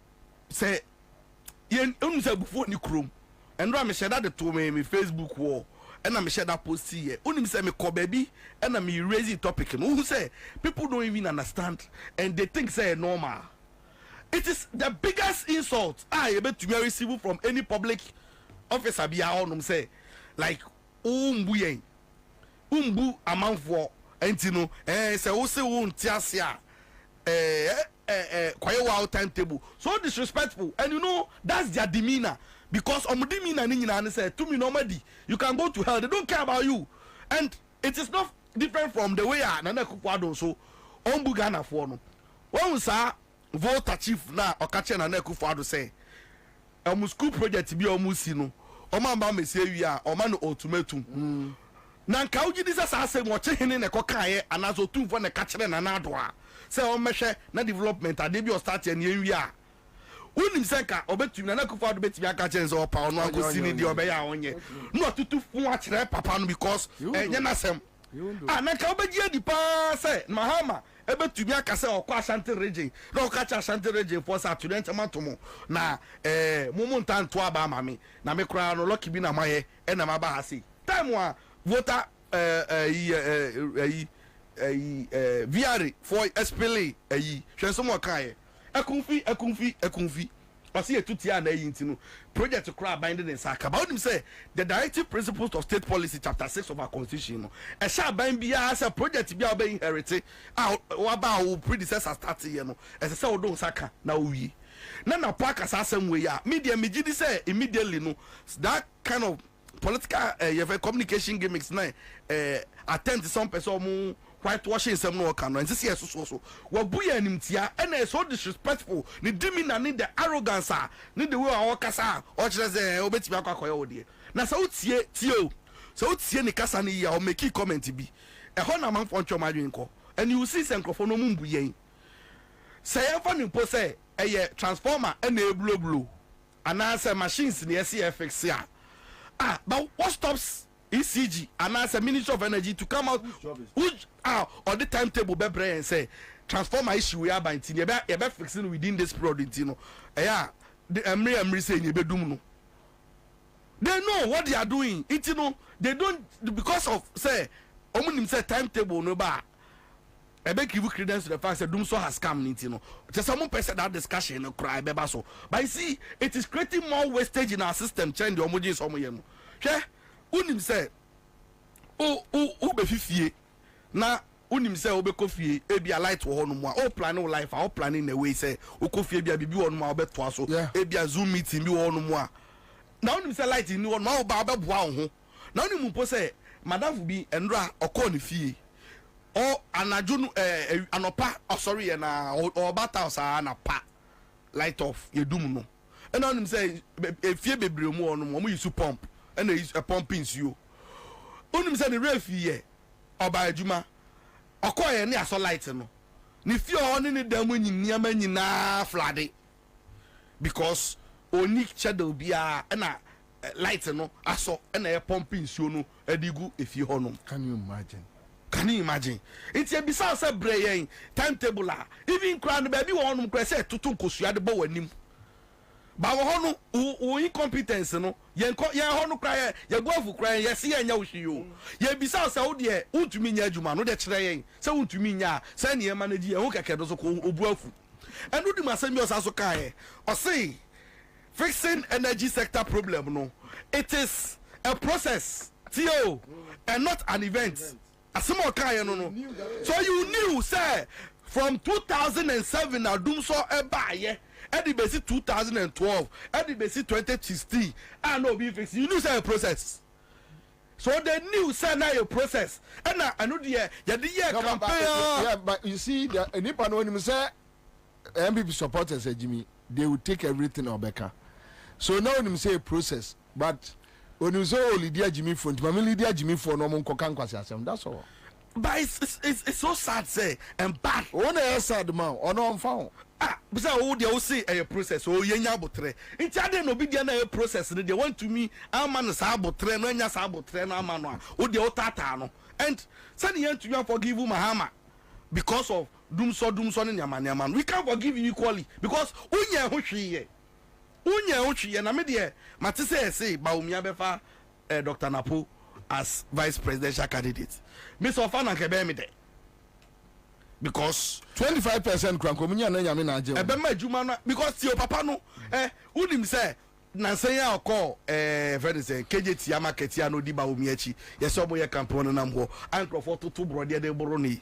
Speaker 5: ye unim say before ni krom and me share that to me Facebook wall and I share that post here unim say me ko baby and me raise the topic no who say people don't even understand and they think say normal. It is the biggest insult I able to receive from any public officer be on say like umbu amanfo entino say wo say wo ntiasia kwaye wa timetable so disrespectful and you know that's their demeanor because demeanor ni nyina say to me normally you can go to hell they don't care about you and it is not different from the way Nana Akufo-Addo so ombu Ghana for no one sa voter chief na okache Nana Akufo-Addo say school project bi omusi no omamba mesi awia oma no ultimatum na nka uji disa sa asem wo chehene ne kokaye anazo tumfo ne ka kire Nana Addo a say o mehwe na development ade bi o start ya ne awia unim senka obetumi Nana Akufo-Addo betumi aka chen so pa ono ankosi ni di obeya onye no tutu fun a kire papa no because enye na sem na ka obeji adi pa say Mahama ebetumi aka say okwa Ashanti region na okacha Ashanti region for student matomo na mumu ntanto aba mame na me kra no lucky bi na maye e na maba hasi time wa voter VR for SPLA hwenso mo kan ye ekunfi ɔsi etutia na eyi ntino project kura binding in saka but onim say the directive principles of state policy chapter 6 of our constitution no ɛhyɛ aban biara sɛ project bi a ɔbɛ inherit a waba a wo predecessor start yɛ no ɛsɛ sɛ ɔdo nsaka na owie na park as asɛm wei a media megye di sɛ immediately no that kind of political communication gimmicks na attend to some person whitewashing some no can and see so wabu ya nimtia and so disrespectful ni dimina ni the arrogance ni the way our kasa or just obetimi akwakoye odie na so tie so tie ni kasa ni ya o make comment bi e ho na man foncho madwen ko and you see senkrofo no mumbu yen say ever ni po say eye transformer and e blow and answer machines ni SFX ya but what stops ECG and as a Minister of Energy to come out which on the timetable be and say transformer issue we are by you be fixing within this product, you know. Yeah, the Emri saying you be doom no. They know what they are doing. It you know they don't because of say omunim say timetable no ba. I beg give credence to the fact that Doomso has come, you know. Just someone person that discussion no cry beba so. But you see, it is creating more wastage in our system. Change the homogeneous homoyemo. Okay? Unim say be fifie na unim say obe kofie e bia light wo hono mu a o plan no life a o plan in a way say o kofie bia bibi hono mu a obeto aso e bia zoom meeting bi hono mu a na unim say light ni hono ma o ba beboa ho na unim mpo say madam bi enra okọ ne fie o anaju no anopa sorry na o bata sa na pa light off yedum no e na unim say fie bebre mu hono mu use pump and there is a pumping you. Unim say the refi ye oba adwuma okoye ne aso light no. Ni fie on ne dam nyiniama nyina flade. Because oni shadow bia na light no aso na e pumping you no edigu efie ho no.
Speaker 2: Can you imagine?
Speaker 5: Can you imagine? It's a bizarre say brain timetable even crown baby won kra say tutu nkosua de bo wanim. Ba wo hono wo incompetence no ye hono kra ye gofu kra ye se anya wo hwiyo ye bisa se wo de untumi nya adwuma no de kire yen se untumi nya se ne manage ye ho keke do so ko obu afu enu di masemi osaso kae o say fixing energy sector problem no it is a process tio and not an event asemo kae no so you knew say from 2007 adumso ebaye Eddie Bessie 2012, Eddie Bessie 2016, and no be fixed. You knew say a process. So they knew say now a process. And I know the year campaign.
Speaker 2: Yeah, but you see, the Nippon when you say MPP supporters say Jimmy, they will take everything or better. So now when you say a process, but when you say oh Lydia Jimmy phone, Lydia Jimmy phone, no one can that's all.
Speaker 5: But it's so sad say and bad.
Speaker 2: One is sad man or no found.
Speaker 5: Because all they will say a process or yenya botre. In Chad no be a process. They want to me a man sabo train no nya sabo train a man o de otata no. And send you to you forgive Mahama because of doomso in yaman. We can't forgive you equally because unya hoshi na me de matise say ba umia befa Dr. Napo as vice presidential candidate. Miss Ofana kebe me de. Because
Speaker 2: 25% krankomunya na nyame na aje.
Speaker 5: Ebe ma adwuma na because your papa no unim say nansan ya okọ friend say KJT ya market ya no di ba omi achi. Yes omo ye campaign na mbo. Ankrofo toto brode de boro ni.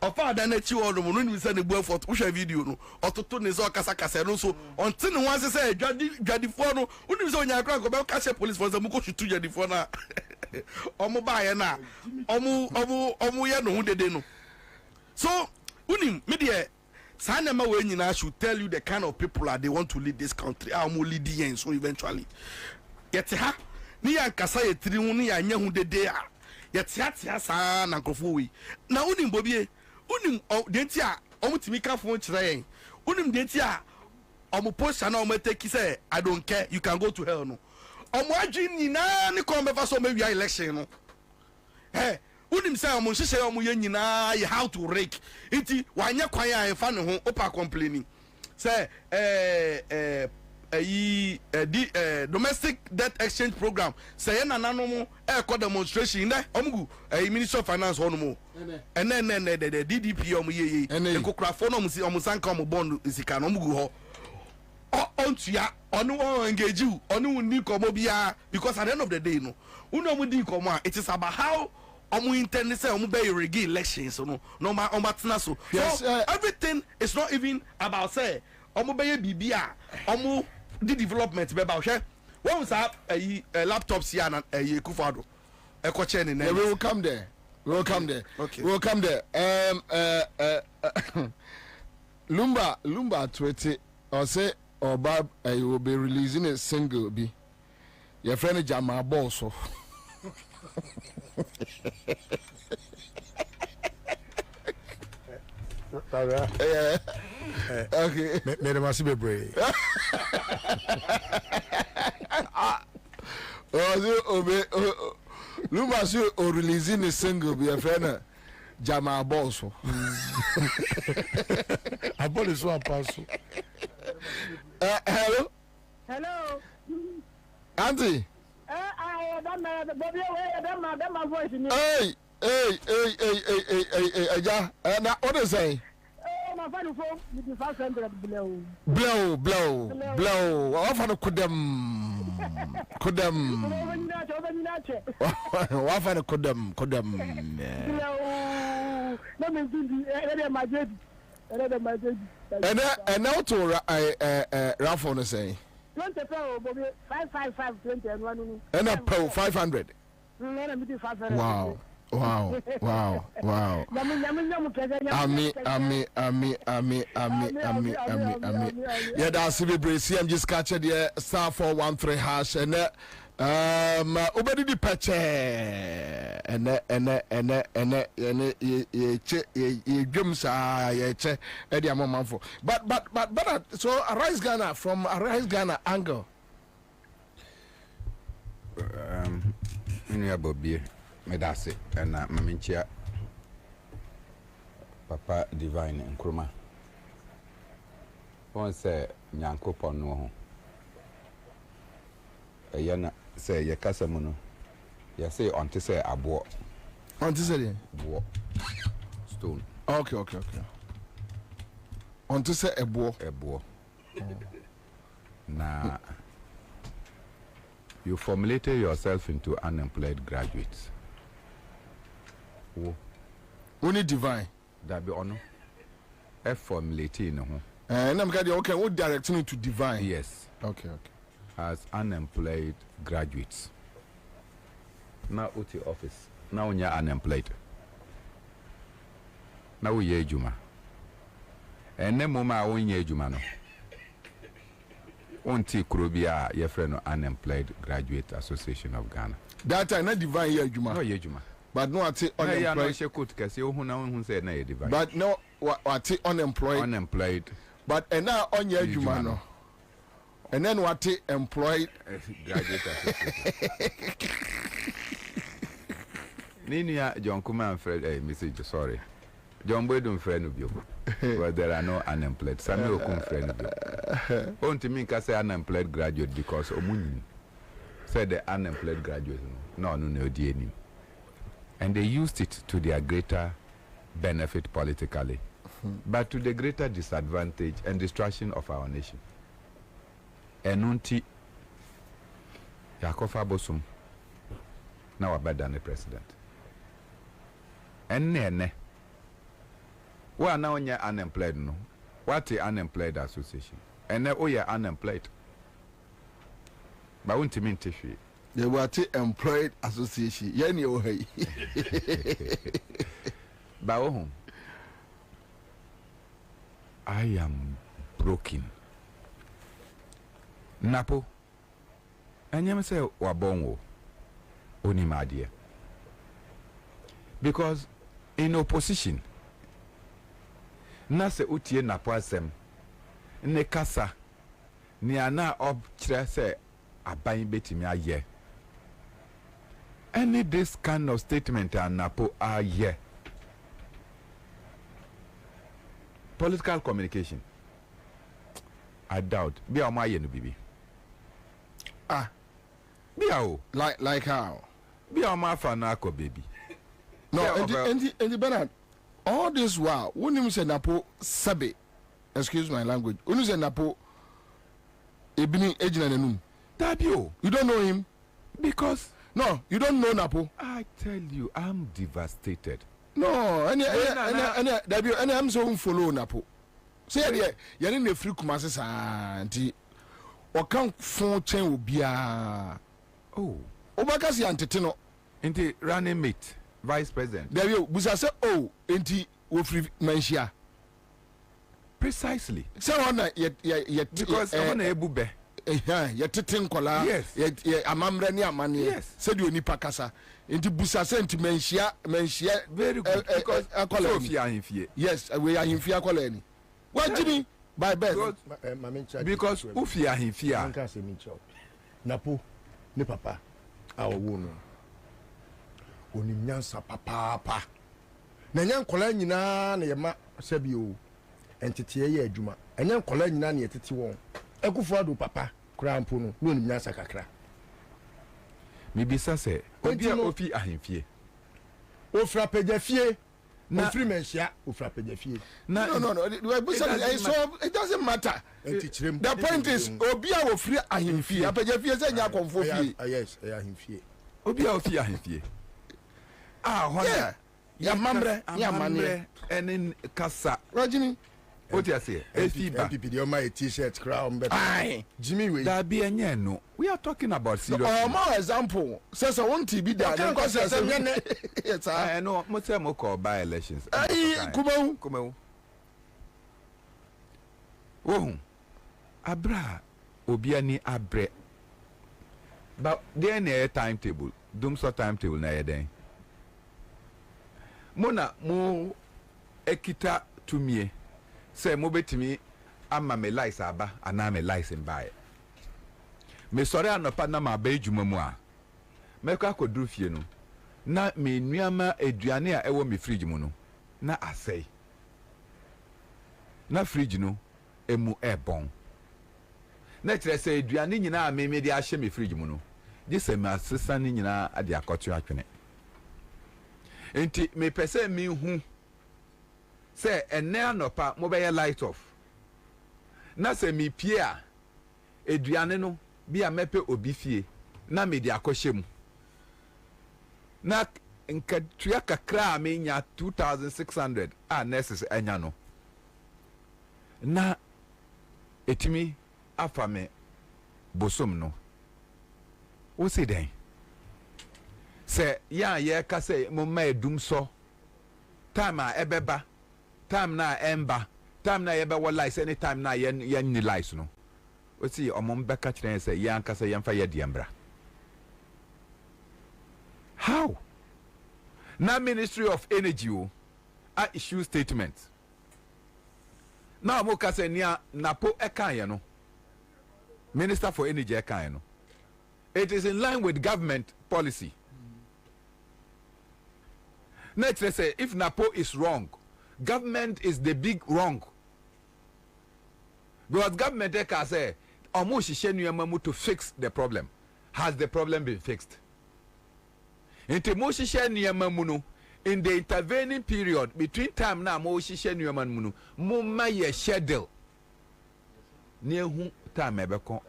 Speaker 5: Ofa da na chi wo no no nim say ne bu afọ wo video no. Ototo ne so kasa kasa no so until no wan say dwadifo no unim say onya kranko be ka police for say mu ko shutu dwadifo na. Omo ba ye na omo ye no hu dede no. So, unim media Sanema we should tell you the kind of people that they want to lead this country. I'm only leading so eventually. Yet ha ni ankasa ye tiri hu ni anya hu dede a. Yet ha sa na nkofo we. Na unim bobie, unim denti a omutimi ka fo kire yen. Unim denti a omo post na omo take say I don't care, you can go to hell no. Omo adwi nyina ni ko mefa so mewia election no. Hey, unim say omo hihye omo ye nyina ye how to rake iti wanya kwan ya efa ne ho opa complaining say domestic debt exchange program say na nanom e demonstration na omugu Minister of Finance hono mo ene the DDP omo ye ekokrafo no omo sanka omo bond isika no omugu ho ontua ono engage you ono ni komo bia because at the end of the day no uno mu di komo it is about how omo intend say omo be regi elections so no ma tena so yes, everything is not even about say omo be bibia omo the development be ba hwe when we have laptops here and Kufado we
Speaker 2: will come there. Okay. We'll come there. Lumba tweet or say or Bob you will be releasing a single be your friend Jama Bosso. Okay.
Speaker 11: Made must be brave.
Speaker 2: Lumba so or releasing a single be a friend Jama Bosso.
Speaker 11: I bought this one pass.
Speaker 2: Hello.
Speaker 8: Hello.
Speaker 2: Auntie.
Speaker 8: I don't know the Bobby away, my voice.
Speaker 2: Hey, Aja. Now, what is say?
Speaker 8: My father phone with the 500 blow.
Speaker 2: What for the kudem? What for the kudem?
Speaker 8: Let me do my baby.
Speaker 2: And now to Ralph on the say
Speaker 8: 20 Bobby 555 20 and 1
Speaker 2: and a pro 500. Wow. Ami. Yeah, that's the brace. I'm just catching the star 413 hash and obedi di peche and sa ye che e di amamfo but so Arise Ghana from Arise Ghana angle
Speaker 15: inu abobie medase na maminchia Papa Divine Nkrumah on say Nyankopon no ho yana say ye kasamu no ya say onte say abo
Speaker 2: onte say
Speaker 15: abo stone
Speaker 2: okay onte say ebo
Speaker 15: na you formulated yourself into unemployed graduates.
Speaker 2: Only Divine
Speaker 15: that be ono formulating ho
Speaker 2: and I'm going okay what direct me to Divine.
Speaker 15: Yes,
Speaker 2: okay
Speaker 15: as unemployed graduates now out the office now you're unemployed now we ye juma and then mama won ye juma no onti krobia your friend Unemployed Graduate Association of Ghana
Speaker 2: that time not Divine ye juma
Speaker 15: no ye juma
Speaker 2: but no at unemployed
Speaker 15: Divine
Speaker 2: but no what unemployed but and now on ye juma no and then what employed
Speaker 15: graduate association. Ninia John Kuma Fred message sorry. John Boydon friend of you. But there are no unemployed. Samuel Kum friend of you. On to me say unemployed graduate because Omun said the unemployed graduate no DNA. And they used it to their greater benefit politically, but to the greater disadvantage and destruction of our nation. Enunti Yakofa Bosum now a better than the president. And nene we are now unemployed no. What the unemployed association? And now we are unemployed. But won't mean tissue.
Speaker 2: They were employed association. Yenny away.
Speaker 15: But I am broken. Napo anyam say wabongo oni madie because in opposition na se utie napo asem ne kasa ni ana ob kire say aban betimi aye any this kind of statement and napo aye political communication I doubt be am aye no bibi be how
Speaker 2: like how
Speaker 15: be how my fan ako baby
Speaker 2: no and Bernard all this while when you say napo sabe excuse my language when you say napo Ebini ejina nenum.
Speaker 15: Tabio.
Speaker 2: You don't know him?
Speaker 15: Because
Speaker 2: no, you don't know Napo.
Speaker 15: I tell you, I'm devastated.
Speaker 2: No, any I'm so follow Napo. Say you're in the free Kumasi auntie. Or can't phone chain will be a Obakasi Antetino.
Speaker 15: Inti running mate, vice president.
Speaker 2: There you Busa say, oh, inti Wofri Menshia.
Speaker 15: Precisely.
Speaker 2: So on yet
Speaker 15: because I'm an ebube.
Speaker 2: Yet titin kola.
Speaker 15: Yes.
Speaker 2: Yet amamre ni amani.
Speaker 15: Yes.
Speaker 2: Said you ni pakasa. Inti Busa sent Menshia.
Speaker 15: Very good. Because Sophia Himfie.
Speaker 2: Yes, we are Himfia Koleni. What Jimmy? By bed.
Speaker 15: Because Ufia Himfia.
Speaker 11: Napo, ne papa, our woman. Onimnyansa papa. Nanyan kola nyina na yema sebio. Entity ye adwuma. Enyan kola nyina na yetete won. Ekufo ado papa, kra mpo no, no onimnyansa kakra.
Speaker 15: Mibisa se, obi ofi ahemfie.
Speaker 11: Ofra pejafie. Na free menshia ofra pejafie.
Speaker 2: No. It doesn't matter. The point is, obi a ofri ahemfie. Apejafie se nya konfo fie.
Speaker 11: Yes, ahemfie.
Speaker 15: Obi a ofi ahemfie.
Speaker 2: Yeah. Ya mamre
Speaker 15: enin kasa.
Speaker 2: Rajini.
Speaker 15: What you say?
Speaker 11: MPP dey on my t-shirt crown better.
Speaker 2: Aye.
Speaker 11: Jimmy we.
Speaker 15: That be enye no. We are talking about serious.
Speaker 2: More example. Says I want to be there. Yes,
Speaker 15: I know. Mo say mo call by elections.
Speaker 2: Aye,
Speaker 15: Kumau. Oh. Abra obiani abre. But there na timetable. Dum so timetable na yeden. Mona mo ekita tumie. Say mo betimi ama me lies aba ana me lies mbae. Me sori anopa na ma ba edwuma mu a. Me kwa koduru fie no. Na me nuama aduane a ewo me fridge mu no. Na asai. Na fridge no emu ebon. Na kire say aduane nyina me de ahye me fridge mu no. Di se me asesa ni nyina ade akoto atwene. Enti me pese me hu say ene anopa mo be light off. Na se me pie a aduane no bi a mepe obi fie na me de akohye mu. Na nka tuya kakra me nya 2600 a nurses anya no. Na etimi afa me bosom no. Wo se den? Se ya ye ka se mo ma edum so. Time a ebeba. Time na emba. Time na yebe wo lies anytime na yen ni lies no. Wo see omom beka kire se yan ka se yan fa ye diembra. How? Na Ministry of Energy a issue statement. Now mo ka se nia napo ekan ye no. Minister for Energy ekan ye no. It is in line with government policy. Next, let's say if NAPO is wrong, government is the big wrong. Because government can say, to fix the problem. Has the problem been fixed? In the intervening period between time na muma ye schedule. Near whom time ebeko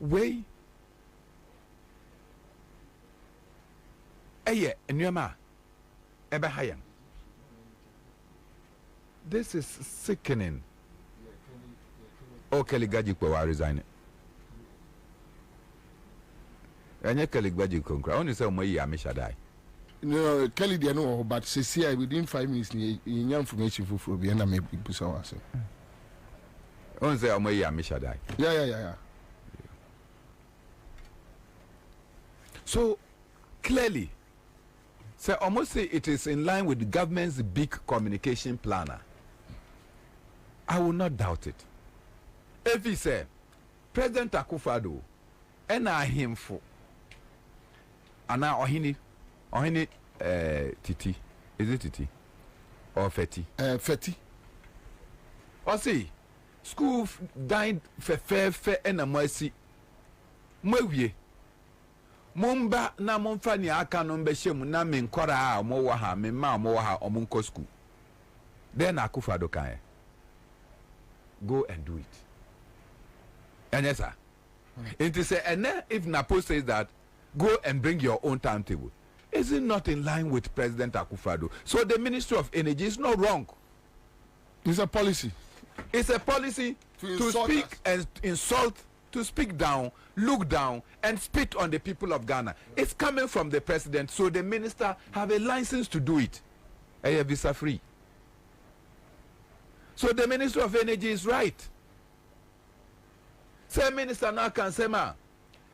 Speaker 15: way. Eye enyama ebe hayan. This is sickening. Kelly Gajikwe wa resign. Anya Kelly Gajikwe nkra. Only say omoyi amishadai.
Speaker 2: No, Kelly dey no, but say within 5 minutes ni information for be na me busa wa say.
Speaker 15: Only say omoyi amishadai.
Speaker 2: Yeah.
Speaker 15: So clearly so almost say it is in line with the government's big communication planner. I will not doubt it. If he say President Akufo-Addo and him for and now ohini Titi, is it Titi or Feti?
Speaker 2: Feti.
Speaker 15: Or see school died fe and a mercy. Mwewie Mumba na mumfa ni aka no mbehye na me nkora a mo wo ha me ma mo wo ha omunko school. Then Akufo-Addo kan go and do it. And yes sir, It is and then if Napo says that, go and bring your own timetable. Is it not in line with President Akufo-Addo? So the Ministry of Energy is not wrong.
Speaker 2: It's a policy.
Speaker 15: It's a policy to speak and insult, to speak down, look down, and spit on the people of Ghana. It's coming from the president, so the minister have a license to do it. Visa free. So the Minister of Energy is right. Say minister now can say ma,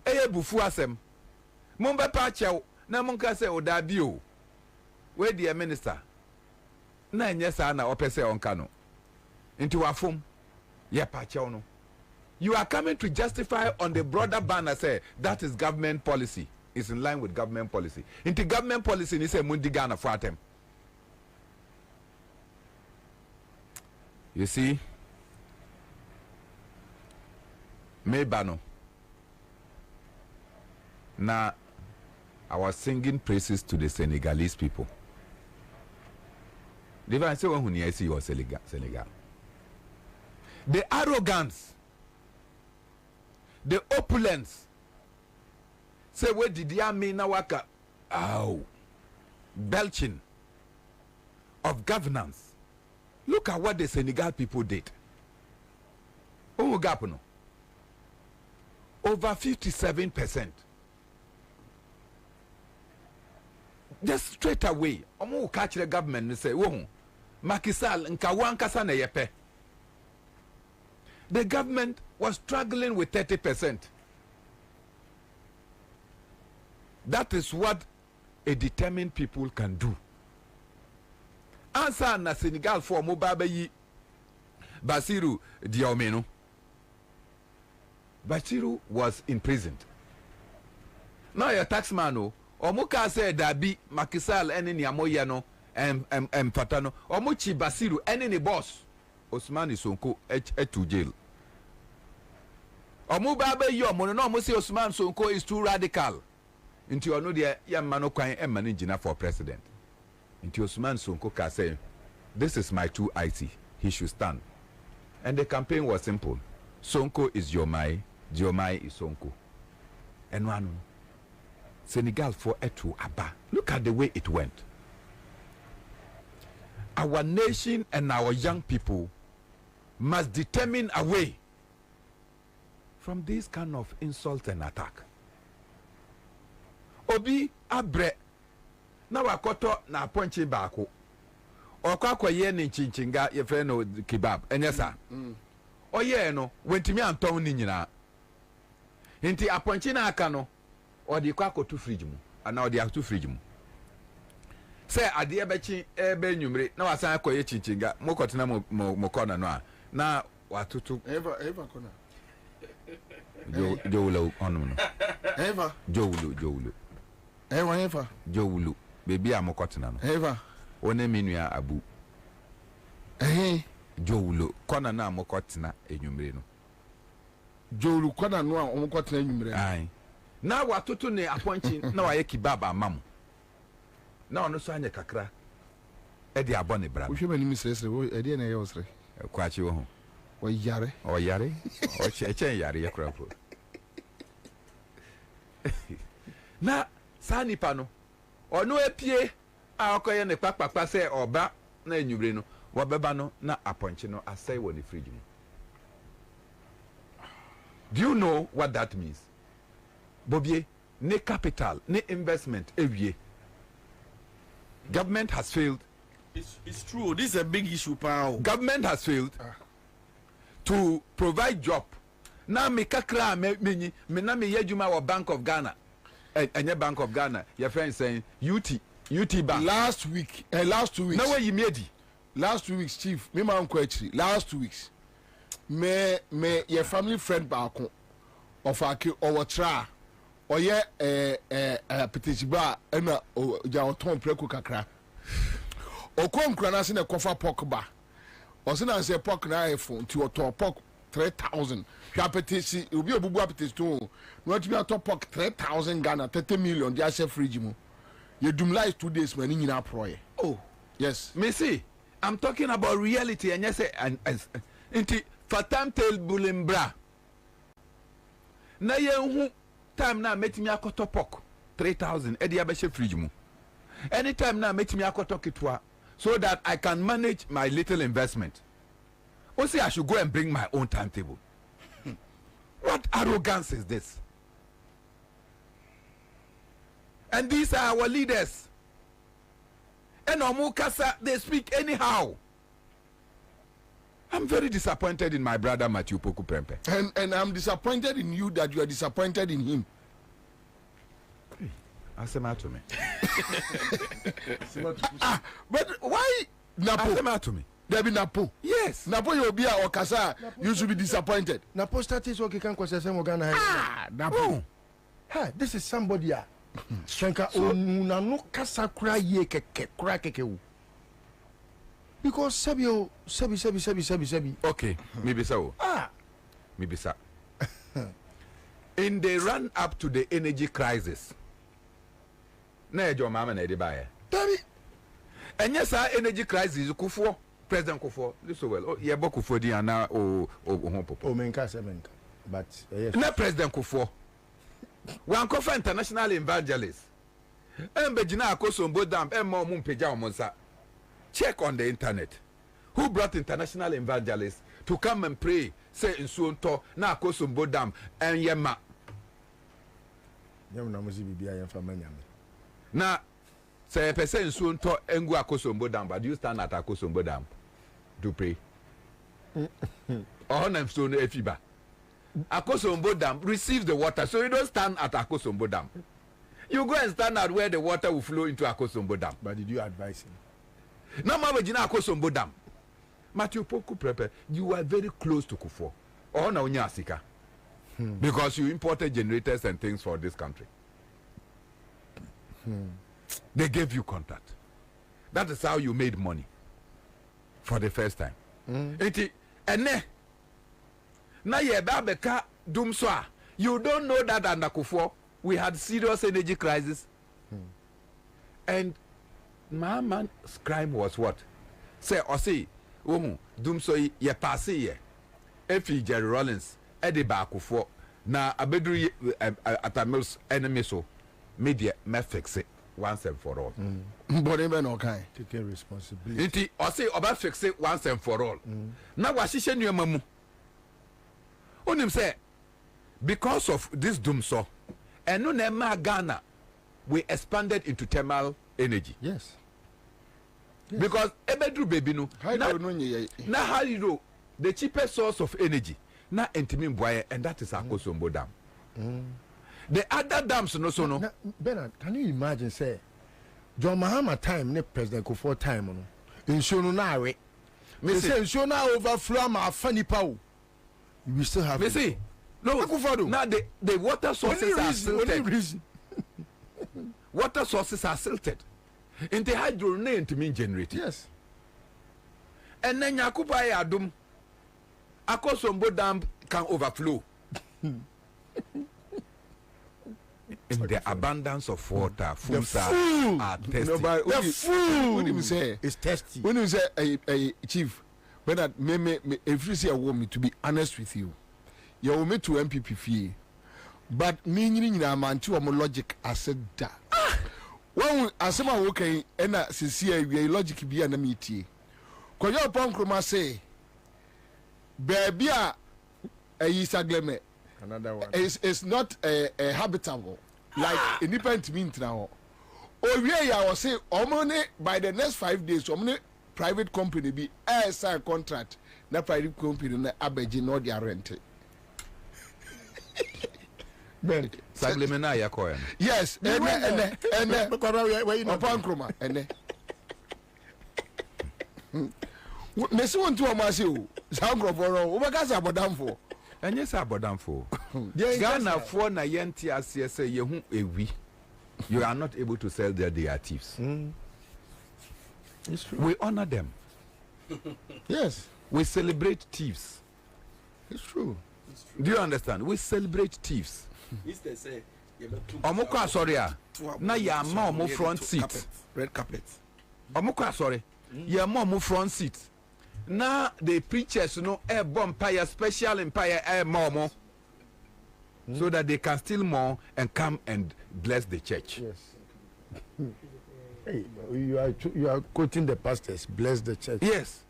Speaker 15: bufu asem. Mumba pacha na munka se odabio. Where the minister? Na nyesa na opese onkano. Into wafum. Ye pacha no. You are coming to justify on the broader banner say that is government policy. It's in line with government policy. Into government policy ni say mundi Ghana for atem. You see, Mebano. Now, I was singing praises to the Senegalese people. They were saying when you see your Senegal. The arrogance, the opulence. Say where did you mean waka? Ow, belching of governance. Look at what the Senegal people did. Oh, Gapono. Over 57%. Just straight away, omo catch the government and say, "Oh, Makisal nkawankasa na yepe." The government was struggling with 30%. That is what a determined people can do. Answer na Senegal for Mobaba yi Basiru Diomeno. Basiru was imprisoned. Now your taxman Omuka said Dabi Makisal eni ni amoya no fatano Omuchi Basiru eni ni boss Osman Sonko to jail. Omubaba yi omono no omo say Osman Sonko is too radical. Into ono de yamano kwan emani jina for president. Into Osman Sonko can say, this is my 2IC. He should stand. And the campaign was simple. Sonko is Jomai is Sonko. And one Senegal for Etu Abba. Look at the way it went. Our nation and our young people must determine a way from this kind of insult and attack. Obi Abre. Na wakoto na ponchi baako okwa ye ne chinchinga ye fe no kebab enyesa oye no wentimi anton ni nyina nti aponchi na aka no odi kwa akoto fridge mu ana odi akoto fridge mu se ade ebechi ebe nwumre na wasan akoye chinchinga mokotena mo kona no a na watutu
Speaker 2: eva kona
Speaker 15: jowulu onu no
Speaker 2: eva
Speaker 15: jowulu
Speaker 2: eva
Speaker 15: jowulu baby amokotina no
Speaker 2: eva
Speaker 15: one menua abu jowulu kona na amokotina enwumre no
Speaker 2: jowulu kona no a amokotina enwumre
Speaker 15: ai na watoto ne aponchi na waye kibaba amam na ono so anya kakra e de abone bra
Speaker 2: wo hwema ni misresre wo e de na ye osre
Speaker 15: kwachi wo ho
Speaker 2: wo yare
Speaker 15: o cheche yare ye krapo na sani pano ono epie a okoye ne papapa se oba na enwubre no wobeba no na aponchi no asai wo ne fridge mu. Do you know what that means? Bobie ne capital ne investment ewie. Government has failed.
Speaker 5: It's true. This is a big issue, pal.
Speaker 15: Government has failed to provide job. Na me kakra me na me yeduma wa Bank of Ghana. Enye Bank of Ghana. Your friend saying UT Bank.
Speaker 2: Last 2 weeks.
Speaker 15: Na way you made.
Speaker 2: Last 2 weeks, chief. Me man ko actually. Last 2 weeks. Me your family friend back of aki or tra. Oye petitiba ena ja oton preku kakra. Okon krana se na kofa pork ba. O se na se pork na iPhone ti oton pork 3,000. Hwa petisi obi obubu apetisi to. No ti bi top pork 3,000 Ghana 30 million dia share fridge mu. You dum life 2 days man nyina proye.
Speaker 15: Oh,
Speaker 2: yes.
Speaker 15: Me see, I'm talking about reality and yes inti fatam tel bulimbra. na yen time na metimi akoto pork 3,000 e dia be she fridge mu. Anytime na metimi akoto kitwa so that I can manage my little investment. Also, I should go and bring my own timetable. What arrogance is this? And these are our leaders. And Omukasa, they speak anyhow. I'm very disappointed in my brother Matthew Poku Prempe.
Speaker 2: And I'm disappointed in you that you are disappointed in him.
Speaker 15: Asema to me.
Speaker 2: But why Napo?
Speaker 15: Asema to me.
Speaker 2: There be Napo.
Speaker 15: Yes.
Speaker 2: Napo you be or Kasa, you should be disappointed.
Speaker 11: Napo status okay can cause some Ghana.
Speaker 2: Napo.
Speaker 11: Hey, this is somebody. Shanka onuna no kasa kura ye keke kura keke wu. Because sebi.
Speaker 15: Okay, maybe so. Maybe so. In the run up to the energy crisis. Na ejo mama na edibaye.
Speaker 2: Dabi.
Speaker 15: Enye sa energy crisis Kufuor, President Kufuor. Listen well. Oh, ye bo Kufuor di ana o popo.
Speaker 11: O menka semenka. But yes.
Speaker 15: Na President Kufuor. Wan kofa international evangelist. Embejina akosombo dam emma mumpeja omonsa. Check on the internet. Who brought international evangelists to come and pray? Say in Suonto na akosombo dam en yema.
Speaker 11: Yam na muzi bibia yam fa manyame.
Speaker 15: Na say person in Suonto engu akosombo dam, but you stand at akosombo dam to pray. Oh na so no efiba. Akosombo Dam receives the water, so you don't stand at Akosombo Dam. You go and stand at where the water will flow into Akosombo Dam.
Speaker 11: But did you advise him?
Speaker 15: No, Mama Akosombo Dam. Matthew Poku Prepe, you are very close to Kufuor. Oh, na unyasika. Because you imported generators and things for this country. They gave you contact. That is how you made money for the first time. Na ye babeka dumswa. You don't know that under Kufuor we had serious energy crisis. And my man's crime was what? Say dumso ye passe ye. Efi Jerry Rollins Eddie Kufuor na abedru atamils enemy so media me fix it once and for all.
Speaker 2: But even okay.
Speaker 11: Take responsibility.
Speaker 15: Inti or say oba fix it once and for all. Na washishe nyema mu. Onim say because of this dumso and no nema Ghana we expanded into thermal energy.
Speaker 11: Yes.
Speaker 15: Because ebedru baby no na hydro the cheapest source of energy na entimi mboye and that is Akosombo Dam. The other dams no so no.
Speaker 11: Bernard, can you imagine say John Mahama time ne President Kufuor time no nsuo no na awe me say nsuo na overflow ma funny power. We still have.
Speaker 15: Me see, no. Now the water sources are silted. Water sources are silted. In the hydro name to mean generate.
Speaker 11: Yes.
Speaker 15: And then Yakuba Adum, Akosombo Dam can overflow. In the abundance of water, foods are testy.
Speaker 2: The food. What do you say?
Speaker 11: It's testy.
Speaker 2: When you say a chief. But if you say I want me to be honest with you, you want me to MPP fee, but meaning man to a logic. I said that. When I say my okay, and I say we logic be an amity. Cause your punk say, baby, a isagleme.
Speaker 11: Another one.
Speaker 2: It's not a habitable like independent mean now. Oh yeah, I was say, by the next 5 days, private company be sign contract na private company na abeji no dia rent.
Speaker 15: Ben saglemena ya koya.
Speaker 2: Yes, ene where you upon kroma ene. Nesi won to amase o. Sangroforo o beka sa bodamfo.
Speaker 15: Enye sa bodamfo. Ghana for na yenti ase say ye hu ewi. You are not able to sell their thieves.
Speaker 11: It's true.
Speaker 15: We honor them.
Speaker 11: Yes.
Speaker 15: We celebrate thieves.
Speaker 11: It's true.
Speaker 15: Do you understand? We celebrate thieves. Omoko sorry na ya ma omo front seat.
Speaker 2: Red carpet.
Speaker 15: Omoko sorry. Ya ma omo front seat. Na the preachers no e bomb empire special empire e ma omo. so that they can steal more and come and bless the church.
Speaker 11: Yes. Hey, you are quoting the pastors, bless the church.
Speaker 15: Yes.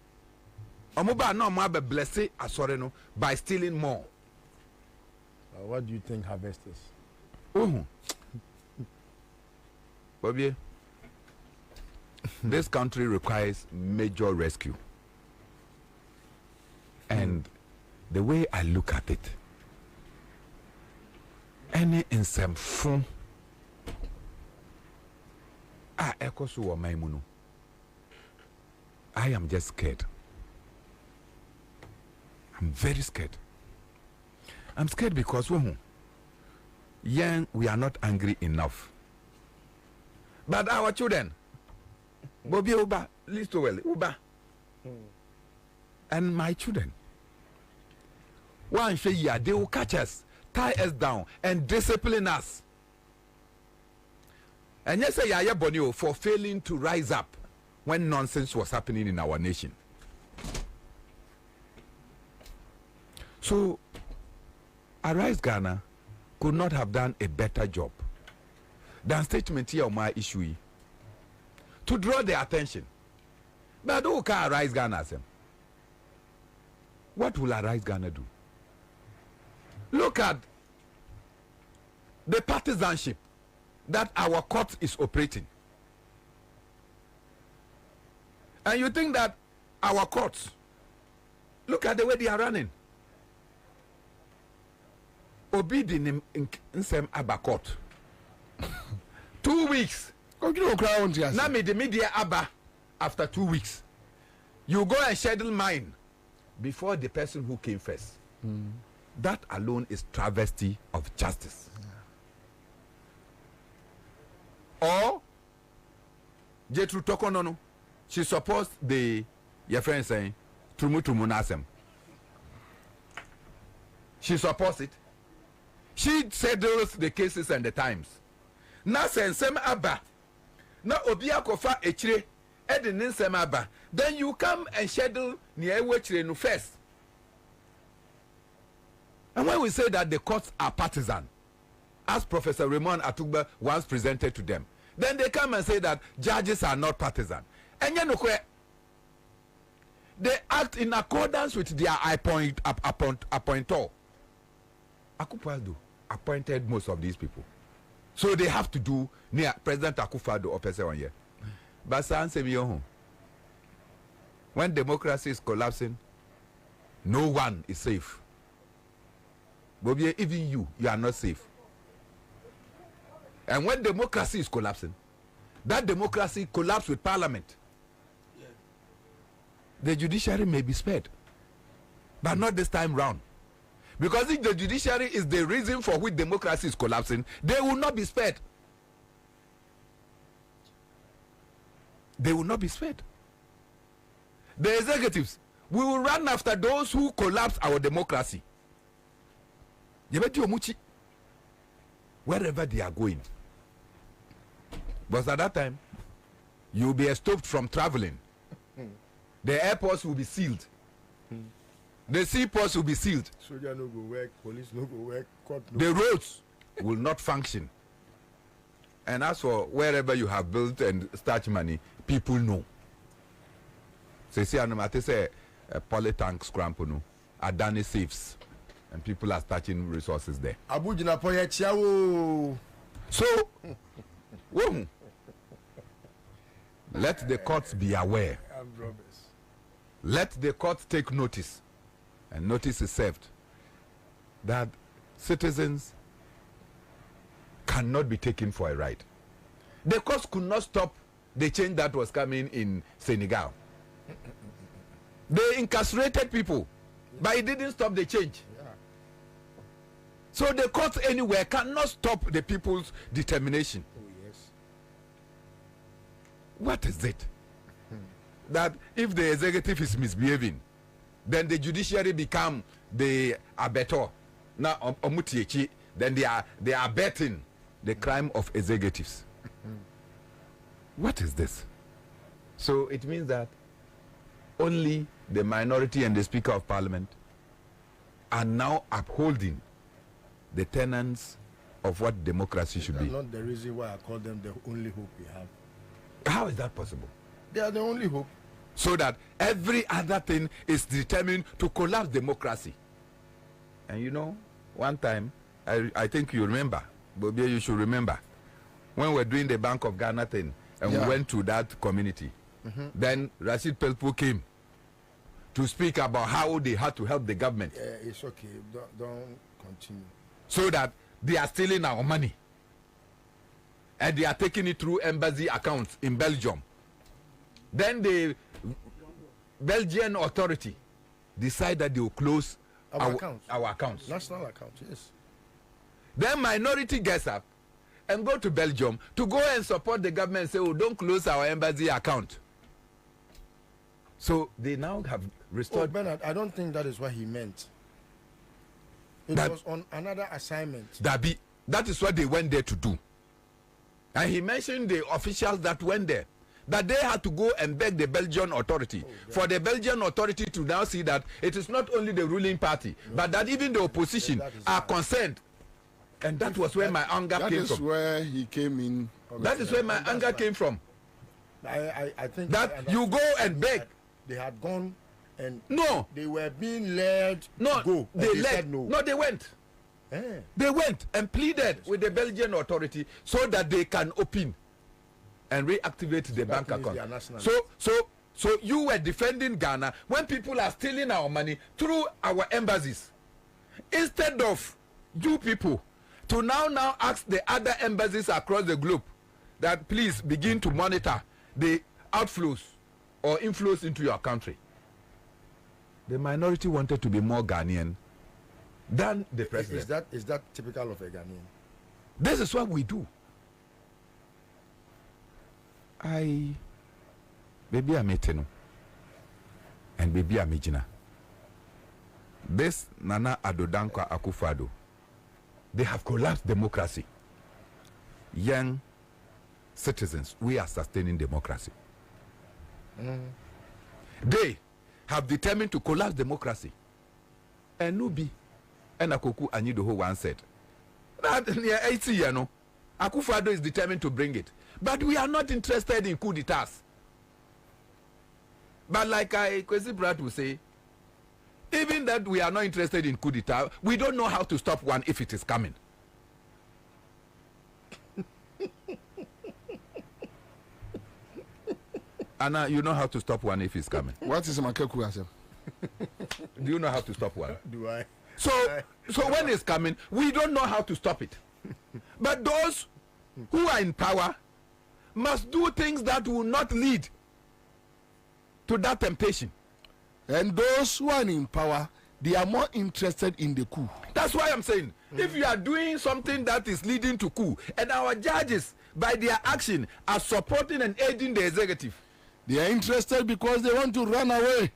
Speaker 15: Omoba no ma be bless asore no by stealing more.
Speaker 11: What do you think harvest is?
Speaker 15: Bobby, this country requires major rescue. And the way I look at it, any in some form, I am just scared. I'm very scared. I'm scared because young, we are not angry enough. But our children, Bobby Uba, listen well, Uba, and my children, one year they will catch us, tie us down, and discipline us. And yes, I am Bonio for failing to rise up when nonsense was happening in our nation. So, Arise Ghana could not have done a better job than statement here on my issue to draw their attention. But who can Arise Ghana say? What will Arise Ghana do? Look at the partisanship that our court is operating. And you think that our courts, look at the way they are running. Obedient in some Abba court. 2 weeks. Now me the media Abba after 2 weeks. You go and schedule mine before the person who came first. That alone is travesty of justice. Or Jetru Tokonono, she supposed your friend saying Trumu Nasem. She supports it. She settles the cases and the times. Na sensem Abba. Na Obia Kofa Echre Edin Sem Abba. Then you come and schedule near Wechre first. And when we say that the courts are partisan, as Professor Raymond Atugba once presented to them, then they come and say that judges are not partisan. And you know where they act in accordance with their appointer. Akufo-Addo appointed most of these people, so they have to do near President Akufo-Addo or person 1 year. But when democracy is collapsing, no one is safe. But even you are not safe. And when democracy is collapsing, that democracy collapses with parliament. The judiciary may be spared, but not this time round. Because if the judiciary is the reason for which democracy is collapsing, they will not be spared. They will not be spared. The executives will run after those who collapse our democracy. Wherever they are going. But at that time, you will be stopped from traveling. The airports will be sealed. The seaports will be sealed.
Speaker 11: Soldier no go work, police no go work, court no.
Speaker 15: The roads will not function. And as for wherever you have built and starch money, people know. So see, I say a polytank scramble no, Adani safes, and people are starting resources there.
Speaker 11: Abujina poye chiawo.
Speaker 15: So, let the courts be aware. Let the courts take notice, and notice is served that citizens cannot be taken for a ride. The courts could not stop the change that was coming in Senegal. They incarcerated people, but it didn't stop the change. So the courts anywhere cannot stop the people's determination.
Speaker 11: Oh, yes.
Speaker 15: What is it? That if the executive is misbehaving, then the judiciary become the abettor. Now, then they are abetting the crime of executives. What is this? So it means that only the minority and the Speaker of Parliament are now upholding the tenets of what democracy should be.
Speaker 11: Not the reason why I call them the only hope we have.
Speaker 15: How is that possible?
Speaker 11: They are the only hope.
Speaker 15: So that every other thing is determined to collapse democracy. And you know, one time, I think you remember, Bobia, you should remember, when we were doing the Bank of Ghana thing, and we went to that community, then Rashid Pelpo came to speak about how they had to help the government.
Speaker 11: It's okay, don't continue.
Speaker 15: So that they are stealing our money. And they are taking it through embassy accounts in Belgium. Then the Belgian authority decide that they will close our accounts.
Speaker 11: National accounts, yes.
Speaker 15: Then minority gets up and go to Belgium to go and support the government and say, oh, don't close our embassy account. So they now have restored.
Speaker 11: Oh, Bernard, I don't think that is what he meant. It was on another assignment.
Speaker 15: That is what they went there to do. And he mentioned the officials that went there, that they had to go and beg the Belgian authority, for the Belgian authority to now see that it is not only the ruling party, but that even the opposition are concerned. And that was where my anger came from.
Speaker 2: That is where he came in.
Speaker 15: That is where my anger came from.
Speaker 11: I think
Speaker 15: that you go and beg.
Speaker 11: They had gone and
Speaker 15: no,
Speaker 11: they were being led to go.
Speaker 15: They led. No, they went. They went and pleaded with the Belgian authority so that they can open and reactivate the bank account. So you were defending Ghana when people are stealing our money through our embassies, instead of you people to now ask the other embassies across the globe that please begin to monitor the outflows or inflows into your country. The minority wanted to be more Ghanaian than the president.
Speaker 11: Is that typical of a Ghanaian?
Speaker 15: This is what we do. Baby Ameteno and baby Amijina. This Nana Addo Dankwa Akufo-Addo, they have collapsed democracy. Young citizens, we are sustaining democracy. They have determined to collapse democracy. And Nubi and Akoku Anyidoho once said that near 80 years, no, Akufo-Addo is determined to bring it. But we are not interested in coup d'etats. But like Kwesi Pratt will say, even that we are not interested in coup d'etat, we don't know how to stop one if it is coming. Anna, you know how to stop one if it's coming.
Speaker 2: What is Makeku Asem?
Speaker 15: Do you know how to stop one?
Speaker 11: Do I?
Speaker 15: So when it's coming, we don't know how to stop it. But those who are in power must do things that will not lead to that temptation.
Speaker 2: And those who are in power, they are more interested in the coup.
Speaker 15: That's why I'm saying, if you are doing something that is leading to coup, and our judges, by their action, are supporting and aiding the executive,
Speaker 2: they are interested because they want to run away.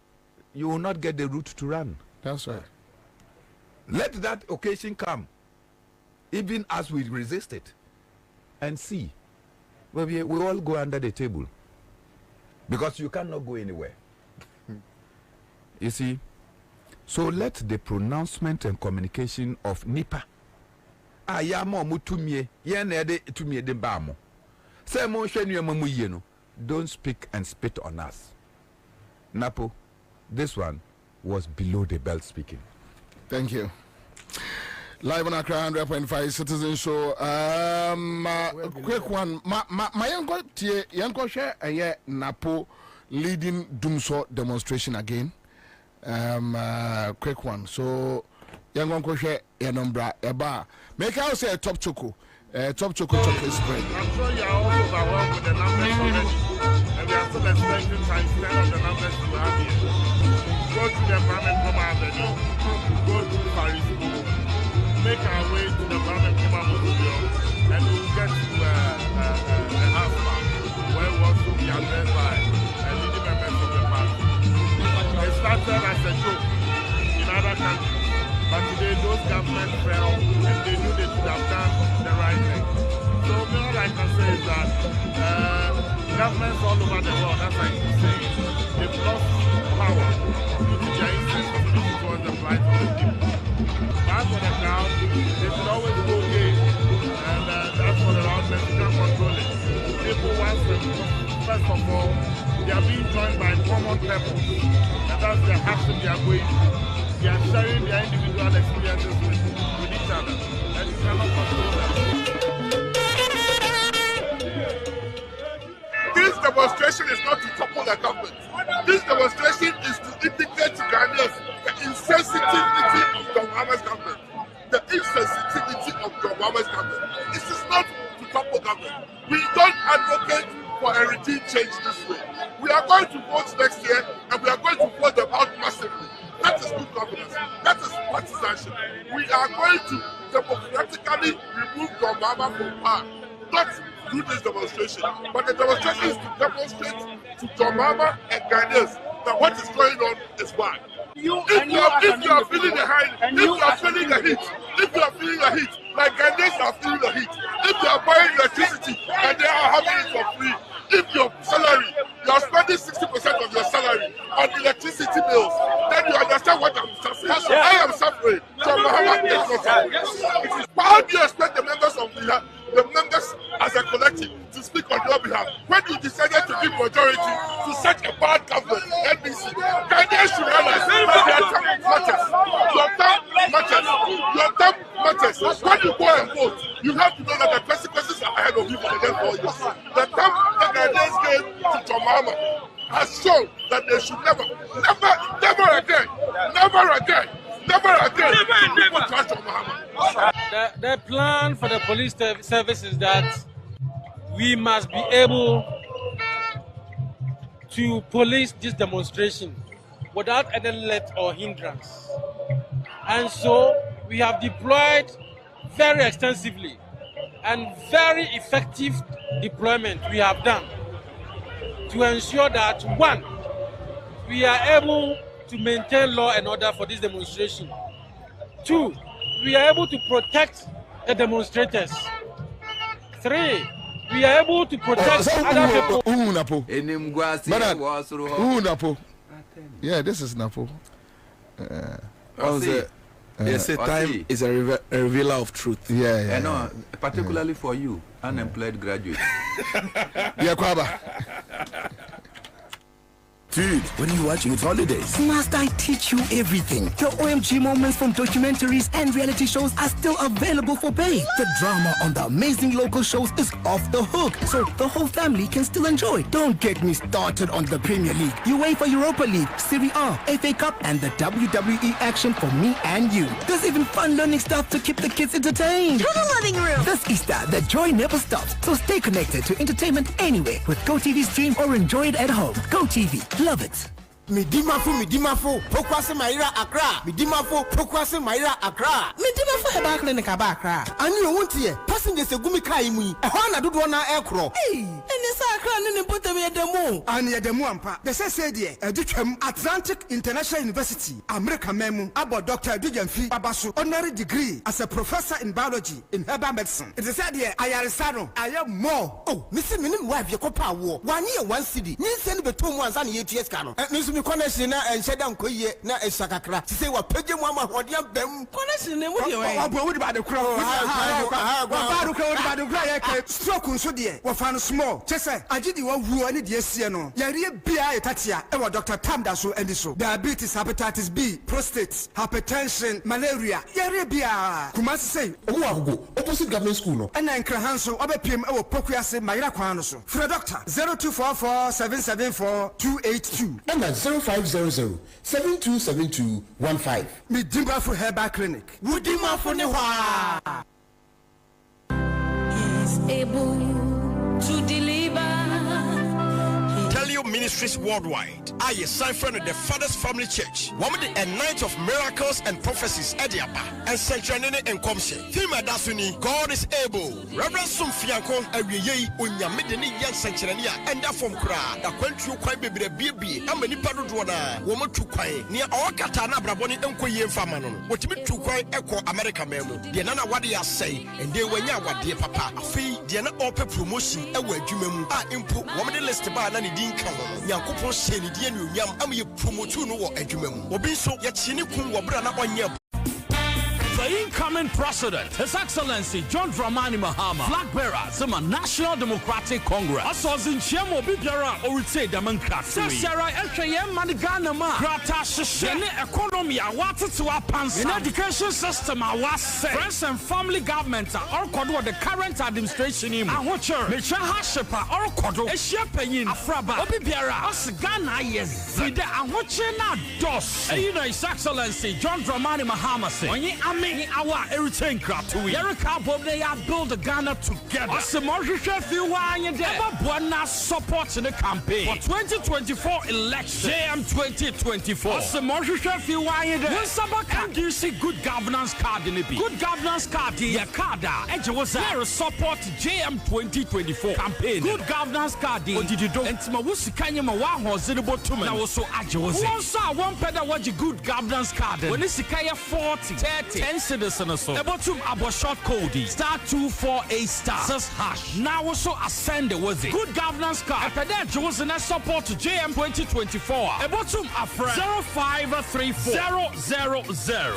Speaker 15: You will not get the route to run.
Speaker 2: That's right.
Speaker 15: Let that occasion come, even as we resist it, and see. Well, we all go under the table, because you cannot go anywhere. You see, so let the pronouncement and communication of NIPA ayamo mutumie yenede tumie de bamo say mo hwenu mamu yie no, don't speak and spit on us. Napo, this one was below the belt speaking.
Speaker 2: Thank you. Live on Accra 100.5 Citizen Show. Quick one. My yanko share a Napo leading Doomso demonstration again. Quick one. So yanko share a number eba. Make out say top choco. Top choco chocolate spread.
Speaker 9: I'm sure you are all overwhelmed with the numbers already. And we are still expecting times 10 of the numbers you have here. Go to the Parliament Coma Avenue. Go to Paris. Make our way to the Parliament Coma Studio. And we will get to the house park, where we will also be addressed by leading members of the party. It started as a joke in other countries. But today those governments fell and they knew they should have done the right thing. So all I can say is that governments all over the world, as I keep saying, they've lost power due to their insensitivity towards the plight of the people. But as for the crowd. They should always go game. And that's for the roundness. You can't control it. People want them. First of all, they are being joined by common purpose. And that's the action they are going through. They are sharing their individual experiences with each other. And you cannot control them. This demonstration is not to topple the government. This demonstration is to indicate to Ghanaians the insensitivity of the Obama's government. The insensitivity of the Obama's government. This is not to topple government. We don't advocate for a regime change this way. We are going to vote next year and we are going to vote them out massively. That is good governance. That is partisanship. We are going to democratically remove the Obama from power. Not do this demonstration. But the demonstration is to demonstrate to John Mahama and Ghanaians that what is going on is bad. If you are feeling the heat, like Ghanaians are feeling the heat, if you are buying electricity and they are having it for free, if your salary, you are spending 60% of your salary on electricity bills, then you understand what I'm suffering. I am suffering. John Mahama is not suffering. But how do you expect the members of the members as a collective to speak on your behalf when you decided to give majority to such a bad government, NBC? Ghanaians should realize that their term matters. Your term matters. Your term matters. When you go and vote, you have to know that the consequences are ahead of you for the next 4 years. The term that Ghanaians gave to John Mahama has shown that they should never again trust John Mahama.
Speaker 10: The plan for the police service is that we must be able to police this demonstration without any let or hindrance. And so we have deployed very extensively and very effective deployment we have done to ensure that, one, we are able to maintain law and order for this demonstration. Two, we are able to protect the demonstrators. Three, we are able to protect other people.
Speaker 2: Yeah, this is Napo.
Speaker 15: They say time
Speaker 5: is a revealer of truth.
Speaker 2: Yeah.
Speaker 15: No, particularly for you, unemployed graduate.
Speaker 2: Yeah, Kwaba.
Speaker 16: Dude, what are you watching? It's holidays. Must I teach you everything? The OMG moments from documentaries and reality shows are still available for pay. The drama on the amazing local shows is off the hook, so the whole family can still enjoy. Don't get me started on the Premier League, UEFA Europa League, Serie A, FA Cup, and the WWE action for me and you. There's even fun learning stuff to keep the kids entertained.
Speaker 21: To the living room.
Speaker 16: This Easter, the joy never stops, so stay connected to entertainment anywhere with GoTV Stream or enjoy it at home. GoTV. Love it.
Speaker 3: Midimafo, Pokwase Maira Accra. Midimafo, Pokwase Maira Accra. Midimafo Eba Clinic Aba Accra. And you won't hear passengers a gumi kaimui. A Hana do one aircraw. Hey, and it's Accra and put away the moon. And the Muampa. The Sadia, a Duchem Atlantic International University, America Memu, about Dr. Dujanfi Babasu, honorary degree as a professor in biology in herbal medicine. It is said here, I am more. Oh, Missy Minim wife, your copa war. 1 year, 1 city. You send the 2 months and 8 years cano. Me connection na ensheda nkoye na esakakra ti say wa page mu ama hode bam connection ne mu de we abo we ba de kra ha ba do kra ya ke stroke nso de wa fa no small chese agidi wa wu ani de asie no yare bia etatia e wa Dr. Tamda so endi so diabetes, hepatitis B, prostate, hypertension, malaria yare bia kuma say owo agogo opposite government school no and nkra hanso obepiem e wo pokuase mayira kwan no so for doctor 0244 774 282 and 0500-727215. Midimba for Herbal Clinic. Woodima for Newa.
Speaker 21: Is able to deliver.
Speaker 22: Tell you ministries worldwide. I sign friend of the Father's Family Church. Woman a night of miracles and prophecies Ediaba and Centranene and Comse. Thema Dasuni, God is able. Reverend Sumfianko, Awiye, Unyamidini Yan Centrania, and that from Kra, that went you quite baby, and many Padudwana, woman to quay, near our Katana Braboni and Koye Famanon. What me to quay echo America Memo. The Nana Wadia say, and they were now what dear Papa. A fee, Diana Open promotion, a word Jumem, I input woman list about any dinkum. Yankupo Seni Dian Yam, am you promote no adjumem. Obiso, yet Sinikum, Wabrana on your.
Speaker 1: The incoming president, His Excellency John Dramani Mahama, flag bearer, Zuma National Democratic Congress. Assos in Chemo Bibiara or say Democracy. Sarah Elkayem Manigana Ma, Grata Shishene economy, what to our pants in education system. I was friends and family government are all the current administration in Ahocher, Mecha Hashepa, or Kodo, a shepherd, Afraba, Obibiara, Osgana, yes, with the Ahocher na dos. His Excellency John Dramani Mahama say, when you are making our everything crap to Erica Bob, they have built Ghana together. As the Mauritius, you are in there, but support in the campaign for 2024 election. JM 2024. As the Mauritius, you are in there. When somebody can you see good governance card in the B? Good governance card, yeah, card. Edge was there support JM 2024 campaign. Good governance card. What did you do? And Timawusi Kanyama Waho Zinabo Tuman. Now also Ajos. One pedal what you good governance card. When it's Sikaya 40, 30, 10 citizens or so. About to abo short code star 248 star. Says hash. Now also ascend the was it. Good governance card. After that, Jones and support to JM 2024. About to a friend 0534 000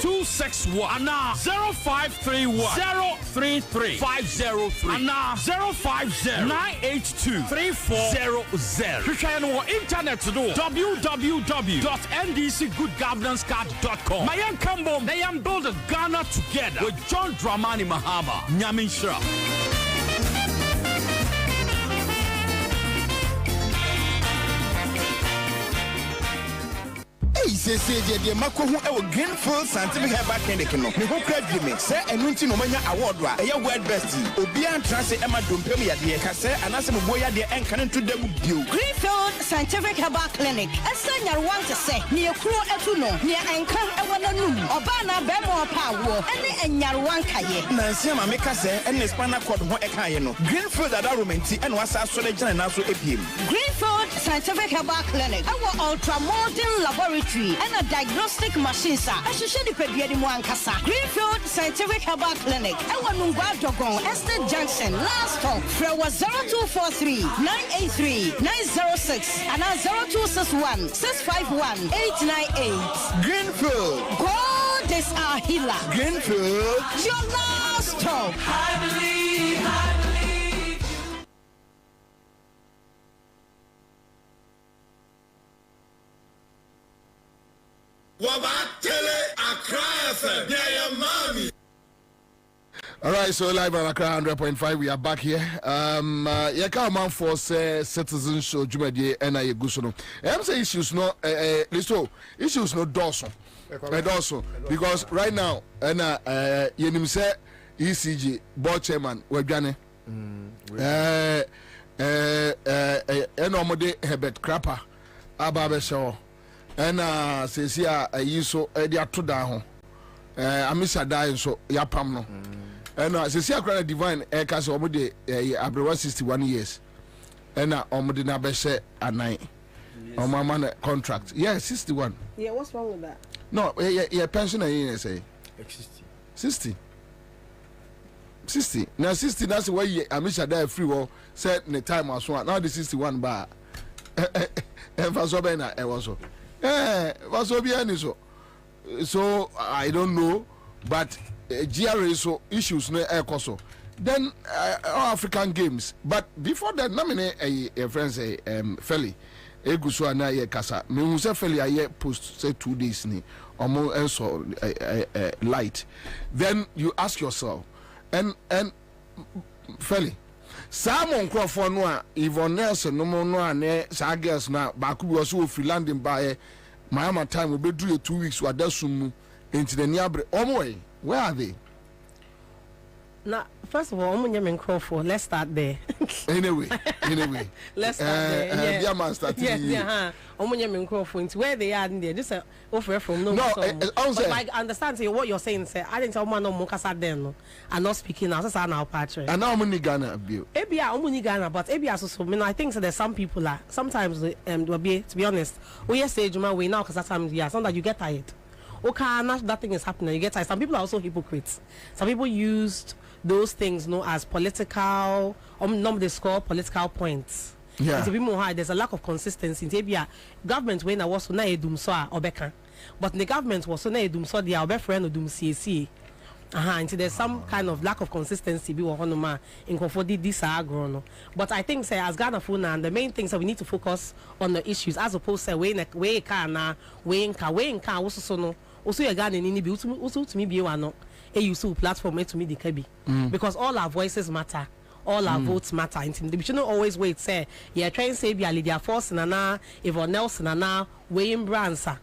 Speaker 1: 261 now 0531 033 503 and now 050 982 3400. You can on internet to do www.ndcgoodgovernancecard.com. My young Cambo, they am build Ghana together with John Dramani Mahama. Nyamin Shra.
Speaker 16: Say the Mako who Greenfield Scientific Herbal Clinic no. Me who credit me say enunti no manya award wa eye world best. Obian transe Emma Dompem ya de ka say anase mo boya de enkan nto dem bio.
Speaker 12: Greenfield Scientific Herbal Clinic. Esa nyarwan te say ne ekuro etu no ne enkan ewo nanum. Oba na be mo pa wo ene enyarwan kaye.
Speaker 16: Na nsia ma me ka say ene spinal cord ho ekaye no. Greenfield adaromenti ene wasa so le gina na so epiem.
Speaker 12: Greenfield Scientific Herbal Clinic. Our ultra modern laboratory and a diagnostic machine sir. I should the pedia di kasa. Greenfield Scientific Herbal Clinic. Our Nungwa Dogon Estate Junction. Last stop. Frewa 0243 983 906 and 0261 651 898.
Speaker 16: Greenfield.
Speaker 12: God is our healer.
Speaker 16: Greenfield.
Speaker 12: Your last stop.
Speaker 21: I believe.
Speaker 2: All right, so live on Accra 100.5, we are back here. Yeah, come on for citizen show, Jumadi, and I Gusono. I'm saying issues no, issues no Dawson, because right now, and you say ECG board chairman, we're gonna, and Omode Herbert Crapper, Ababe Shaw. And says here I use so they are two down. I miss a die so yapam no. And says here credit divine air castle omode abrewa 61 years. And omode na be say a 9. On my man contract. Yeah, 61.
Speaker 13: Yeah, what's wrong with that?
Speaker 2: No, yeah, pension in say 60. 60. Now 60 that's why I miss a die free well said the time was one. Now the 61 bar. And for so bena e was so. So I don't know, but GRA so issues no air then African games. But before that, nominate a friend say Feli Egusu ana ye kasa. Me who say Feli aye post say 2 days ni omo enso light. Then you ask yourself, and Feli. Simon Crawford no a Yvonne Nelson no mo no ane sa girls na ba ku bi so fi landing by Miami time we be do 2 weeks wa dasum mu enti the niabre omo where are they?
Speaker 13: Now, first of all, I'm Crawford. Let's start there.
Speaker 2: Anyway.
Speaker 13: Let's start there.
Speaker 2: Yeah.
Speaker 13: Crawford. Where they are in there. This is offer from no. But I understand what you're saying. Sir, I didn't tell man no Mokasa then. I'm not speaking now. So I'm now patron.
Speaker 2: And now I'm in Ghana.
Speaker 13: I'm Ghana, but I think so. There's some people that sometimes will be, to be honest. We say Juma we now because sometimes sometimes you get tired. Okay, that thing is happening. You get tired. Some people are also hypocrites. Some people used those things as political they score political points.
Speaker 2: Yeah.
Speaker 13: To be more high, there's a lack of consistency. Government when I was so na edum so obeka. But the government was so na edum so dia obefriend odum CAC. Until there's some kind of lack of consistency be in this agro. But I think say as Ghana Funa, the main things that we need to focus on the issues as opposed to way can also you Ghana in be also to me be one a platform to me the KB because all our voices matter. All our votes matter. We shouldn't always wait. Say, yeah, trying to say, be a Lydia Force and Anna, Yvonne Nelson and Anna, Wayne Bransa.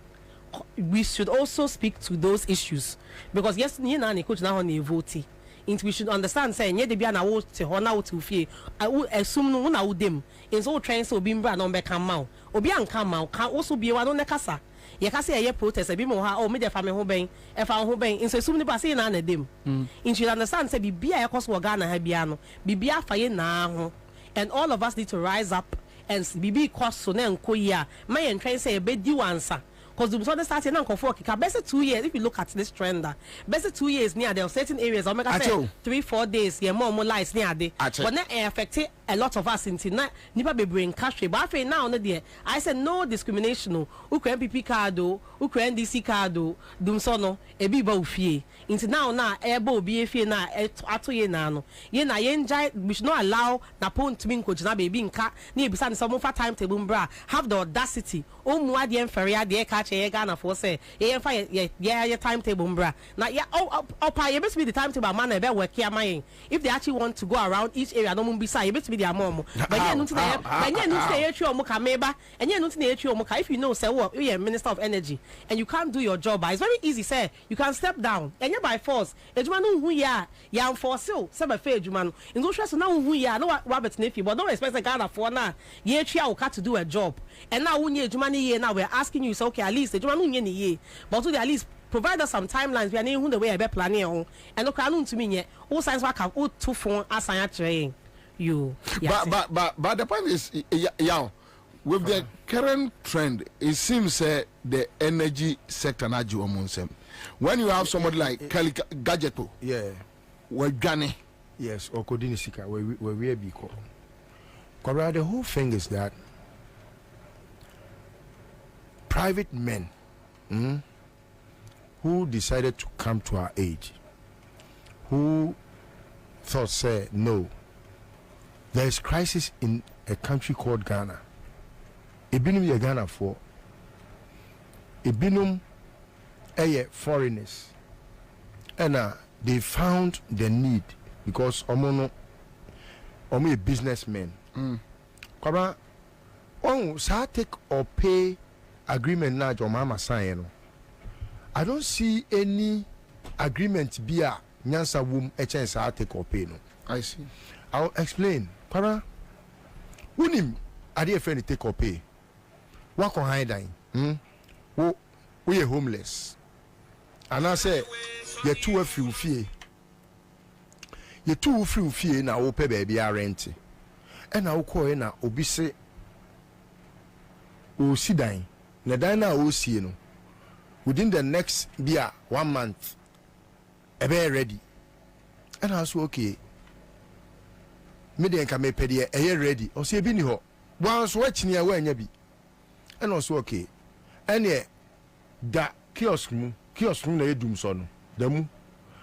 Speaker 13: We should also speak to those issues because yes, you know, coach now on the voting. We should understand. Saying, yeah, they be an award to honor to fear. I would assume no one would them. In so trains so being brand on back come out. Obian come out can also be one on the casa. You can say a protest a bit more how media family hobbying if I'm hobbying in so soon the passing on a dim. In should understand say be a cost Ghana Habiano, be a fire now, and all of us need to rise up and be cost so then koya. My and train say a bed you answer. Because the so starting now for best 2 years if you look at this trend best 2 years near there are certain areas or make I say 3-4 days yeah more lights near there but now affected a lot of us into na nipa be bring cash but I feel now there I said no discrimination who can PP card who can DC card dum so no e bi ba ofie into now ebo obi efie na atoye na no ye na ye njai we should not allow na pon to me coach na baby nka na ebisa ne some for timetable bra have the audacity o mu ade enfere ade ka che Ghana for say ye fa ye timetable bra na ya opa ye be the timetable man e be work here man if they actually want to go around each area no mu bisa ye be their mom but ye no to dey try omo ka meba and ye no to dey try omo ka if you know say what you are minister of energy and you can't do your job it's very easy say you can step down and you by force ejuma no hu ya enforce you say be fair ejuma no in go stress na hu ya no Robert Nefi but don't expect Ghana for na ye try o ka to do a job and now when ejuma ni ye now we're asking you say okay at least ejuma no ni ye but to at least provide us some timelines we are who the way I be planning on and okay no to me yet all signs work out to phone assign train you
Speaker 2: but the point is yeah with the current trend it seems the energy sector na ju omunsem when you have somebody like Kelly Gadgeto we Ghana
Speaker 11: yes or Kodini Sika where we be called the whole thing is that private men who decided to come to our age who thought say no there is crisis in a country called Ghana. Ibinum ye Ghana for Ibinum foreigners. And they found the need because omo a businessmen. Kwaba sa take or pay agreement na jo mama sign no. I don't see any agreement be a nyansa wom a chance sa take or pay no.
Speaker 2: I see.
Speaker 11: I'll explain. Para unim ade friend take or pay. What on high dine? We are homeless. And I say you two a few fee. You two free fee na o pay baby a rent. And I will call na obi say o si dine. Na dine na o si no. Within the next year 1 month, a be ready. And I was okay. Me den ka me pede e ready o se bi ni ho once watch ni awa nya bi and also okay and da kiosk mu na edum so no da mu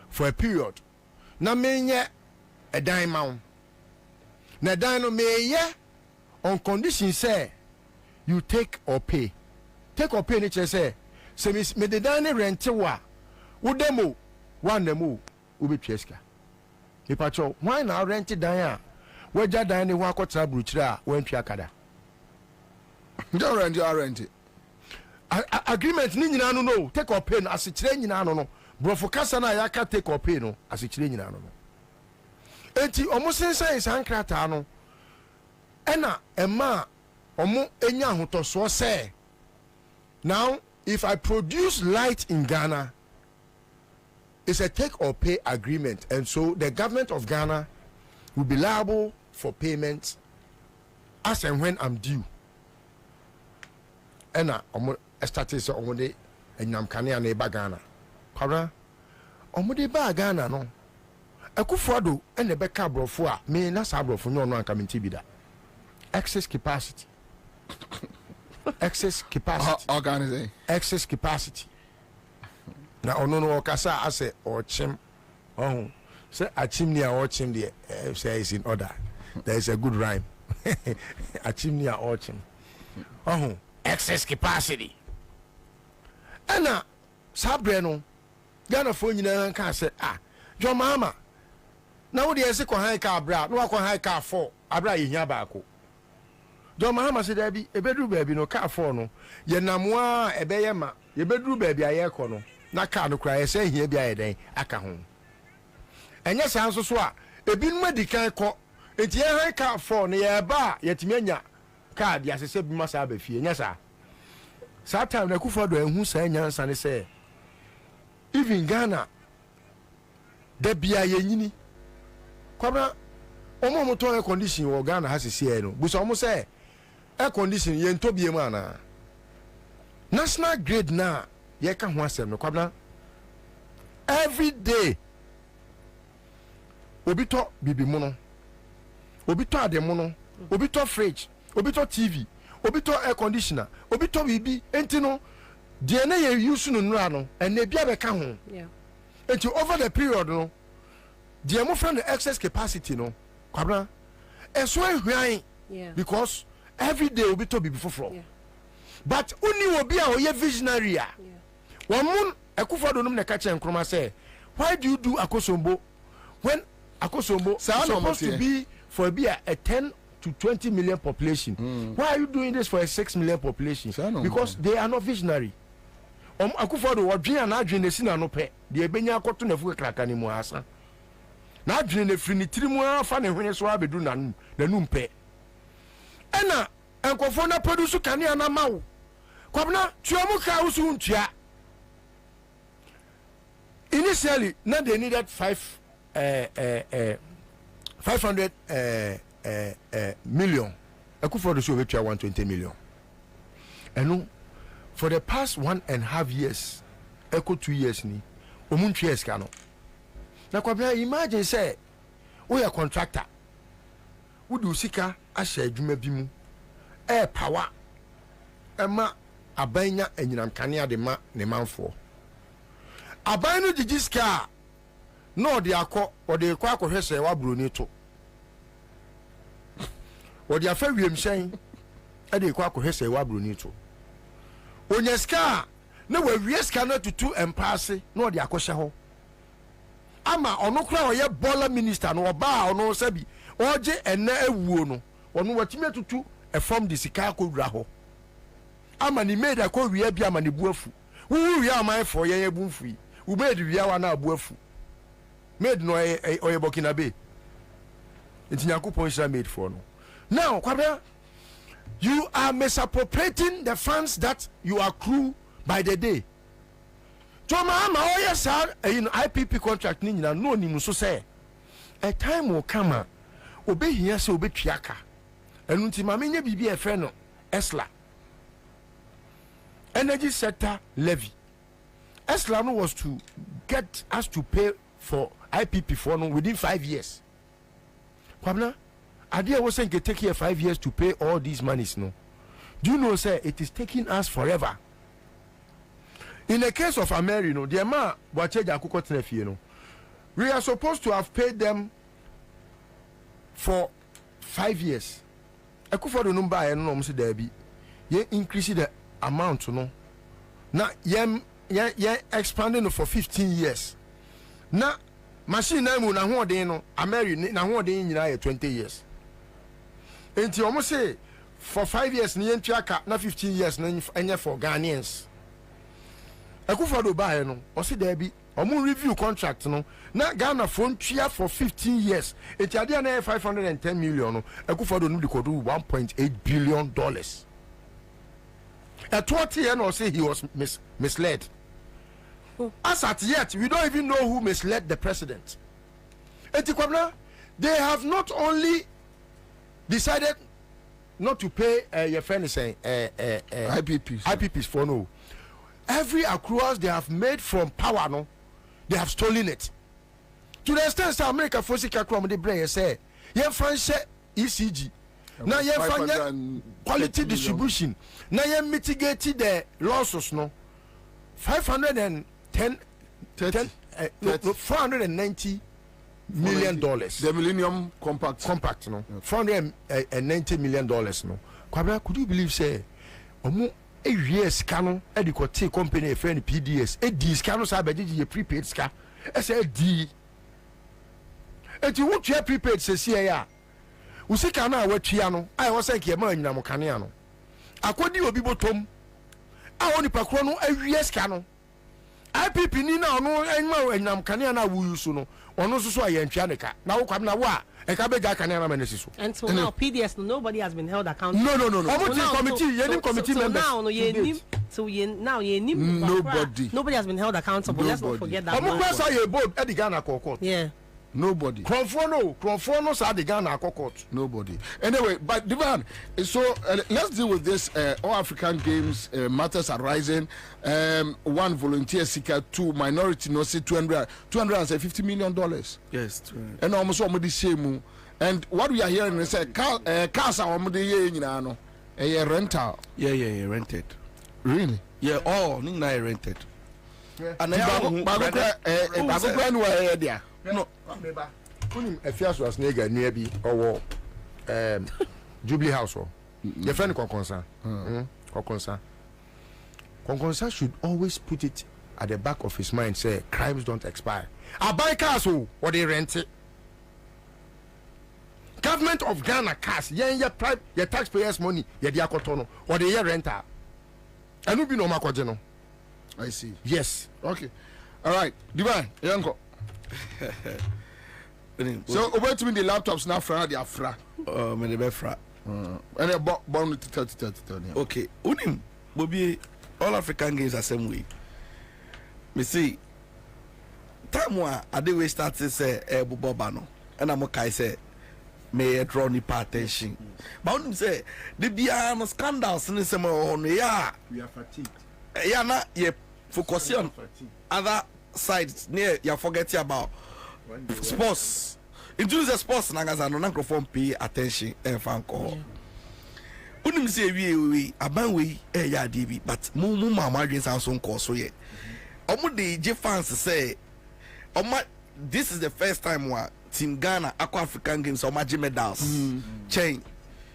Speaker 11: for a period na menye a dan ma na dan no meye on condition say you take or pay ni che say me the dan rent wa wo demo one demo wo be tweska e pacho why na rent dan a wajja dan ni ho akotra bruchira wantwi akada
Speaker 2: don't rent
Speaker 11: agreement ni nyina no take or pay no asekire nyina no brofo kasa na ya ka take or pay no asekire nyina no enti omo sensa is ankrata no ena ema omo enya ahotoso say now if I produce light in Ghana it's a take or pay agreement and so the government of Ghana will be liable for payment as and when I'm due. And I started so on the enyam kane na eba Ghana. Para omo ba Ghana no. Akufado and the beka brofo a me na sa brofo no no anka menti bi da. Excess capacity. Excess capacity.
Speaker 2: Organizing.
Speaker 11: Excess capacity. Na ono no okasa ase or chim Oh, say a chimney or chimney, say is in order. There is a good rhyme. A chimney or chim. Oh, excess capacity. Anna, Sabreno, Ghana phone you can say, John Mama. Now the second high car bra, no high car 4, Abra in Yabako. John Mahama said, there be a bedroom baby, no car 4 no. Ye namwa a bayama, ye bedroom baby, a yakono. Na car no cry, say here be a day, aka home. And yes, I also swa, a bin medical call, it's ye high car 4 near bar, yet mania. Card, yes, I said, must have a fear, yes, sir. Saturday, the Kufado and who say, Yansan say, even Ghana, there be a yeni. Kwabra omo moto air condition wo Ghana has see no but omo say air condition yen to bie ma na national grade na ye ka ho asem no kwabra every day obi to bibi mu no obi to ade mu no obi to fridge obi to TV obi to air conditioner obi to bibi enti no de na ye use no nura no ene bia be ka ho yeah enti over the period no the mo friend the excess capacity no kwabra eso ehwan because every day will be to be before but only will be a visionary one moon Akufo-Addo num na ka che nkroma say why do you do Akosombo when Akosombo is supposed to be for a 10 to 20 million population why are you doing this for a 6 million population because they are not visionary Akufo-Addo wadwen na adwen na si na no pe de ebenya akoto na fu kraka ni mu asa na adwene ne firi ni tirimu afa ne hwene so abedu nanum pe ena enkofo na produce kanea na mawo kwabna tuomu ka usu ntua initially na they needed 500 million Akufo-Addo so wetua 120 million eno for the past 1.5 years echo 2 years ni omuntwa eska no na kwabia imagine say we a contractor we do sika ahye adwuma bi mu power ema abanya enyinam kanea de ma ne manfo aban no digiska no de akọ o de kwa akohwese wa broni to o de afa wiem hyen e de kwa akohwese wa broni to onyeska na wa wieska na tutu empase no de akohye ho ama ono kura oye bola minister no oba ono sabi oje ena ewuo no ono watime tutu e form de sika akowura ho ama ni made akowia bia ama ne buafu wu wi ama fo ye bunfu yi u made wi awa na abuafu made no oye Burkina Bay ntinyakopon sha made for no now kwabia you are misappropriating the funds that you accrue by the day Toma ama oye sa IPP contract ni nyina no nim so say a time will come obehia se obetwiaka enu nti ma menye bibi e fe no ESLA energy sector levy ESLA no was to get us to pay for IPP for no within 5 years kwabna idea was saying it take here 5 years to pay all these monies no do you know say it is taking us forever. In the case of Amerino, the man we are supposed to have paid them for 5 years. Akufo-Addo number I no say there be ye increase the amount no. Na ye expanding for 15 years. Na machine na mu na ho den no Ameri na ho den nyina 20 years. Enti omo say for 5 years ni yentwaka na 15 years na enye for Ghanaians. Akufo-Addo buy no o see there be omo review contract no na Ghana phone tua for 15 years eti ade na 510 million no Akufo-Addo no de kodu 1.8 billion dollars at 20 years no say he was misled as at yet we don't even know who misled the president eti kwabna they have not only decided not to pay your friend is saying IPPs for no every accruals they have made from power no they have stolen it to the extent that America force kakrom the brain say ye fanche ECG na ye fanya quality distribution na ye mitigate the losses no 510 $490 million.
Speaker 2: The Millennium Compact.
Speaker 11: No, $490 million. No, Kwabra, could you believe say, omo years cano adequate company a friend PDS D scano sabe prepaid ska D. And you want your prepaid says here. We see cana what triano. I was like your man Namocaniano. According to people tom. I only pacrono a years cano. IPP Nina no and Namcaniana will use no. Or no so I and Chanica. Now come now what? And
Speaker 13: so now PDS nobody has been held accountable.
Speaker 11: No.
Speaker 13: Nobody has been held accountable. Let's not forget that. Yeah.
Speaker 2: Nobody.
Speaker 11: Conforno sa the Ghana court.
Speaker 2: Nobody. Anyway, but Divan, so let's deal with this all African Games matters arising. One volunteer seeker, two minority no say $250 million.
Speaker 5: Yes,
Speaker 2: and almost almost the same. And what we are hearing is cars are almost the year no a rental.
Speaker 5: Yeah, rented.
Speaker 2: Really?
Speaker 5: Yeah, all Nina rented.
Speaker 2: And there.
Speaker 11: No, if you was nigga near be or Jubilee House or your friend Conconsa. Conconsa should always put it at the back of his mind, say crimes don't expire. I buy cars or they rent it. Government of Ghana cars, your taxpayers' money, your diacotono, or the year renter. And you be no macogeno.
Speaker 2: I see.
Speaker 11: Yes.
Speaker 2: Okay. All right. Divine, Yanko. So over to me the laptops now fra the afra.
Speaker 5: Me the befra.
Speaker 2: And born to 30.
Speaker 5: Okay. Unim Bobby all African Games are same way. Me see time wa ade we start say Boba no. And I'm okay say may draw ni attention. But unim say the bia no scandals ni say mo no ya.
Speaker 11: We are fatigued.
Speaker 5: Yeah na ye focus on other sides near you forget about sports. Introduce the sports nagaza no microphone pay attention and fan call. Unim say we aban we ya DB but mu mama dreams and so call so ye. Omo the J fans say this is the first time wa Team Ghana Aqua African Games or magic medals chain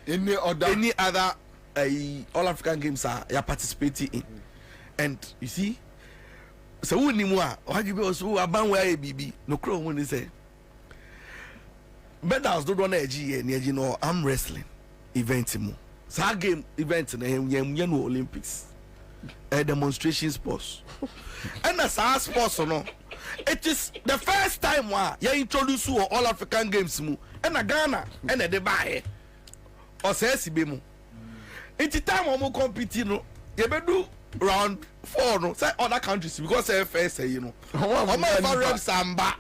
Speaker 5: any other all African Games are participating in. And you see so who ni mo a give us who aban we bibi no kro mo ni say medals do na agi no arm wrestling event mo sa game event na yem no Olympics a demonstration sports and as our sports no it is the first time wa you introduce all African Games mu and na Ghana and the buy o say si be mu it time o mo compete no ye be do round 4 no say other countries because first you know omo rep samba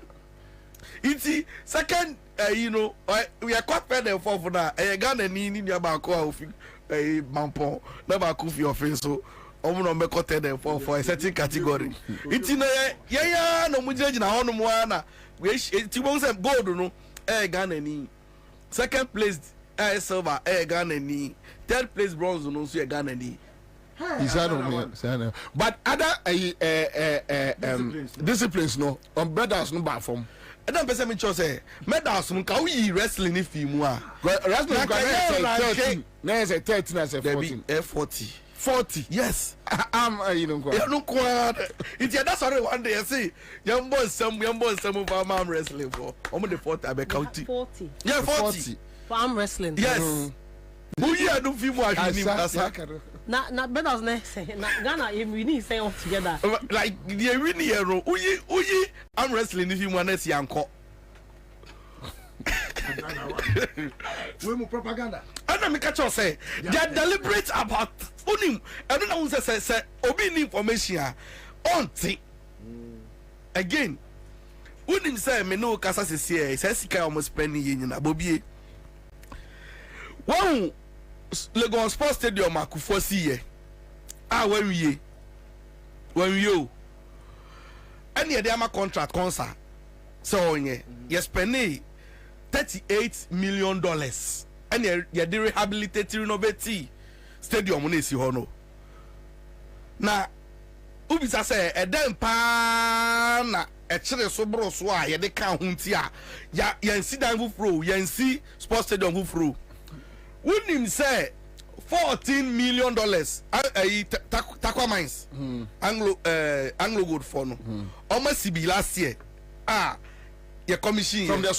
Speaker 5: iti second you know we are quite fair and for na Ghana ni ba ko ofi mampon na ba ko fi offense so omo no me quoted them for a certain category iti na ya no mujeji na hono mo na we iti won say gold no Ghana ni second place silver Ghana ni third place bronze no so Ghana ni.
Speaker 2: But other disciplines no on medals no back from.
Speaker 5: I don't person me say medals no ka we wrestling if you a
Speaker 2: wrestling na say 13 na say 14 40
Speaker 5: yes
Speaker 2: you know
Speaker 5: no it's that's already one day I see young boys some of our mom wrestling for almost the 40 I be counting
Speaker 13: 40
Speaker 5: yeah 40
Speaker 13: for arm wrestling
Speaker 5: yes who you do film wa
Speaker 13: na medals na say na Ghana we need say all together
Speaker 5: like the win here no uyi arm wrestling if you want to see anko
Speaker 11: we mu propaganda
Speaker 5: and me catch us say they are deliberate about unim I don't know say obi ni information onti again unim say me no kasa say sika almost spending yin na bobie wow Lagos Sports Stadium akufo si ye when we any of them contract concert so you spend $38 million and you dey rehabilitate renovate stadium na esi ho no na ubisa say edem pa na chere so bro so a ye de ka hunti a ya yansi dan fufro yansi sports stadium fufro unim say $14 million Takwa Mines Anglo Gold for no almost CB last year your commission
Speaker 2: from the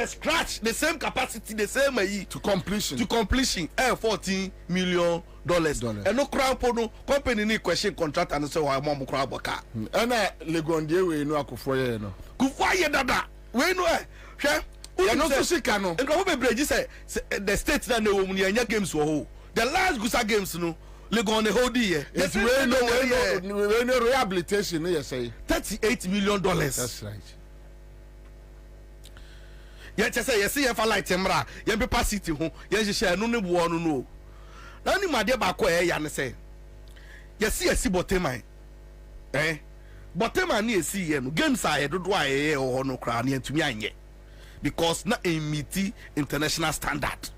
Speaker 2: scratch
Speaker 5: the same capacity the same
Speaker 2: to completion
Speaker 5: $14 million and no crown no company ni question contract and so why mom crowd boka
Speaker 2: and Legondie we no akufo ye no
Speaker 5: kufo ye dada we no hwe
Speaker 2: ya no so sika no
Speaker 5: and go be breji say the state na no mu nya games wo ho the last Gusa games no Legon hold here
Speaker 2: it's we no rehabilitation you say
Speaker 5: $38 million.
Speaker 2: That's right.
Speaker 5: Yeah, just say yes, you for light temra. You be city ho. You share no bo no. Na ni made ba ko ya ne say. Yes, botema. Botema ni esi ye no. Games are do aye ho no kra na ntumi anye. Because na emiti international standard.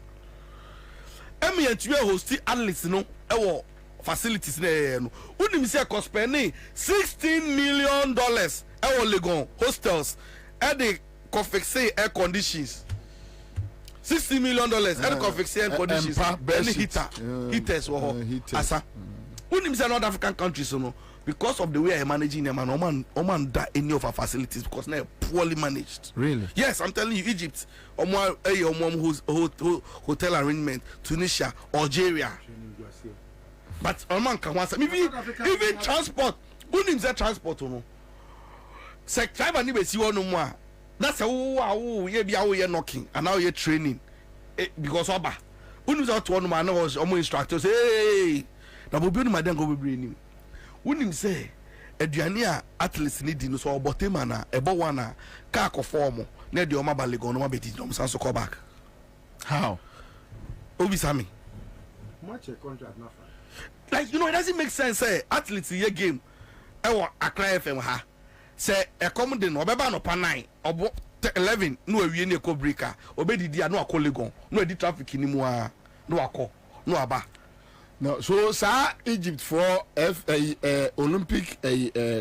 Speaker 5: Emi ntumi host athletes no ewo facilities na no. Unim say cost spending $16 million ewo Legon hostels e dey confix air conditions $60 million and confix air conditions and heaters asa unim say North African countries no because of the way I managing them and oman that any of our facilities because they're poorly managed.
Speaker 2: Really?
Speaker 5: Yes, I'm telling you, Egypt, hotel arrangement, Tunisia, Algeria. But oman can once even transport. Unim say transport no. Say driver ni be si no more. That's how you're knocking and now you're training because oba unim say to one man was almost instructor say hey na bobi no madan go be bring unim say aduane a athletes need no so obotema na ebo wana ka akofo na de o mabale go no mabedi no san so call back
Speaker 2: how
Speaker 5: obi sami
Speaker 11: much a contract na
Speaker 5: like it doesn't make sense say athletes ye game e Accra FM ha say e come de no obeba no pa 9 obo 11 no awie ne ko breaker obedidi a no akọ Legon no edi traffic ni mu a no akọ no aba
Speaker 2: no so sa Egypt for Olympic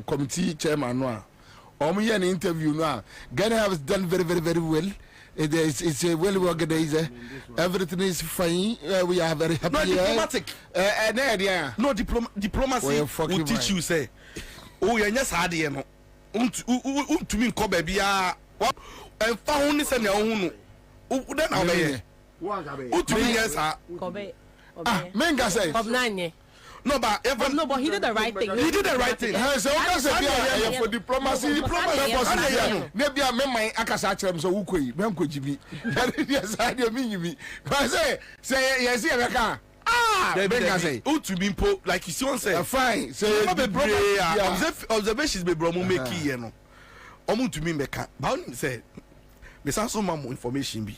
Speaker 2: committee chairman no a ye an interview no a Ghana has done very well. It's a well organized. Everything is fine. We are very happy.
Speaker 5: No diplomatic. No diplomacy will teach you say oh you nyɛ saa de no untumi nkɔ baabi a ɛmfa ho ne sɛ nea wo no wodan na wobɛyɛ untumi nyɛ saa
Speaker 2: menga sɛ
Speaker 5: no but
Speaker 13: he did the right thing.
Speaker 5: He did the right thing.
Speaker 2: So what say be for diplomacy purpose na bia me man akasa akyerem so wukoi me nkojibi yes I dey mean you but say yes here beka menga say
Speaker 5: untumi mpo like you see one say
Speaker 2: fine say
Speaker 5: observations be bro mo make here no omo ntumi mbeka ba onim say me san so ma mo information bi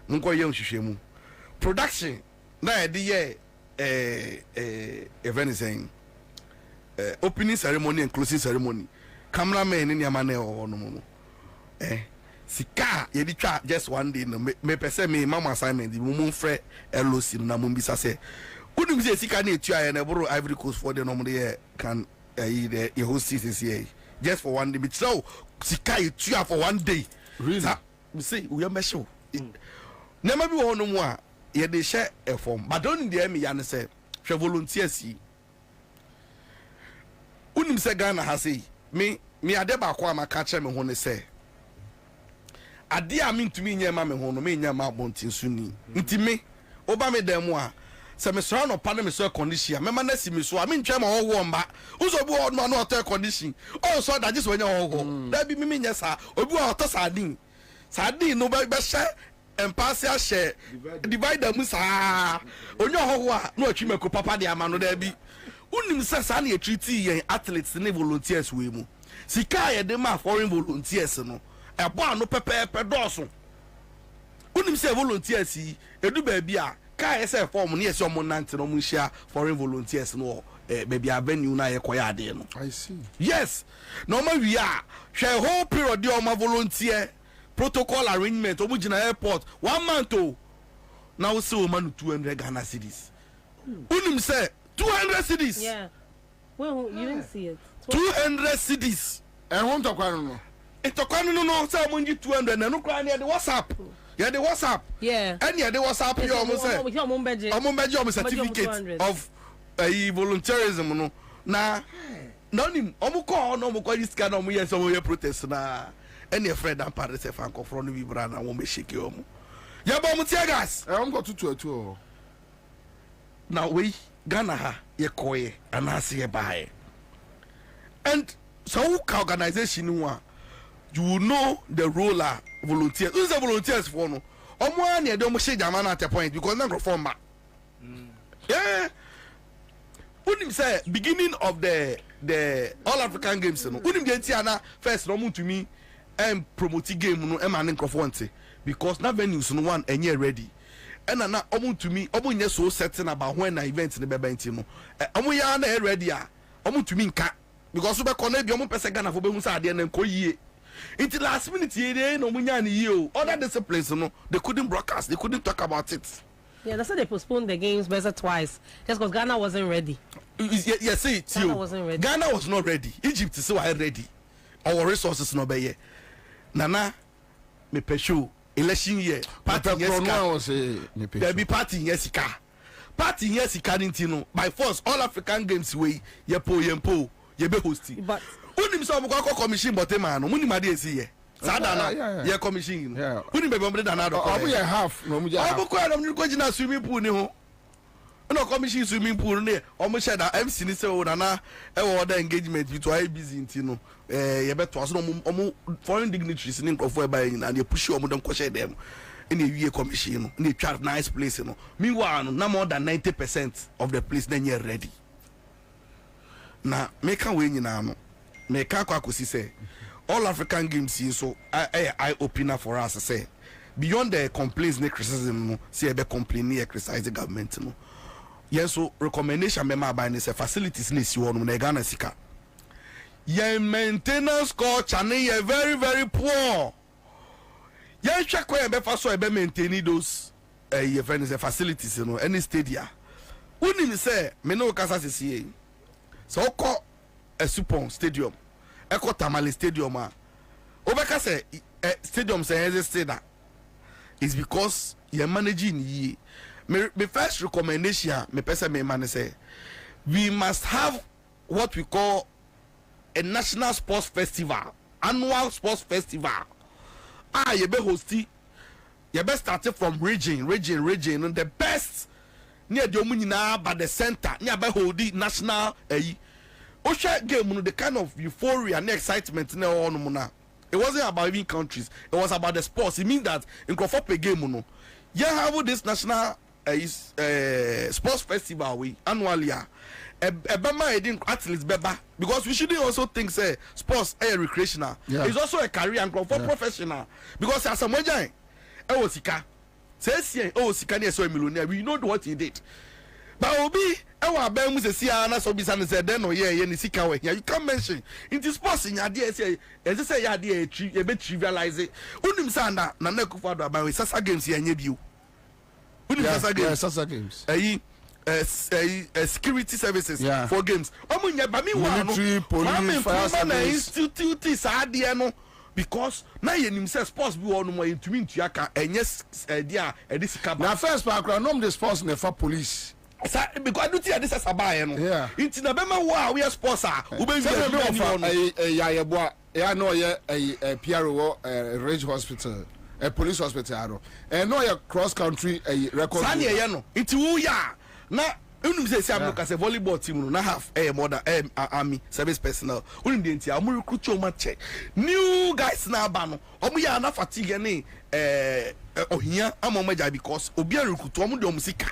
Speaker 5: mo nko ye nhwehwɛ mu production na e dey event saying opening ceremony and closing ceremony cameraman ni ama na o no mo sika ye di twa just one day no me pese me mama assignment di mo mfre LOC na mo bisa say kunu bi sika na etu aye na boro Ivory Coast for the no mo dey can the host this here just for one day but so sika etu for one day
Speaker 2: really
Speaker 5: me say we am show nema bi wo no mo a ye dey share a form but don't dey me yan say hwe volunteers yi unim say Ghana ha say me ade ba kwa maka che me ho ne say ade a me ntumi nya ma me ho no me nya ma bontin suni nti me oba me dem a se me so no pa na me so condition me ma na si me so a me ntwa ma wo mba uzo bu no na hotel condition oh so that just when you ho da bi me nya sa obi wa hotel sardine no be share empathy share divide mu saa onye ohoho a no atwimako papa de ama no da bi unim sesa na treat yen athletes ne volunteers we mu sika ye de ma foreign volunteers no ebo ano pepepe doso unim se volunteers yi edu ba bi a ka ye se form ne ye se omo nante no mu hia foreign volunteers no baby avenue na ye koya ade no
Speaker 2: I see
Speaker 5: yes no ma wi a hwe whole period de o ma volunteer protocol arrangement omujina airport 1 month o now say o man 200 Ghana cedis unim say 200 cedis
Speaker 13: yeah well you didn't see it
Speaker 5: 200 cedis
Speaker 2: and won to kwano no
Speaker 5: itokwa no say omunji 200 na no kra na the WhatsApp. Yeah, the WhatsApp.
Speaker 13: Yeah.
Speaker 5: And yeah, the WhatsApp you almost say. Omo certificate of volunteerism no. Na nim omo call no mo call this kind of yes omo protest na. Any friend and party say fan ko from we bra na wo me shake omo. Ya ba mo tear gas.
Speaker 2: Omo go 222.
Speaker 5: Now we Ghana ha ye koye anase ye bae. And so organization one you will know the role of volunteers. Who's the volunteers for no? Omo an ye do mo share jama at a point because na reform ma. Yeah. Unim say beginning of the All African Games no. Unim get na first no to me promote game no e man nkrofo because na venues no one enye ready. And na omo to me omo nye so certain about when na event ne beba nti no. Omo ya na ready a omo to me nka because we be connect omo pese Ghana for be hu say ade na nko yie. Until last minute ye no munya ni you other disciplines no they couldn't broadcast, they couldn't talk about it.
Speaker 13: Yeah, that's why they postponed the games twice just because Ghana wasn't ready.
Speaker 5: Yeah, see it
Speaker 13: Ghana wasn't ready.
Speaker 5: Ghana was not ready. Egypt is so ready. Our resources no be here. Nana me pesho election year party yes there be party yes ka. Party yes ka no by force All African Games way yempo ye be hosting. But unim so mo commission but man no munim ade esi ye sada na ye commission unim be bombe da na do
Speaker 2: omo ye half no mo je half
Speaker 5: omo ko na mo ko gina swimming pool ni ho no commission swimming pool ni omo share da MC ni say o na e wo da engagement bi to I busy nti no ye be to so omo foreign dignitaries ni nkofo e ba yin na ye push omo dem ko share dem in a year commission no ni twa nice place no meanwhile no na more than 90% of the place na ye ready na make we nyina no me ka kwa kosi say All African Games so eye opener for us say beyond the complaints and criticism no say be complaining and criticize the government no yes so recommendation me ma by ni say facilities ni si won na Ghana sika ye maintenance culture ni ye very very poor ye hwe ko ye be fa so e be maintain those ye friends facilities no any stadia woni say me no kasa sisi so ko a Supon Stadium, Eko Tamale Stadium. Obeka say stadium say exist that is because you're managing ye. My first recommendation, me person me man say we must have what we call a national sports festival, annual sports festival. You be hosting, you be starting from region, and the best near the Omunina by the center, near by holding national Osha game, the kind of euphoria and excitement it wasn't about even countries, it was about the sports. It means that in Kofope game, you have this national sports festival we annually. Athletes beba because we shouldn't also think say sports recreational. It's also a career and for professional because as a moja sika say sika near so a millionaire, we know what he did. But obi ewa abem se sia na so bisa ne say den no ye ni sika we you can mention into sports in ade say say ya ade e be trivialize unim sa na kufa do aban we sasa games ya nya biu unim
Speaker 2: sasa games
Speaker 5: security services for games omunya ba mi wa no
Speaker 2: police fire service
Speaker 5: institute sa ade no because na ye nim say sports bi wo no mo ntumi ntuaka enye dia e sika ba
Speaker 2: na first background no the sports na for police
Speaker 5: because I do think this is a buy no into na be ma wo we sports we be
Speaker 2: ya boy ya no ye PRO Ridge Hospital police hospital no ye cross country record
Speaker 5: san ye no into wo ya na unum say am look as a volleyball team no na half more than army service personnel unum dey ntia am recruit o match new guys na ba no omo ya na fatigue ni ohia amomaja because obi recruit omo de omusika.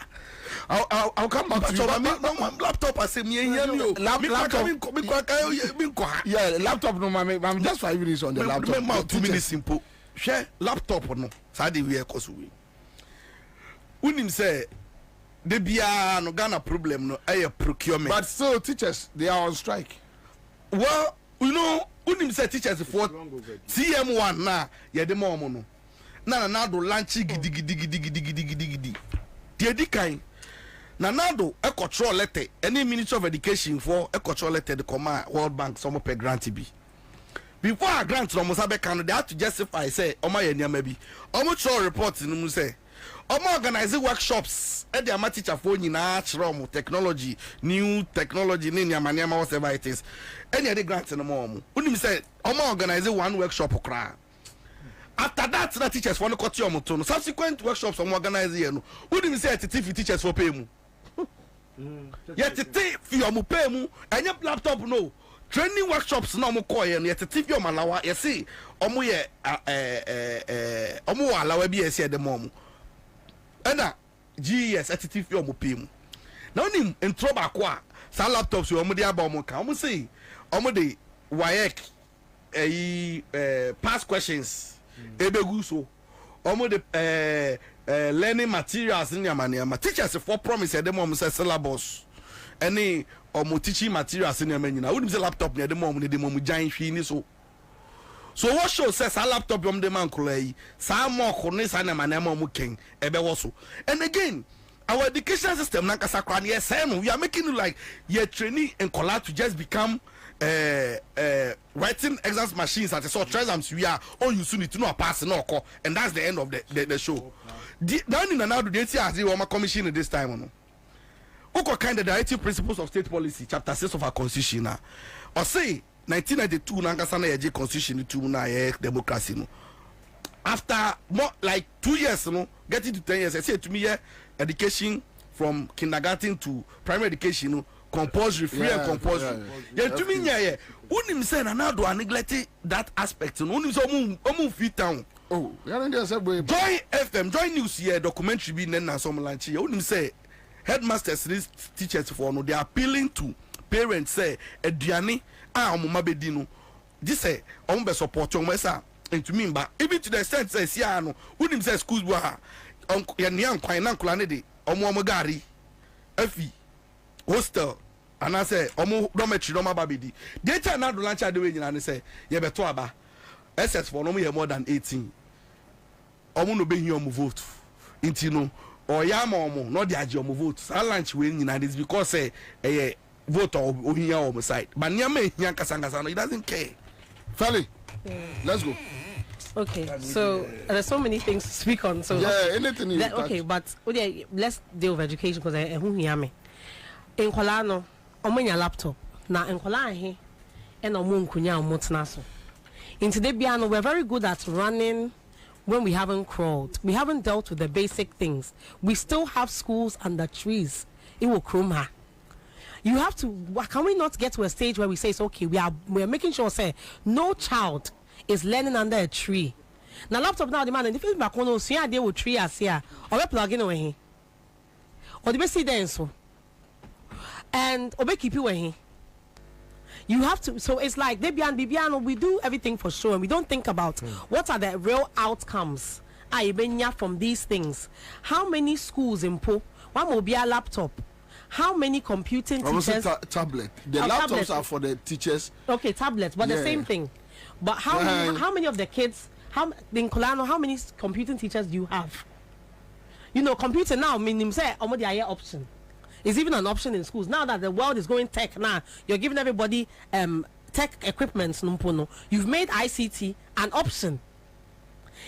Speaker 5: I'll come back to you. Laptop I say me laptop
Speaker 2: yeah laptop no I'm just 5 minutes on the laptop
Speaker 5: 2 minutes simple share laptop no sadi we cause we unim say the bia no Ghana problem no procurement
Speaker 2: but still teachers they are on strike.
Speaker 5: Well you know unim say teachers for TM1 na ye de mo no na do lunch gidi the kind Nanado a control letter any Ministry of Education for a control letter the command World Bank some per grant be before a grant no musa be kan they have to justify say omo ye niam bi omo show report no mu say omo organize workshops e dey ama teacher for nyina chiro technology new technology ni niam whatever it is any the grant no mo unim say omo organize one workshop kra after that the teachers for no cut your moto no subsequent workshops omo organize here no unim say TTF teachers for pay mu yet TTF your mu pay mu anya laptop no training workshops na omo call here no yet TTF your malawa you see omo ye omo alawa bi ese de mo ena GS TTF your mu pay mu na onim intro ba ko a sa laptops omo de aba omo ka omo say omo de WAEC past questions ebegu so omo de learning materials in yamaniama teachers for promise dem omo say syllabus any omo teaching materials in yamanyina wouldn't say laptop near the mom ne dem omo jan hwi ni so what show says a laptop yom de man kolai sa mo khone sa na manama omo ken ebe wo so and again our education system na kasa kwan yes we are making it like you're training and collab to just become writing exams machines at a sort of exams we are all you soon to know pass no call and that's the end of the show. Down in now do they see as the commission at this time no oko kind of directive principles of state policy chapter 6 of our constitution na or say 1992 na ngasa na yeje constitution to na democracy no after more like 2 years no getting to 10 years I say to me education from kindergarten to primary education no compulsory free and compulsory to me yeah unim say na now do neglect that aspect no unim so omu fit town
Speaker 2: oh
Speaker 5: join FM join news here documentary be na some lunch here unim say headmasters these teachers for no they are appealing to parents say eduane omo mabedi no this say omo be support omo say into me ba even to the extent say sia no unim say schools bo ha ya nian kwan na nkula ne de omo gari afi hostel and I say omo dormitory no mababedi dey time na do lunch ade we nyina ne say ye beto aba SS for no more than 18 omo no be here omo vote inti no or ya ma omo no dey age omo vote sa lunch we nyina is because say vote o here omo side but nyama ehia kasangasa no he doesn't care
Speaker 2: Fally let's go.
Speaker 13: Okay, so there's so many things to speak on. So
Speaker 2: yeah, anything.
Speaker 13: Okay, but okay, let's deal with education because who hear me. In Kolano, omanya laptop. Na in Kolano, and omunkunya omotnaso. In today, Biano, we're very good at running when we haven't crawled. We haven't dealt with the basic things. We still have schools under trees. It will chroma. You have to. Can we not get to a stage where we say, it's okay, we are making sure say no child is learning under a tree. Now laptop now the man and if you back on so deal with tree as here or we plug in away. Or the best see there so. And obey keep you away. You have to, so it's like Bibiano, we do everything for sure and we don't think about what are the real outcomes from these things. How many schools in Po? One will be a laptop. How many computing teachers?
Speaker 2: Tablet. The laptops are for the teachers.
Speaker 13: Okay, tablets, but the same thing. But how many of the kids, in Kolano, how many computing teachers do you have? You know, computer now, meaning say, option. It's even an option in schools. Now that the world is going tech now, you're giving everybody tech equipment. You've made ICT an option.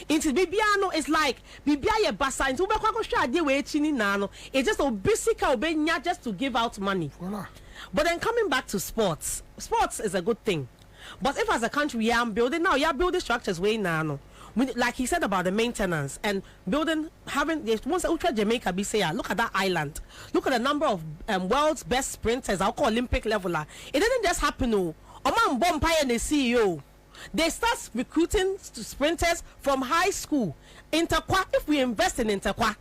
Speaker 13: Into Bibiano, it's like Bibia Basa into it's just a basic just to give out money. But then coming back to sports is a good thing. But if as a country we are building now, you are building structures way now. Like he said about the maintenance and building, having once Ultra Jamaica be say, look at that island, look at the number of world's best sprinters, I'll call Olympic leveler. It didn't just happen. No, Oman Bompire and the CEO. They start recruiting sprinters from high school. Interqua, if we invest in Interqua,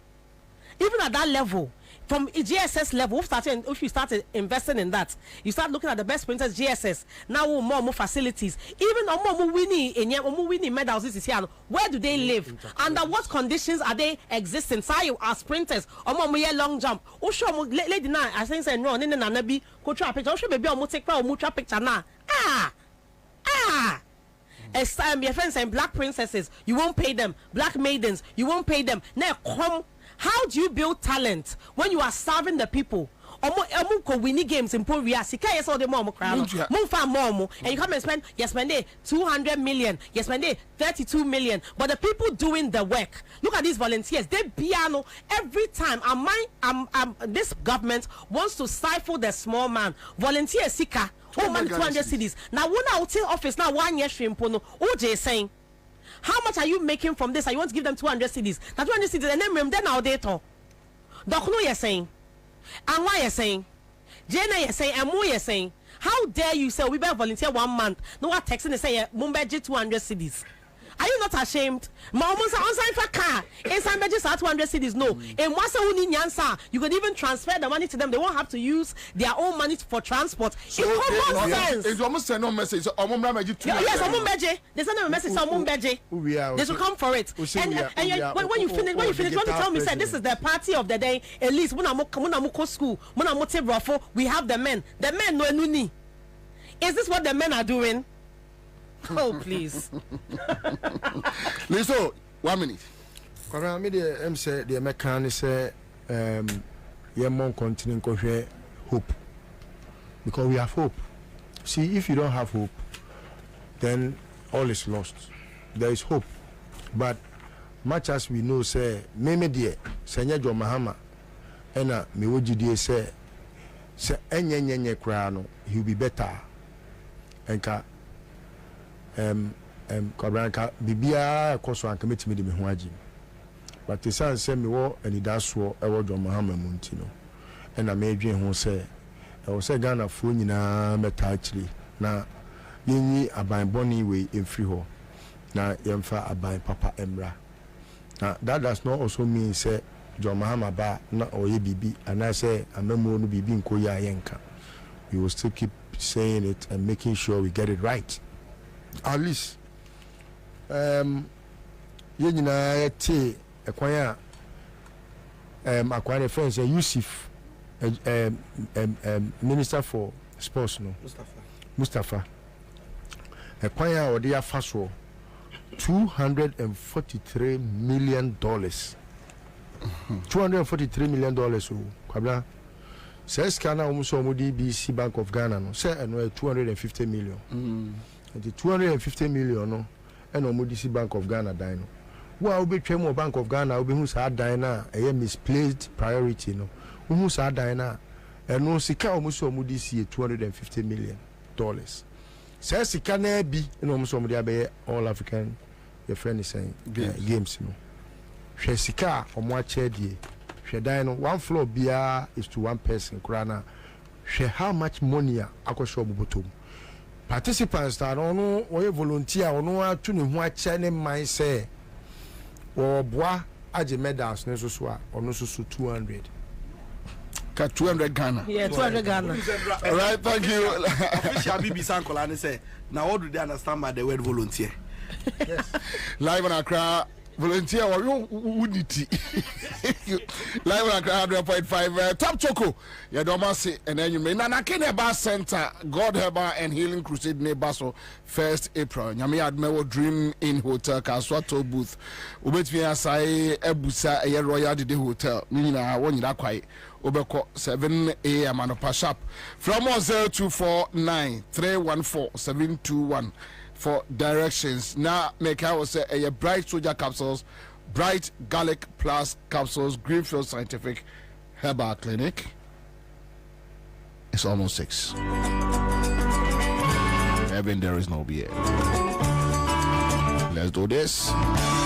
Speaker 13: even at that level, from GSS level, if you started investing in that, you start looking at the best sprinters, GSS. Now more facilities. Even more winning medals this year. Where do they live? Under what conditions are they existing? Say you are sprinters. More long jump. Lady now, I think say no, Nanabi, go try picture. Maybe I'll take picture now. As your friends saying black princesses, you won't pay them. Black maidens, you won't pay them. Now come. How do you build talent when you are starving the people? omo ko winning games in Poria. Sika yes all the mom crown. Move for mom and you come and spend 200 million. You spend 32 million. But the people doing the work, look at these volunteers. They piano every time. This government wants to stifle the small man. Volunteer Sika. Oh man, 200 cities. Now one out office now 1 year shrimpono. OJ saying, how much are you making from this? I want to give them 200 cities. Now 200 cities and then now they talk. Darko you're saying, and why you're saying, Jenna you're saying, and more you're saying. How dare you say we better volunteer 1 month? No what texting and say Mumbai 200 cities. Are you not ashamed? Almost on sign for car. In some budgets are 200 cities. No. In Wasa you could even transfer the money to them. They won't have to use their own money for transport. So it common sense.
Speaker 2: It's almost a no message.
Speaker 13: Yes, they send them a message. They should come for it. And when you finish, when you tell me, say this is the party of the day. At least when I'm school, when I'm we have the men. The men no nuni. Is this what the men are doing? Oh, please.
Speaker 2: Listen, 1 minute.
Speaker 11: Kora me the say the mechanic say you mon continue to hope, because we have hope. See, if you don't have hope, then all is lost. There is hope, but much as we know, say me dear, Senya Jo Mahama, ena me woji die say enye krano, he'll be better. Enka Kabranka bibia koso anka metimi de me ho agi, but the san say me wo anidaso e wo Jo Mahama munti no ena me adwen ho say e wo say Ghana fo nyina meta akiri na yenyi aban boni we emfiri ho na yemfa aban papa emra. Now that does not also mean say Jo Mahama ba na oye bibi and I say amemo no bibi nko ya yenka. We will still keep saying it and making sure we get it right. At least yenina te ekwanya akwane friends Yusuf minister for sports no Mustafa ekwanya odi afaso $243 million. $243 million. Oh, Kwabla says Ghana almost DBC Bank of Ghana no say and 250 million. The 250 million no and DBC Bank of Ghana dino. Well, be Tremo Bank of Ghana will be who's hard dina a misplaced priority no. Who's hard dina and no sika almost DBC $250 million. Says Sika be and almost all African. Your friend is saying games no. She sika omo achedi. She dine one floor beer is to one person krana. She how much money akosho bubutum. Participants that ono oye volunteer ono atu ne ho ache ne man say o boa age medals ne so a ono so 200.
Speaker 2: 200 Ghana.
Speaker 13: Yeah, 200 Ghana.
Speaker 2: All right, thank you.
Speaker 5: Official BBC Sankola and say now what do they understand by the word volunteer?
Speaker 2: Yes. Live on Accra, volunteer or unity. Live on Accra 100.5 Top Choco. Yeah, Domasi and then you may Nanakene Bar Center, God Herba and Healing Crusade Nebaso 1st April. Nyami Admewo Dream Inn Hotel Kaswato booth. Ubetmi asai Ebusa Air Royal de Hotel. Mina one that quite Obeko 7 a.m. and a sharp from 0249 314 721 for directions. Now make I will say a bright soldier capsules, bright garlic plus capsules, Greenfield Scientific Herbal Clinic. It's almost 6. Heaven, there is no beer. Let's do this.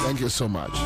Speaker 2: Thank you so much.